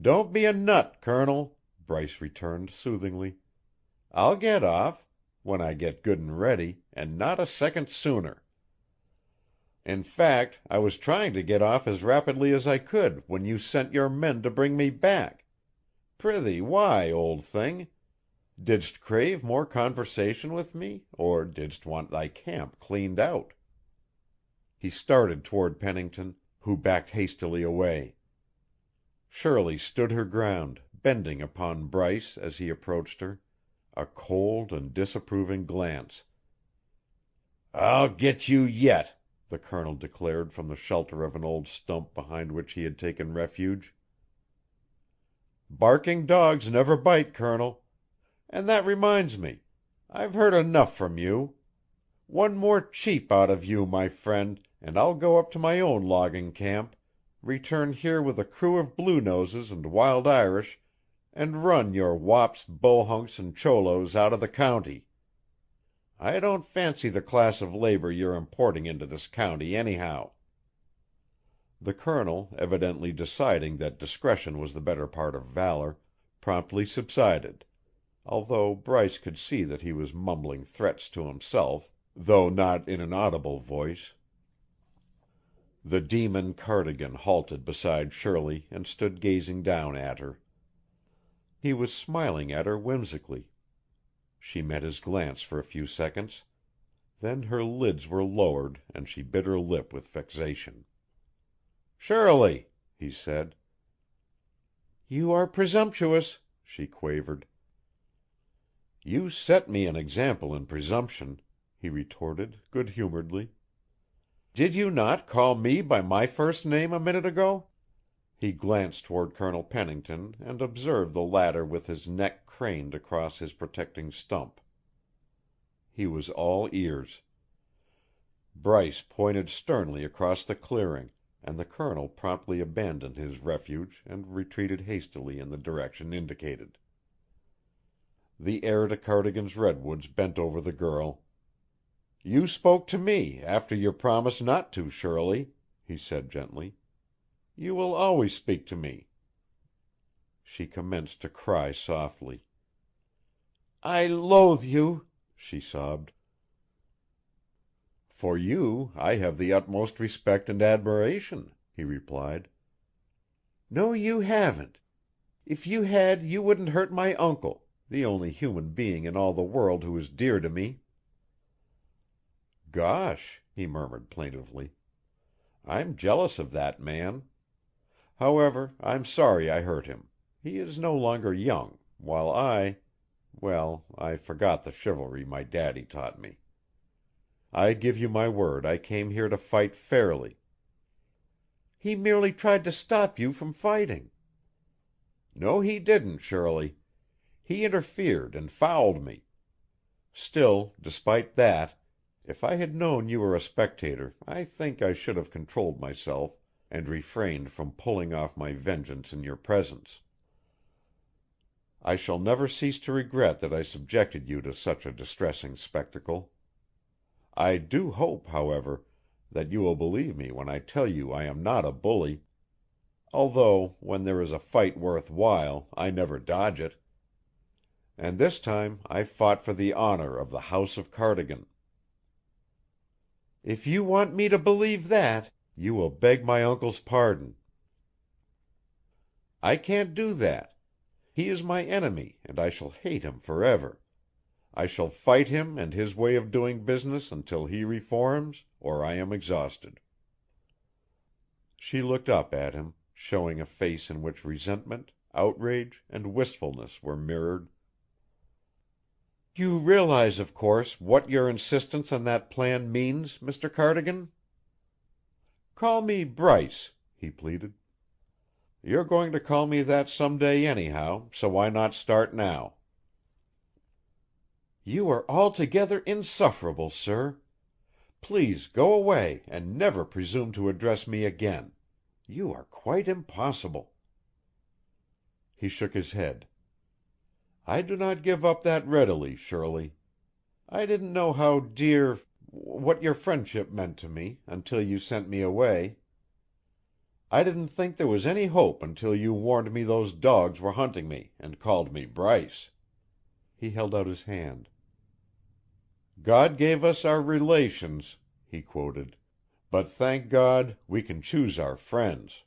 "Don't be a nut, Colonel," Bryce returned soothingly. "I'll get off when I get good and ready, and not a second sooner. In fact, I was trying to get off as rapidly as I could when you sent your men to bring me back. Prithee, why, old thing? Didst crave more conversation with me, or didst want thy camp cleaned out?" He started toward Pennington, who backed hastily away. Shirley stood her ground, bending upon Bryce as he approached her, a cold and disapproving glance. "I'll get you yet," the Colonel declared from the shelter of an old stump behind which he had taken refuge. "Barking dogs never bite, Colonel. And that reminds me, I've heard enough from you. One more cheep out of you, my friend, and I'll go up to my own logging camp, return here with a crew of Blue Noses and Wild Irish, and run your wops, bohunks, and cholos out of the county. I don't fancy the class of labor you're importing into this county, anyhow." The Colonel, evidently deciding that discretion was the better part of valor, promptly subsided, although Bryce could see that he was mumbling threats to himself, though not in an audible voice. The demon Cardigan halted beside Shirley and stood gazing down at her. He was smiling at her whimsically. She met his glance for a few seconds, then her lids were lowered and she bit her lip with vexation. "Shirley," he said. "You are presumptuous," she quavered. "You set me an example in presumption," he retorted good-humoredly. "Did you not call me by my first name a minute ago?" He glanced toward Colonel Pennington and observed the latter with his neck craned across his protecting stump. He was all ears. Bryce pointed sternly across the clearing, and the Colonel promptly abandoned his refuge and retreated hastily in the direction indicated. The heir to Cardigan's redwoods bent over the girl. "You spoke to me after your promise not to, Shirley," he said gently. "You will always speak to me." She commenced to cry softly. "I loathe you," she sobbed. "For you I have the utmost respect and admiration," he replied. "No, you haven't. If you had, you wouldn't hurt my uncle, the only human being in all the world who is dear to me." "Gosh," he murmured plaintively. "I'm jealous of that man. However, I'm sorry I hurt him. He is no longer young, while well, I forgot the chivalry my daddy taught me. I give you my word I came here to fight fairly." "He merely tried to stop you from fighting." "No, he didn't, Shirley. He interfered and fouled me. Still, despite that, if I had known you were a spectator, I think I should have controlled myself and refrained from pulling off my vengeance in your presence. I shall never cease to regret that I subjected you to such a distressing spectacle. I do hope, however, that you will believe me when I tell you I am not a bully, although when there is a fight worth while I never dodge it. And this time I fought for the honor of the house of Cardigan." "If you want me to believe that, you will beg my uncle's pardon." "I can't do that. He is my enemy and I shall hate him forever. I shall fight him and his way of doing business until he reforms or I am exhausted." She looked up at him, showing a face in which resentment, outrage, and wistfulness were mirrored. "You realize, of course, what your insistence on that plan means, Mr. Cardigan?" "Call me Bryce," he pleaded. "You're going to call me that some day anyhow, so why not start now?" "You are altogether insufferable, sir. Please go away and never presume to address me again. You are quite impossible." He shook his head. "I do not give up that readily, Shirley. I didn't know how what your friendship meant to me, until you sent me away. I didn't think there was any hope until you warned me those dogs were hunting me and called me Bryce." He held out his hand. "God gave us our relations," he quoted, "but thank God we can choose our friends.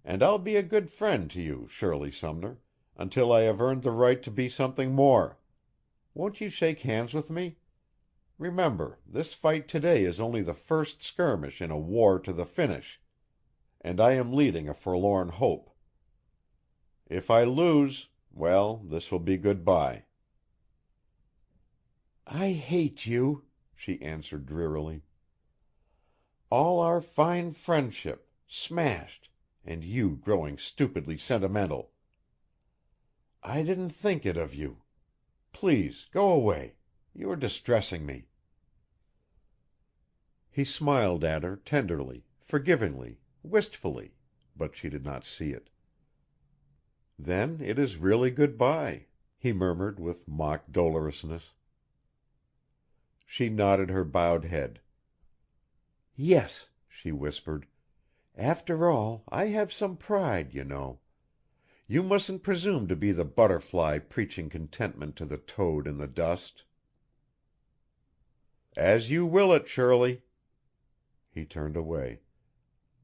And I'll be a good friend to you, Shirley Sumner, until I have earned the right to be something more. Won't you shake hands with me? Remember, this fight today is only the first skirmish in a war to the finish, and I am leading a forlorn hope. If I lose, well, this will be good bye." "I hate you," she answered drearily. "All our fine friendship smashed, and you growing stupidly sentimental. I didn't think it of you. Please go away. You are distressing me." He smiled at her tenderly, forgivingly, wistfully, but she did not see it. "Then it is really good bye," he murmured with mock dolorousness. She nodded her bowed head. "Yes," she whispered. "After all, I have some pride, you know. You mustn't presume to be the butterfly preaching contentment to the toad in the dust." "As you will it, Shirley." He turned away.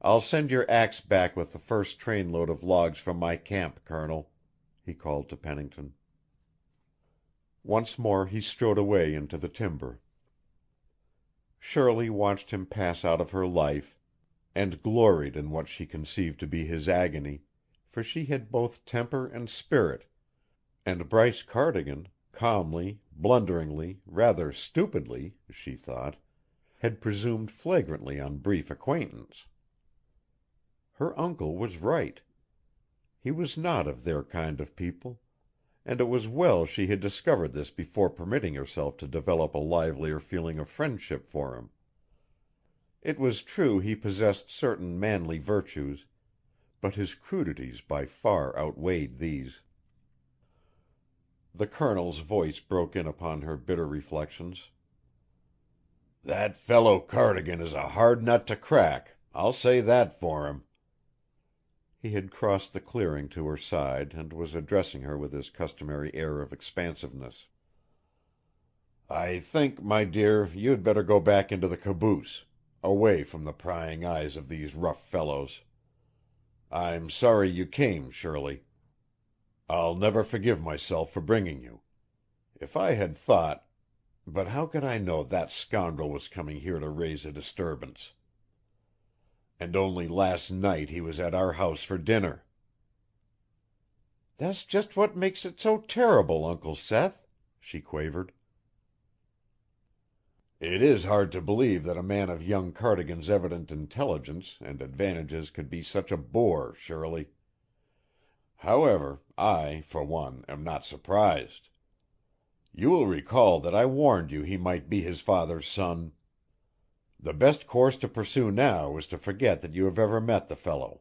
"I'll send your axe back with the first trainload of logs from my camp, Colonel," he called to Pennington. Once more he strode away into the timber. Shirley watched him pass out of her life, and gloried in what she conceived to be his agony, for she had both temper and spirit, and Bryce Cardigan, calmly, blunderingly, rather stupidly, she thought, had presumed flagrantly on brief acquaintance. Her uncle was right. He was not of their kind of people, and it was well she had discovered this before permitting herself to develop a livelier feeling of friendship for him. It was true he possessed certain manly virtues, but his crudities by far outweighed these. The Colonel's voice broke in upon her bitter reflections. "That fellow Cardigan is a hard nut to crack, I'll say that for him." He had crossed the clearing to her side and was addressing her with his customary air of expansiveness. "I think, my dear, you had better go back into the caboose, away from the prying eyes of these rough fellows. I'm sorry you came, Shirley. I'll never forgive myself for bringing you. If I had thought but how could I know that scoundrel was coming here to raise a disturbance? And only last night he was at our house for dinner." "That's just what makes it so terrible, Uncle Seth," she quavered. "It is hard to believe that a man of young Cardigan's evident intelligence and advantages could be such a boor, Shirley. However, I, for one, am not surprised. You will recall that I warned you he might be his father's son. The best course to pursue now is to forget that you have ever met the fellow."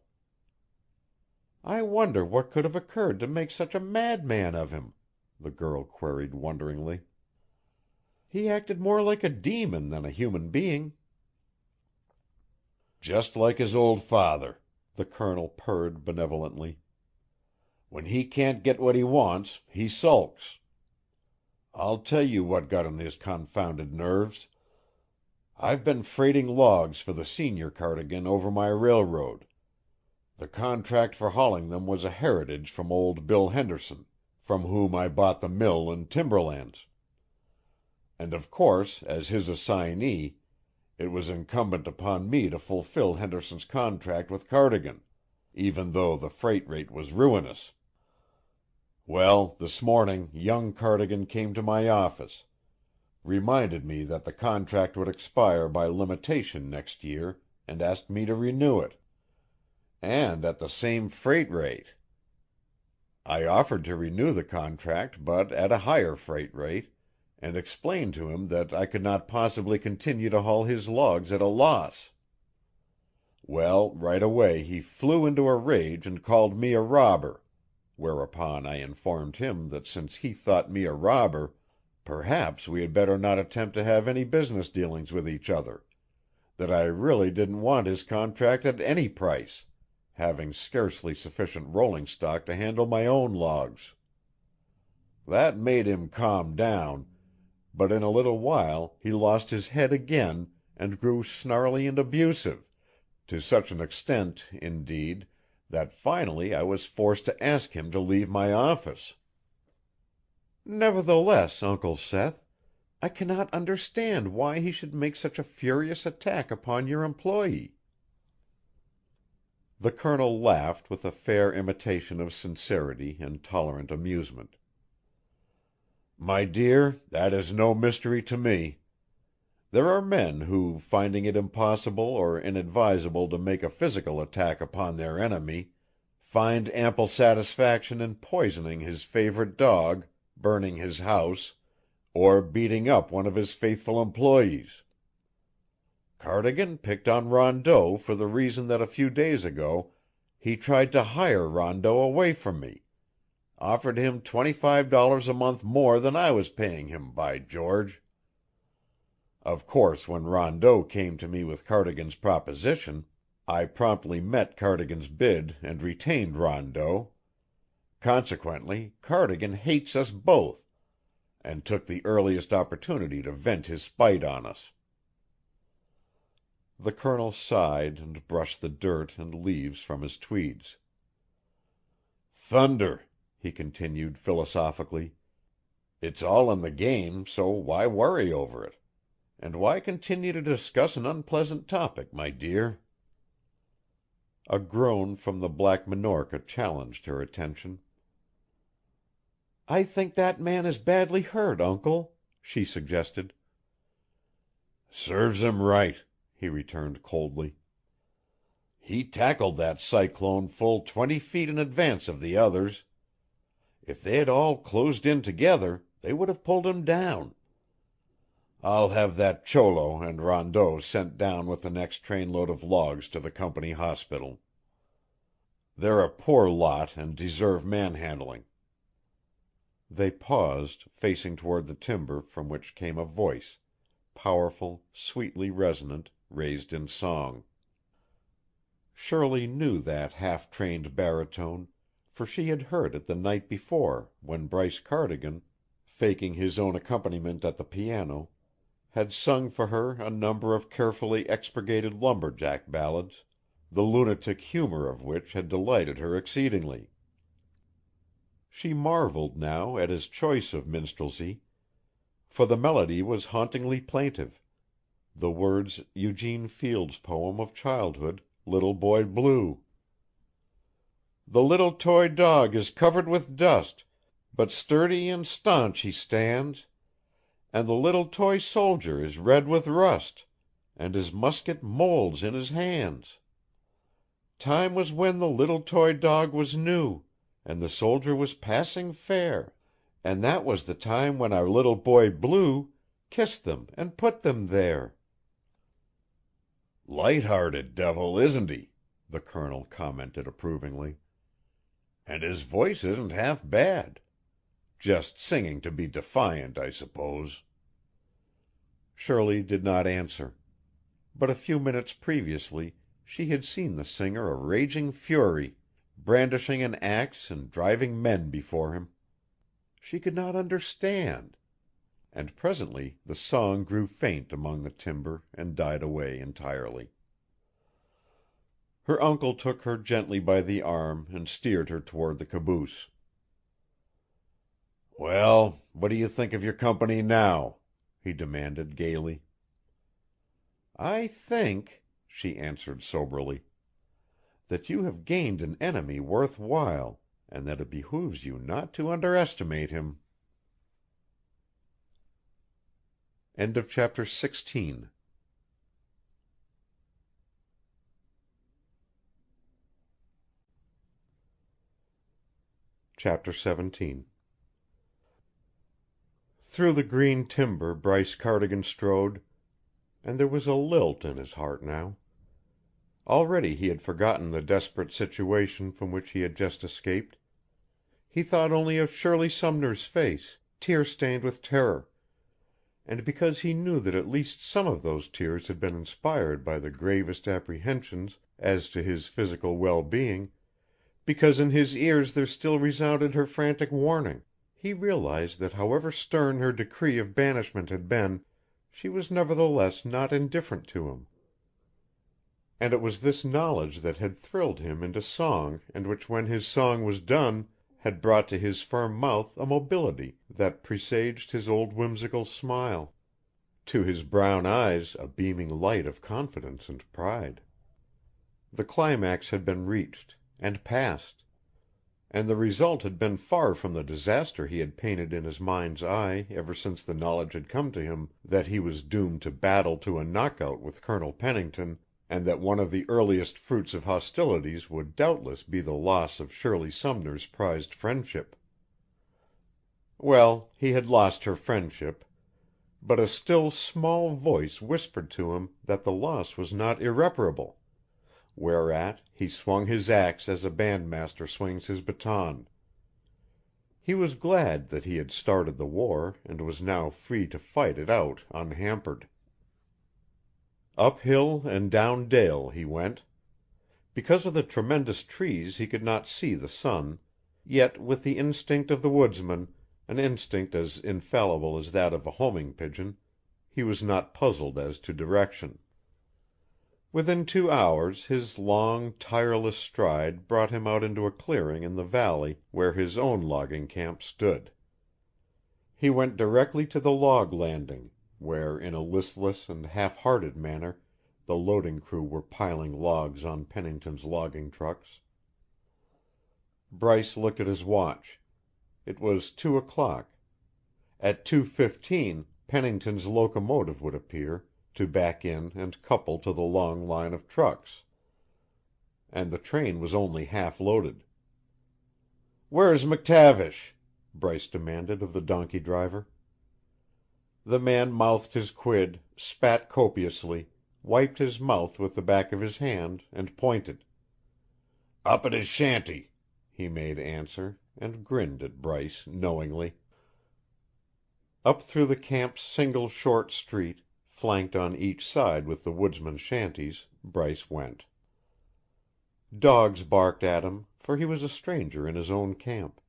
"I wonder what could have occurred to make such a madman of him?" the girl queried wonderingly. "He acted more like a demon than a human being." "Just like his old father," the Colonel purred benevolently. "When he can't get what he wants, he sulks. I'll tell you what got on his confounded nerves. I've been freighting logs for the senior Cardigan over my railroad. The contract for hauling them was a heritage from old Bill Henderson, from whom I bought the mill and timberlands. And of course, as his assignee, it was incumbent upon me to fulfill Henderson's contract with Cardigan, even though the freight rate was ruinous. Well, this morning young Cardigan came to my office, reminded me that the contract would expire by limitation next year, and asked me to renew it. And at the same freight rate. I offered to renew the contract, but at a higher freight rate, and explained to him that I could not possibly continue to haul his logs at a loss. Well, right away he flew into a rage and called me a robber, whereupon I informed him that since he thought me a robber, perhaps we had better not attempt to have any business dealings with each other, that I really didn't want his contract at any price, having scarcely sufficient rolling stock to handle my own logs. That made him calm down, but in a little while he lost his head again and grew snarly and abusive, to such an extent, indeed, that finally I was forced to ask him to leave my office." "Nevertheless, Uncle Seth, I cannot understand why he should make such a furious attack upon your employee." The Colonel laughed with a fair imitation of sincerity and tolerant amusement. "My dear, that is no mystery to me. There are men who, finding it impossible or inadvisable to make a physical attack upon their enemy, find ample satisfaction in poisoning his favorite dog, burning his house, or beating up one of his faithful employees. Cardigan picked on Rondeau for the reason that a few days ago he tried to hire Rondeau away from me, offered him $25 a month more than I was paying him, by George. Of course, when Rondeau came to me with Cardigan's proposition, I promptly met Cardigan's bid and retained Rondeau. Consequently, Cardigan hates us both, and took the earliest opportunity to vent his spite on us." The Colonel sighed and brushed the dirt and leaves from his tweeds. "Thunder," he continued philosophically. "It's all in the game, so why worry over it? And why continue to discuss an unpleasant topic, my dear?" A groan from the Black Minorca challenged her attention. "I think that man is badly hurt, uncle," she suggested. "Serves him right," he returned coldly. "He tackled that cyclone full 20 feet in advance of the others. If they had all closed in together, they would have pulled him down. I'll have that cholo and Rondeau sent down with the next trainload of logs to the company hospital. They're a poor lot and deserve manhandling." They paused, facing toward the timber from which came a voice, powerful, sweetly resonant, raised in song. Shirley knew that half-trained baritone, for she had heard it the night before when Bryce Cardigan, faking his own accompaniment at the piano, had sung for her a number of carefully expurgated lumberjack ballads, the lunatic humor of which had delighted her exceedingly. She marveled now at his choice of minstrelsy, for the melody was hauntingly plaintive, the words Eugene Field's poem of childhood, "Little Boy Blue." "The little toy dog is covered with dust, but sturdy and staunch he stands, and the little toy soldier is red with rust, and his musket molds in his hands. Time was when the little toy dog was new, and the soldier was passing fair, and that was the time when our little boy Blue kissed them and put them there." "Light-hearted devil, isn't he?" the Colonel commented approvingly. "And his voice isn't half bad. Just singing to be defiant, I suppose." Shirley did not answer. But a few minutes previously she had seen the singer a raging fury, brandishing an axe and driving men before him. She could not understand, and presently the song grew faint among the timber and died away entirely. Her uncle took her gently by the arm and steered her toward the caboose. "Well, what do you think of your company now?" he demanded gaily. "I think," she answered soberly, "that you have gained an enemy worth while, and that it behooves you not to underestimate him." End of chapter 16. Chapter 17. Through the green timber Bryce Cardigan strode, and there was a lilt in his heart now. Already he had forgotten the desperate situation from which he had just escaped. He thought only of Shirley Sumner's face, tear-stained with terror, and because he knew that at least some of those tears had been inspired by the gravest apprehensions as to his physical well-being, because in his ears there still resounded her frantic warning, he realized that however stern her decree of banishment had been, she was nevertheless not indifferent to him. And it was this knowledge that had thrilled him into song and which when his song was done had brought to his firm mouth a mobility that presaged his old whimsical smile, to his brown eyes a beaming light of confidence and pride. The climax had been reached, and passed, and the result had been far from the disaster he had painted in his mind's eye ever since the knowledge had come to him that he was doomed to battle to a knockout with Colonel Pennington, and that one of the earliest fruits of hostilities would doubtless be the loss of Shirley Sumner's prized friendship. Well, he had lost her friendship, but a still small voice whispered to him that the loss was not irreparable, whereat he swung his axe as a bandmaster swings his baton. He was glad that he had started the war and was now free to fight it out unhampered. Up hill and down dale he went. Because of the tremendous trees he could not see the sun, yet with the instinct of the woodsman, an instinct as infallible as that of a homing pigeon, he was not puzzled as to direction. Within 2 hours his long, tireless stride brought him out into a clearing in the valley where his own logging camp stood. He went directly to the log landing, where in a listless and half-hearted manner the loading crew were piling logs on Pennington's logging trucks. Bryce looked at his watch. It was 2 o'clock. At 2:15 Pennington's locomotive would appear, to back in and couple to the long line of trucks. And the train was only half loaded. "Where's McTavish?" Bryce demanded of the donkey driver. The man mouthed his quid, spat copiously, wiped his mouth with the back of his hand, and pointed. "Up at his shanty," he made answer, and grinned at Bryce knowingly. Up through the camp's single short street, flanked on each side with the woodsmen's shanties, Bryce went. Dogs barked at him, for he was a stranger in his own camp.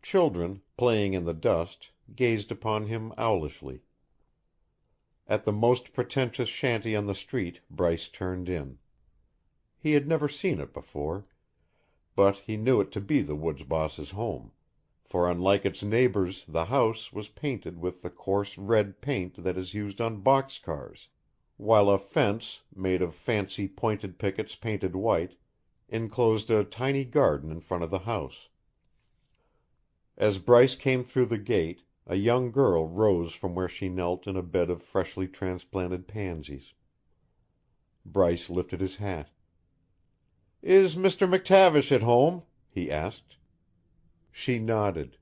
Children, playing in the dust, gazed upon him owlishly. At the most pretentious shanty on the street Bryce turned in. He had never seen it before, but he knew it to be the woods boss's home, for unlike its neighbors the house was painted with the coarse red paint that is used on box cars, while a fence, made of fancy pointed pickets painted white, enclosed a tiny garden in front of the house. As Bryce came through the gate, a young girl rose from where she knelt in a bed of freshly transplanted pansies. Bryce lifted his hat. "Is Mr. McTavish at home?" he asked. She nodded.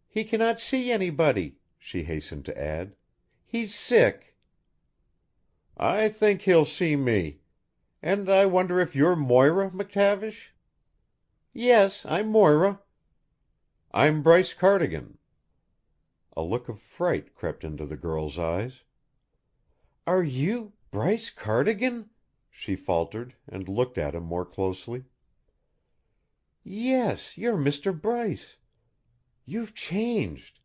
"He cannot see anybody," she hastened to add. "He's sick." "I think he'll see me. And I wonder if you're Moira McTavish?" "Yes, I'm Moira." "I'm Bryce Cardigan." A look of fright crept into the girl's eyes. "Are you Bryce Cardigan?" she faltered, and looked at him more closely. "Yes, you're Mr. Bryce. You've changed.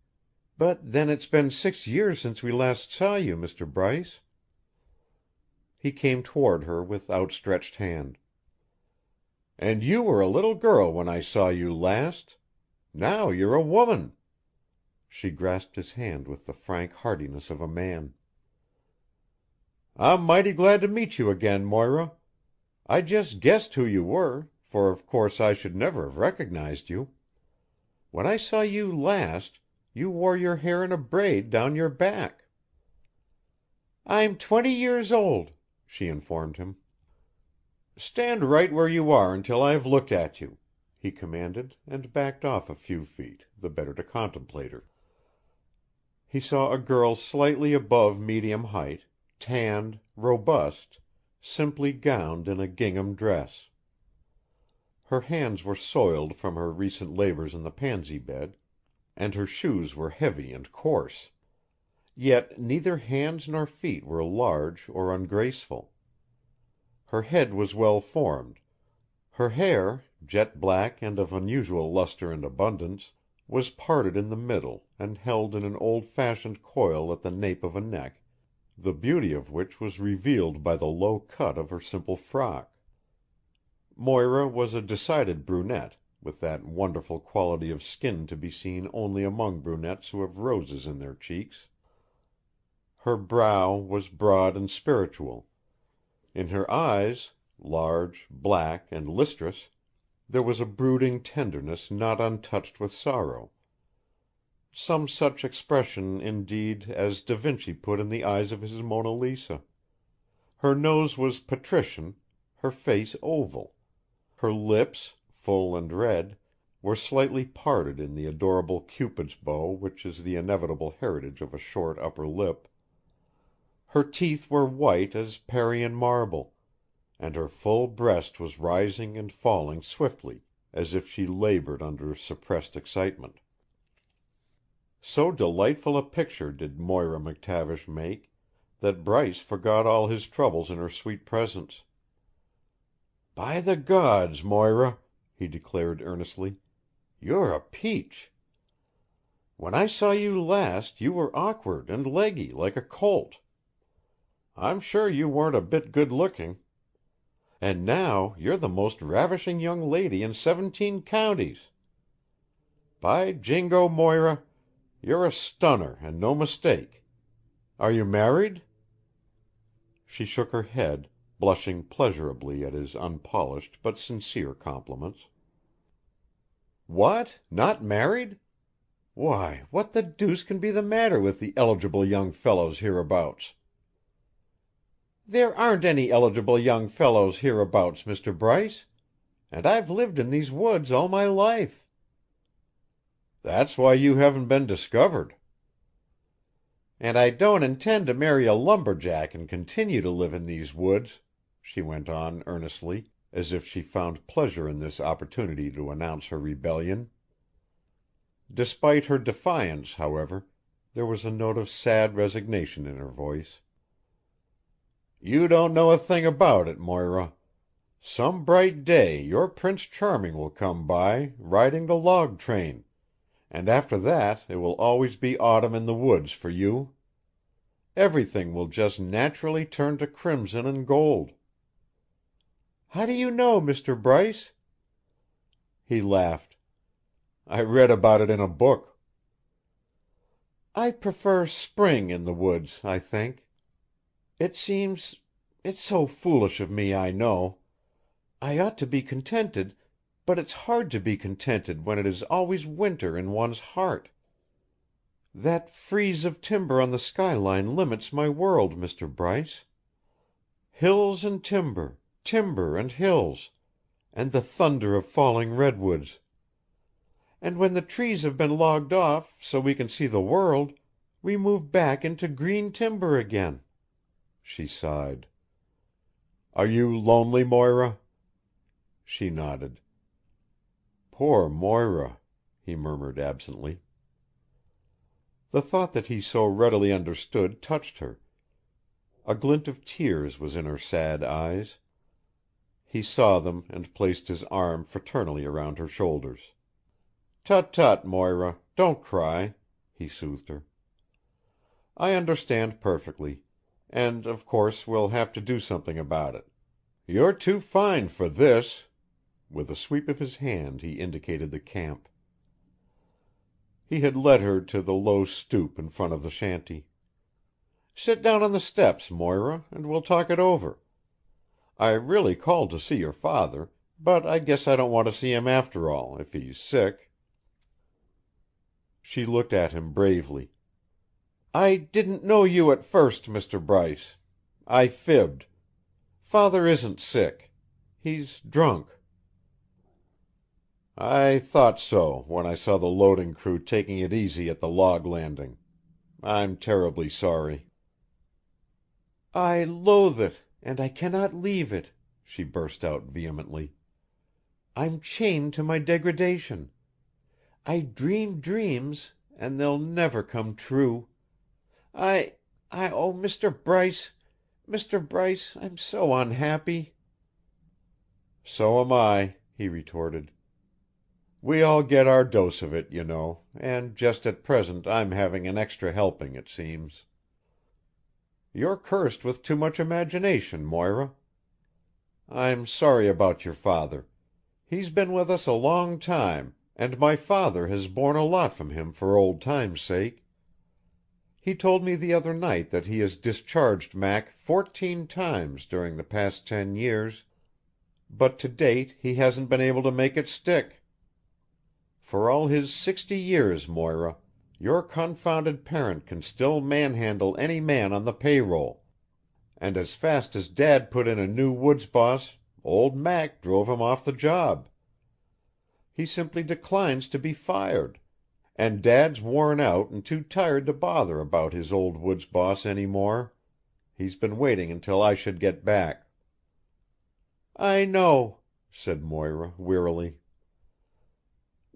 But then it's been 6 years since we last saw you, Mr. Bryce." He came toward her with outstretched hand. "And you were a little girl when I saw you last. Now you're a woman." She grasped his hand with the frank heartiness of a man. "I'm mighty glad to meet you again, Moira. I just guessed who you were, for of course I should never have recognized you. When I saw you last, you wore your hair in a braid down your back." "I'm 20 years old," she informed him. "Stand right where you are until I have looked at you," he commanded, and backed off a few feet, the better to contemplate her. He saw a girl slightly above medium height, tanned, robust, simply gowned in a gingham dress. Her hands were soiled from her recent labors in the pansy bed, and her shoes were heavy and coarse. Yet neither hands nor feet were large or ungraceful. Her head was well formed. Her hair, jet black and of unusual luster and abundance, was parted in the middle and held in an old-fashioned coil at the nape of a neck, the beauty of which was revealed by the low cut of her simple frock. Moira was a decided brunette, with that wonderful quality of skin to be seen only among brunettes who have roses in their cheeks. Her brow was broad and spiritual. In her eyes, large, black, and lustrous, there was a brooding tenderness not untouched with sorrow. Some such expression, indeed, as Da Vinci put in the eyes of his Mona Lisa. Her nose was patrician, her face oval. Her lips, full and red, were slightly parted in the adorable Cupid's bow which is the inevitable heritage of a short upper lip. Her teeth were white as Parian marble, and her full breast was rising and falling swiftly, as if she labored under suppressed excitement. So delightful a picture did Moira McTavish make that Bryce forgot all his troubles in her sweet presence. "By the gods, Moira," he declared earnestly, "you're a peach. When I saw you last you were awkward and leggy like a colt. I'm sure you weren't a bit good looking. And now you're the most ravishing young lady in 17 counties. By jingo, Moira, you're a stunner and no mistake. Are you married?" She shook her head, blushing pleasurably at his unpolished but sincere compliments. "What? Not married? Why, what the deuce can be the matter with the eligible young fellows hereabouts?" "There aren't any eligible young fellows hereabouts, Mr. Bryce. And I've lived in these woods all my life." "That's why you haven't been discovered." "And I don't intend to marry a lumberjack and continue to live in these woods," she went on earnestly, as if she found pleasure in this opportunity to announce her rebellion. Despite her defiance, however, there was a note of sad resignation in her voice. "You don't know a thing about it, Moira. Some bright day your Prince Charming will come by, riding the log train, and after that it will always be autumn in the woods for you. Everything will just naturally turn to crimson and gold." "How do you know, Mr. Bryce?" He laughed. "I read about it in a book." "I prefer spring in the woods, I think. It's so foolish of me, I know. I ought to be contented, but it's hard to be contented when it is always winter in one's heart. That frieze of timber on the skyline limits my world, Mr. Bryce. Hills and timber, timber and hills, and the thunder of falling redwoods. And when the trees have been logged off so we can see the world, we move back into green timber again." She sighed. "Are you lonely, Moira?" She nodded. "Poor Moira," he murmured absently. The thought that he so readily understood touched her. A glint of tears was in her sad eyes. He saw them and placed his arm fraternally around her shoulders. "Tut, tut, Moira, don't cry," he soothed her. "I understand perfectly, and of course we'll have to do something about it. You're too fine for this." With a sweep of his hand he indicated the camp. He had led her to the low stoop in front of the shanty. "Sit down on the steps, Moira, and we'll talk it over. I really called to see your father, but I guess I don't want to see him after all, if he's sick." She looked at him bravely. "I didn't know you at first, Mr. Bryce. I fibbed. Father isn't sick. He's drunk." "I thought so when I saw the loading crew taking it easy at the log landing. I'm terribly sorry." "I loathe it, and I cannot leave it," she burst out vehemently. "I'm chained to my degradation. I dream dreams, and they'll never come true. Oh, Mr. Bryce, Mr. Bryce, I'm so unhappy." "So am I," he retorted. "We all get our dose of it, you know, and just at present I'm having an extra helping, it seems. You're cursed with too much imagination, Moira. I'm sorry about your father. He's been with us a long time, and my father has borne a lot from him for old time's sake. He told me the other night that he has discharged Mac 14 times during the past 10 years, but to date he hasn't been able to make it stick. For all his 60 years, Moira, your confounded parent can still manhandle any man on the payroll, and as fast as Dad put in a new woods boss, old Mac drove him off the job. He simply declines to be fired, and Dad's worn out and too tired to bother about his old woods boss any more. He's been waiting until I should get back." "I know," said Moira wearily.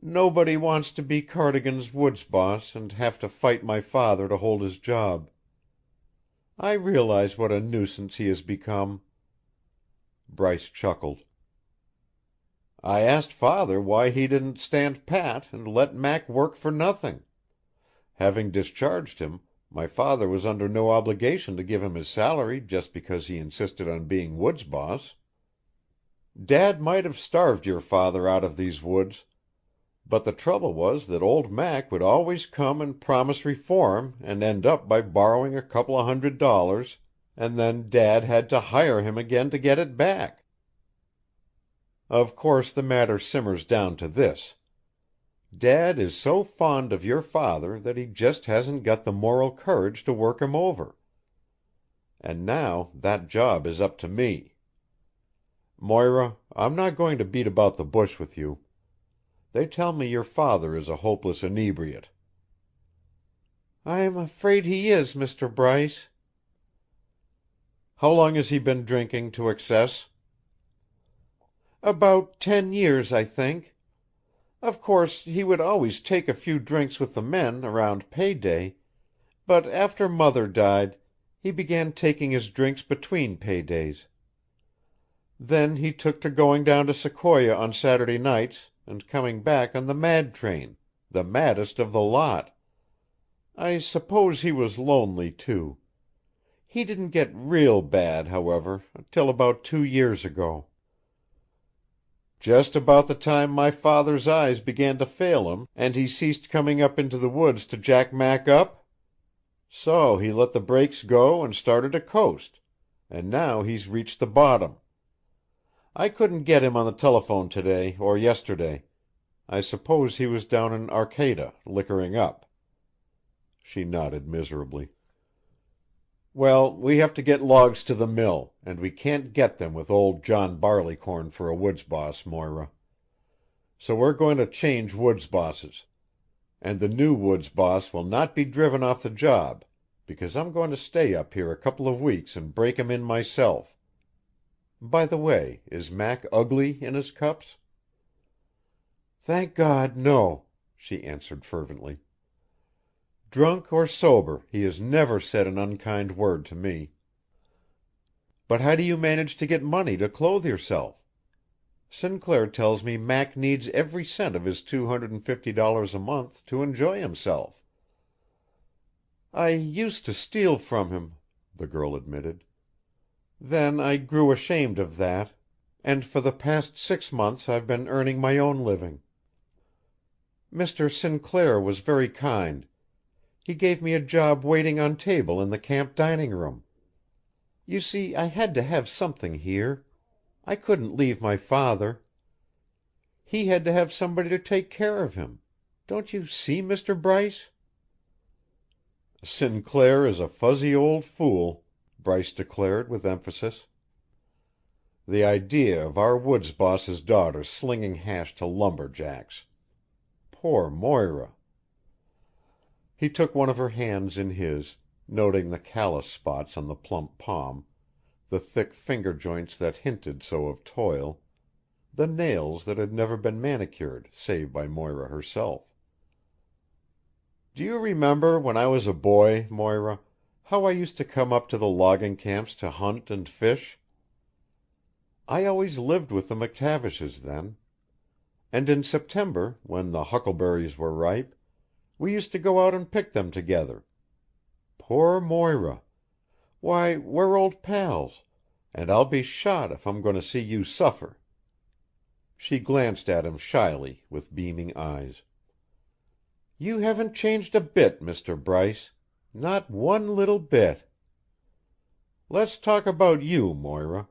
"Nobody wants to be Cardigan's woods boss and have to fight my father to hold his job. I realize what a nuisance he has become." Bryce chuckled. "I asked Father why he didn't stand pat and let Mac work for nothing. Having discharged him, my father was under no obligation to give him his salary just because he insisted on being woods boss. Dad might have starved your father out of these woods, but the trouble was that old Mac would always come and promise reform and end up by borrowing a couple of $100, and then Dad had to hire him again to get it back. Of course the matter simmers down to this. Dad is so fond of your father that he just hasn't got the moral courage to work him over. And now that job is up to me. Moira, I'm not going to beat about the bush with you. They tell me your father is a hopeless inebriate." "I'm afraid he is, Mr. Bryce." "How long has he been drinking to excess?" "About 10 years, I think. Of course, he would always take a few drinks with the men around pay day, but after Mother died, he began taking his drinks between pay days. Then he took to going down to Sequoia on Saturday nights and coming back on the mad train, the maddest of the lot. I suppose he was lonely, too. He didn't get real bad, however, till about 2 years ago." "Just about the time my father's eyes began to fail him and he ceased coming up into the woods to jack Mac up? So he let the brakes go and started to coast, and now he's reached the bottom. I couldn't get him on the telephone today or yesterday. I suppose he was down in Arcata, liquoring up." She nodded miserably. "Well, we have to get logs to the mill, and we can't get them with old John Barleycorn for a woods boss, Moira. So we're going to change woods bosses. And the new woods boss will not be driven off the job, because I'm going to stay up here a couple of weeks and break him in myself. By the way, is Mac ugly in his cups?" "Thank God, no," she answered fervently. "Drunk or sober, he has never said an unkind word to me." "But how do you manage to get money to clothe yourself? Sinclair tells me Mac needs every cent of his $250 a month to enjoy himself." "I used to steal from him," the girl admitted. "Then I grew ashamed of that, and for the past 6 months I've been earning my own living. Mr. Sinclair was very kind. He gave me a job waiting on table in the camp dining room. You see, I had to have something here. I couldn't leave my father. He had to have somebody to take care of him. Don't you see, Mr. Bryce?" "Sinclair is a fuzzy old fool," Bryce declared with emphasis. "The idea of our woods boss's daughter slinging hash to lumberjacks. Poor Moira." He took one of her hands in his, noting the callous spots on the plump palm, the thick finger joints that hinted so of toil, the nails that had never been manicured save by Moira herself. "Do you remember when I was a boy, Moira, how I used to come up to the logging camps to hunt and fish? I always lived with the McTavishes then. And in September, when the huckleberries were ripe, we used to go out and pick them together. Poor Moira! Why, we're old pals, and I'll be shot if I'm going to see you suffer." She glanced at him shyly, with beaming eyes. "You haven't changed a bit, Mr. Bryce. Not one little bit. Let's talk about you, Moira.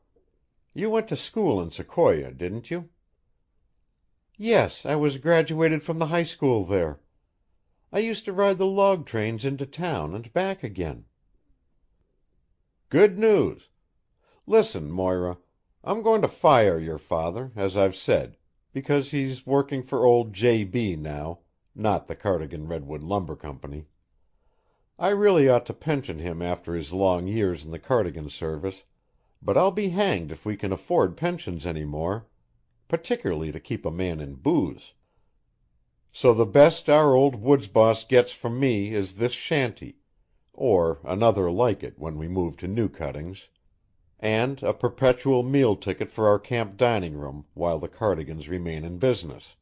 You went to school in Sequoia, didn't you?" "Yes, I was graduated from the high school there. I used to ride the log trains into town and back again." "Good news. Listen, Moira, I'm going to fire your father, as I've said, because he's working for old J.B. now, not the Cardigan Redwood Lumber Company. I really ought to pension him after his long years in the Cardigan service, but I'll be hanged if we can afford pensions any more, particularly to keep a man in booze. So the best our old woods boss gets from me is this shanty, or another like it when we move to new cuttings, and a perpetual meal ticket for our camp dining room while the Cardigans remain in business.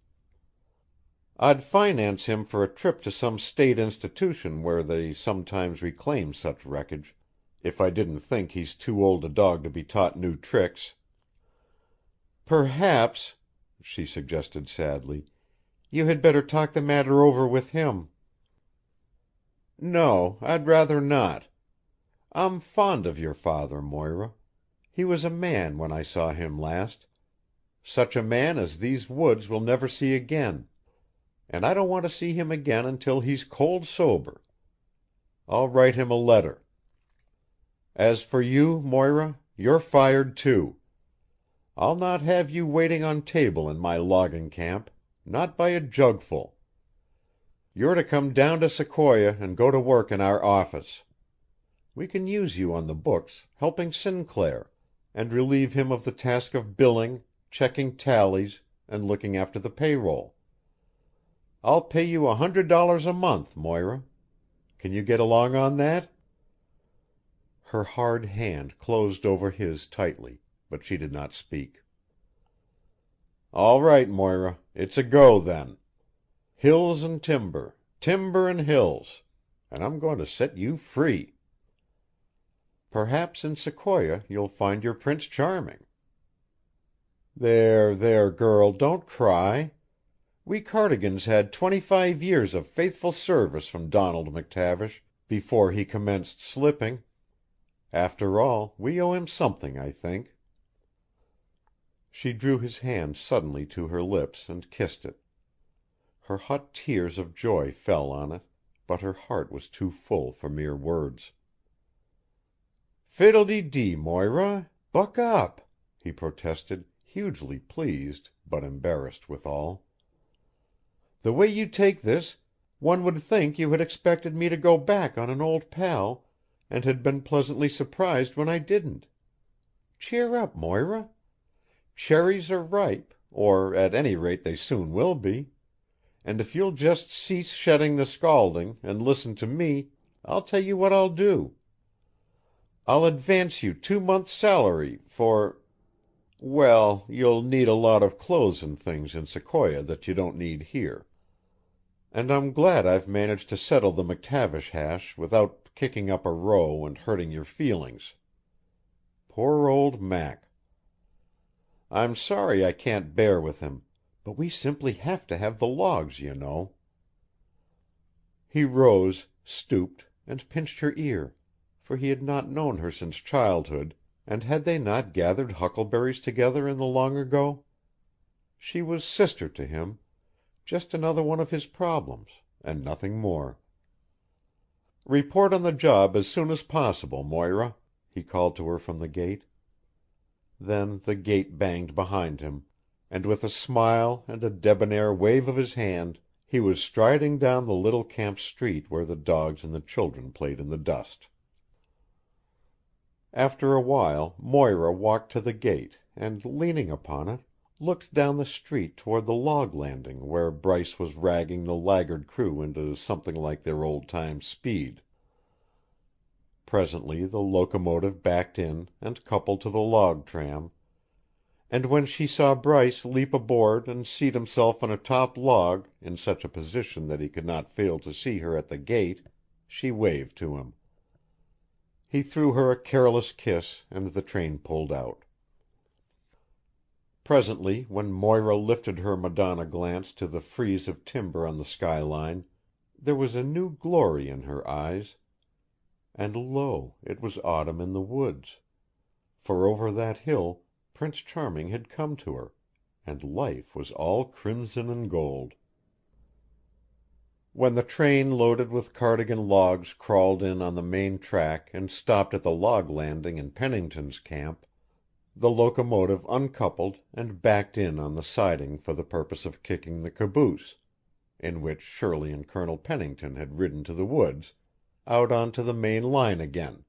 I'd finance him for a trip to some state institution where they sometimes reclaim such wreckage, if I didn't think he's too old a dog to be taught new tricks. Perhaps," she suggested sadly, "you had better talk the matter over with him." "No, I'd rather not. I'm fond of your father, Moira. He was a man when I saw him last. Such a man as these woods will never see again. And I don't want to see him again until he's cold sober. I'll write him a letter. As for you, Moira, you're fired too. I'll not have you waiting on table in my logging camp, not by a jugful. You're to come down to Sequoia and go to work in our office. We can use you on the books, helping Sinclair, and relieve him of the task of billing, checking tallies, and looking after the payroll. I'll pay you $100 a month, Moira. Can you get along on that?" Her hard hand closed over his tightly, but she did not speak. "All right, Moira. It's a go, then. Hills and timber, timber and hills, and I'm going to set you free. Perhaps in Sequoia you'll find your Prince Charming." "There, there, girl, don't cry. We Cardigans had 25 years of faithful service from Donald McTavish before he commenced slipping. After all, we owe him something, I think." She drew his hand suddenly to her lips and kissed it. Her hot tears of joy fell on it, but her heart was too full for mere words. "Fiddle-dee-dee, Moira! Buck up!" he protested, hugely pleased, but embarrassed withal. "The way you take this, one would think you had expected me to go back on an old pal, and had been pleasantly surprised when I didn't. Cheer up, Moira. Cherries are ripe, or at any rate they soon will be, and if you'll just cease shedding the scalding, and listen to me, I'll tell you what I'll do. I'll advance you 2 months' salary for well, you'll need a lot of clothes and things in Sequoia that you don't need here. And I'm glad I've managed to settle the McTavish hash without kicking up a row and hurting your feelings. Poor old Mac. I'm sorry I can't bear with him, but we simply have to have the logs, you know." He rose, stooped, and pinched her ear, for he had not known her since childhood, and had they not gathered huckleberries together in the long ago? She was sister to him, just another one of his problems, and nothing more. "Report on the job as soon as possible, Moira," he called to her from the gate. Then the gate banged behind him, and with a smile and a debonair wave of his hand he was striding down the little camp street where the dogs and the children played in the dust. After a while Moira walked to the gate and, leaning upon it, looked down the street toward the log landing where Bryce was ragging the laggard crew into something like their old-time speed. Presently the locomotive backed in and coupled to the log tram, and when she saw Bryce leap aboard and seat himself on a top log in such a position that he could not fail to see her at the gate, she waved to him. He threw her a careless kiss, and the train pulled out. Presently, when Moira lifted her Madonna glance to the frieze of timber on the skyline, there was a new glory in her eyes. And lo, it was autumn in the woods, for over that hill Prince Charming had come to her, and life was all crimson and gold. When the train loaded with Cardigan logs crawled in on the main track and stopped at the log landing in Pennington's camp, the locomotive uncoupled and backed in on the siding for the purpose of kicking the caboose, in which Shirley and Colonel Pennington had ridden to the woods, out onto the main line again,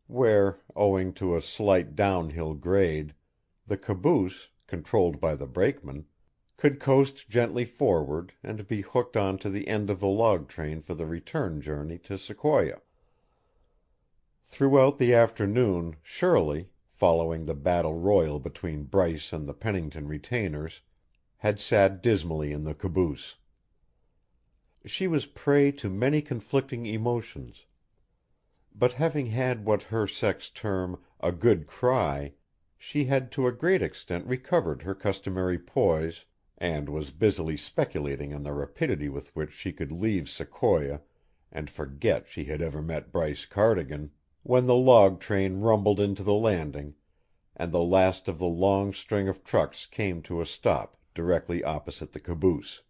where, owing to a slight downhill grade, the caboose, controlled by the brakeman, could coast gently forward and be hooked on to the end of the log train for the return journey to Sequoia. Throughout the afternoon Shirley, following the battle royal between Bryce and the Pennington retainers, had sat dismally in the caboose. She was prey to many conflicting emotions, but having had what her sex term "a good cry," she had to a great extent recovered her customary poise, and was busily speculating on the rapidity with which she could leave Sequoia and forget she had ever met Bryce Cardigan, when the log train rumbled into the landing, and the last of the long string of trucks came to a stop directly opposite the caboose.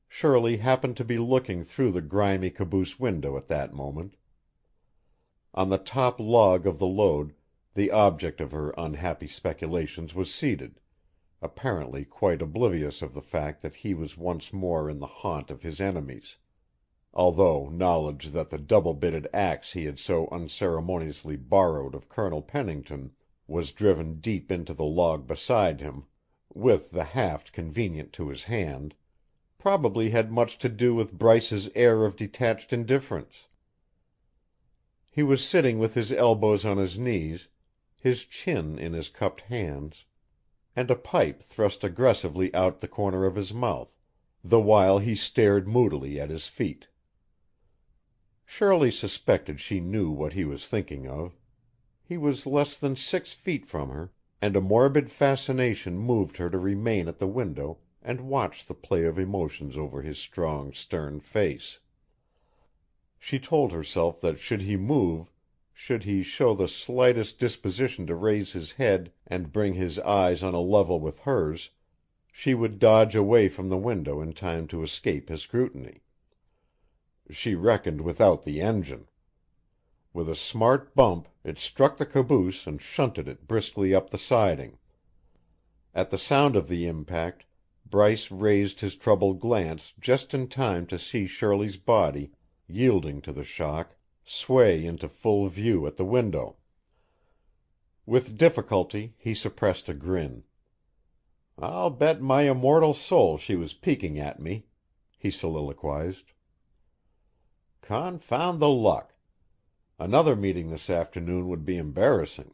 Shirley happened to be looking through the grimy caboose window at that moment. On the top log of the load the object of her unhappy speculations was seated, apparently quite oblivious of the fact that he was once more in the haunt of his enemies, although knowledge that the double-bitted axe he had so unceremoniously borrowed of Colonel Pennington was driven deep into the log beside him, with the haft convenient to his hand, probably had much to do with Bryce's air of detached indifference. He was sitting with his elbows on his knees, his chin in his cupped hands, and a pipe thrust aggressively out the corner of his mouth, the while he stared moodily at his feet. Shirley suspected she knew what he was thinking of. He was less than 6 feet from her, and a morbid fascination moved her to remain at the window and watch the play of emotions over his strong, stern face. She told herself that should he move, should he show the slightest disposition to raise his head and bring his eyes on a level with hers, she would dodge away from the window in time to escape his scrutiny. She reckoned without the engine. With a smart bump it struck the caboose and shunted it briskly up the siding. At the sound of the impact, Bryce raised his troubled glance just in time to see Shirley's body, yielding to the shock, sway into full view at the window. With difficulty he suppressed a grin. "I'll bet my immortal soul she was peeking at me," he soliloquized. "Confound the luck! Another meeting this afternoon would be embarrassing."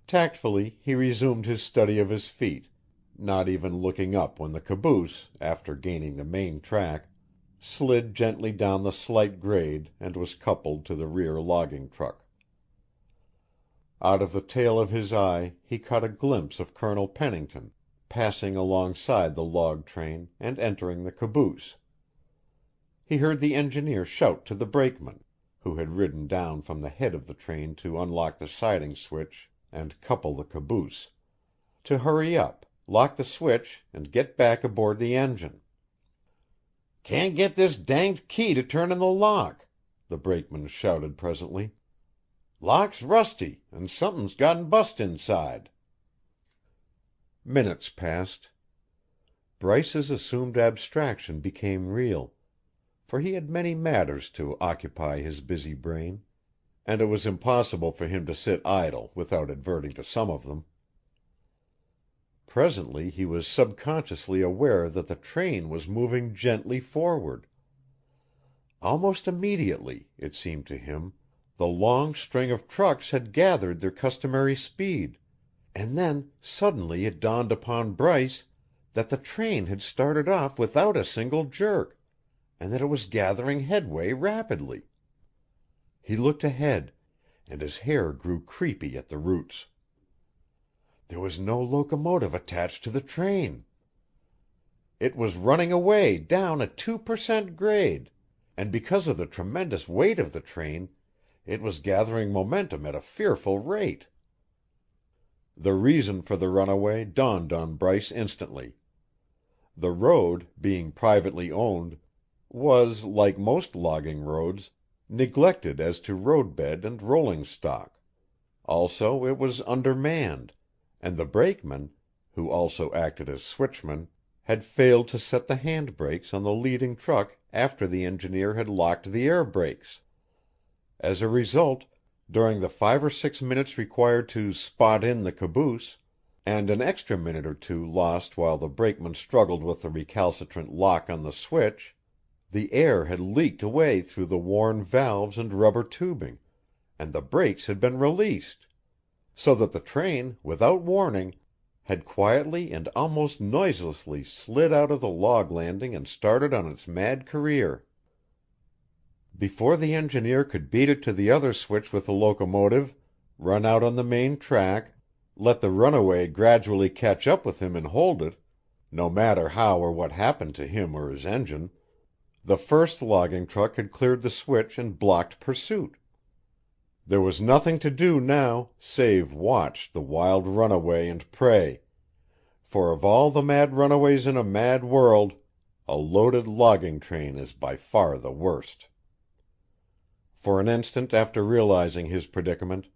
Tactfully he resumed his study of his feet, not even looking up when the caboose, after gaining the main track, slid gently down the slight grade and was coupled to the rear logging truck. Out of the tail of his eye he caught a glimpse of Colonel Pennington, passing alongside the log train and entering the caboose. He heard the engineer shout to the brakeman, who had ridden down from the head of the train to unlock the siding switch and couple the caboose, to hurry up, lock the switch, and get back aboard the engine. "Can't get this danged key to turn in the lock," the brakeman shouted presently. "Lock's rusty, and somethin's gotten bust inside." Minutes passed. Bryce's assumed abstraction became real, for he had many matters to occupy his busy brain, and it was impossible for him to sit idle without adverting to some of them. Presently he was subconsciously aware that the train was moving gently forward. Almost immediately, it seemed to him, the long string of trucks had gathered their customary speed, and then suddenly it dawned upon Bryce that the train had started off without a single jerk, and that it was gathering headway rapidly. He looked ahead, and his hair grew creepy at the roots. There was no locomotive attached to the train. It was running away down a 2% grade, and because of the tremendous weight of the train, it was gathering momentum at a fearful rate. The reason for the runaway dawned on Bryce instantly. The road, being privately owned, was, like most logging roads, neglected as to roadbed and rolling stock. Also, it was undermanned, and the brakeman, who also acted as switchman, had failed to set the hand brakes on the leading truck after the engineer had locked the air brakes. As a result, during the 5 or 6 minutes required to "spot in" the caboose, and an extra minute or two lost while the brakeman struggled with the recalcitrant lock on the switch, The air had leaked away through the worn valves and rubber tubing, and the brakes had been released, so that the train, without warning, had quietly and almost noiselessly slid out of the log landing and started on its mad career. Before the engineer could beat it to the other switch with the locomotive, run out on the main track, let the runaway gradually catch up with him and hold it, no matter how or what happened to him or his engine, the first logging truck had cleared the switch and blocked pursuit. There was nothing to do now save watch the wild runaway and pray, for of all the mad runaways in a mad world, a loaded logging train is by far the worst. For an instant after realizing his predicament,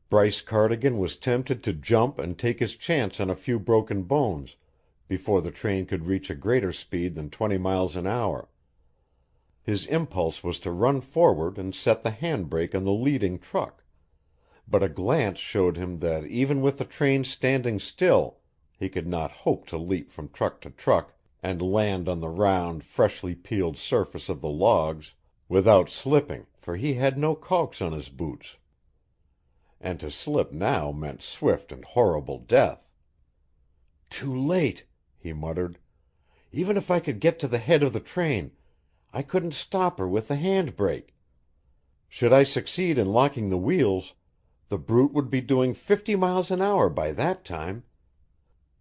Bryce Cardigan was tempted to jump and take his chance on a few broken bones before the train could reach a greater speed than 20 miles an hour. His impulse was to run forward and set the handbrake on the leading truck, but a glance showed him that even with the train standing still he could not hope to leap from truck to truck and land on the round, freshly peeled surface of the logs without slipping, for he had no calks on his boots. And to slip now meant swift and horrible death. "Too late," he muttered. "Even if I could get to the head of the train, I couldn't stop her with the handbrake. Should I succeed in locking the wheels, the brute would be doing 50 miles an hour by that time.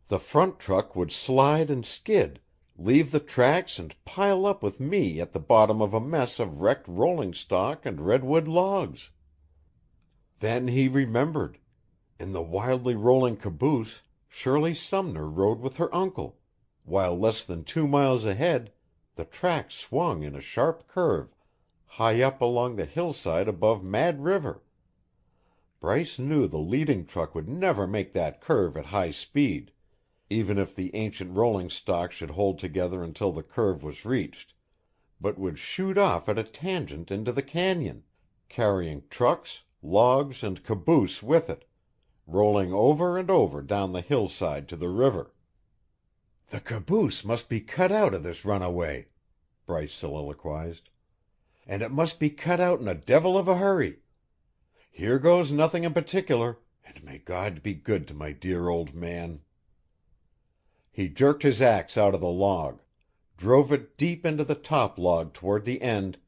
The front truck would slide and skid, leave the tracks and pile up with me at the bottom of a mess of wrecked rolling stock and redwood logs." Then he remembered. In the wildly rolling caboose, Shirley Sumner rode with her uncle, while less than 2 miles ahead the track swung in a sharp curve high up along the hillside above Mad River. Bryce knew the leading truck would never make that curve at high speed, even if the ancient rolling stock should hold together until the curve was reached, but would shoot off at a tangent into the canyon, carrying trucks, logs, and caboose with it, rolling over and over down the hillside to the river. "The caboose must be cut out of this runaway," Bryce soliloquized. "And it must be cut out in a devil of a hurry. Here goes nothing in particular, and may God be good to my dear old man." He jerked his axe out of the log, drove it deep into the top log toward the end,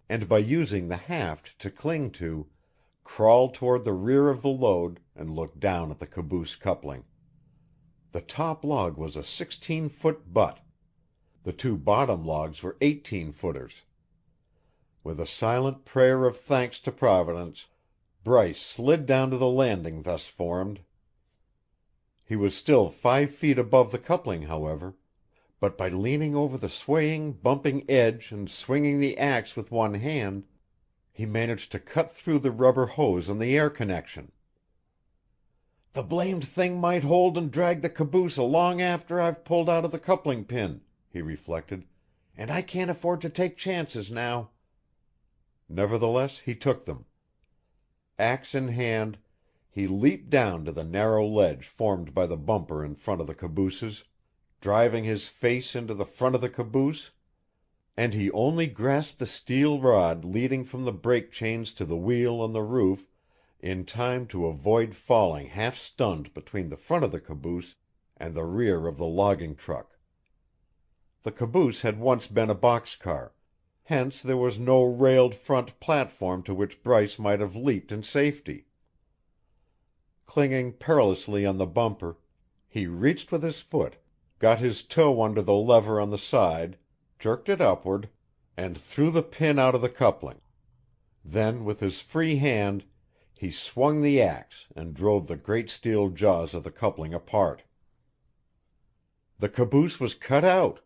and by using the haft to cling to, crawled toward the rear of the load and looked down at the caboose coupling. The top log was a 16-foot butt. The 2 bottom logs were 18-footers. With a silent prayer of thanks to Providence, Bryce slid down to the landing thus formed. He was still 5 feet above the coupling, however, but by leaning over the swaying, bumping edge and swinging the axe with one hand, he managed to cut through the rubber hose on the air connection. "The blamed thing might hold and drag the caboose long after I've pulled out of the coupling pin," he reflected, "and I can't afford to take chances now." Nevertheless, he took them. Axe in hand, he leaped down to the narrow ledge formed by the bumper in front of the cabooses, driving his face into the front of the caboose, and he only grasped the steel rod leading from the brake chains to the wheel on the roof in time to avoid falling half-stunned between the front of the caboose and the rear of the logging truck. The caboose had once been a boxcar, hence there was no railed front platform to which Bryce might have leaped in safety. Clinging perilously on the bumper, he reached with his foot, got his toe under the lever on the side, jerked it upward, and threw the pin out of the coupling. Then, with his free hand, he swung the axe and drove the great steel jaws of the coupling apart. The caboose was cut out.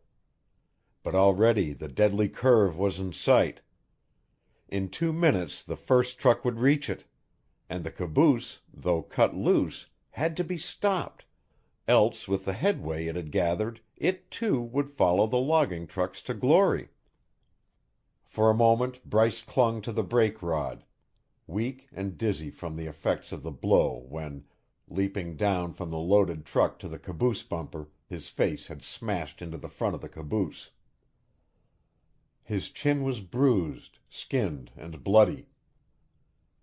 But already the deadly curve was in sight. In 2 minutes the first truck would reach it, and the caboose, though cut loose, had to be stopped, else with the headway it had gathered it, too, would follow the logging trucks to glory. For a moment Bryce clung to the brake rod, weak and dizzy from the effects of the blow when, leaping down from the loaded truck to the caboose bumper, his face had smashed into the front of the caboose. His chin was bruised, skinned, and bloody.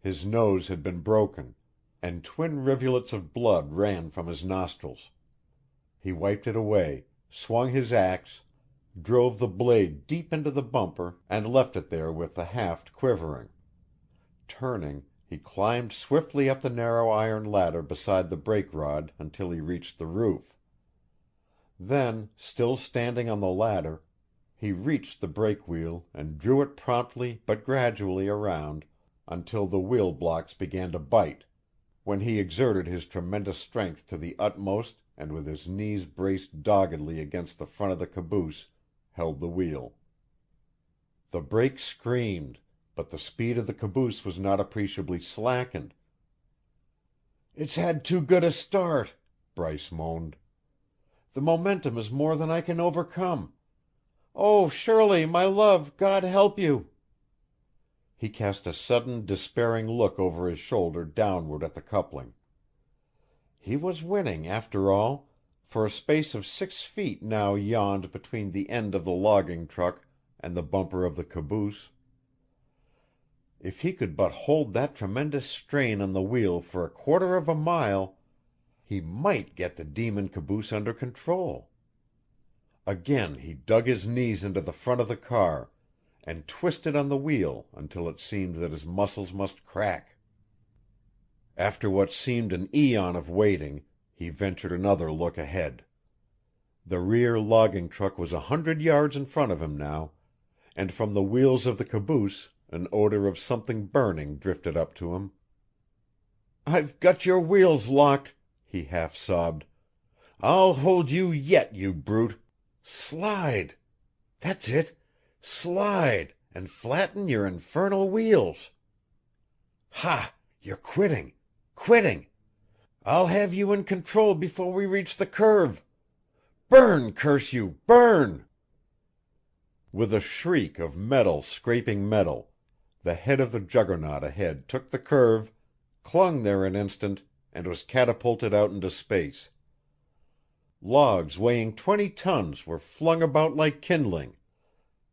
His nose had been broken, and twin rivulets of blood ran from his nostrils. He wiped it away, swung his axe, drove the blade deep into the bumper, and left it there with the haft quivering. Turning, he climbed swiftly up the narrow iron ladder beside the brake rod until he reached the roof. Then, still standing on the ladder, he reached the brake wheel and drew it promptly but gradually around until the wheel blocks began to bite, when he exerted his tremendous strength to the utmost and with his knees braced doggedly against the front of the caboose, held the wheel. The brake screamed, but the speed of the caboose was not appreciably slackened. "It's had too good a start," Bryce moaned. "The momentum is more than I can overcome. Oh, Shirley, my love, God help you!" He cast a sudden, despairing look over his shoulder downward at the coupling. He was winning, after all, for a space of 6 feet now yawned between the end of the logging truck and the bumper of the caboose. If he could but hold that tremendous strain on the wheel for a quarter of a mile, he might get the demon caboose under control. Again he dug his knees into the front of the car and twisted on the wheel until it seemed that his muscles must crack. After what seemed an eon of waiting, he ventured another look ahead. The rear logging truck was 100 yards in front of him now, and from the wheels of the caboose an odor of something burning drifted up to him. "I've got your wheels locked," he half sobbed. "I'll hold you yet, you brute. Slide! That's it. Slide and flatten your infernal wheels. Ha! You're quitting. Quitting. I'll have you in control before we reach the curve. Burn, curse you, burn!" With a shriek of metal scraping metal, the head of the juggernaut ahead took the curve, clung there an instant, and was catapulted out into space. Logs weighing 20 tons were flung about like kindling.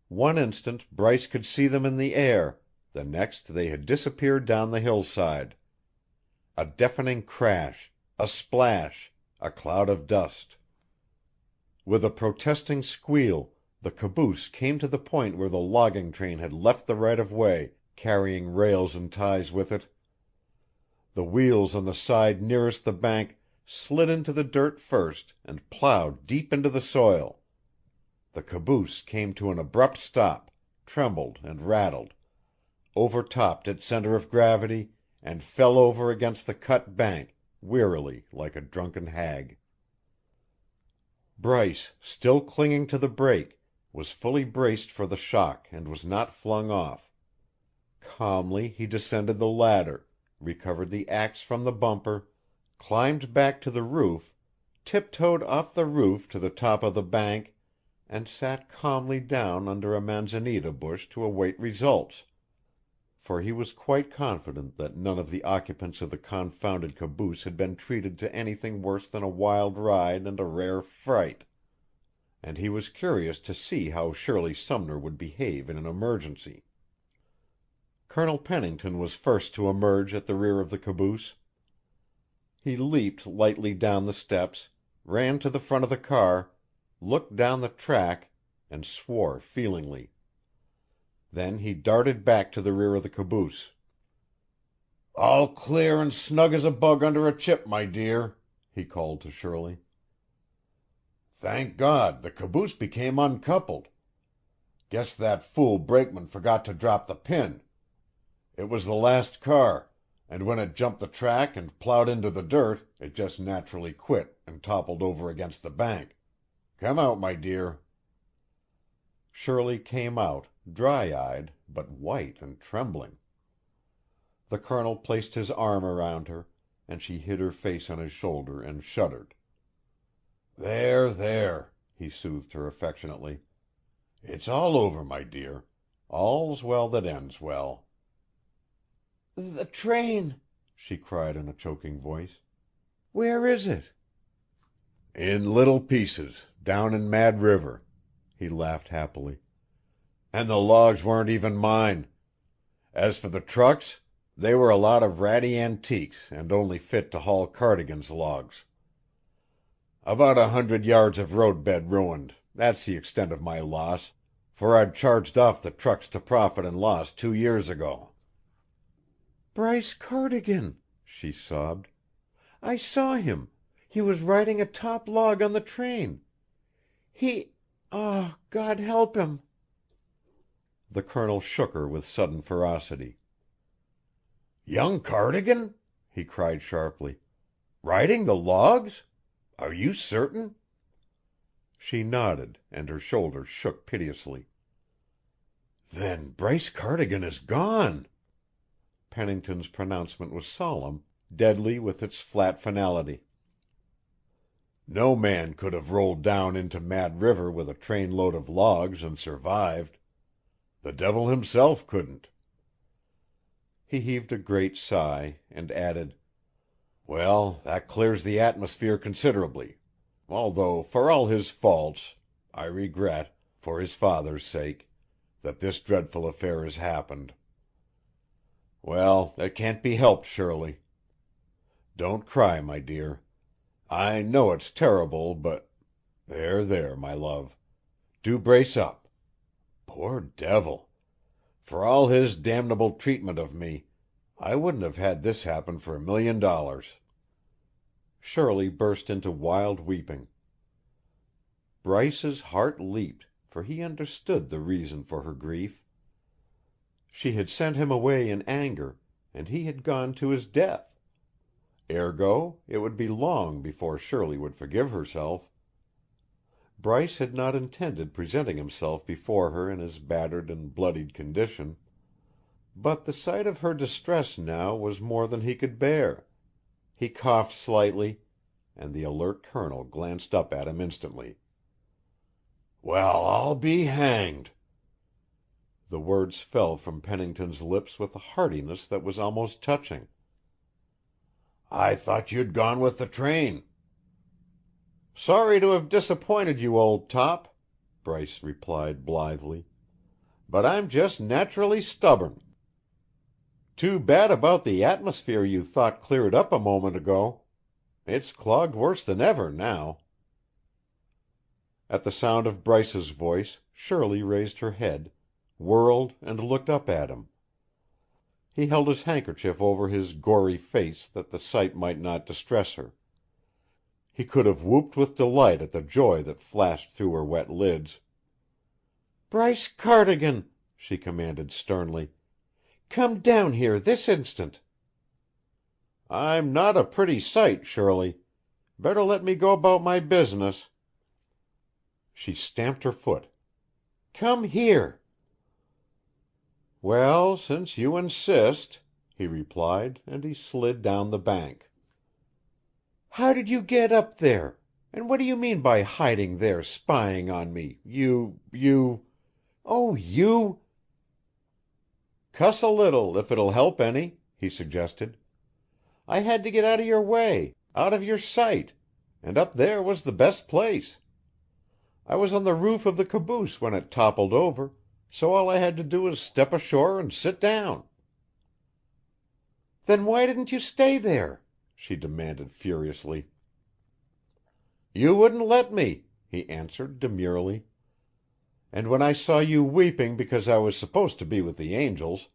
One instant Bryce could see them in the air, the next they had disappeared down the hillside. A deafening crash, a splash, a cloud of dust. With a protesting squeal, the caboose came to the point where the logging train had left the right of way, carrying rails and ties with it. The wheels on the side nearest the bank slid into the dirt first and plowed deep into the soil. The caboose came to an abrupt stop, trembled and rattled, overtopped its center of gravity, and fell over against the cut bank, wearily like a drunken hag. Bryce, still clinging to the brake, was fully braced for the shock and was not flung off. Calmly he descended the ladder, recovered the axe from the bumper, climbed back to the roof, tiptoed off the roof to the top of the bank, and sat calmly down under a manzanita bush to await results, for he was quite confident that none of the occupants of the confounded caboose had been treated to anything worse than a wild ride and a rare fright, and he was curious to see how Shirley Sumner would behave in an emergency. Colonel Pennington was first to emerge at the rear of the caboose. He leaped lightly down the steps, ran to the front of the car, looked down the track, and swore feelingly. Then he darted back to the rear of the caboose. "All clear and snug as a bug under a chip, my dear," he called to Shirley. "Thank God, the caboose became uncoupled. Guess that fool brakeman forgot to drop the pin. It was the last car, and when it jumped the track and plowed into the dirt, it just naturally quit and toppled over against the bank. Come out, my dear." Shirley came out, dry-eyed, but white and trembling. The Colonel placed his arm around her, and she hid her face on his shoulder and shuddered. "There, there," he soothed her affectionately. "It's all over, my dear. All's well that ends well." "The train," she cried in a choking voice. "Where is it?" "In little pieces, down in Mad River." He laughed happily. And the logs weren't even mine. As for the trucks, they were a lot of ratty antiques and only fit to haul Cardigan's logs. About 100 yards of roadbed ruined. That's the extent of my loss, for I'd charged off the trucks to profit and loss 2 years ago." "Bryce Cardigan," she sobbed. "I saw him. He was riding a top log on the train. He ah, God help him!" The Colonel shook her with sudden ferocity. "Young Cardigan?" he cried sharply. "Riding the logs? Are you certain?" She nodded, and her shoulders shook piteously. "Then Bryce Cardigan is gone." Pennington's pronouncement was solemn, deadly with its flat finality. "No man could have rolled down into Mad River with a trainload of logs and survived. The devil himself couldn't." He heaved a great sigh, and added, "Well, that clears the atmosphere considerably. Although, for all his faults, I regret, for his father's sake, that this dreadful affair has happened. Well, it can't be helped, Shirley. Don't cry, my dear. I know it's terrible, but there, there, my love. Do brace up. Poor devil! For all his damnable treatment of me, I wouldn't have had this happen for $1,000,000. Shirley burst into wild weeping. Bryce's heart leaped, for he understood the reason for her grief. She had sent him away in anger, and he had gone to his death. Ergo, it would be long before Shirley would forgive herself. Bryce had not intended presenting himself before her in his battered and bloodied condition, but the sight of her distress now was more than he could bear. He coughed slightly, and the alert Colonel glanced up at him instantly. "Well, I'll be hanged!" The words fell from Pennington's lips with a heartiness that was almost touching. "I thought you'd gone with the train." "Sorry to have disappointed you, old top," Bryce replied blithely, "but I'm just naturally stubborn. Too bad about the atmosphere you thought cleared up a moment ago. It's clogged worse than ever now." At the sound of Bryce's voice, Shirley raised her head, whirled and looked up at him. He held his handkerchief over his gory face that the sight might not distress her. He could have whooped with delight at the joy that flashed through her wet lids. "Bryce Cardigan," she commanded sternly, "come down here this instant." "I'm not a pretty sight, Shirley. Better let me go about my business." She stamped her foot. "Come here." "Well, since you insist," he replied, and he slid down the bank. "How did you get up there? And what do you mean by hiding there spying on me, you oh, you?" "Cuss a little, if it'll help any," he suggested. "I had to get out of your way, out of your sight, and up there was the best place. I was on the roof of the caboose when it toppled over, so all I had to do was step ashore and sit down." "Then why didn't you stay there?" she demanded furiously. "You wouldn't let me," he answered demurely. "And when I saw you weeping because I was supposed to be with the angels,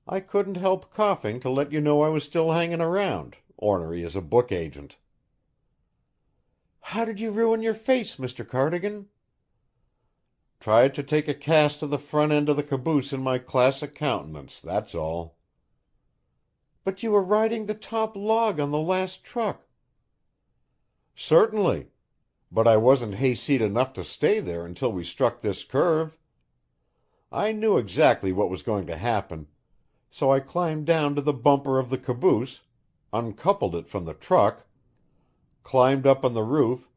I couldn't help coughing to let you know I was still hanging around, ornery as a book agent." "How did you ruin your face, Mr. Cardigan?" "Tried to take a cast of the front end of the caboose in my classic countenance, that's all." "But you were riding the top log on the last truck." "Certainly. But I wasn't hayseed enough to stay there until we struck this curve. I knew exactly what was going to happen, so I climbed down to the bumper of the caboose, uncoupled it from the truck, climbed up on the roof,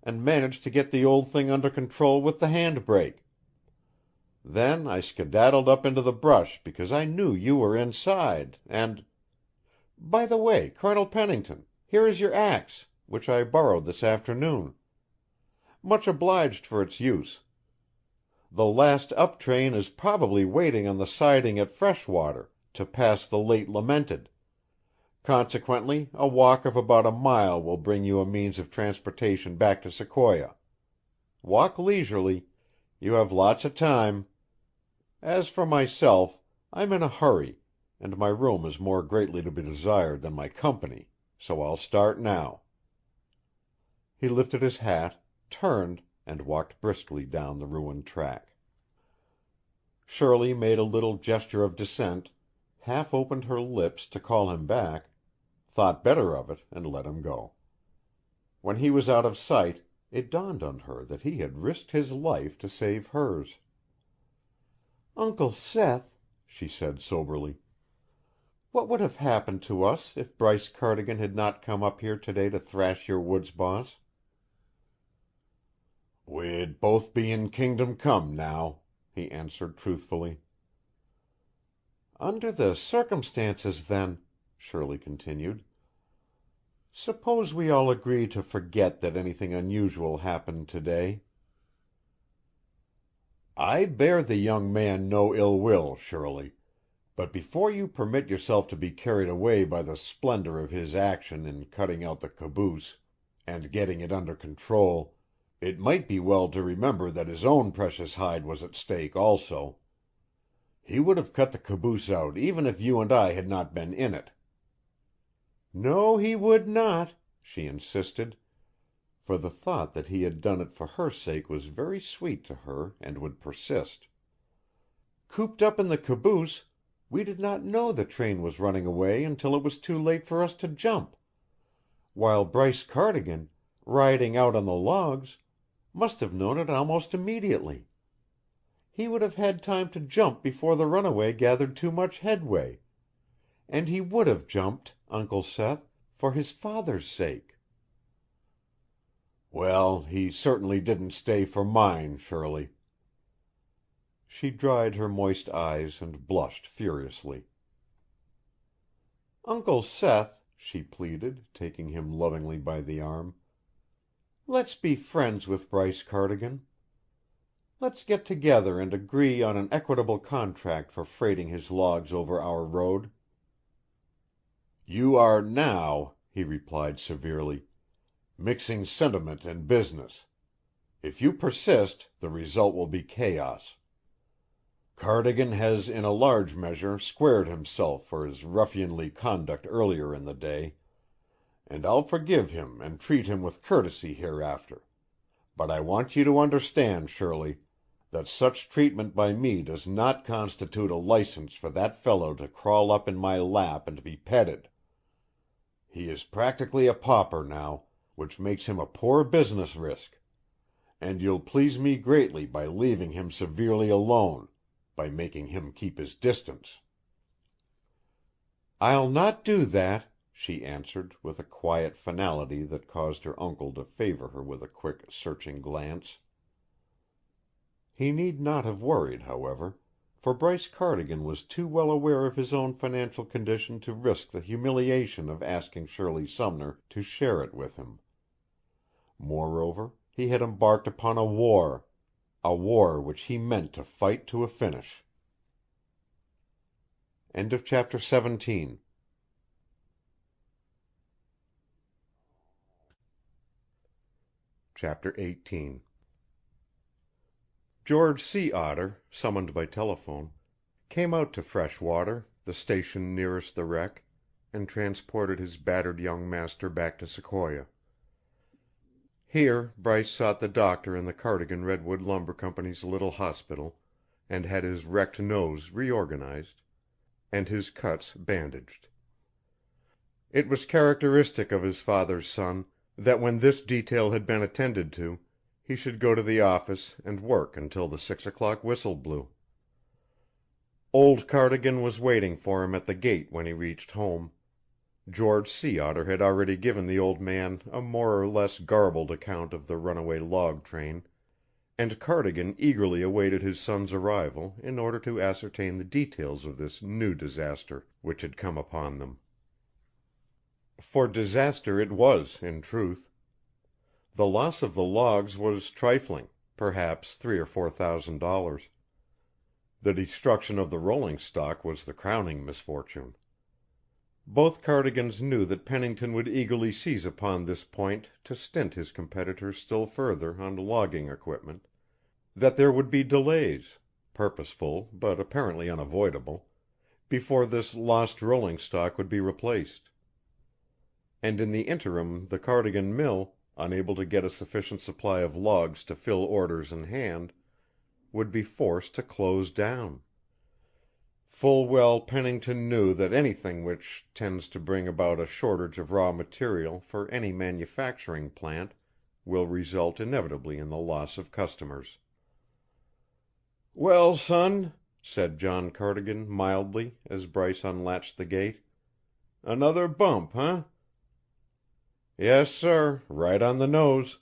and managed to get the old thing under control with the handbrake. Then I skedaddled up into the brush because I knew you were inside, and by the way, Colonel Pennington, here is your axe, which I borrowed this afternoon. Much obliged for its use. The last up train is probably waiting on the siding at Freshwater to pass the late lamented. Consequently, a walk of about a mile will bring you a means of transportation back to Sequoia. Walk leisurely. You have lots of time. As for myself, I'm in a hurry, and my room is more greatly to be desired than my company, so I'll start now." He lifted his hat, turned, and walked briskly down the ruined track. Shirley made a little gesture of dissent, half opened her lips to call him back, thought better of it, and let him go. When he was out of sight, it dawned on her that he had risked his life to save hers. "Uncle Seth," she said soberly, "what would have happened to us if Bryce Cardigan had not come up here today to thrash your woods boss?" "We'd both be in kingdom come now," he answered truthfully. "Under the circumstances, then," Shirley continued, "suppose we all agree to forget that anything unusual happened today." "I bear the young man no ill will, Shirley, but before you permit yourself to be carried away by the splendor of his action in cutting out the caboose and getting it under control, it might be well to remember that his own precious hide was at stake also. He would have cut the caboose out even if you and I had not been in it." "No, he would not," she insisted, for the thought that he had done it for her sake was very sweet to her and would persist. "Cooped up in the caboose, we did not know the train was running away until it was too late for us to jump, while Bryce Cardigan, riding out on the logs, must have known it almost immediately. He would have had time to jump before the runaway gathered too much headway. And he would have jumped, Uncle Seth, for his father's sake." "Well, he certainly didn't stay for mine, Shirley." She dried her moist eyes and blushed furiously. "Uncle Seth," she pleaded, taking him lovingly by the arm, "let's be friends with Bryce Cardigan. Let's get together and agree on an equitable contract for freighting his logs over our road." "You are now," he replied severely, "mixing sentiment and business. If you persist, the result will be chaos. Cardigan has in a large measure squared himself for his ruffianly conduct earlier in the day, and I'll forgive him and treat him with courtesy hereafter. But I want you to understand, Shirley, that such treatment by me does not constitute a license for that fellow to crawl up in my lap and be petted. He is practically a pauper now, which makes him a poor business risk, and you'll please me greatly by leaving him severely alone, by making him keep his distance." "I'll not do that," she answered, with a quiet finality that caused her uncle to favor her with a quick, searching glance. He need not have worried, however, for Bryce Cardigan was too well aware of his own financial condition to risk the humiliation of asking Shirley Sumner to share it with him. Moreover, he had embarked upon a war which he meant to fight to a finish. End of chapter 17. Chapter 18. George Sea Otter, summoned by telephone, came out to Freshwater, the station nearest the wreck, and transported his battered young master back to Sequoia. Here Bryce sought the doctor in the Cardigan Redwood Lumber Company's little hospital, and had his wrecked nose reorganized, and his cuts bandaged. It was characteristic of his father's son that when this detail had been attended to, he should go to the office and work until the 6 o'clock whistle blew. Old Cardigan was waiting for him at the gate when he reached home. George Sea Otter had already given the old man a more or less garbled account of the runaway log train, and Cardigan eagerly awaited his son's arrival in order to ascertain the details of this new disaster which had come upon them. For disaster it was, in truth. The loss of the logs was trifling, perhaps $3,000 or $4,000. The destruction of the rolling stock was the crowning misfortune. Both Cardigans knew that Pennington would eagerly seize upon this point to stint his competitors still further on logging equipment, that there would be delays, purposeful but apparently unavoidable, before this lost rolling stock would be replaced. And in the interim the Cardigan mill, unable to get a sufficient supply of logs to fill orders in hand, would be forced to close down. Full well Pennington knew that anything which tends to bring about a shortage of raw material for any manufacturing plant will result inevitably in the loss of customers. "Well, son," said John Cardigan mildly as Bryce unlatched the gate. "Another bump, huh?" "Yes, sir, right on the nose."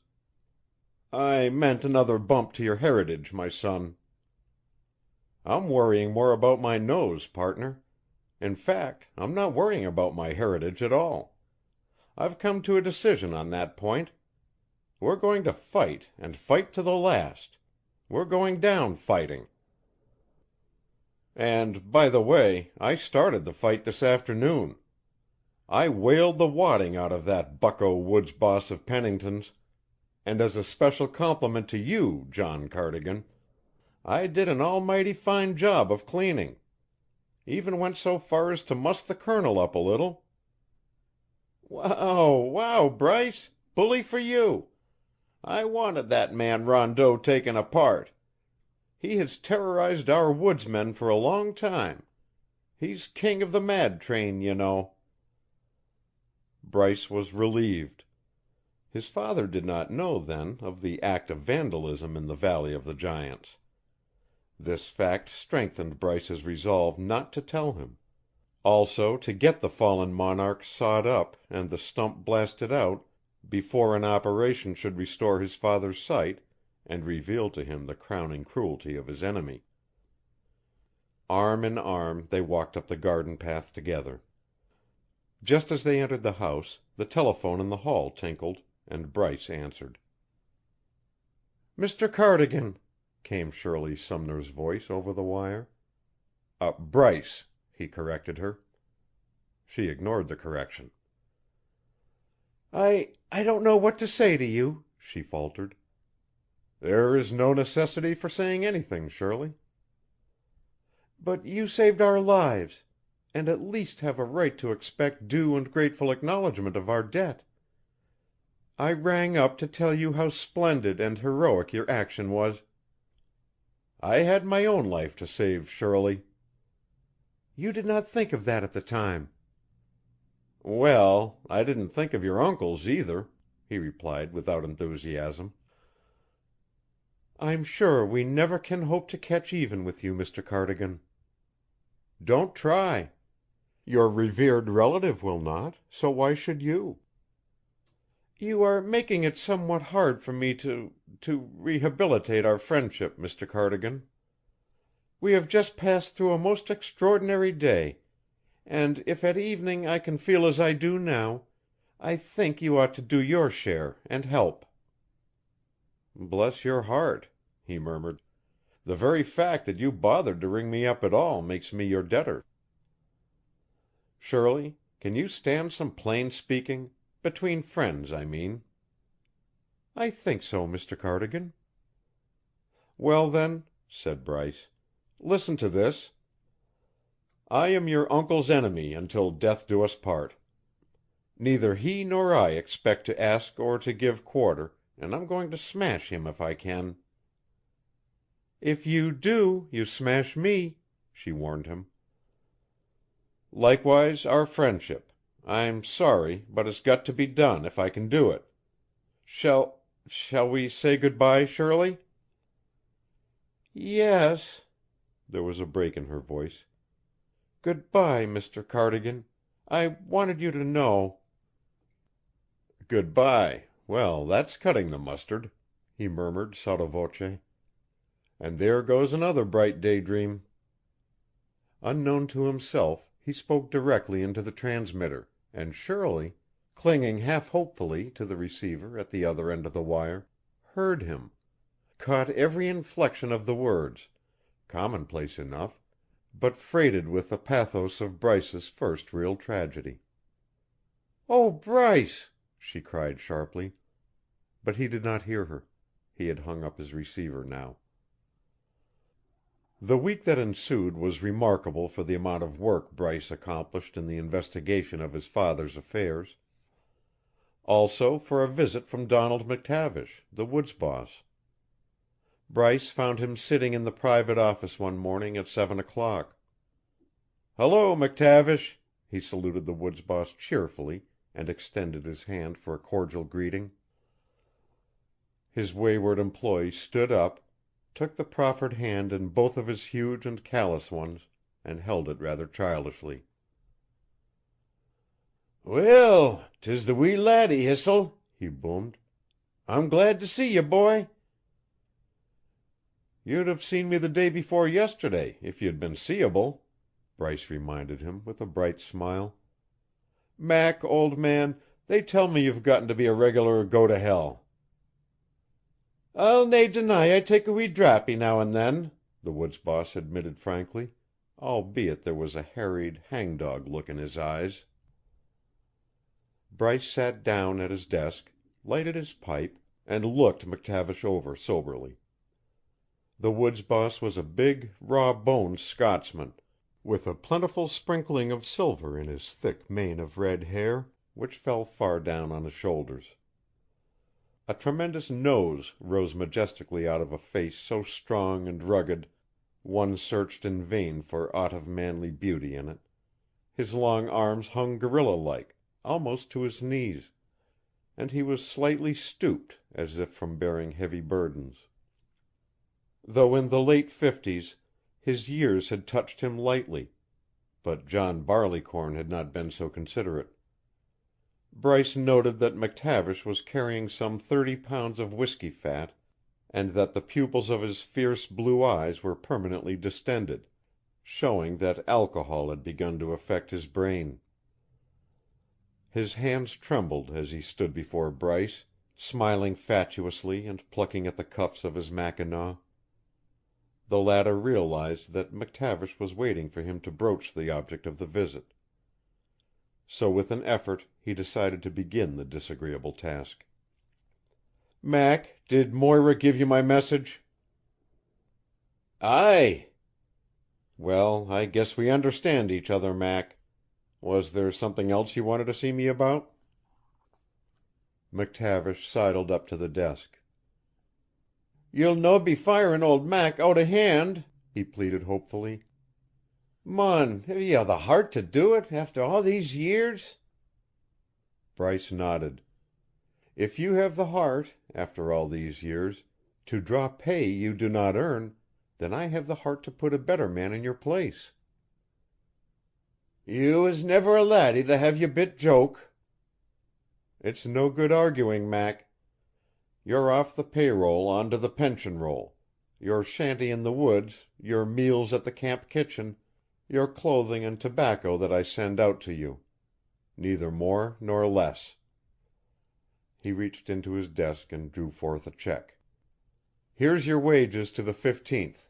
"I meant another bump to your heritage, my son." "I'm worrying more about my nose, partner. In fact, I'm not worrying about my heritage at all. I've come to a decision on that point. We're going to fight, and fight to the last. We're going down fighting. And, by the way, I started the fight this afternoon. I whaled the wadding out of that bucko woods boss of Pennington's, and as a special compliment to you, John Cardigan, I did an almighty fine job of cleaning. Even went so far as to muss the colonel up a little." "Wow, wow, Bryce! Bully for you! I wanted that man Rondeau taken apart. He has terrorized our woodsmen for a long time. He's king of the mad train, you know." Bryce was relieved. His father did not know, then, of the act of vandalism in the Valley of the Giants. This fact strengthened Bryce's resolve not to tell him; also to get the fallen monarch sawed up and the stump blasted out before an operation should restore his father's sight and reveal to him the crowning cruelty of his enemy. Arm in arm they walked up the garden path together. Just as they entered the house, the telephone in the hall tinkled, and Bryce answered. "Mr. Cardigan," came Shirley Sumner's voice over the wire. "Bryce," he corrected her. She ignored the correction. I don't know what to say to you," she faltered. "There is no necessity for saying anything, Shirley." "But you saved our lives, and at least have a right to expect due and grateful acknowledgment of our debt. I rang up to tell you how splendid and heroic your action was." "I had my own life to save, Shirley." "You did not think of that at the time." "Well, I didn't think of your uncle's either," he replied without enthusiasm. "I'm sure we never can hope to catch even with you, Mr. Cardigan." "Don't try. Your revered relative will not, so why should you?" "You are making it somewhat hard for me to rehabilitate our friendship, Mr. Cardigan. We have just passed through a most extraordinary day, and if at evening I can feel as I do now, I think you ought to do your share and help." "Bless your heart," he murmured. "The very fact that you bothered to ring me up at all makes me your debtor. Shirley, can you stand some plain speaking? Between friends, I mean." "I think so, Mr. Cardigan." "Well, then," said Bryce, "listen to this. I am your uncle's enemy until death do us part. Neither he nor I expect to ask or to give quarter, and I'm going to smash him if I can." "If you do, you smash me," she warned him. "Likewise our friendship. I'm sorry, but it's got to be done if I can do it. Shall we say good bye, Shirley?" "Yes." There was a break in her voice. "Good bye, Mr. Cardigan. I wanted you to know." "Good bye. Well, that's cutting the mustard," he murmured sotto voce. "And there goes another bright daydream." Unknown to himself, he spoke directly into the transmitter, and Shirley, clinging half hopefully to the receiver at the other end of the wire, heard him. caught every inflection of the words, commonplace enough, but freighted with the pathos of Bryce's first real tragedy. "Oh, Bryce!" she cried sharply. But he did not hear her. He had hung up his receiver now. The week that ensued was remarkable for the amount of work Bryce accomplished in the investigation of his father's affairs. Also for a visit from Donald McTavish, the woods boss. Bryce found him sitting in the private office one morning at 7 o'clock. "Hello, McTavish," he saluted the woods boss cheerfully and extended his hand for a cordial greeting. His wayward employee stood up, took the proffered hand in both of his huge and callous ones, and held it rather childishly. "Well, 'tis the wee laddie, Hissel," he boomed. "I'm glad to see ye, boy." "You'd have seen me the day before yesterday, if you'd been seeable," Bryce reminded him with a bright smile. "Mac, old man, they tell me you've gotten to be a regular go-to-hell." "I'll nae deny I take a wee drappie now and then," the woods boss admitted frankly, albeit there was a harried, hangdog look in his eyes. Bryce sat down at his desk, lighted his pipe, and looked McTavish over soberly. The woods boss was a big, raw-boned Scotsman, with a plentiful sprinkling of silver in his thick mane of red hair, which fell far down on his shoulders. A tremendous nose rose majestically out of a face so strong and rugged one searched in vain for aught of manly beauty in it. His long arms hung gorilla-like, almost to his knees, and he was slightly stooped, as if from bearing heavy burdens. Though in the late 50s, his years had touched him lightly, but John Barleycorn had not been so considerate. Bryce noted that McTavish was carrying some 30 pounds of whiskey fat, and that the pupils of his fierce blue eyes were permanently distended, showing that alcohol had begun to affect his brain. His hands trembled as he stood before Bryce, smiling fatuously and plucking at the cuffs of his mackinaw. The latter realized that McTavish was waiting for him to broach the object of the visit. So with an effort he decided to begin the disagreeable task. "Mac, did Moira give you my message?" "Aye." "Well, I guess we understand each other, Mac. Was there something else you wanted to see me about?" McTavish sidled up to the desk. "You'll no be firing old Mac out of hand?" he pleaded hopefully. "Mon, have ye the heart to do it, after all these years?" Bryce nodded. "If you have the heart, after all these years, to draw pay you do not earn, then I have the heart to put a better man in your place." "You was never a laddie to have your bit joke." "It's no good arguing, Mac. You're off the payroll onto the pension roll, your shanty in the woods, your meals at the camp kitchen, your clothing and tobacco that I send out to you. Neither more nor less." He reached into his desk and drew forth a check. "Here's your wages to the 15th.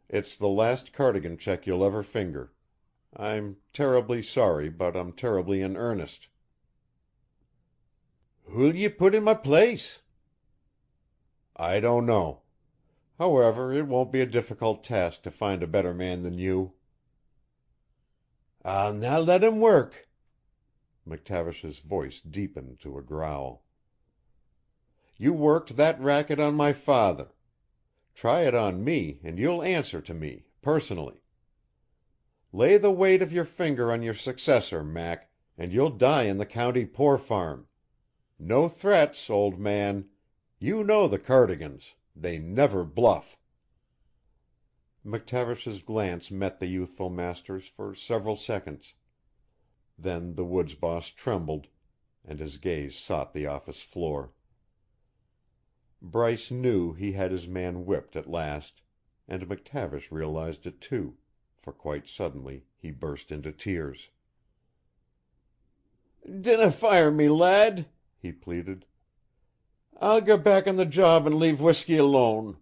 It's the last Cardigan check you'll ever finger. I'm terribly sorry, but I'm terribly in earnest." "Who'll ye put in my place?" "I don't know. However, it won't be a difficult task to find a better man than you." "I'll na let him work." McTavish's voice deepened to a growl. "You worked that racket on my father. Try it on me, and you'll answer to me, personally. Lay the weight of your finger on your successor, Mac, and you'll die in the county poor farm. No threats, old man. You know the Cardigans. They never bluff." McTavish's glance met the youthful master's for several seconds. Then the woods boss trembled, and his gaze sought the office floor. Bryce knew he had his man whipped at last, and McTavish realized it too, for quite suddenly he burst into tears. "Dinna fire me, lad," he pleaded. I'll get back on the job and leave whiskey alone."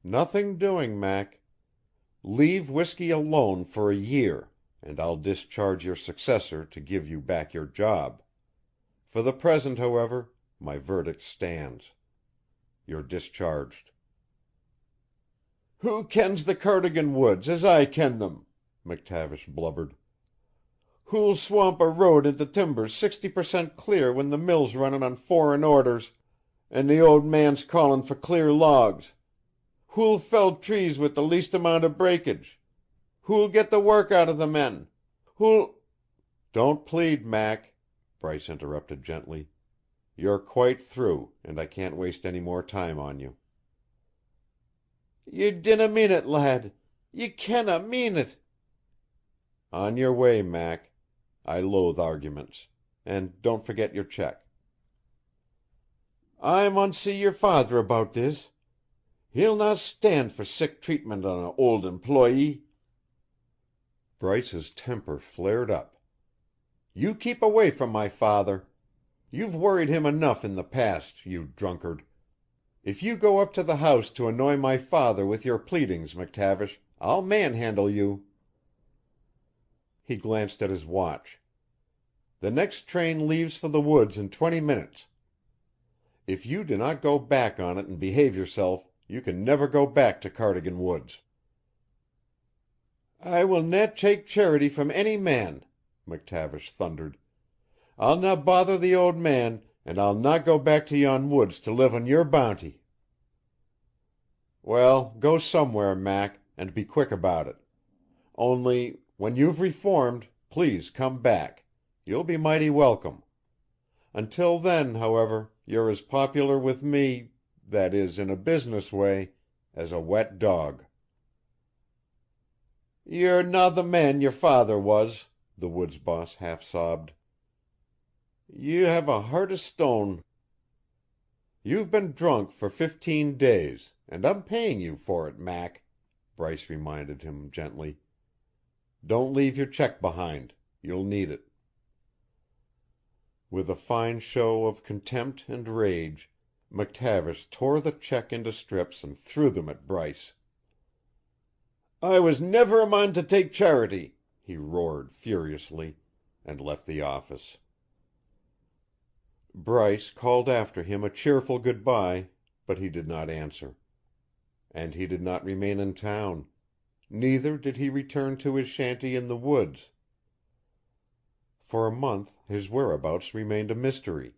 "Nothing doing, Mac. Leave whiskey alone for a year, and I'll discharge your successor to give you back your job. For the present, however, my verdict stands. You're discharged." "Who kens the Cardigan woods as I ken them?" McTavish blubbered. "Who'll swamp a road into timber 60% clear when the mill's running on foreign orders, and the old man's calling for clear logs? Who'll fell trees with the least amount of breakage? Who'll get the work out of the men? Who'll—" "Don't plead, Mac," Bryce interrupted gently. "You're quite through, and I can't waste any more time on you." "You dinna mean it, lad. You canna mean it." "On your way, Mac. I loathe arguments. And don't forget your check." "I maun see your father about this. He'll not stand for sick treatment on an old employee." Bryce's temper flared up. "You keep away from my father. You've worried him enough in the past, you drunkard. If you go up to the house to annoy my father with your pleadings, McTavish, I'll manhandle you." He glanced at his watch. "The next train leaves for the woods in 20 minutes. If you do not go back on it and behave yourself, you can never go back to Cardigan Woods." "I will net take charity from any man," McTavish thundered. "I'll not bother the old man, and I'll not go back to yon woods to live on your bounty." "Well, go somewhere, Mac, and be quick about it. Only, when you've reformed, please come back. You'll be mighty welcome. Until then, however, you're as popular with me, that is, in a business way, as a wet dog." "You're no the man your father was," the woods boss half sobbed. "You have a heart of stone." "You've been drunk for 15 days, and I'm paying you for it, Mac," Bryce reminded him gently. "Don't leave your check behind. You'll need it." With a fine show of contempt and rage, McTavish tore the check into strips and threw them at Bryce. "I was never a man to take charity," he roared furiously, and left the office. Bryce called after him a cheerful good bye, but he did not answer. And he did not remain in town. Neither did he return to his shanty in the woods. For a month his whereabouts remained a mystery.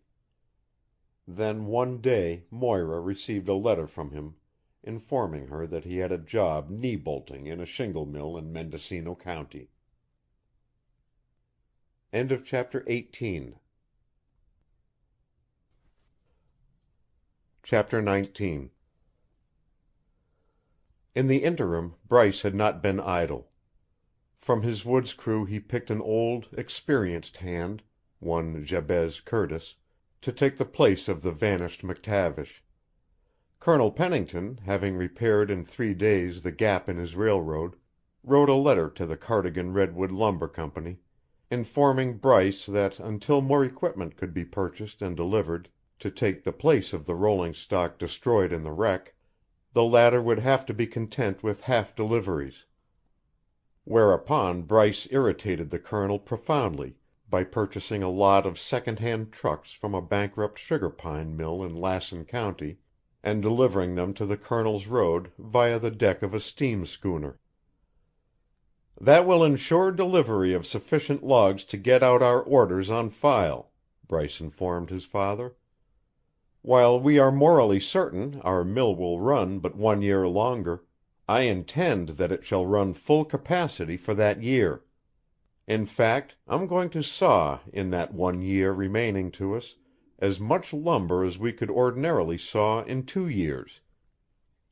Then one day Moira received a letter from him informing her that he had a job knee-bolting in a shingle mill in Mendocino County. End of chapter 18. Chapter 19. In the interim Bryce had not been idle. From his woods crew he picked an old, experienced hand, one Jabez Curtis, to take the place of the vanished McTavish. Colonel Pennington, having repaired in 3 days the gap in his railroad, wrote a letter to the Cardigan Redwood Lumber Company, informing Bryce that until more equipment could be purchased and delivered to take the place of the rolling stock destroyed in the wreck, the latter would have to be content with half deliveries. Whereupon Bryce irritated the Colonel profoundly by purchasing a lot of second-hand trucks from a bankrupt sugar pine mill in Lassen County and delivering them to the Colonel's road via the deck of a steam schooner. "That will ensure delivery of sufficient logs to get out our orders on file," Bryce informed his father. "While we are morally certain our mill will run but 1 year longer, I intend that it shall run full capacity for that year. In fact, I'm going to saw, in that 1 year remaining to us, as much lumber as we could ordinarily saw in 2 years.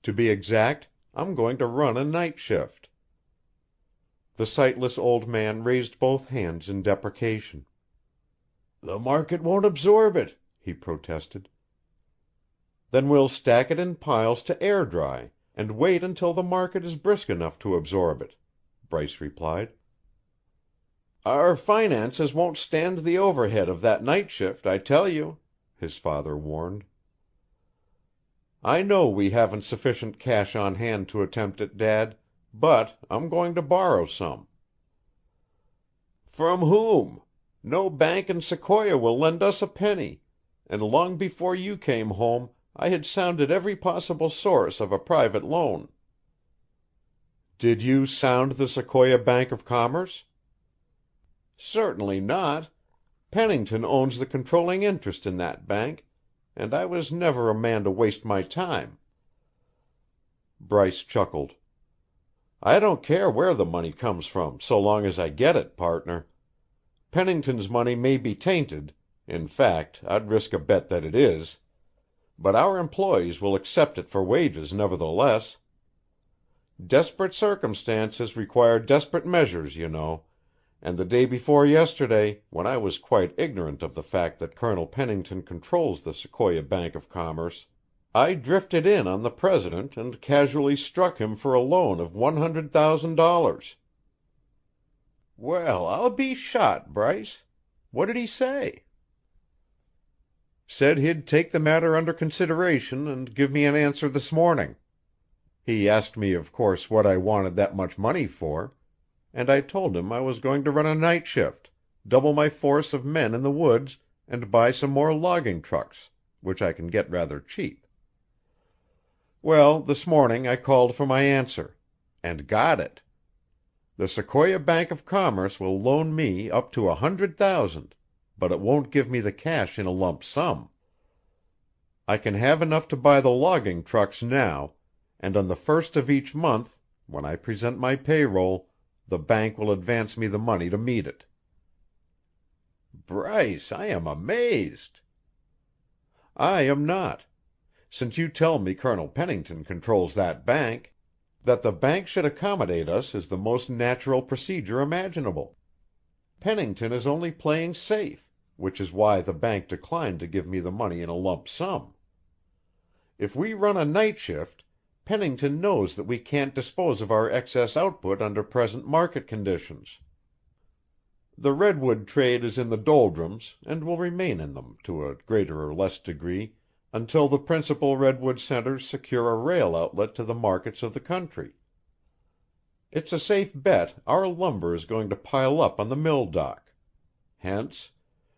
To be exact, I'm going to run a night shift." The sightless old man raised both hands in deprecation. "The market won't absorb it," he protested. "Then we'll stack it in piles to air dry and wait until the market is brisk enough to absorb it," Bryce replied. "Our finances won't stand the overhead of that night shift, I tell you. his father warned. "I know we haven't sufficient cash on hand to attempt it, Dad, but I'm going to borrow some." "From whom? No bank in Sequoia will lend us a penny, and long before you came home I had sounded every possible source of a private loan." "Did you sound the Sequoia Bank of Commerce?" "Certainly not. Pennington owns the controlling interest in that bank, and I was never a man to waste my time." Bryce chuckled. "I don't care where the money comes from so long as I get it, partner. Pennington's money may be tainted, in fact, I'd risk a bet that it is, but our employees will accept it for wages nevertheless. Desperate circumstances require desperate measures, you know, and the day before yesterday, when I was quite ignorant of the fact that Colonel Pennington controls the Sequoia Bank of Commerce, I drifted in on the president and casually struck him for a loan of $100,000. "Well, I'll be shot, Bryce. What did he say?" "Said he'd take the matter under consideration and give me an answer this morning. He asked me, of course, what I wanted that much money for, and I told him I was going to run a night shift, double my force of men in the woods, and buy some more logging trucks, which I can get rather cheap. Well, this morning I called for my answer. And got it. The Sequoia Bank of Commerce will loan me up to $100,000, but it won't give me the cash in a lump sum. I can have enough to buy the logging trucks now, and on the first of each month, when I present my payroll, the bank will advance me the money to meet it." "Bryce, I am amazed." "I am not. Since you tell me Colonel Pennington controls that bank, that the bank should accommodate us is the most natural procedure imaginable. Pennington is only playing safe, which is why the bank declined to give me the money in a lump sum. If we run a night shift, Pennington knows that we can't dispose of our excess output under present market conditions. The redwood trade is in the doldrums and will remain in them, to a greater or less degree, until the principal redwood centers secure a rail outlet to the markets of the country. It's a safe bet our lumber is going to pile up on the mill dock. Hence,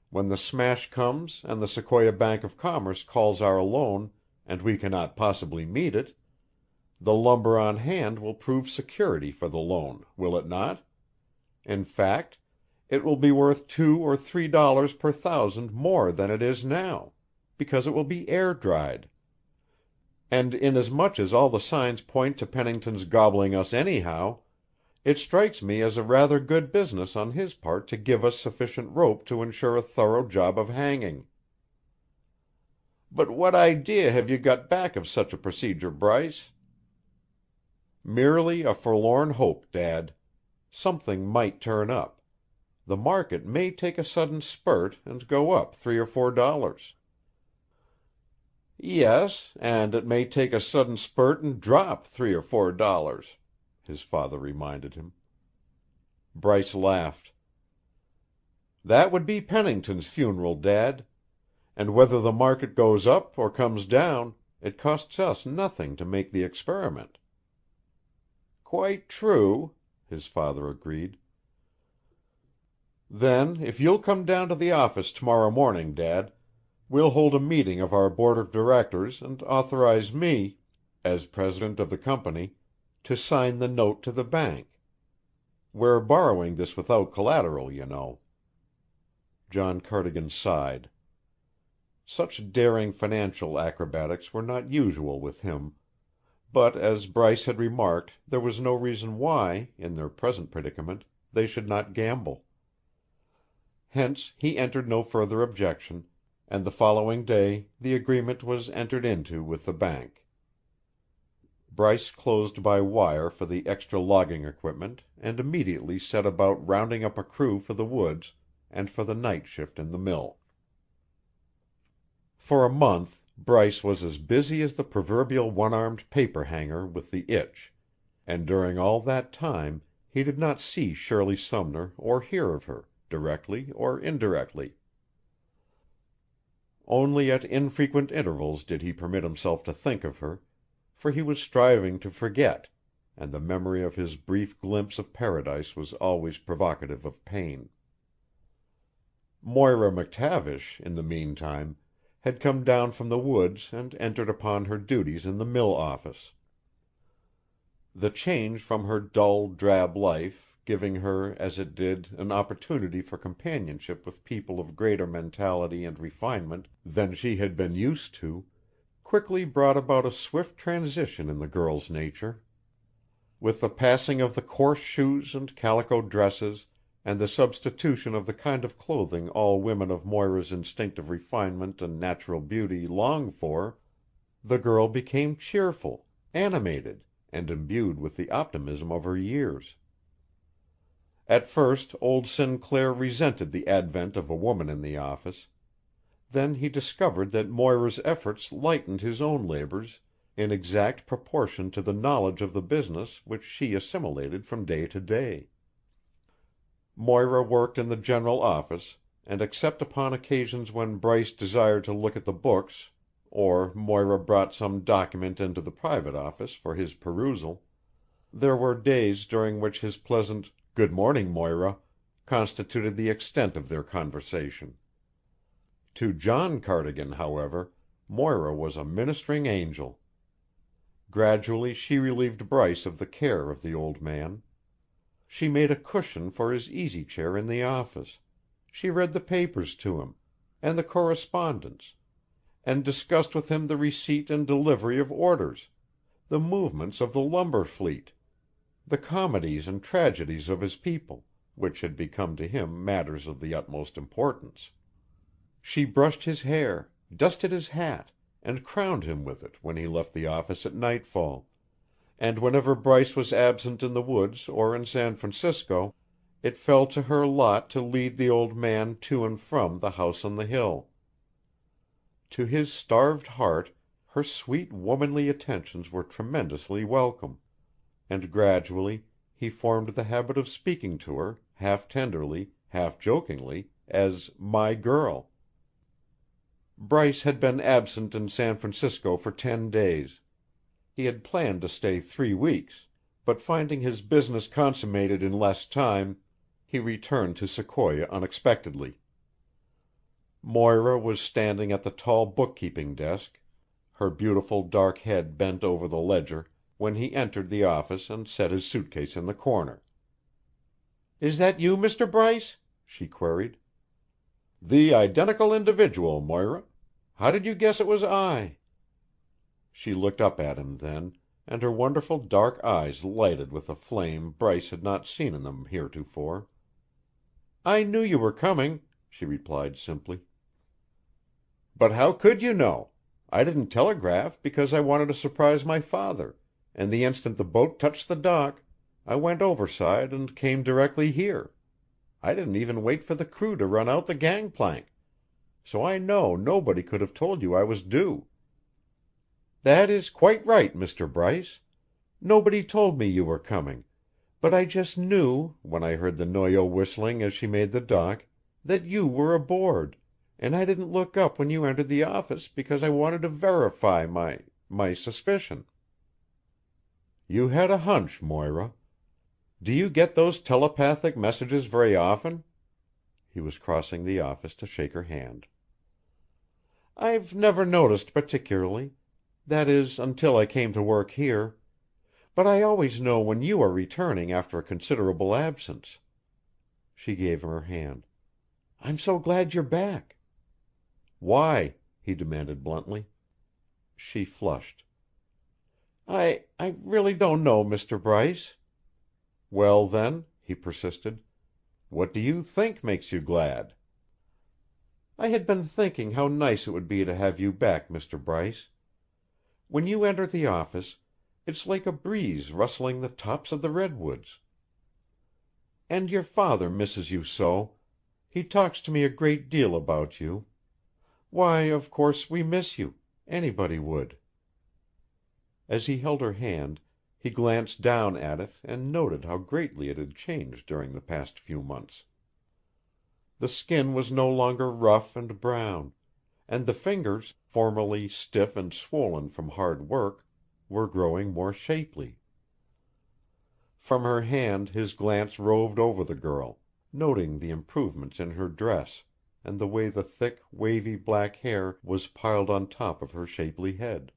when the smash comes and the Sequoia Bank of Commerce calls our loan and we cannot possibly meet it, the lumber on hand will prove security for the loan, will it not? In fact, it will be worth $2 or $3 per thousand more than it is now, because it will be air dried. And inasmuch as all the signs point to Pennington's gobbling us anyhow, it strikes me as a rather good business on his part to give us sufficient rope to ensure a thorough job of hanging." "But what idea have you got back of such a procedure, Bryce?" "Merely a forlorn hope, Dad. Something might turn up. The market may take a sudden spurt and go up $3 or $4. "Yes, and it may take a sudden spurt and drop $3 or $4, his father reminded him. Bryce laughed. "That would be Pennington's funeral, Dad. And whether the market goes up or comes down, it costs us nothing to make the experiment." "Quite true," his father agreed. "Then, if you'll come down to the office tomorrow morning, Dad, we'll hold a meeting of our board of directors and authorize me, as president of the company, to sign the note to the bank. We're borrowing this without collateral, you know." John Cardigan sighed. Such daring financial acrobatics were not usual with him, but as Bryce had remarked, there was no reason why, in their present predicament, they should not gamble. Hence he entered no further objection, and the following day the agreement was entered into with the bank. Bryce closed by wire for the extra logging equipment and immediately set about rounding up a crew for the woods and for the night shift in the mill. For a month Bryce was as busy as the proverbial one-armed paper hanger with the itch, and during all that time he did not see Shirley Sumner or hear of her, directly or indirectly. Only at infrequent intervals did he permit himself to think of her, for he was striving to forget, and the memory of his brief glimpse of paradise was always provocative of pain. Moira McTavish, in the meantime, had come down from the woods and entered upon her duties in the mill office. The change from her dull, drab life, giving her, as it did, an opportunity for companionship with people of greater mentality and refinement than she had been used to, quickly brought about a swift transition in the girl's nature. With the passing of the coarse shoes and calico dresses, and the substitution of the kind of clothing all women of Moira's instinctive refinement and natural beauty long for, the girl became cheerful, animated, and imbued with the optimism of her years. At first old Sinclair resented the advent of a woman in the office. Then he discovered that Moira's efforts lightened his own labors in exact proportion to the knowledge of the business which she assimilated from day to day. Moira worked in the general office, and except upon occasions when Bryce desired to look at the books, or Moira brought some document into the private office for his perusal, there were days during which his pleasant "Good morning, Moira," constituted the extent of their conversation. To John Cardigan, however, Moira was a ministering angel. Gradually she relieved Bryce of the care of the old man. She made a cushion for his easy chair in the office, she read the papers to him, and the correspondence, and discussed with him the receipt and delivery of orders, the movements of the lumber fleet, the comedies and tragedies of his people, which had become to him matters of the utmost importance. She brushed his hair, dusted his hat, and crowned him with it when he left the office at nightfall, and whenever Bryce was absent in the woods or in San Francisco, it fell to her lot to lead the old man to and from the house on the hill. To his starved heart her sweet womanly attentions were tremendously welcome, and gradually he formed the habit of speaking to her, half tenderly, half jokingly, as "my girl." Bryce had been absent in San Francisco for 10 days. He had planned to stay 3 weeks, but finding his business consummated in less time, he returned to Sequoia unexpectedly. Moira was standing at the tall bookkeeping desk, her beautiful dark head bent over the ledger, when he entered the office and set his suitcase in the corner. "Is that you, Mr. Bryce?" she queried. "The identical individual, Moira. How did you guess it was I?" She looked up at him then, and her wonderful dark eyes lighted with a flame Bryce had not seen in them heretofore. "I knew you were coming," she replied simply. "But how could you know? I didn't telegraph because I wanted to surprise my father, and the instant the boat touched the dock, I went overside and came directly here. I didn't even wait for the crew to run out the gangplank. So I know nobody could have told you I was due." "That is quite right, Mr. Bryce. Nobody told me you were coming, but I just knew, when I heard the Noyo whistling as she made the dock, that you were aboard, and I didn't look up when you entered the office because I wanted to verify my suspicion." "You had a hunch, Moira. Do you get those telepathic messages very often?" He was crossing the office to shake her hand. "I've never noticed particularly. That is, until I came to work here. But I always know when you are returning after a considerable absence." She gave him her hand. "I'm so glad you're back." "Why?" he demanded bluntly. She flushed. I really don't know, Mr. Bryce." "Well, then," he persisted, "what do you think makes you glad?" "I had been thinking how nice it would be to have you back, Mr. Bryce. When you enter the office, it's like a breeze rustling the tops of the redwoods. And your father misses you so. He talks to me a great deal about you. Why, of course, we miss you. Anybody would." As he held her hand, he glanced down at it and noted how greatly it had changed during the past few months. The skin was no longer rough and brown, and the fingers, formerly stiff and swollen from hard work, were growing more shapely. From her hand his glance roved over the girl, noting the improvements in her dress, and the way the thick, wavy black hair was piled on top of her shapely head.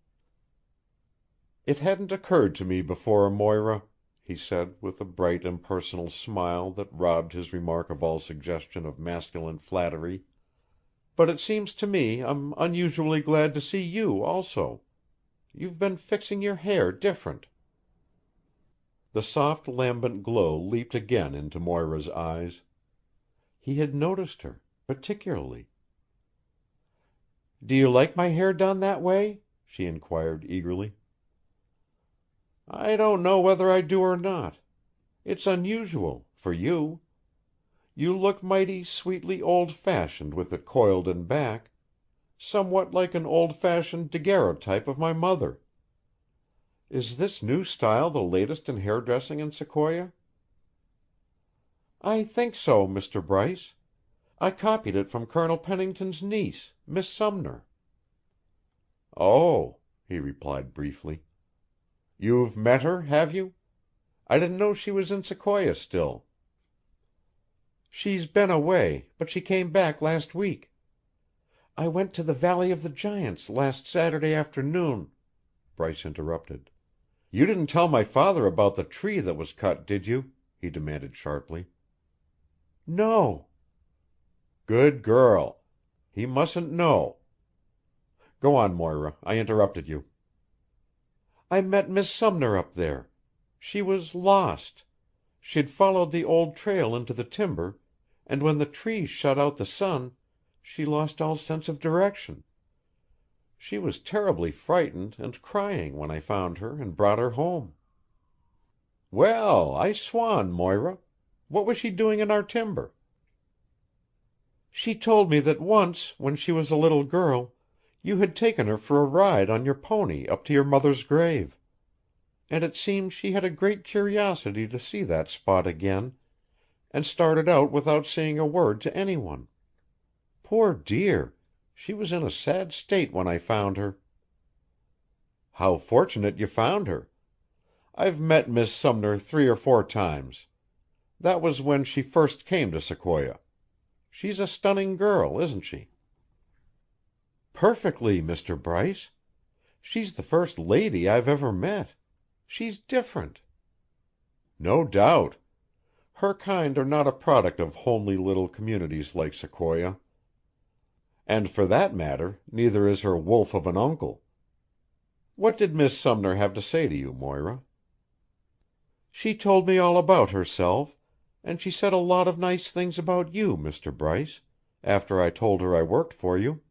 "It hadn't occurred to me before, Moira," he said with a bright, impersonal smile that robbed his remark of all suggestion of masculine flattery. "But it seems to me I'm unusually glad to see you, also. You've been fixing your hair different." The soft lambent glow leaped again into Moira's eyes. He had noticed her, particularly. "Do you like my hair done that way?" she inquired eagerly. "I don't know whether I do or not. It's unusual for you. You look mighty sweetly old-fashioned with it coiled in back, somewhat like an old-fashioned daguerreotype of my mother. Is this new style the latest in hairdressing in Sequoia?" "I think so, Mr. Bryce. I copied it from Colonel Pennington's niece, Miss Sumner." "Oh," he replied briefly. "You've met her, have you? I didn't know she was in Sequoia still." "She's been away, but she came back last week. I went to the Valley of the Giants last Saturday afternoon." Bryce interrupted. "You didn't tell my father about the tree that was cut, did you?" he demanded sharply. "No." "Good girl. He mustn't know. Go on, Moira. I interrupted you." "I met Miss Sumner up there. She was lost. She'd followed the old trail into the timber, and when the trees shut out the sun, she lost all sense of direction. She was terribly frightened and crying when I found her and brought her home." "Well, I swan, Moira. What was she doing in our timber?" "She told me that once, when she was a little girl, you had taken her for a ride on your pony up to your mother's grave. And it seems she had a great curiosity to see that spot again, and started out without saying a word to anyone. Poor dear, she was in a sad state when I found her." "How fortunate you found her. I've met Miss Sumner 3 or 4 times. That was when she first came to Sequoia. She's a stunning girl, isn't she?" "Perfectly, Mr. Bryce. She's the first lady I've ever met. She's different." "No doubt. Her kind are not a product of homely little communities like Sequoia. And for that matter, neither is her wolf of an uncle. What did Miss Sumner have to say to you, Moira?" "She told me all about herself, and she said a lot of nice things about you, Mr. Bryce, after I told her I worked for you.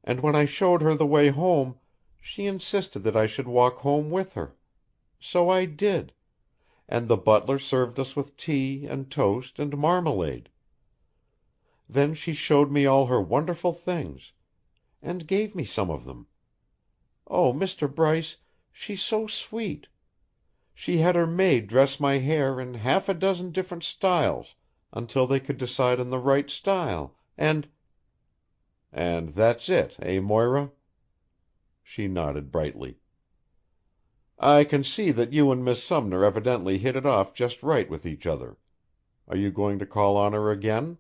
And when I showed her the way home, she insisted that I should walk home with her. So I did, and the butler served us with tea and toast and marmalade. Then she showed me all her wonderful things, and gave me some of them. Oh, Mr. Bryce, she's so sweet. She had her maid dress my hair in half a dozen different styles until they could decide on the right style, and—" "And that's it, eh, Moira?" She nodded brightly. "I can see that you and Miss Sumner evidently hit it off just right with each other. Are you going to call on her again?"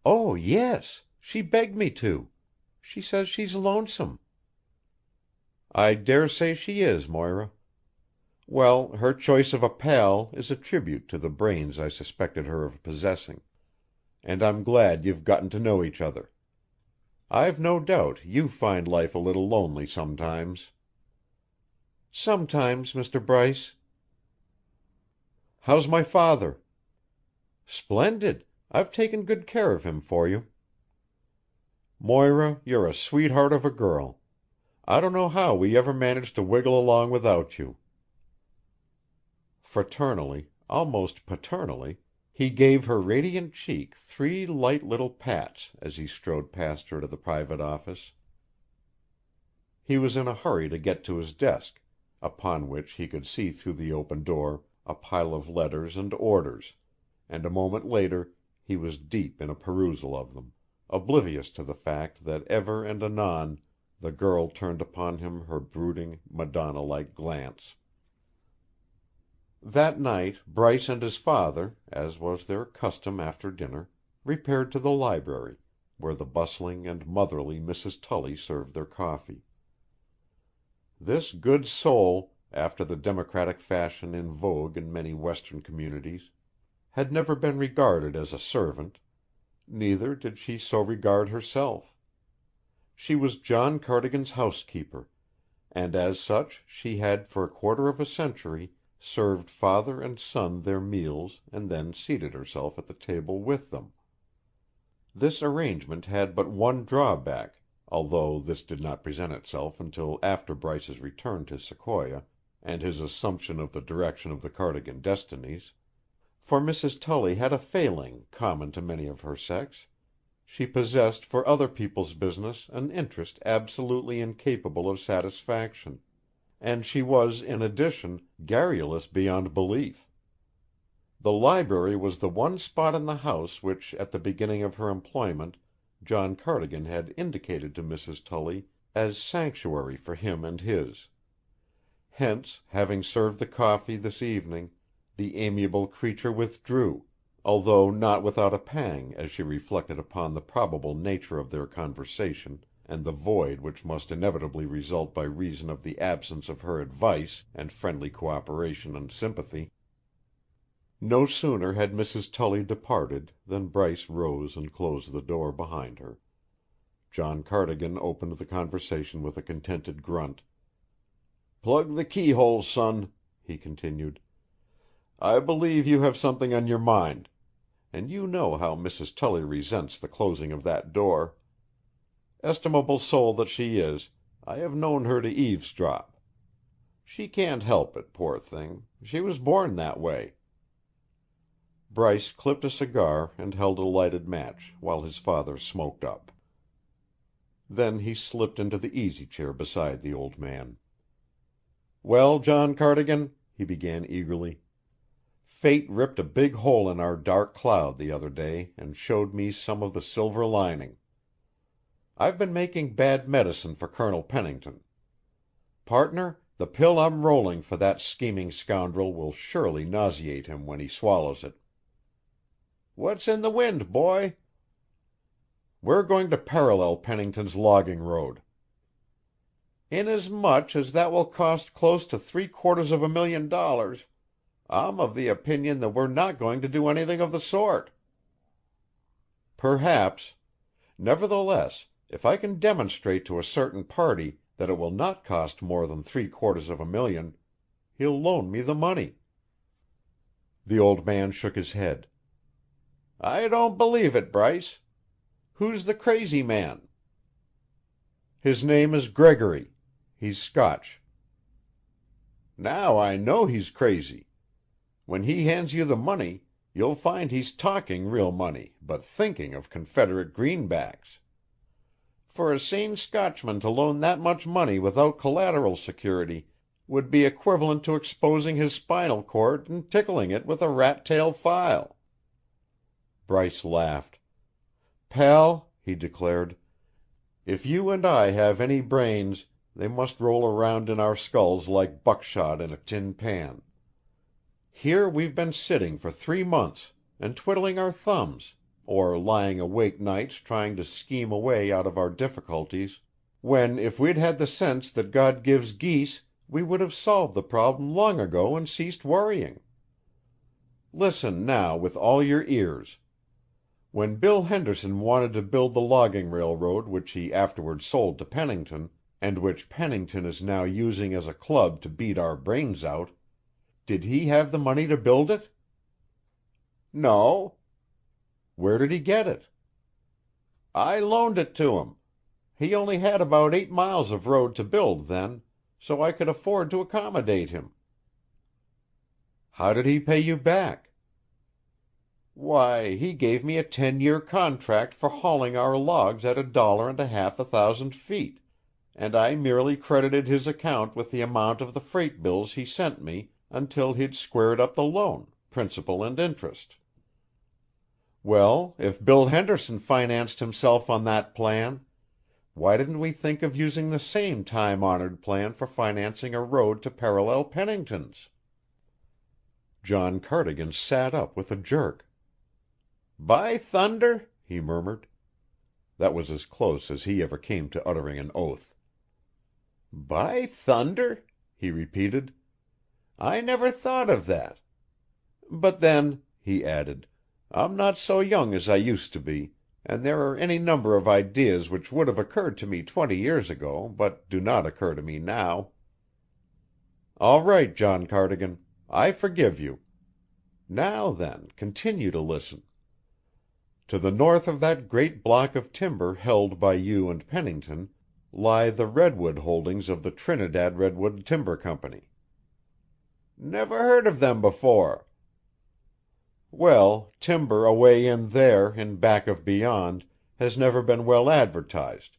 "Oh, yes. She begged me to. She says she's lonesome." "I dare say she is, Moira. Well, her choice of a pal is a tribute to the brains I suspected her of possessing. And I'm glad you've gotten to know each other. I've no doubt you find life a little lonely sometimes." "Sometimes, Mr. Bryce." "How's my father?" "Splendid. I've taken good care of him for you." "Moira, you're a sweetheart of a girl. I don't know how we ever managed to wiggle along without you." Fraternally, almost paternally, he gave her radiant cheek 3 light little pats as he strode past her to the private office. He was in a hurry to get to his desk, upon which he could see through the open door a pile of letters and orders, and a moment later he was deep in a perusal of them, oblivious to the fact that ever and anon the girl turned upon him her brooding, Madonna-like glance. That night Bryce and his father, as was their custom after dinner, repaired to the library, where the bustling and motherly Mrs. Tully served their coffee. This good soul, after the democratic fashion in vogue in many Western communities, had never been regarded as a servant, neither did she so regard herself. She was John Cardigan's housekeeper, and as such she had for a quarter of a century served father and son their meals and then seated herself at the table with them. This arrangement had but one drawback, although this did not present itself until after Bryce's return to Sequoia and his assumption of the direction of the Cardigan destinies, for Mrs. Tully had a failing common to many of her sex. She possessed for other people's business an interest absolutely incapable of satisfaction, and she was, in addition, garrulous beyond belief. The library was the one spot in the house which, at the beginning of her employment, John Cardigan had indicated to Mrs. Tully as sanctuary for him and his. Hence, having served the coffee this evening, the amiable creature withdrew, although not without a pang as she reflected upon the probable nature of their conversation and the void which must inevitably result by reason of the absence of her advice and friendly cooperation and sympathy. No sooner had Mrs. Tully departed than Bryce rose and closed the door behind her. John Cardigan opened the conversation with a contented grunt. "Plug the keyhole, son," he continued. "I believe you have something on your mind, and you know how Mrs. Tully resents the closing of that door. Estimable soul that she is, I have known her to eavesdrop. She can't help it, poor thing. She was born that way." Bryce clipped a cigar and held a lighted match while his father smoked up. Then he slipped into the easy chair beside the old man. "Well, John Cardigan," he began eagerly, "fate ripped a big hole in our dark cloud the other day and showed me some of the silver lining. I've been making bad medicine for Colonel Pennington. Partner, the pill I'm rolling for that scheming scoundrel will surely nauseate him when he swallows it." "What's in the wind, boy?" "We're going to parallel Pennington's logging road." "Inasmuch as that will cost close to $750,000, I'm of the opinion that we're not going to do anything of the sort." "Perhaps. Nevertheless, if I can demonstrate to a certain party that it will not cost more than $750,000, he'll loan me the money." The old man shook his head. "I don't believe it, Bryce. Who's the crazy man?" "His name is Gregory. He's Scotch." "Now I know he's crazy. When he hands you the money, you'll find he's talking real money but thinking of Confederate greenbacks. For a sane Scotchman to loan that much money without collateral security would be equivalent to exposing his spinal cord and tickling it with a rat-tail file." Bryce laughed. "Pal," he declared, "if you and I have any brains, they must roll around in our skulls like buckshot in a tin pan. Here we've been sitting for 3 months, and twiddling our thumbs, or lying awake nights trying to scheme a way out of our difficulties, when if we'd had the sense that God gives geese, we would have solved the problem long ago and ceased worrying. Listen now with all your ears. When Bill Henderson wanted to build the logging railroad which he afterwards sold to Pennington, and which Pennington is now using as a club to beat our brains out, did he have the money to build it?" "No." "Where did he get it?" "I loaned it to him. He only had about 8 miles of road to build then, so I could afford to accommodate him." "How did he pay you back?" "Why, he gave me a 10-year contract for hauling our logs at $1.50 a thousand feet, and I merely credited his account with the amount of the freight bills he sent me until he'd squared up the loan, principal and interest." Well, if Bill Henderson financed himself on that plan, why didn't we think of using the same time-honored plan for financing a road to parallel Pennington's?" John Cardigan sat up with a jerk. "By thunder!" he murmured. That was as close as he ever came to uttering an oath. "By thunder!" he repeated. "I never thought of that. But then," he added, "I'm not so young as I used to be, and there are any number of ideas which would have occurred to me 20 years ago, but do not occur to me now. All right, John Cardigan. I forgive you. Now then, continue to listen. To the north of that great block of timber held by you and Pennington lie the redwood holdings of the Trinidad Redwood Timber Company." "Never heard of them before." "Well, timber away in there, in back of beyond, has never been well advertised,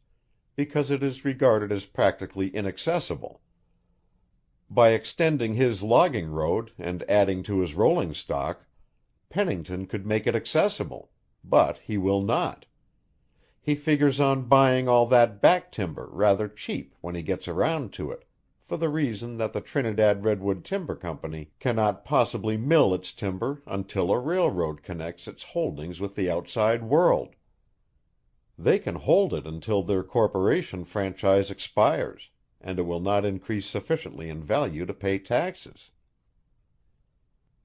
because it is regarded as practically inaccessible. By extending his logging road and adding to his rolling stock, Pennington could make it accessible, but he will not. He figures on buying all that back timber rather cheap when he gets around to it, for the reason that the Trinidad Redwood Timber Company cannot possibly mill its timber until a railroad connects its holdings with the outside world. They can hold it until their corporation franchise expires, and it will not increase sufficiently in value to pay taxes."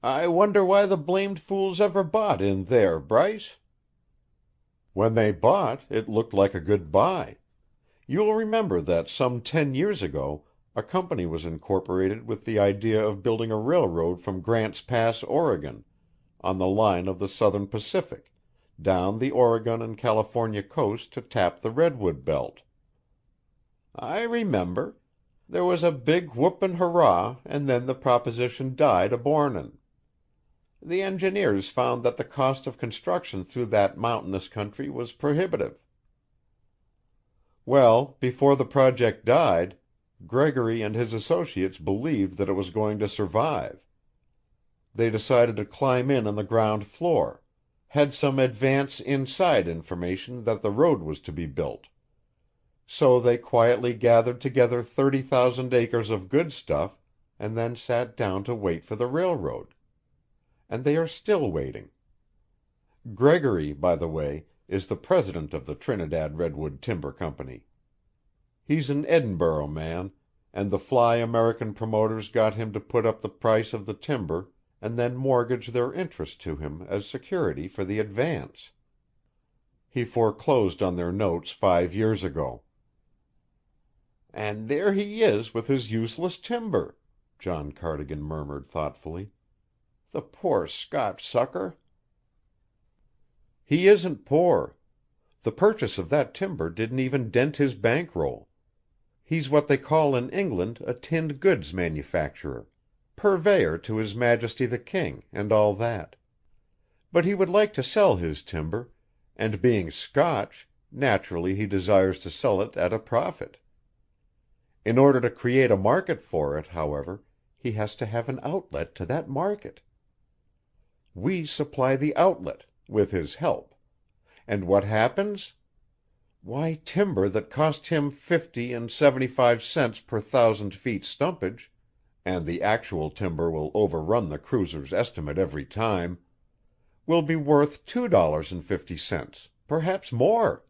"I wonder why the blamed fools ever bought in there, Bryce?" "When they bought, it looked like a good buy. You will remember that some 10 years ago a company was incorporated with the idea of building a railroad from Grants Pass, Oregon, on the line of the Southern Pacific, down the Oregon and California coast to tap the redwood belt." "I remember. There was a big whoop and hurrah, and then the proposition died a-bornin'. The engineers found that the cost of construction through that mountainous country was prohibitive." "Well, before the project died, Gregory and his associates believed that it was going to survive. They decided to climb in on the ground floor, had some advance inside information that the road was to be built. So they quietly gathered together 30,000 acres of good stuff and then sat down to wait for the railroad. And they are still waiting. Gregory, by the way, is the president of the Trinidad Redwood Timber Company. He's an Edinburgh man, and the fly American promoters got him to put up the price of the timber and then mortgage their interest to him as security for the advance. He foreclosed on their notes 5 years ago." "And there he is with his useless timber," John Cardigan murmured thoughtfully. "The poor Scotch sucker." "He isn't poor. The purchase of that timber didn't even dent his bankroll. He's what they call in England a tinned goods manufacturer, purveyor to His Majesty the King, and all that. But he would like to sell his timber, and being Scotch, naturally he desires to sell it at a profit. In order to create a market for it, however, he has to have an outlet to that market. We supply the outlet, with his help. And what happens? Why, timber that cost him 50 and 75 cents per 1,000 feet stumpage, and the actual timber will overrun the cruiser's estimate every time, will be worth $2.50, perhaps more."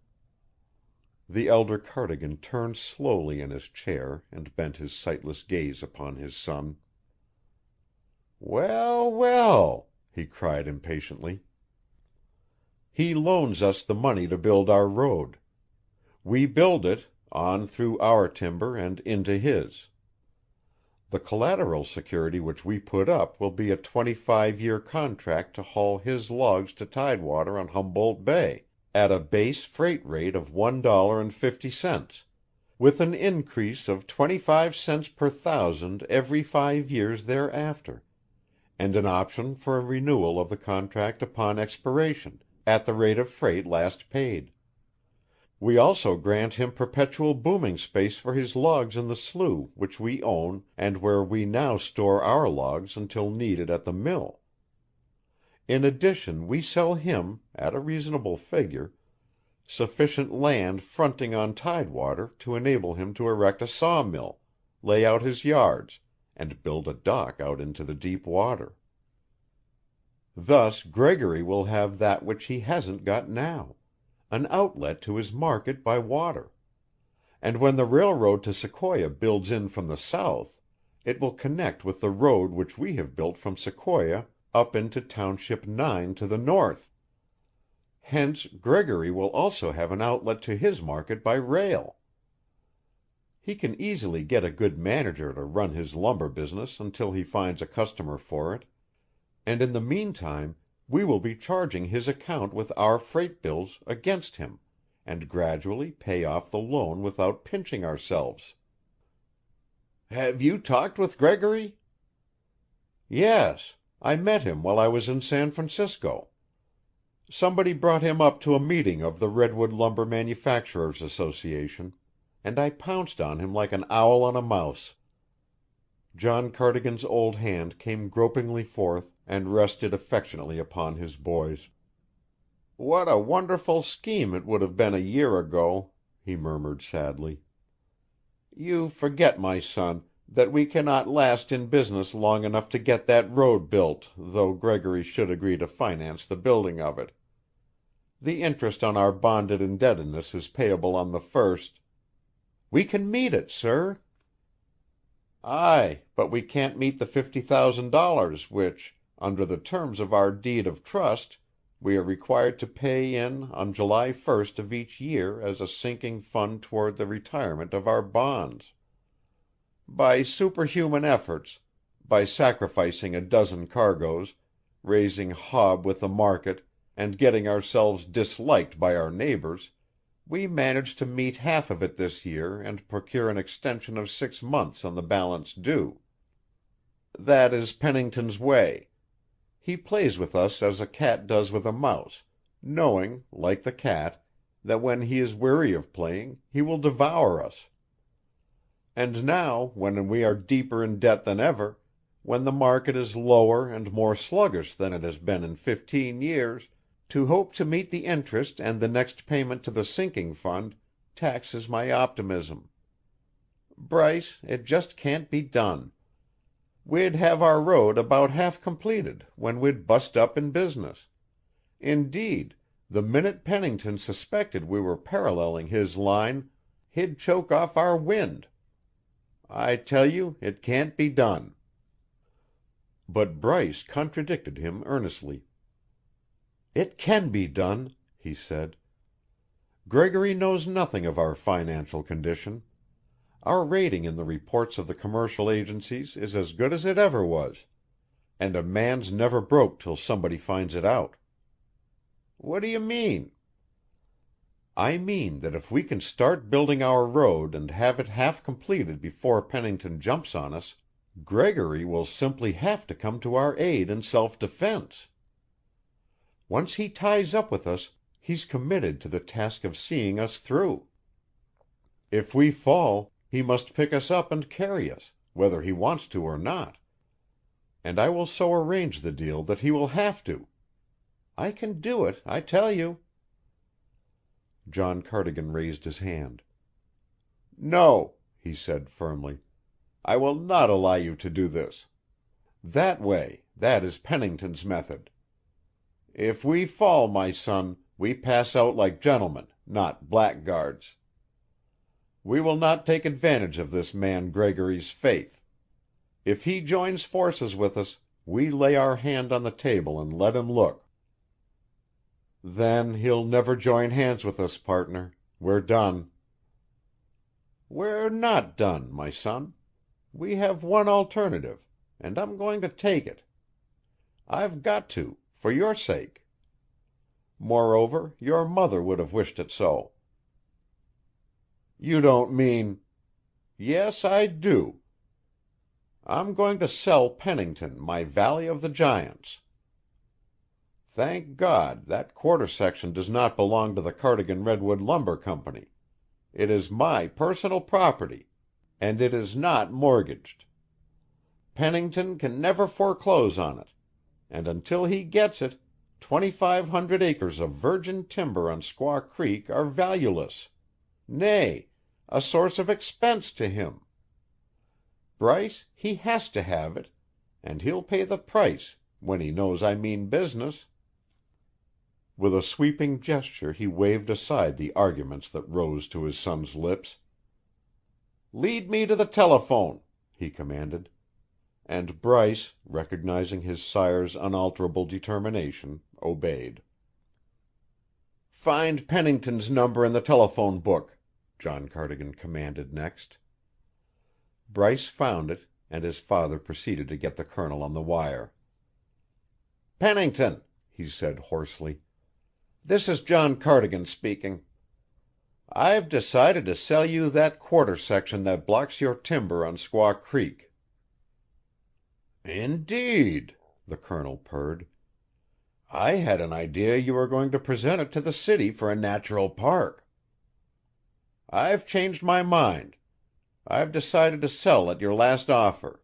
The elder Cardigan turned slowly in his chair and bent his sightless gaze upon his son. "Well, well!" he cried impatiently. "He loans us the money to build our road. We build it, on through our timber and into his. The collateral security which we put up will be a 25-year contract to haul his logs to tidewater on Humboldt Bay, at a base freight rate of $1.50, with an increase of 25 cents per thousand every 5 years thereafter, and an option for a renewal of the contract upon expiration, at the rate of freight last paid. We also grant him perpetual booming space for his logs in the slough which we own and where we now store our logs until needed at the mill. In addition, we sell him, at a reasonable figure, sufficient land fronting on tidewater to enable him to erect a sawmill, lay out his yards, and build a dock out into the deep water. Thus Gregory will have that which he hasn't got now, an outlet to his market by water, and when the railroad to Sequoia builds in from the south, it will connect with the road which we have built from Sequoia up into Township 9 to the north. Hence Gregory will also have an outlet to his market by rail. He can easily get a good manager to run his lumber business until he finds a customer for it, and in the meantime we will be charging his account with our freight bills against him, and gradually pay off the loan without pinching ourselves." "Have you talked with Gregory?" "Yes. I met him while I was in San Francisco. Somebody brought him up to a meeting of the Redwood Lumber Manufacturers Association, and I pounced on him like an owl on a mouse." John Cardigan's old hand came gropingly forth and rested affectionately upon his boy's. "What a wonderful scheme it would have been a year ago," he murmured sadly. "You forget, my son, that we cannot last in business long enough to get that road built, though Gregory should agree to finance the building of it. The interest on our bonded indebtedness is payable on the first—" "We can meet it, sir." "Aye, but we can't meet the $50,000 which, under the terms of our deed of trust, we are required to pay in on July 1st of each year as a sinking fund toward the retirement of our bonds. By superhuman efforts, by sacrificing a dozen cargoes, raising hob with the market, and getting ourselves disliked by our neighbors, we managed to meet half of it this year and procure an extension of 6 months on the balance due. That is Pennington's way. He plays with us as a cat does with a mouse, knowing, like the cat, that when he is weary of playing he will devour us. And now, when we are deeper in debt than ever, when the market is lower and more sluggish than it has been in 15 years, to hope to meet the interest and the next payment to the sinking fund taxes my optimism. Bryce, it just can't be done. We'd have our road about half completed when we'd bust up in business. Indeed, the minute Pennington suspected we were paralleling his line, he'd choke off our wind. I tell you, it can't be done." But Bryce contradicted him earnestly. "It can be done," he said. "Gregory knows nothing of our financial condition. Our rating in the reports of the commercial agencies is as good as it ever was, and a man's never broke till somebody finds it out." "What do you mean?" "I mean that if we can start building our road and have it half completed before Pennington jumps on us, Gregory will simply have to come to our aid in self-defense. Once he ties up with us, he's committed to the task of seeing us through. If we fall, he must pick us up and carry us, whether he wants to or not. And I will so arrange the deal that he will have to. I can do it, I tell you." John Cardigan raised his hand. "No," he said firmly. "I will not allow you to do this. That is Pennington's method. If we fall, my son, we pass out like gentlemen, not blackguards. We will not take advantage of this man Gregory's faith. If he joins forces with us, we lay our hand on the table and let him look. Then he'll never join hands with us, partner. We're done." "We're not done, my son. We have one alternative, and I'm going to take it. I've got to, for your sake. Moreover, your mother would have wished it so." "You don't mean—" "Yes, I do. I'm going to sell Pennington my Valley of the Giants. Thank God, that quarter section does not belong to the Cardigan Redwood Lumber Company. It is my personal property, and it is not mortgaged. Pennington can never foreclose on it, and until he gets it, 2,500 acres of virgin timber on Squaw Creek are valueless, nay, a source of expense to him. Bryce, he has to have it, and he'll pay the price when he knows I mean business." With a sweeping gesture he waved aside the arguments that rose to his son's lips. "Lead me to the telephone," he commanded, and Bryce, recognizing his sire's unalterable determination, obeyed. "Find Pennington's number in the telephone book," John Cardigan commanded next. Bryce found it, and his father proceeded to get the Colonel on the wire. "Pennington," he said hoarsely, "this is John Cardigan speaking. I've decided to sell you that quarter section that blocks your timber on Squaw Creek." "Indeed," the Colonel purred. "I had an idea you were going to present it to the city for a natural park." "I've changed my mind. I've decided to sell at your last offer."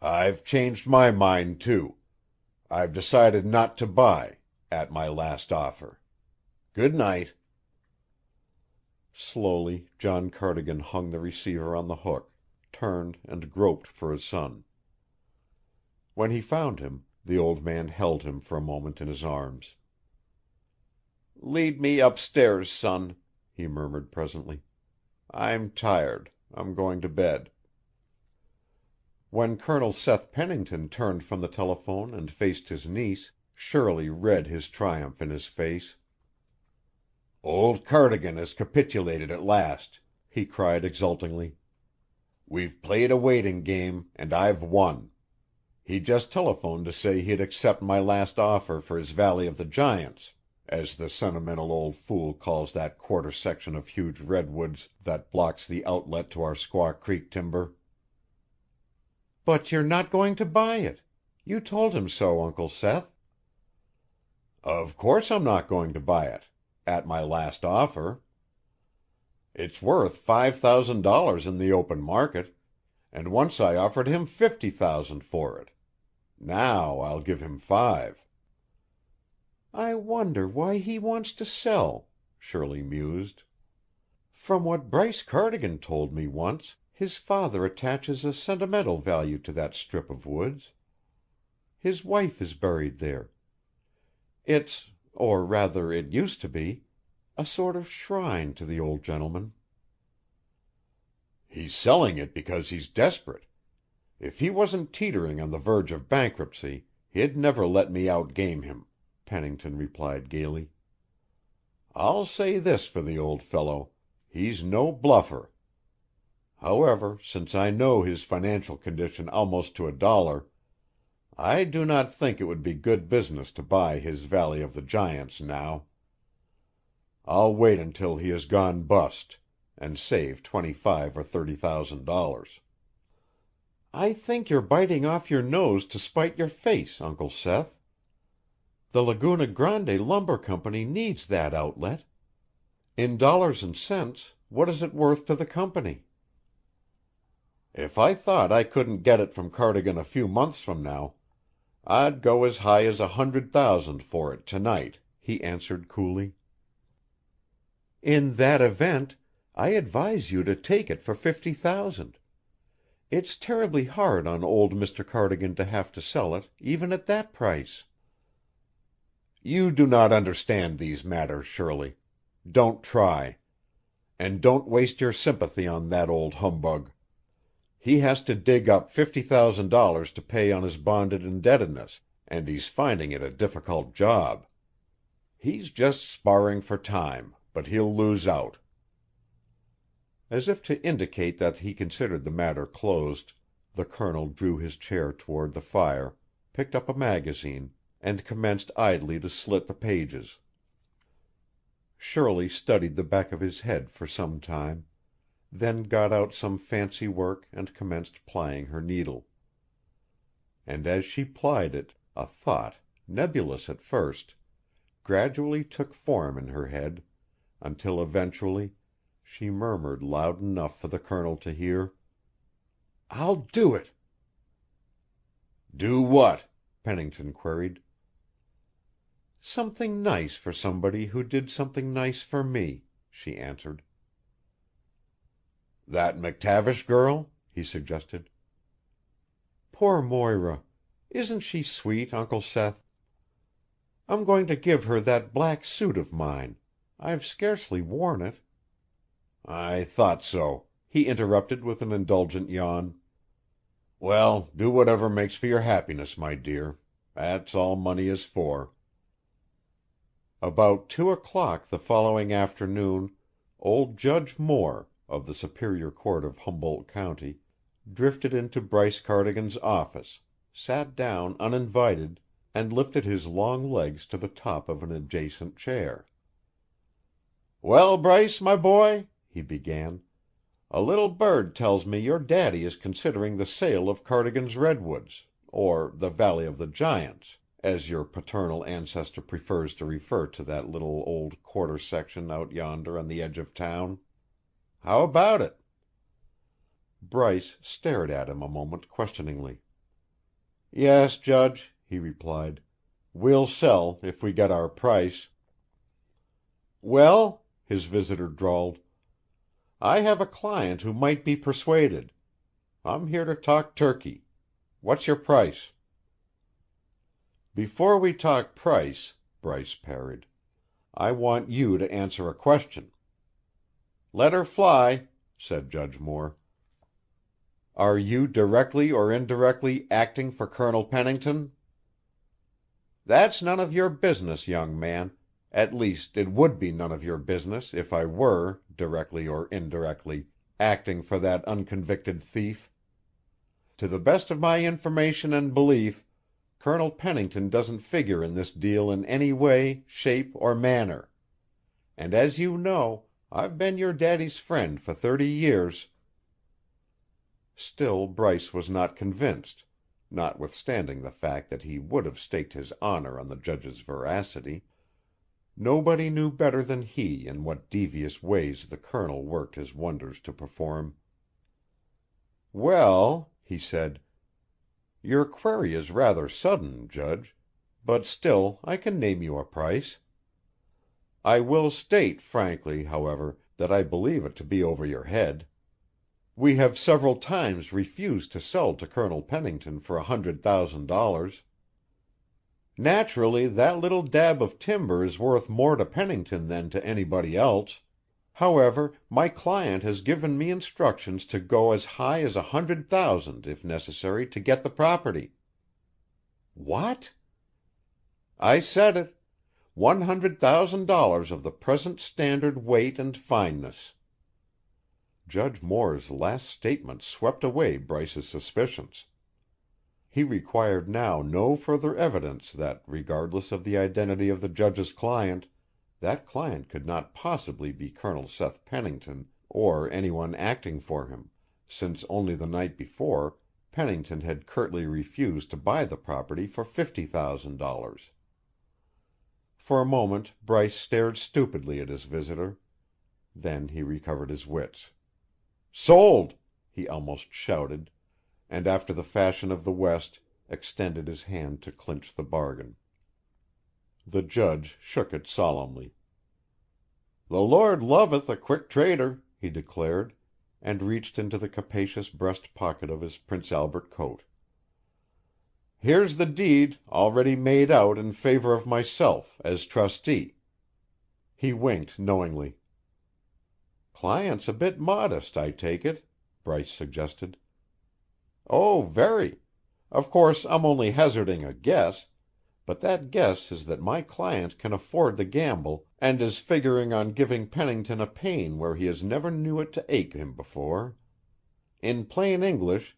"I've changed my mind, too. I've decided not to buy at my last offer. Good night." Slowly John Cardigan hung the receiver on the hook, turned and groped for his son. When he found him, the old man held him for a moment in his arms. "Lead me upstairs, son," he murmured presently. "I'm tired. I'm going to bed." When Colonel Seth Pennington turned from the telephone and faced his niece, Shirley read his triumph in his face. "Old Cardigan has capitulated at last," he cried exultingly. "We've played a waiting game, and I've won. He just telephoned to say he'd accept my last offer for his Valley of the Giants, as the sentimental old fool calls that quarter section of huge redwoods that blocks the outlet to our Squaw Creek timber." "But you're not going to buy it. You told him so, Uncle Seth." "Of course I'm not going to buy it at my last offer. It's worth $5,000 in the open market, and once I offered him $50,000 for it. Now I'll give him $5,000. "I wonder why he wants to sell," Shirley mused. "From what Bryce Cardigan told me once, his father attaches a sentimental value to that strip of woods. His wife is buried there. It's, or rather it used to be, a sort of shrine to the old gentleman." "He's selling it because he's desperate. If he wasn't teetering on the verge of bankruptcy, he'd never let me outgame him," Pennington replied gaily. "I'll say this for the old fellow, he's no bluffer. However, since I know his financial condition almost to a dollar, I do not think it would be good business to buy his Valley of the Giants now. I'll wait until he has gone bust, and save $25,000 or $30,000. "I think you're biting off your nose to spite your face, Uncle Seth. The Laguna Grande Lumber Company needs that outlet. In dollars and cents, what is it worth to the company?" "If I thought I couldn't get it from Cardigan a few months from now, I'd go as high as $100,000 for it tonight," he answered coolly. "In that event, I advise you to take it for $50,000. It's terribly hard on old Mr. Cardigan to have to sell it, even at that price." "You do not understand these matters, Shirley. Don't try. And don't waste your sympathy on that old humbug. He has to dig up $50,000 to pay on his bonded indebtedness, and he's finding it a difficult job. He's just sparring for time, but he'll lose out." As if to indicate that he considered the matter closed, the Colonel drew his chair toward the fire, picked up a magazine, and commenced idly to slit the pages. Shirley studied the back of his head for some time, then got out some fancy work and commenced plying her needle. And as she plied it, a thought, nebulous at first, gradually took form in her head, until eventually she murmured loud enough for the Colonel to hear: "I'll do it." "Do what?" Pennington queried. "Something nice for somebody who did something nice for me," she answered. "That McTavish girl?" he suggested. "Poor Moira. Isn't she sweet, Uncle Seth? I'm going to give her that black suit of mine. I've scarcely worn it." "I thought so," he interrupted with an indulgent yawn. "Well, do whatever makes for your happiness, my dear. That's all money is for." About 2:00 the following afternoon, old Judge Moore, of the Superior Court of Humboldt County, drifted into Bryce Cardigan's office, sat down uninvited, and lifted his long legs to the top of an adjacent chair. "Well, Bryce, my boy," he began, "a little bird tells me your daddy is considering the sale of Cardigan's redwoods, or the Valley of the Giants, as your paternal ancestor prefers to refer to that little old quarter section out yonder on the edge of town. How about it?" Bryce stared at him a moment questioningly. "Yes, Judge," he replied. "We'll sell if we get our price." "Well," his visitor drawled, "I have a client who might be persuaded. I'm here to talk turkey. What's your price?" "Before we talk price," Bryce parried, "I want you to answer a question." "Let her fly," said Judge Moore. "Are you directly or indirectly acting for Colonel Pennington?" "That's none of your business, young man. At least, it would be none of your business if I were, directly or indirectly, acting for that unconvicted thief. To the best of my information and belief, Colonel Pennington doesn't figure in this deal in any way, shape, or manner. And as you know, I've been your daddy's friend for 30 years. Still Bryce was not convinced, notwithstanding the fact that he would have staked his honor on the judge's veracity. Nobody knew better than he in what devious ways the Colonel worked his wonders to perform. "Well," he said, "your query is rather sudden, Judge, but still I can name you a price. I will state frankly, however, that I believe it to be over your head. We have several times refused to sell to Colonel Pennington for $100,000. Naturally, that little dab of timber is worth more to Pennington than to anybody else. However, my client has given me instructions to go as high as $100,000 if necessary to get the property." "What?" "I said it. $100,000 of the present standard weight and fineness." Judge Moore's last statement swept away Bryce's suspicions. He required now no further evidence that, regardless of the identity of the judge's client, that client could not possibly be Colonel Seth Pennington or anyone acting for him, since only the night before Pennington had curtly refused to buy the property for $50,000. For a moment Bryce stared stupidly at his visitor. Then he recovered his wits. "Sold!" he almost shouted, and after the fashion of the West extended his hand to clinch the bargain. The judge shook it solemnly. "The Lord loveth a quick trader," he declared, and reached into the capacious breast pocket of his Prince Albert coat. "Here's the deed, already made out in favor of myself, as trustee." He winked knowingly. "Client's a bit modest, I take it," Bryce suggested. "Oh, very. Of course I'm only hazarding a guess, but that guess is that my client can afford the gamble and is figuring on giving Pennington a pain where he has never knew it to ache him before. In plain English,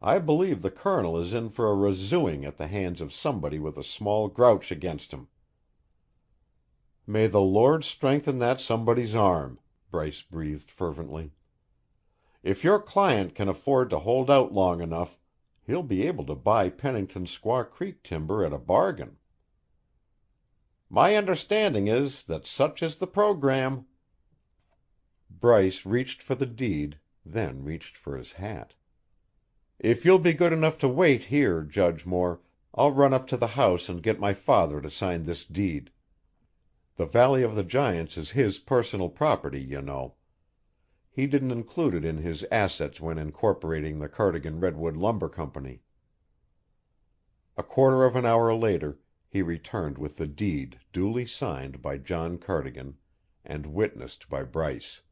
I believe the Colonel is in for a razooing at the hands of somebody with a small grouch against him." "May the Lord strengthen that somebody's arm," Bryce breathed fervently. "If your client can afford to hold out long enough, he'll be able to buy Pennington's Squaw Creek timber at a bargain." "My understanding is that such is the program." Bryce reached for the deed, then reached for his hat. "If you'll be good enough to wait here, Judge Moore, I'll run up to the house and get my father to sign this deed. The Valley of the Giants is his personal property, you know. He didn't include it in his assets when incorporating the Cardigan Redwood Lumber Company." A quarter of an hour later he returned with the deed duly signed by John Cardigan and witnessed by Bryce,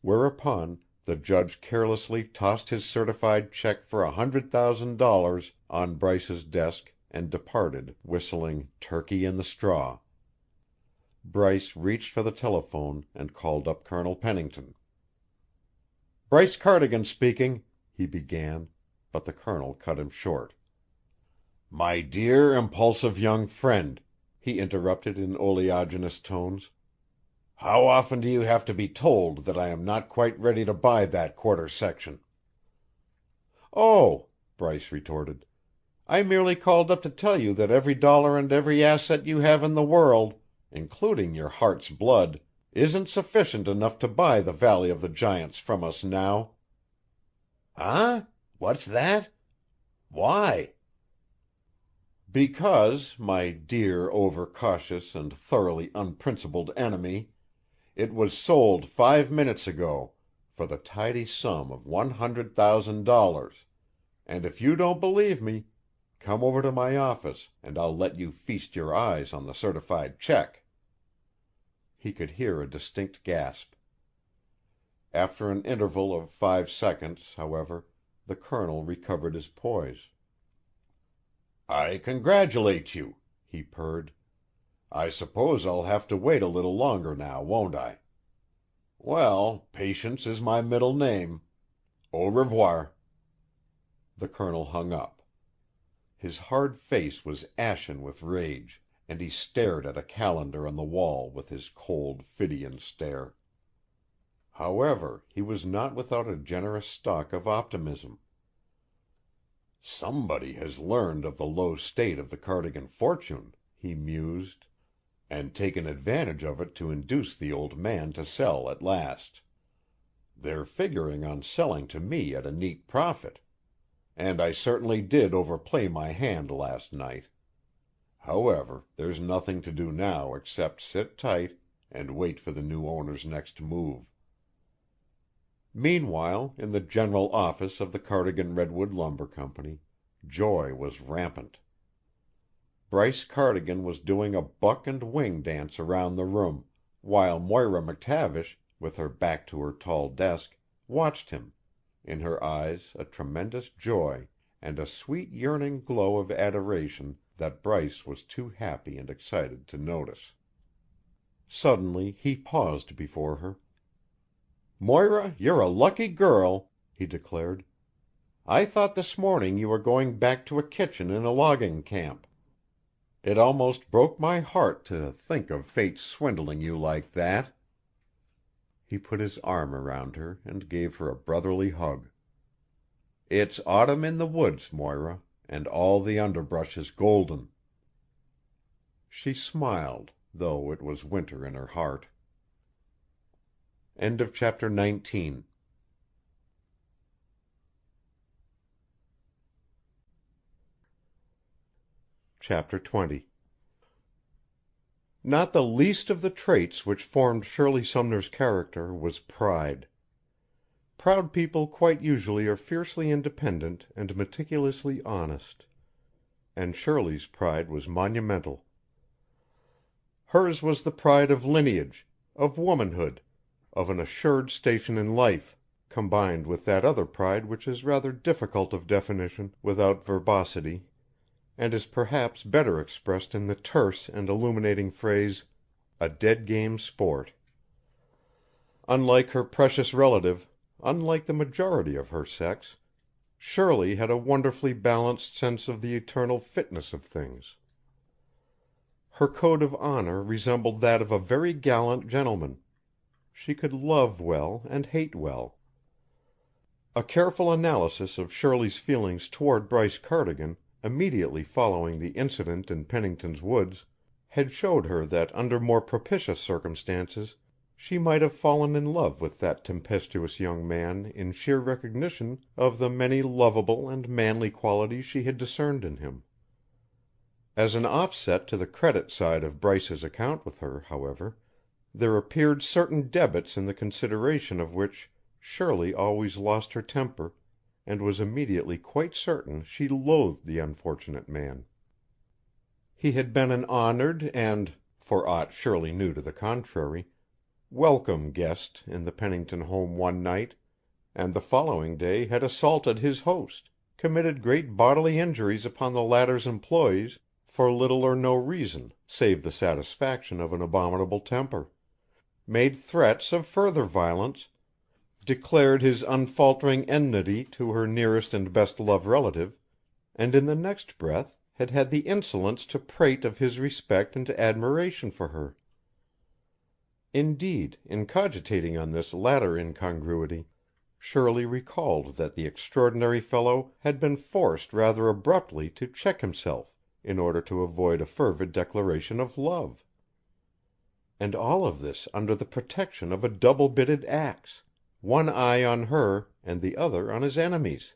whereupon the judge carelessly tossed his certified check for $100,000 on Bryce's desk and departed, whistling "Turkey in the Straw." Bryce reached for the telephone and called up Colonel Pennington. "Bryce Cardigan speaking," he began, but the colonel cut him short. "My dear, impulsive young friend," he interrupted in oleaginous tones, "how often do you have to be told that I am not quite ready to buy that quarter section?" "Oh," Bryce retorted, "I merely called up to tell you that every dollar and every asset you have in the world, including your heart's blood, isn't sufficient enough to buy the Valley of the Giants from us now." "Huh? What's that? Why?" "Because, my dear, overcautious, and thoroughly unprincipled enemy, it was sold 5 minutes ago for the tidy sum of $100,000, and if you don't believe me, come over to my office and I'll let you feast your eyes on the certified check." He could hear a distinct gasp. After an interval of 5 seconds, however, the colonel recovered his poise. "I congratulate you," he purred. "I suppose I'll have to wait a little longer now, won't I? Well, patience is my middle name. Au revoir." The colonel hung up. His hard face was ashen with rage, and he stared at a calendar on the wall with his cold, Phidian stare. However, he was not without a generous stock of optimism. "Somebody has learned of the low state of the Cardigan fortune," he mused, "and taken advantage of it to induce the old man to sell at last. They're figuring on selling to me at a neat profit. And I certainly did overplay my hand last night. However, there's nothing to do now except sit tight and wait for the new owner's next move." Meanwhile, in the general office of the Cardigan Redwood Lumber Company, joy was rampant. Bryce Cardigan was doing a buck and wing dance around the room, while Moira McTavish, with her back to her tall desk, watched him, in her eyes a tremendous joy and a sweet yearning glow of adoration that Bryce was too happy and excited to notice. Suddenly he paused before her. "Moira, you're a lucky girl," he declared. "I thought this morning you were going back to a kitchen in a logging camp. It almost broke my heart to think of fate swindling you like that." He put his arm around her and gave her a brotherly hug. "It's autumn in the woods, Moira, and all the underbrush is golden." She smiled, though it was winter in her heart. Chapter 19. Chapter 20. Not the least of the traits which formed Shirley Sumner's character was pride. Proud people quite usually are fiercely independent and meticulously honest, and Shirley's pride was monumental. Hers was the pride of lineage, of womanhood, of an assured station in life, combined with that other pride which is rather difficult of definition without verbosity, and is perhaps better expressed in the terse and illuminating phrase, "a dead game sport." Unlike her precious relative, unlike the majority of her sex, Shirley had a wonderfully balanced sense of the eternal fitness of things. Her code of honor resembled that of a very gallant gentleman. She could love well and hate well. A careful analysis of Shirley's feelings toward Bryce Cardigan, immediately following the incident in Pennington's woods, had showed her that under more propitious circumstances she might have fallen in love with that tempestuous young man in sheer recognition of the many lovable and manly qualities she had discerned in him. As an offset to the credit side of Bryce's account with her, however, there appeared certain debits in the consideration of which Shirley always lost her temper and was immediately quite certain she loathed the unfortunate man. He had been an honored and, for aught Shirley knew to the contrary, welcome guest in the Pennington home one night, and the following day had assaulted his host, committed great bodily injuries upon the latter's employees for little or no reason save the satisfaction of an abominable temper, made threats of further violence, declared his unfaltering enmity to her nearest and best loved relative, and in the next breath had had the insolence to prate of his respect and admiration for her. Indeed, in cogitating on this latter incongruity, Shirley recalled that the extraordinary fellow had been forced rather abruptly to check himself in order to avoid a fervid declaration of love. And all of this under the protection of a double-bitted axe, one eye on her and the other on his enemies.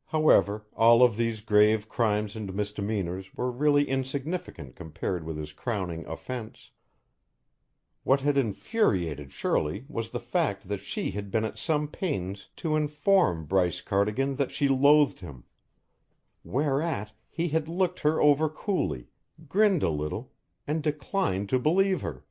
However, all of these grave crimes and misdemeanors were really insignificant compared with his crowning offense. What had infuriated Shirley was the fact that she had been at some pains to inform Bryce Cardigan that she loathed him, whereat he had looked her over coolly, grinned a little, and declined to believe her.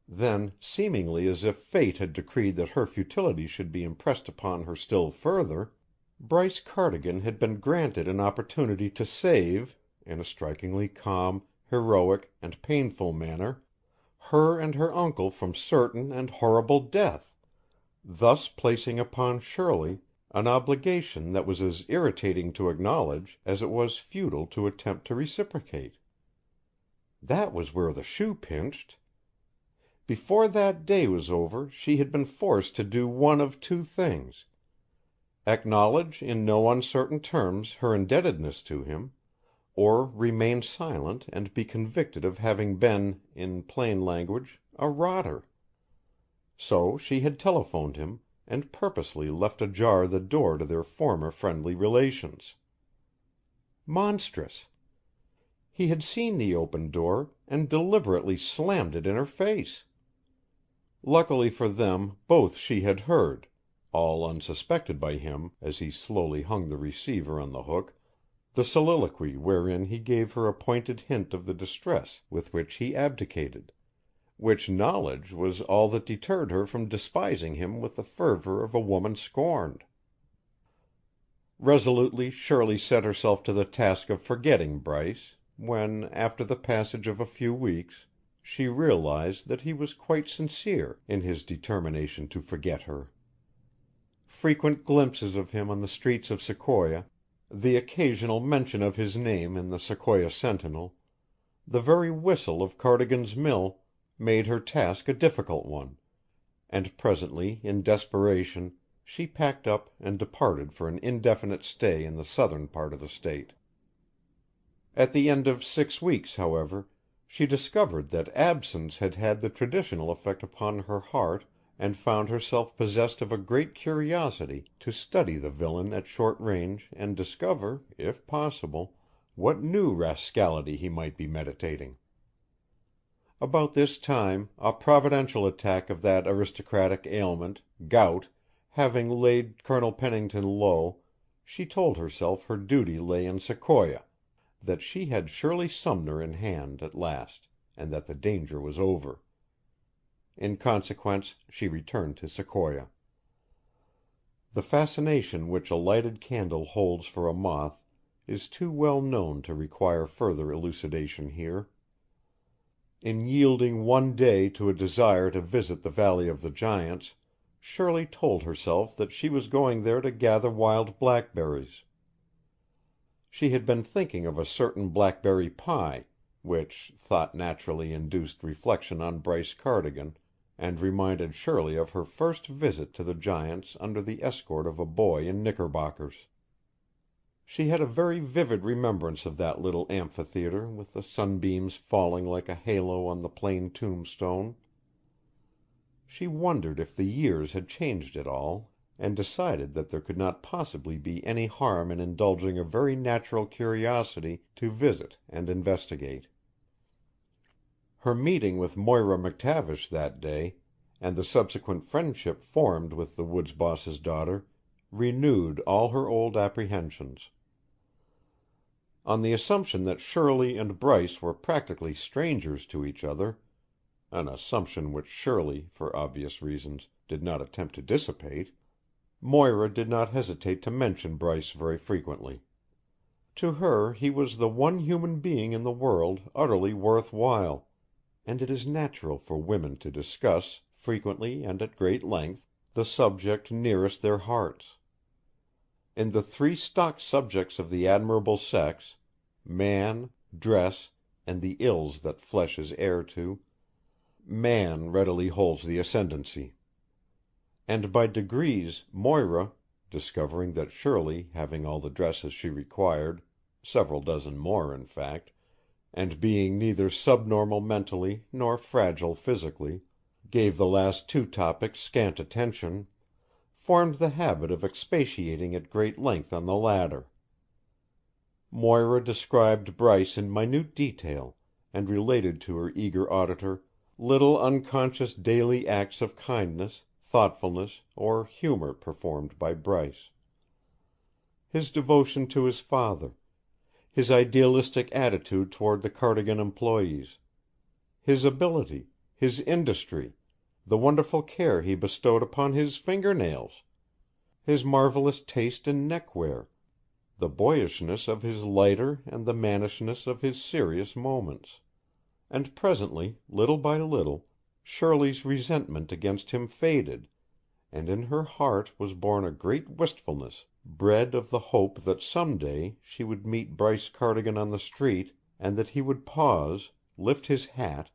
Then, seemingly as if fate had decreed that her futility should be impressed upon her still further, Bryce Cardigan had been granted an opportunity to save, in a strikingly calm, heroic, and painful manner, her and her uncle from certain and horrible death, thus placing upon Shirley an obligation that was as irritating to acknowledge as it was futile to attempt to reciprocate. That was where the shoe pinched. Before that day was over she had been forced to do one of two things: acknowledge in no uncertain terms her indebtedness to him, or remain silent and be convicted of having been, in plain language, a rotter. So she had telephoned him, and purposely left ajar the door to their former friendly relations. Monstrous! He had seen the open door and deliberately slammed it in her face. Luckily for them, both she had heard, all unsuspected by him as he slowly hung the receiver on the hook, the soliloquy wherein he gave her a pointed hint of the distress with which he abdicated, which knowledge was all that deterred her from despising him with the fervor of a woman scorned. Resolutely Shirley set herself to the task of forgetting Bryce, when, after the passage of a few weeks, she realized that he was quite sincere in his determination to forget her. Frequent glimpses of him on the streets of Sequoia, the occasional mention of his name in the Sequoia Sentinel, the very whistle of Cardigan's mill, made her task a difficult one, and presently in desperation she packed up and departed for an indefinite stay in the southern part of the state. At the end of 6 weeks, however, she discovered that absence had had the traditional effect upon her heart, and found herself possessed of a great curiosity to study the villain at short range and discover, if possible, what new rascality he might be meditating. About this time a providential attack of that aristocratic ailment, gout, having laid Colonel Pennington low, she told herself her duty lay in Sequoia, that she had Shirley Sumner in hand at last, and that the danger was over. In consequence, she returned to Sequoia. The fascination which a lighted candle holds for a moth is too well known to require further elucidation here. In yielding one day to a desire to visit the Valley of the Giants, Shirley told herself that she was going there to gather wild blackberries. She had been thinking of a certain blackberry pie, which thought naturally induced reflection on Bryce Cardigan, and reminded Shirley of her first visit to the Giants under the escort of a boy in knickerbockers. She had a very vivid remembrance of that little amphitheater with the sunbeams falling like a halo on the plain tombstone. She wondered if the years had changed it all, and decided that there could not possibly be any harm in indulging a very natural curiosity to visit and investigate. Her meeting with Moira McTavish that day, and the subsequent friendship formed with the woods boss's daughter, renewed all her old apprehensions. On the assumption that Shirley and Bryce were practically strangers to each other, an assumption which Shirley, for obvious reasons, did not attempt to dissipate, Moira did not hesitate to mention Bryce very frequently. To her he was the one human being in the world utterly worth while, and it is natural for women to discuss, frequently and at great length, the subject nearest their hearts. In the three stock subjects of the admirable sex, man, dress, and the ills that flesh is heir to, man readily holds the ascendancy. And by degrees Moira, discovering that Shirley, having all the dresses she required, several dozen more in fact, and being neither subnormal mentally nor fragile physically, gave the last two topics scant attention, formed the habit of expatiating at great length on the latter. Moira described Bryce in minute detail, and related to her eager auditor little unconscious daily acts of kindness, thoughtfulness, or humor performed by Bryce. His devotion to his father, his idealistic attitude toward the Cardigan employees, his ability, his industry, the wonderful care he bestowed upon his fingernails, his marvelous taste in neckwear, the boyishness of his lighter and the mannishness of his serious moments. And presently, little by little, Shirley's resentment against him faded, and in her heart was born a great wistfulness, bred of the hope that some day she would meet Bryce Cardigan on the street, and that he would pause, lift his hat,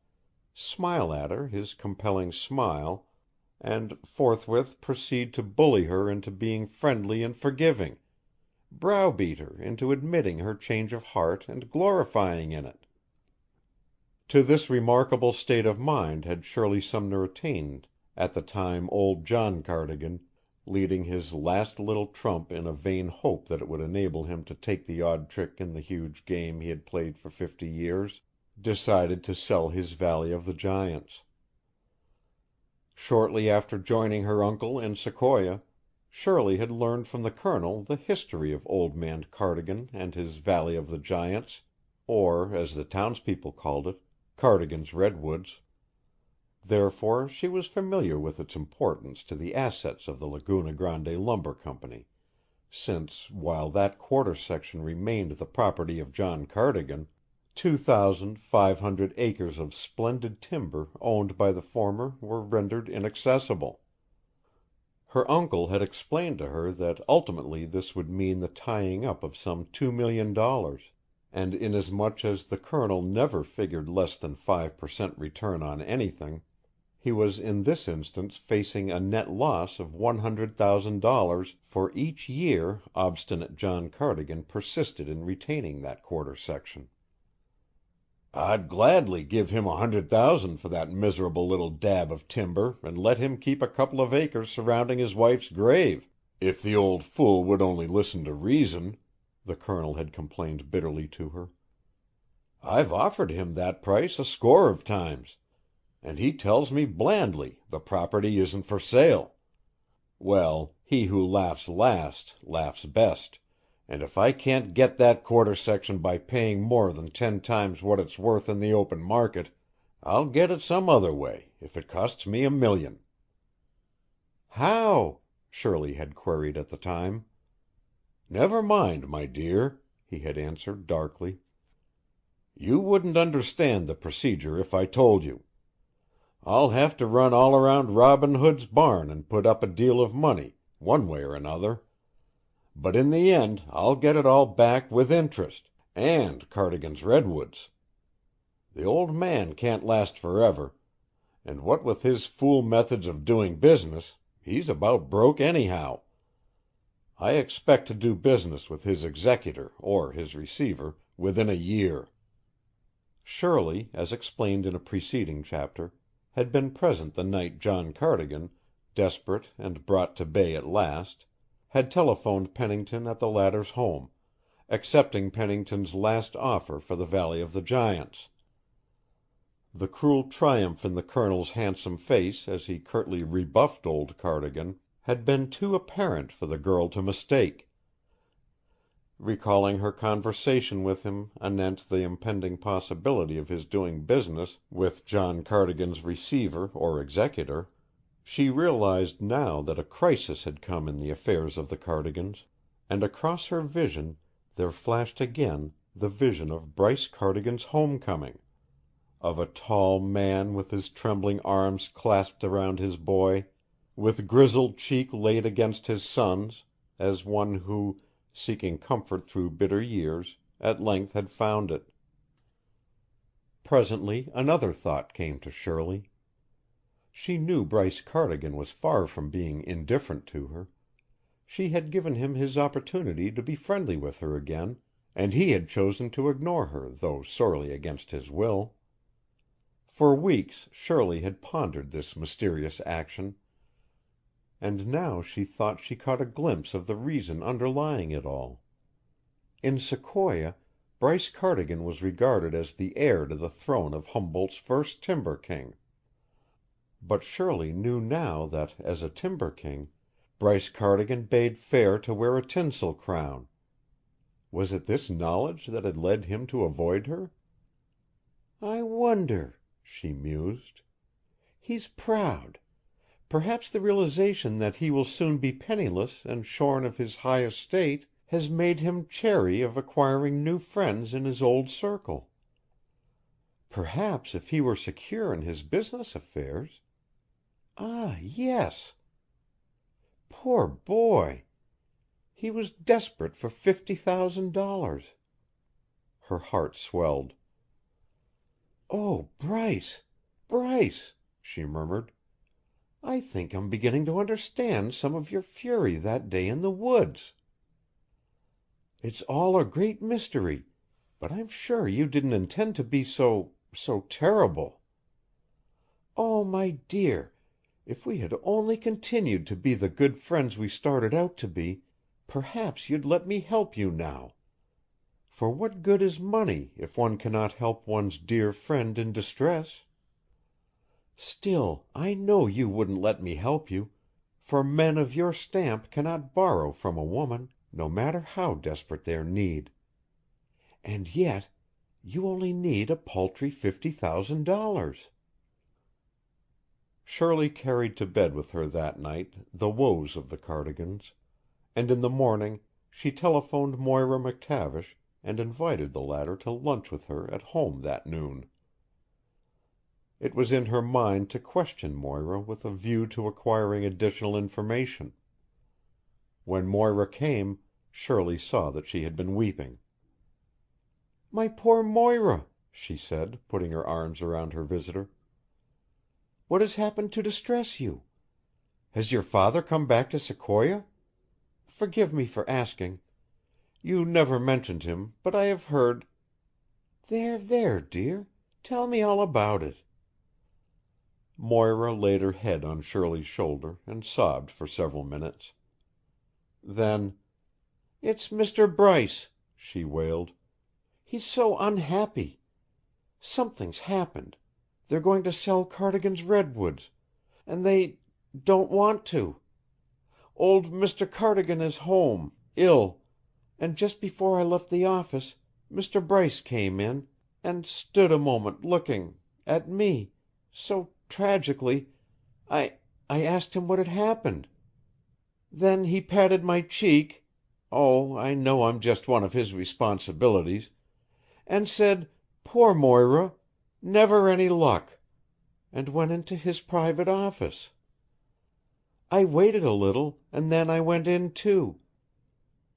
smile at her his compelling smile, and forthwith proceed to bully her into being friendly and forgiving, browbeat her into admitting her change of heart and glorifying in it. To this remarkable state of mind had Shirley Sumner attained at the time old John Cardigan, leading his last little trump in a vain hope that it would enable him to take the odd trick in the huge game he had played for 50 years, decided to sell his Valley of the Giants. Shortly after joining her uncle in Sequoia, Shirley had learned from the Colonel the history of old man Cardigan and his Valley of the Giants, or, as the townspeople called it, Cardigan's Redwoods. Therefore she was familiar with its importance to the assets of the Laguna Grande Lumber Company, since, while that quarter section remained the property of John Cardigan, 2,500 acres of splendid timber owned by the former were rendered inaccessible. Her uncle had explained to her that ultimately this would mean the tying up of some $2 million, and inasmuch as the Colonel never figured less than 5% return on anything, he was in this instance facing a net loss of $100,000 for each year obstinate John Cardigan persisted in retaining that quarter section. "I'd gladly give him $100,000 for that miserable little dab of timber and let him keep a couple of acres surrounding his wife's grave, if the old fool would only listen to reason," the Colonel had complained bitterly to her. "I've offered him that price a score of times, and he tells me blandly the property isn't for sale. Well, he who laughs last laughs best, and if I can't get that quarter section by paying more than 10 times what it's worth in the open market, I'll get it some other way, if it costs me $1 million." "How?" Shirley had queried at the time. "Never mind, my dear," he had answered darkly. "You wouldn't understand the procedure if I told you. I'll have to run all around Robin Hood's barn and put up a deal of money, one way or another. But in the end I'll get it all back with interest, and Cardigan's Redwoods. The old man can't last forever, and what with his fool methods of doing business, he's about broke anyhow. I expect to do business with his executor, or his receiver, within a year." Shirley, as explained in a preceding chapter, had been present the night John Cardigan, desperate and brought to bay at last, had telephoned Pennington at the latter's home, accepting Pennington's last offer for the Valley of the Giants. The cruel triumph in the Colonel's handsome face as he curtly rebuffed old Cardigan had been too apparent for the girl to mistake. Recalling her conversation with him anent the impending possibility of his doing business with John Cardigan's receiver or executor, she realized now that a crisis had come in the affairs of the Cardigans, and across her vision there flashed again the vision of Bryce Cardigan's homecoming, of a tall man with his trembling arms clasped around his boy, with grizzled cheek laid against his son's, as one who, seeking comfort through bitter years, at length had found it. Presently another thought came to Shirley. She knew Bryce Cardigan was far from being indifferent to her. She had given him his opportunity to be friendly with her again, and he had chosen to ignore her, though sorely against his will. For weeks Shirley had pondered this mysterious action, and now she thought she caught a glimpse of the reason underlying it all. In Sequoia, Bryce Cardigan was regarded as the heir to the throne of Humboldt's first timber king. But Shirley knew now that, as a timber king, Bryce Cardigan bade fair to wear a tinsel crown. Was it this knowledge that had led him to avoid her? "I wonder," she mused. "He's proud. Perhaps the realization that he will soon be penniless and shorn of his high estate has made him chary of acquiring new friends in his old circle. Perhaps if he were secure in his business affairs. Ah, yes. Poor boy! He was desperate for $50,000. Her heart swelled. "Oh, Bryce, Bryce," she murmured. "I think I'm beginning to understand some of your fury that day in the woods. It's all a great mystery, but I'm sure you didn't intend to be so terrible. Oh, my dear, if we had only continued to be the good friends we started out to be, perhaps you'd let me help you now. For what good is money if one cannot help one's dear friend in distress? Still, I know you wouldn't let me help you, for men of your stamp cannot borrow from a woman, no matter how desperate their need. And yet, you only need a paltry $50,000. Shirley carried to bed with her that night the woes of the Cardigans, and in the morning she telephoned Moira McTavish and invited the latter to lunch with her at home that noon. It was in her mind to question Moira with a view to acquiring additional information. When Moira came, Shirley saw that she had been weeping. "My poor Moira," she said, putting her arms around her visitor. "What has happened to distress you? Has your father come back to Sequoia? Forgive me for asking. You never mentioned him, but I have heard—" There, dear. Tell me all about it." Moira laid her head on Shirley's shoulder and sobbed for several minutes. Then, "It's Mr. Bryce," she wailed. "He's so unhappy. Something's happened. They're going to sell Cardigan's redwoods, and they don't want to. Old Mr. Cardigan is home, ill, and just before I left the office, Mr. Bryce came in and stood a moment looking at me so tragically, I asked him what had happened. Then he patted my cheek, oh, I know I'm just one of his responsibilities, and said, 'Poor Moira, never any luck,' and went into his private office. I waited a little, and then I went in too.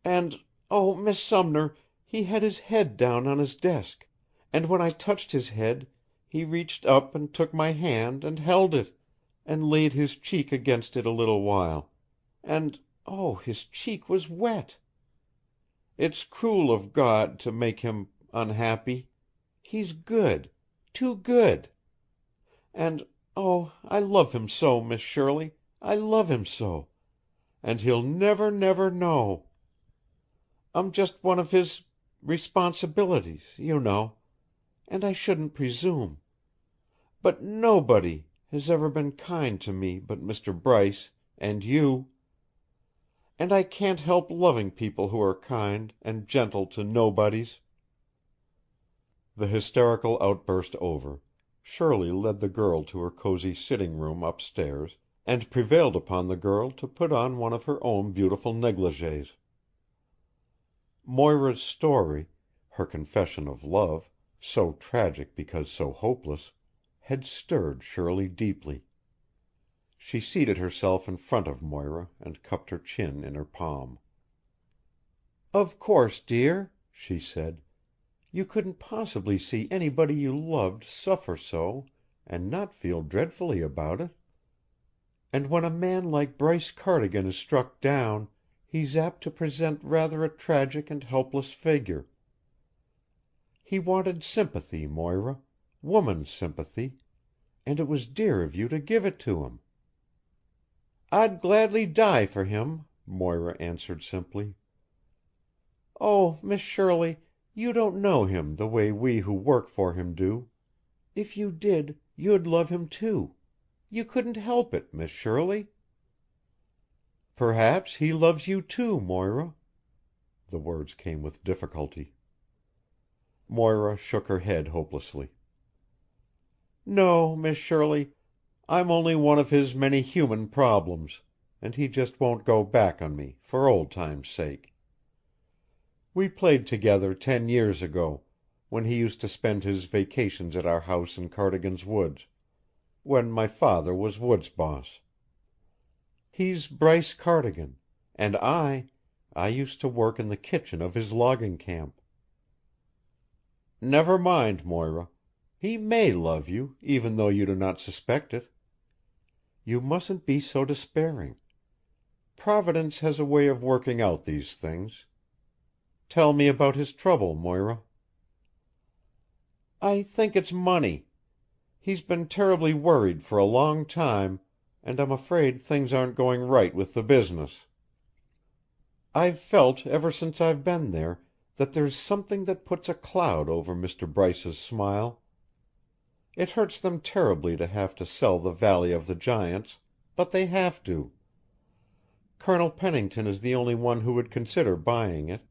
And, oh, Miss Sumner, he had his head down on his desk, and when I touched his head, he reached up and took my hand and held it, and laid his cheek against it a little while, and, oh, his cheek was wet. It's cruel of God to make him unhappy. He's good, too good. And, oh, I love him so, Miss Shirley, I love him so. And he'll never, never know. I'm just one of his responsibilities, you know, and I shouldn't presume. But nobody has ever been kind to me but Mr. Bryce and you. And I can't help loving people who are kind and gentle to nobodies." The hysterical outburst over, Shirley led the girl to her cozy sitting room upstairs, and prevailed upon the girl to put on one of her own beautiful negligées. Moira's story, her confession of love, so tragic because so hopeless, had stirred Shirley deeply. She seated herself in front of Moira and cupped her chin in her palm. "Of course, dear," she said, "you couldn't possibly see anybody you loved suffer so and not feel dreadfully about it. And when a man like Bryce Cardigan is struck down, he's apt to present rather a tragic and helpless figure. He wanted sympathy, Moira, woman's sympathy, and it was dear of you to give it to him." "I'd gladly die for him," Moira answered simply. "Oh, Miss Shirley, you don't know him the way we who work for him do. If you did, you'd love him too. You couldn't help it, Miss Shirley." "Perhaps he loves you too, Moira." The words came with difficulty. Moira shook her head hopelessly. "No, Miss Shirley, I'm only one of his many human problems, and he just won't go back on me, for old time's sake. We played together 10 years ago, when he used to spend his vacations at our house in Cardigan's woods, when my father was woods boss. He's Bryce Cardigan, and I used to work in the kitchen of his logging camp. Never mind, Moira. He may love you, even though you do not suspect it. You mustn't be so despairing. Providence has a way of working out these things. Tell me about his trouble, Moira." "I think it's money. He's been terribly worried for a long time, and I'm afraid things aren't going right with the business. I've felt, ever since I've been there, that there's something that puts a cloud over Mr. Bryce's smile. It hurts them terribly to have to sell the Valley of the Giants, but they have to. Colonel Pennington is the only one who would consider buying it.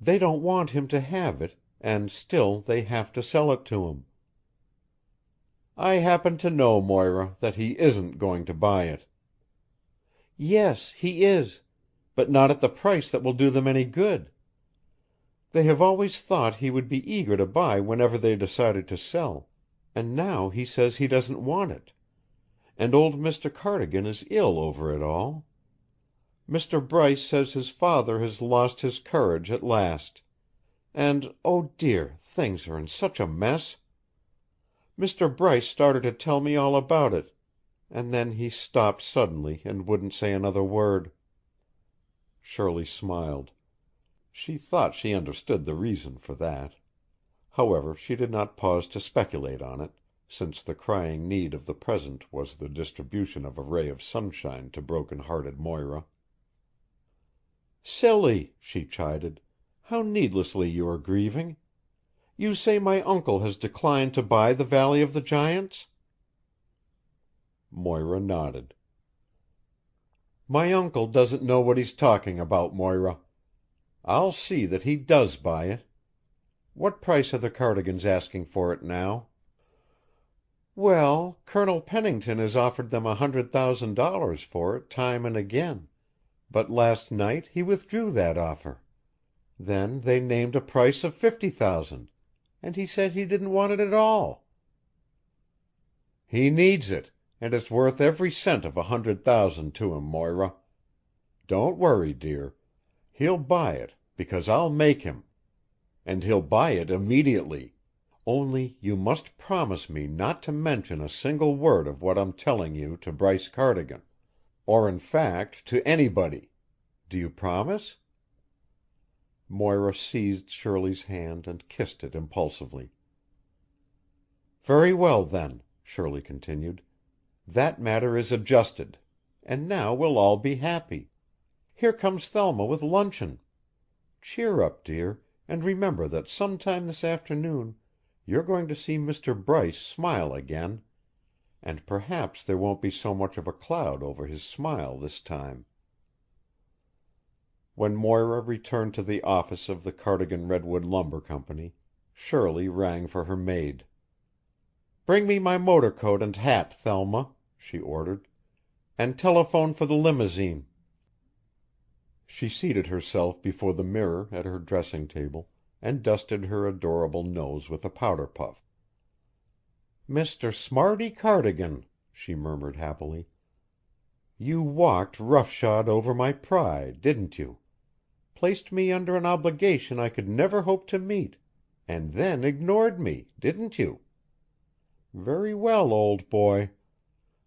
They don't want him to have it, and still they have to sell it to him. I happen to know, Moira, that he isn't going to buy it." "Yes, he is, but not at the price that will do them any good. They have always thought he would be eager to buy whenever they decided to sell, and now he says he doesn't want it. And old Mr. Cardigan is ill over it all. Mr. Bryce says his father has lost his courage at last. And, oh dear, things are in such a mess. Mr. Bryce started to tell me all about it, and then he stopped suddenly and wouldn't say another word." Shirley smiled. She thought she understood the reason for that. However, she did not pause to speculate on it, since the crying need of the present was the distribution of a ray of sunshine to broken-hearted Moira. "Silly," she chided. "How needlessly you are grieving. You say my uncle has declined to buy the Valley of the Giants?" Moira nodded. "My uncle doesn't know what he's talking about, Moira. I'll see that he does buy it. What price are the Cardigans asking for it now?" "Well, Colonel Pennington has offered them $100,000 for it time and again, but last night he withdrew that offer. Then they named a price of $50,000, and he said he didn't want it at all." "He needs it, and it's worth every cent of $100,000 to him, Moira. Don't worry, dear. He'll buy it, because I'll make him. And he'll buy it immediately. Only you must promise me not to mention a single word of what I'm telling you to Bryce Cardigan, or in fact to anybody. Do you promise?" Moira seized Shirley's hand and kissed it impulsively. "Very well, then," Shirley continued. That matter is adjusted, and now we'll all be happy. Here comes Thelma with luncheon. Cheer up, dear, and remember that sometime this afternoon you're going to see Mr. Bryce smile again, and perhaps there won't be so much of a cloud over his smile this time." When Moira returned to the office of the Cardigan Redwood Lumber Company, Shirley rang for her maid. "Bring me my motor coat and hat, Thelma," she ordered, "and telephone for the limousine." She seated herself before the mirror at her dressing table and dusted her adorable nose with a powder puff. "Mr. Smarty Cardigan," she murmured happily, "you walked roughshod over my pride, didn't you? Placed me under an obligation I could never hope to meet, and then ignored me, didn't you? Very well, old boy.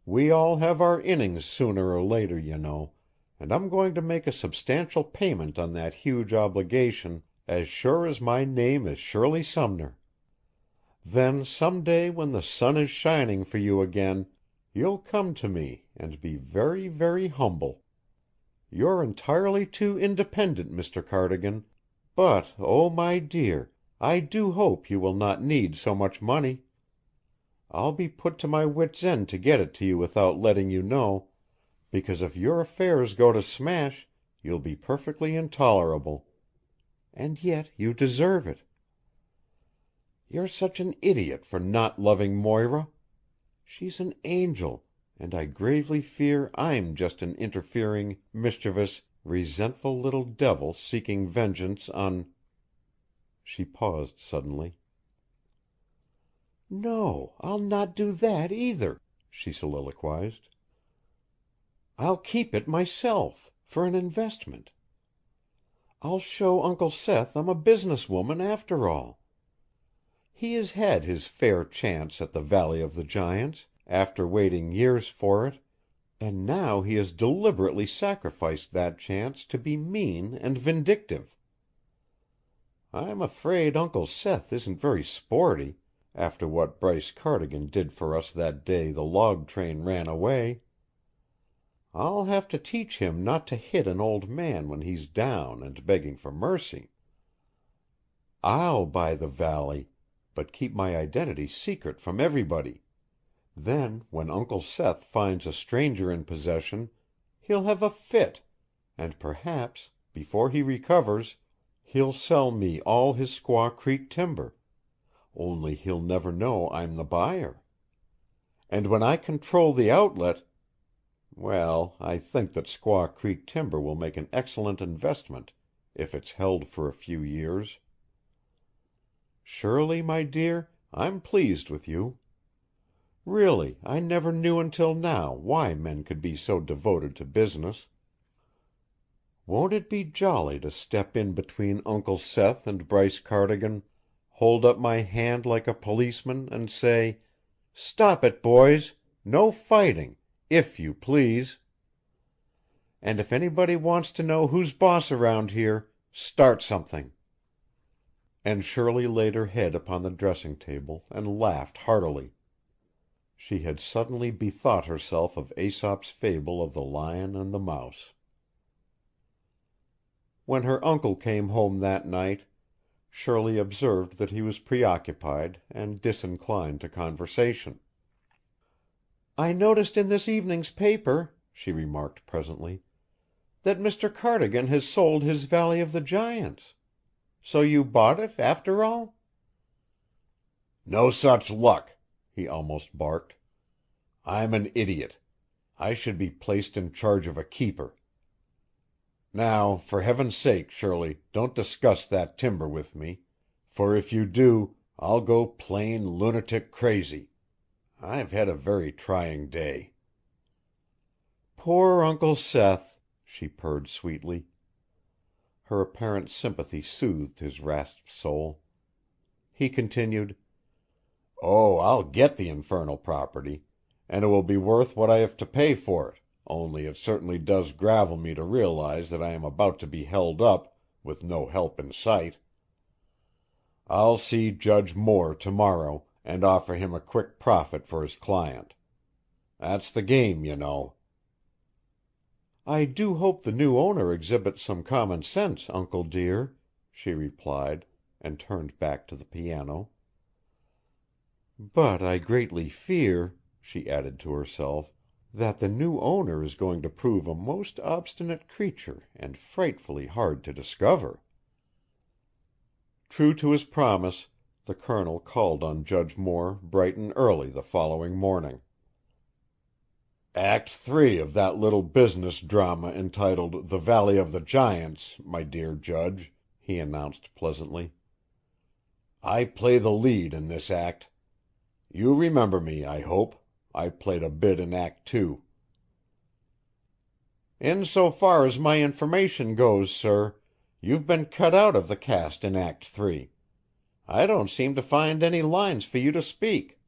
We all have our innings sooner or later, you know, and I'm going to make a substantial payment on that huge obligation as sure as my name is Shirley Sumner. Then some day when the sun is shining for you again, you'll come to me and be very, very humble. You're entirely too independent, Mr. Cardigan, but, oh, my dear, I do hope you will not need so much money. I'll be put to my wits' end to get it to you without letting you know, because if your affairs go to smash, you'll be perfectly intolerable. And yet you deserve it. You're such an idiot for not loving Moira. She's an angel, and I gravely fear I'm just an interfering, mischievous, resentful little devil seeking vengeance on—" She paused suddenly. "No, I'll not do that either," she soliloquized. "I'll keep it myself, for an investment. I'll show Uncle Seth I'm a business woman after all. He has had his fair chance at the Valley of the Giants, after waiting years for it, and now he has deliberately sacrificed that chance to be mean and vindictive. I'm afraid Uncle Seth isn't very sporty, after what Bryce Cardigan did for us that day the log train ran away. I'll have to teach him not to hit an old man when he's down and begging for mercy. I'll buy the valley, but keep my identity secret from everybody. Then, when Uncle Seth finds a stranger in possession, he'll have a fit, and perhaps, before he recovers, he'll sell me all his Squaw Creek timber, only he'll never know I'm the buyer. And when I control the outlet, well, I think that Squaw Creek timber will make an excellent investment if it's held for a few years. Shirley, my dear, I'm pleased with you. Really, I never knew until now why men could be so devoted to business. Won't it be jolly to step in between Uncle Seth and Bryce Cardigan, hold up my hand like a policeman and say, 'Stop it, boys! No fighting, if you please. And if anybody wants to know who's boss around here, start something.'" And Shirley laid her head upon the dressing table and laughed heartily. She had suddenly bethought herself of Aesop's fable of the lion and the mouse. When her uncle came home that night, Shirley observed that he was preoccupied and disinclined to conversation. "I noticed in this evening's paper," she remarked presently, "that Mr. Cardigan has sold his Valley of the Giants. So you bought it, after all?" "No such luck," he almost barked. "I'm an idiot. I should be placed in charge of a keeper. Now, for heaven's sake, Shirley, don't discuss that timber with me, for if you do, I'll go plain lunatic crazy. I've had a very trying day." "Poor Uncle Seth," she purred sweetly. Her apparent sympathy soothed his rasped soul. He continued, "Oh, I'll get the infernal property, and it will be worth what I have to pay for it, only it certainly does gravel me to realize that I am about to be held up, with no help in sight. I'll see Judge Moore tomorrow, and offer him a quick profit for his client. That's the game, you know." "I do hope the new owner exhibits some common sense, uncle dear," she replied, and turned back to the piano. "But I greatly fear," she added to herself, "that the new owner is going to prove a most obstinate creature and frightfully hard to discover." True to his promise, the Colonel called on Judge Moore bright and early the following morning. "Act 3 of that little business drama entitled The Valley of the Giants, my dear Judge," he announced pleasantly. "I play the lead in this act. You remember me, I hope. I played a bit in Act 2. "In so far as my information goes, sir, you've been cut out of the cast in Act 3. I don't seem to find any lines for you to speak."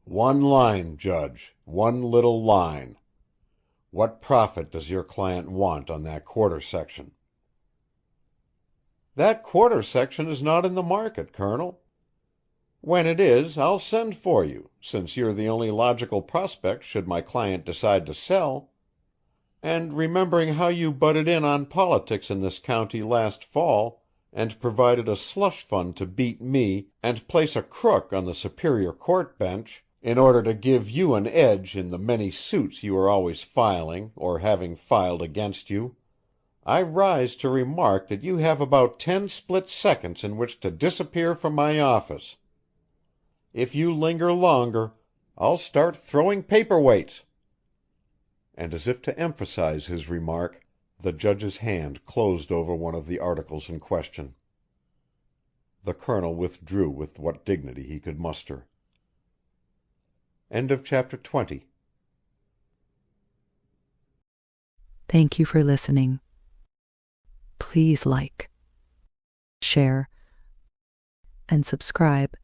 "One line, Judge, one little line. What profit does your client want on that quarter section?" "That quarter section is not in the market, Colonel. When it is, I'll send for you, since you're the only logical prospect should my client decide to sell. And remembering how you butted in on politics in this county last fall, and provided a slush fund to beat me and place a crook on the Superior Court bench, in order to give you an edge in the many suits you are always filing or having filed against you, I rise to remark that you have about 10 split seconds in which to disappear from my office. If you linger longer, I'll start throwing paperweights." And as if to emphasize his remark, the judge's hand closed over one of the articles in question. The Colonel withdrew with what dignity he could muster. End of chapter 20. Thank you for listening. Please like, share, and subscribe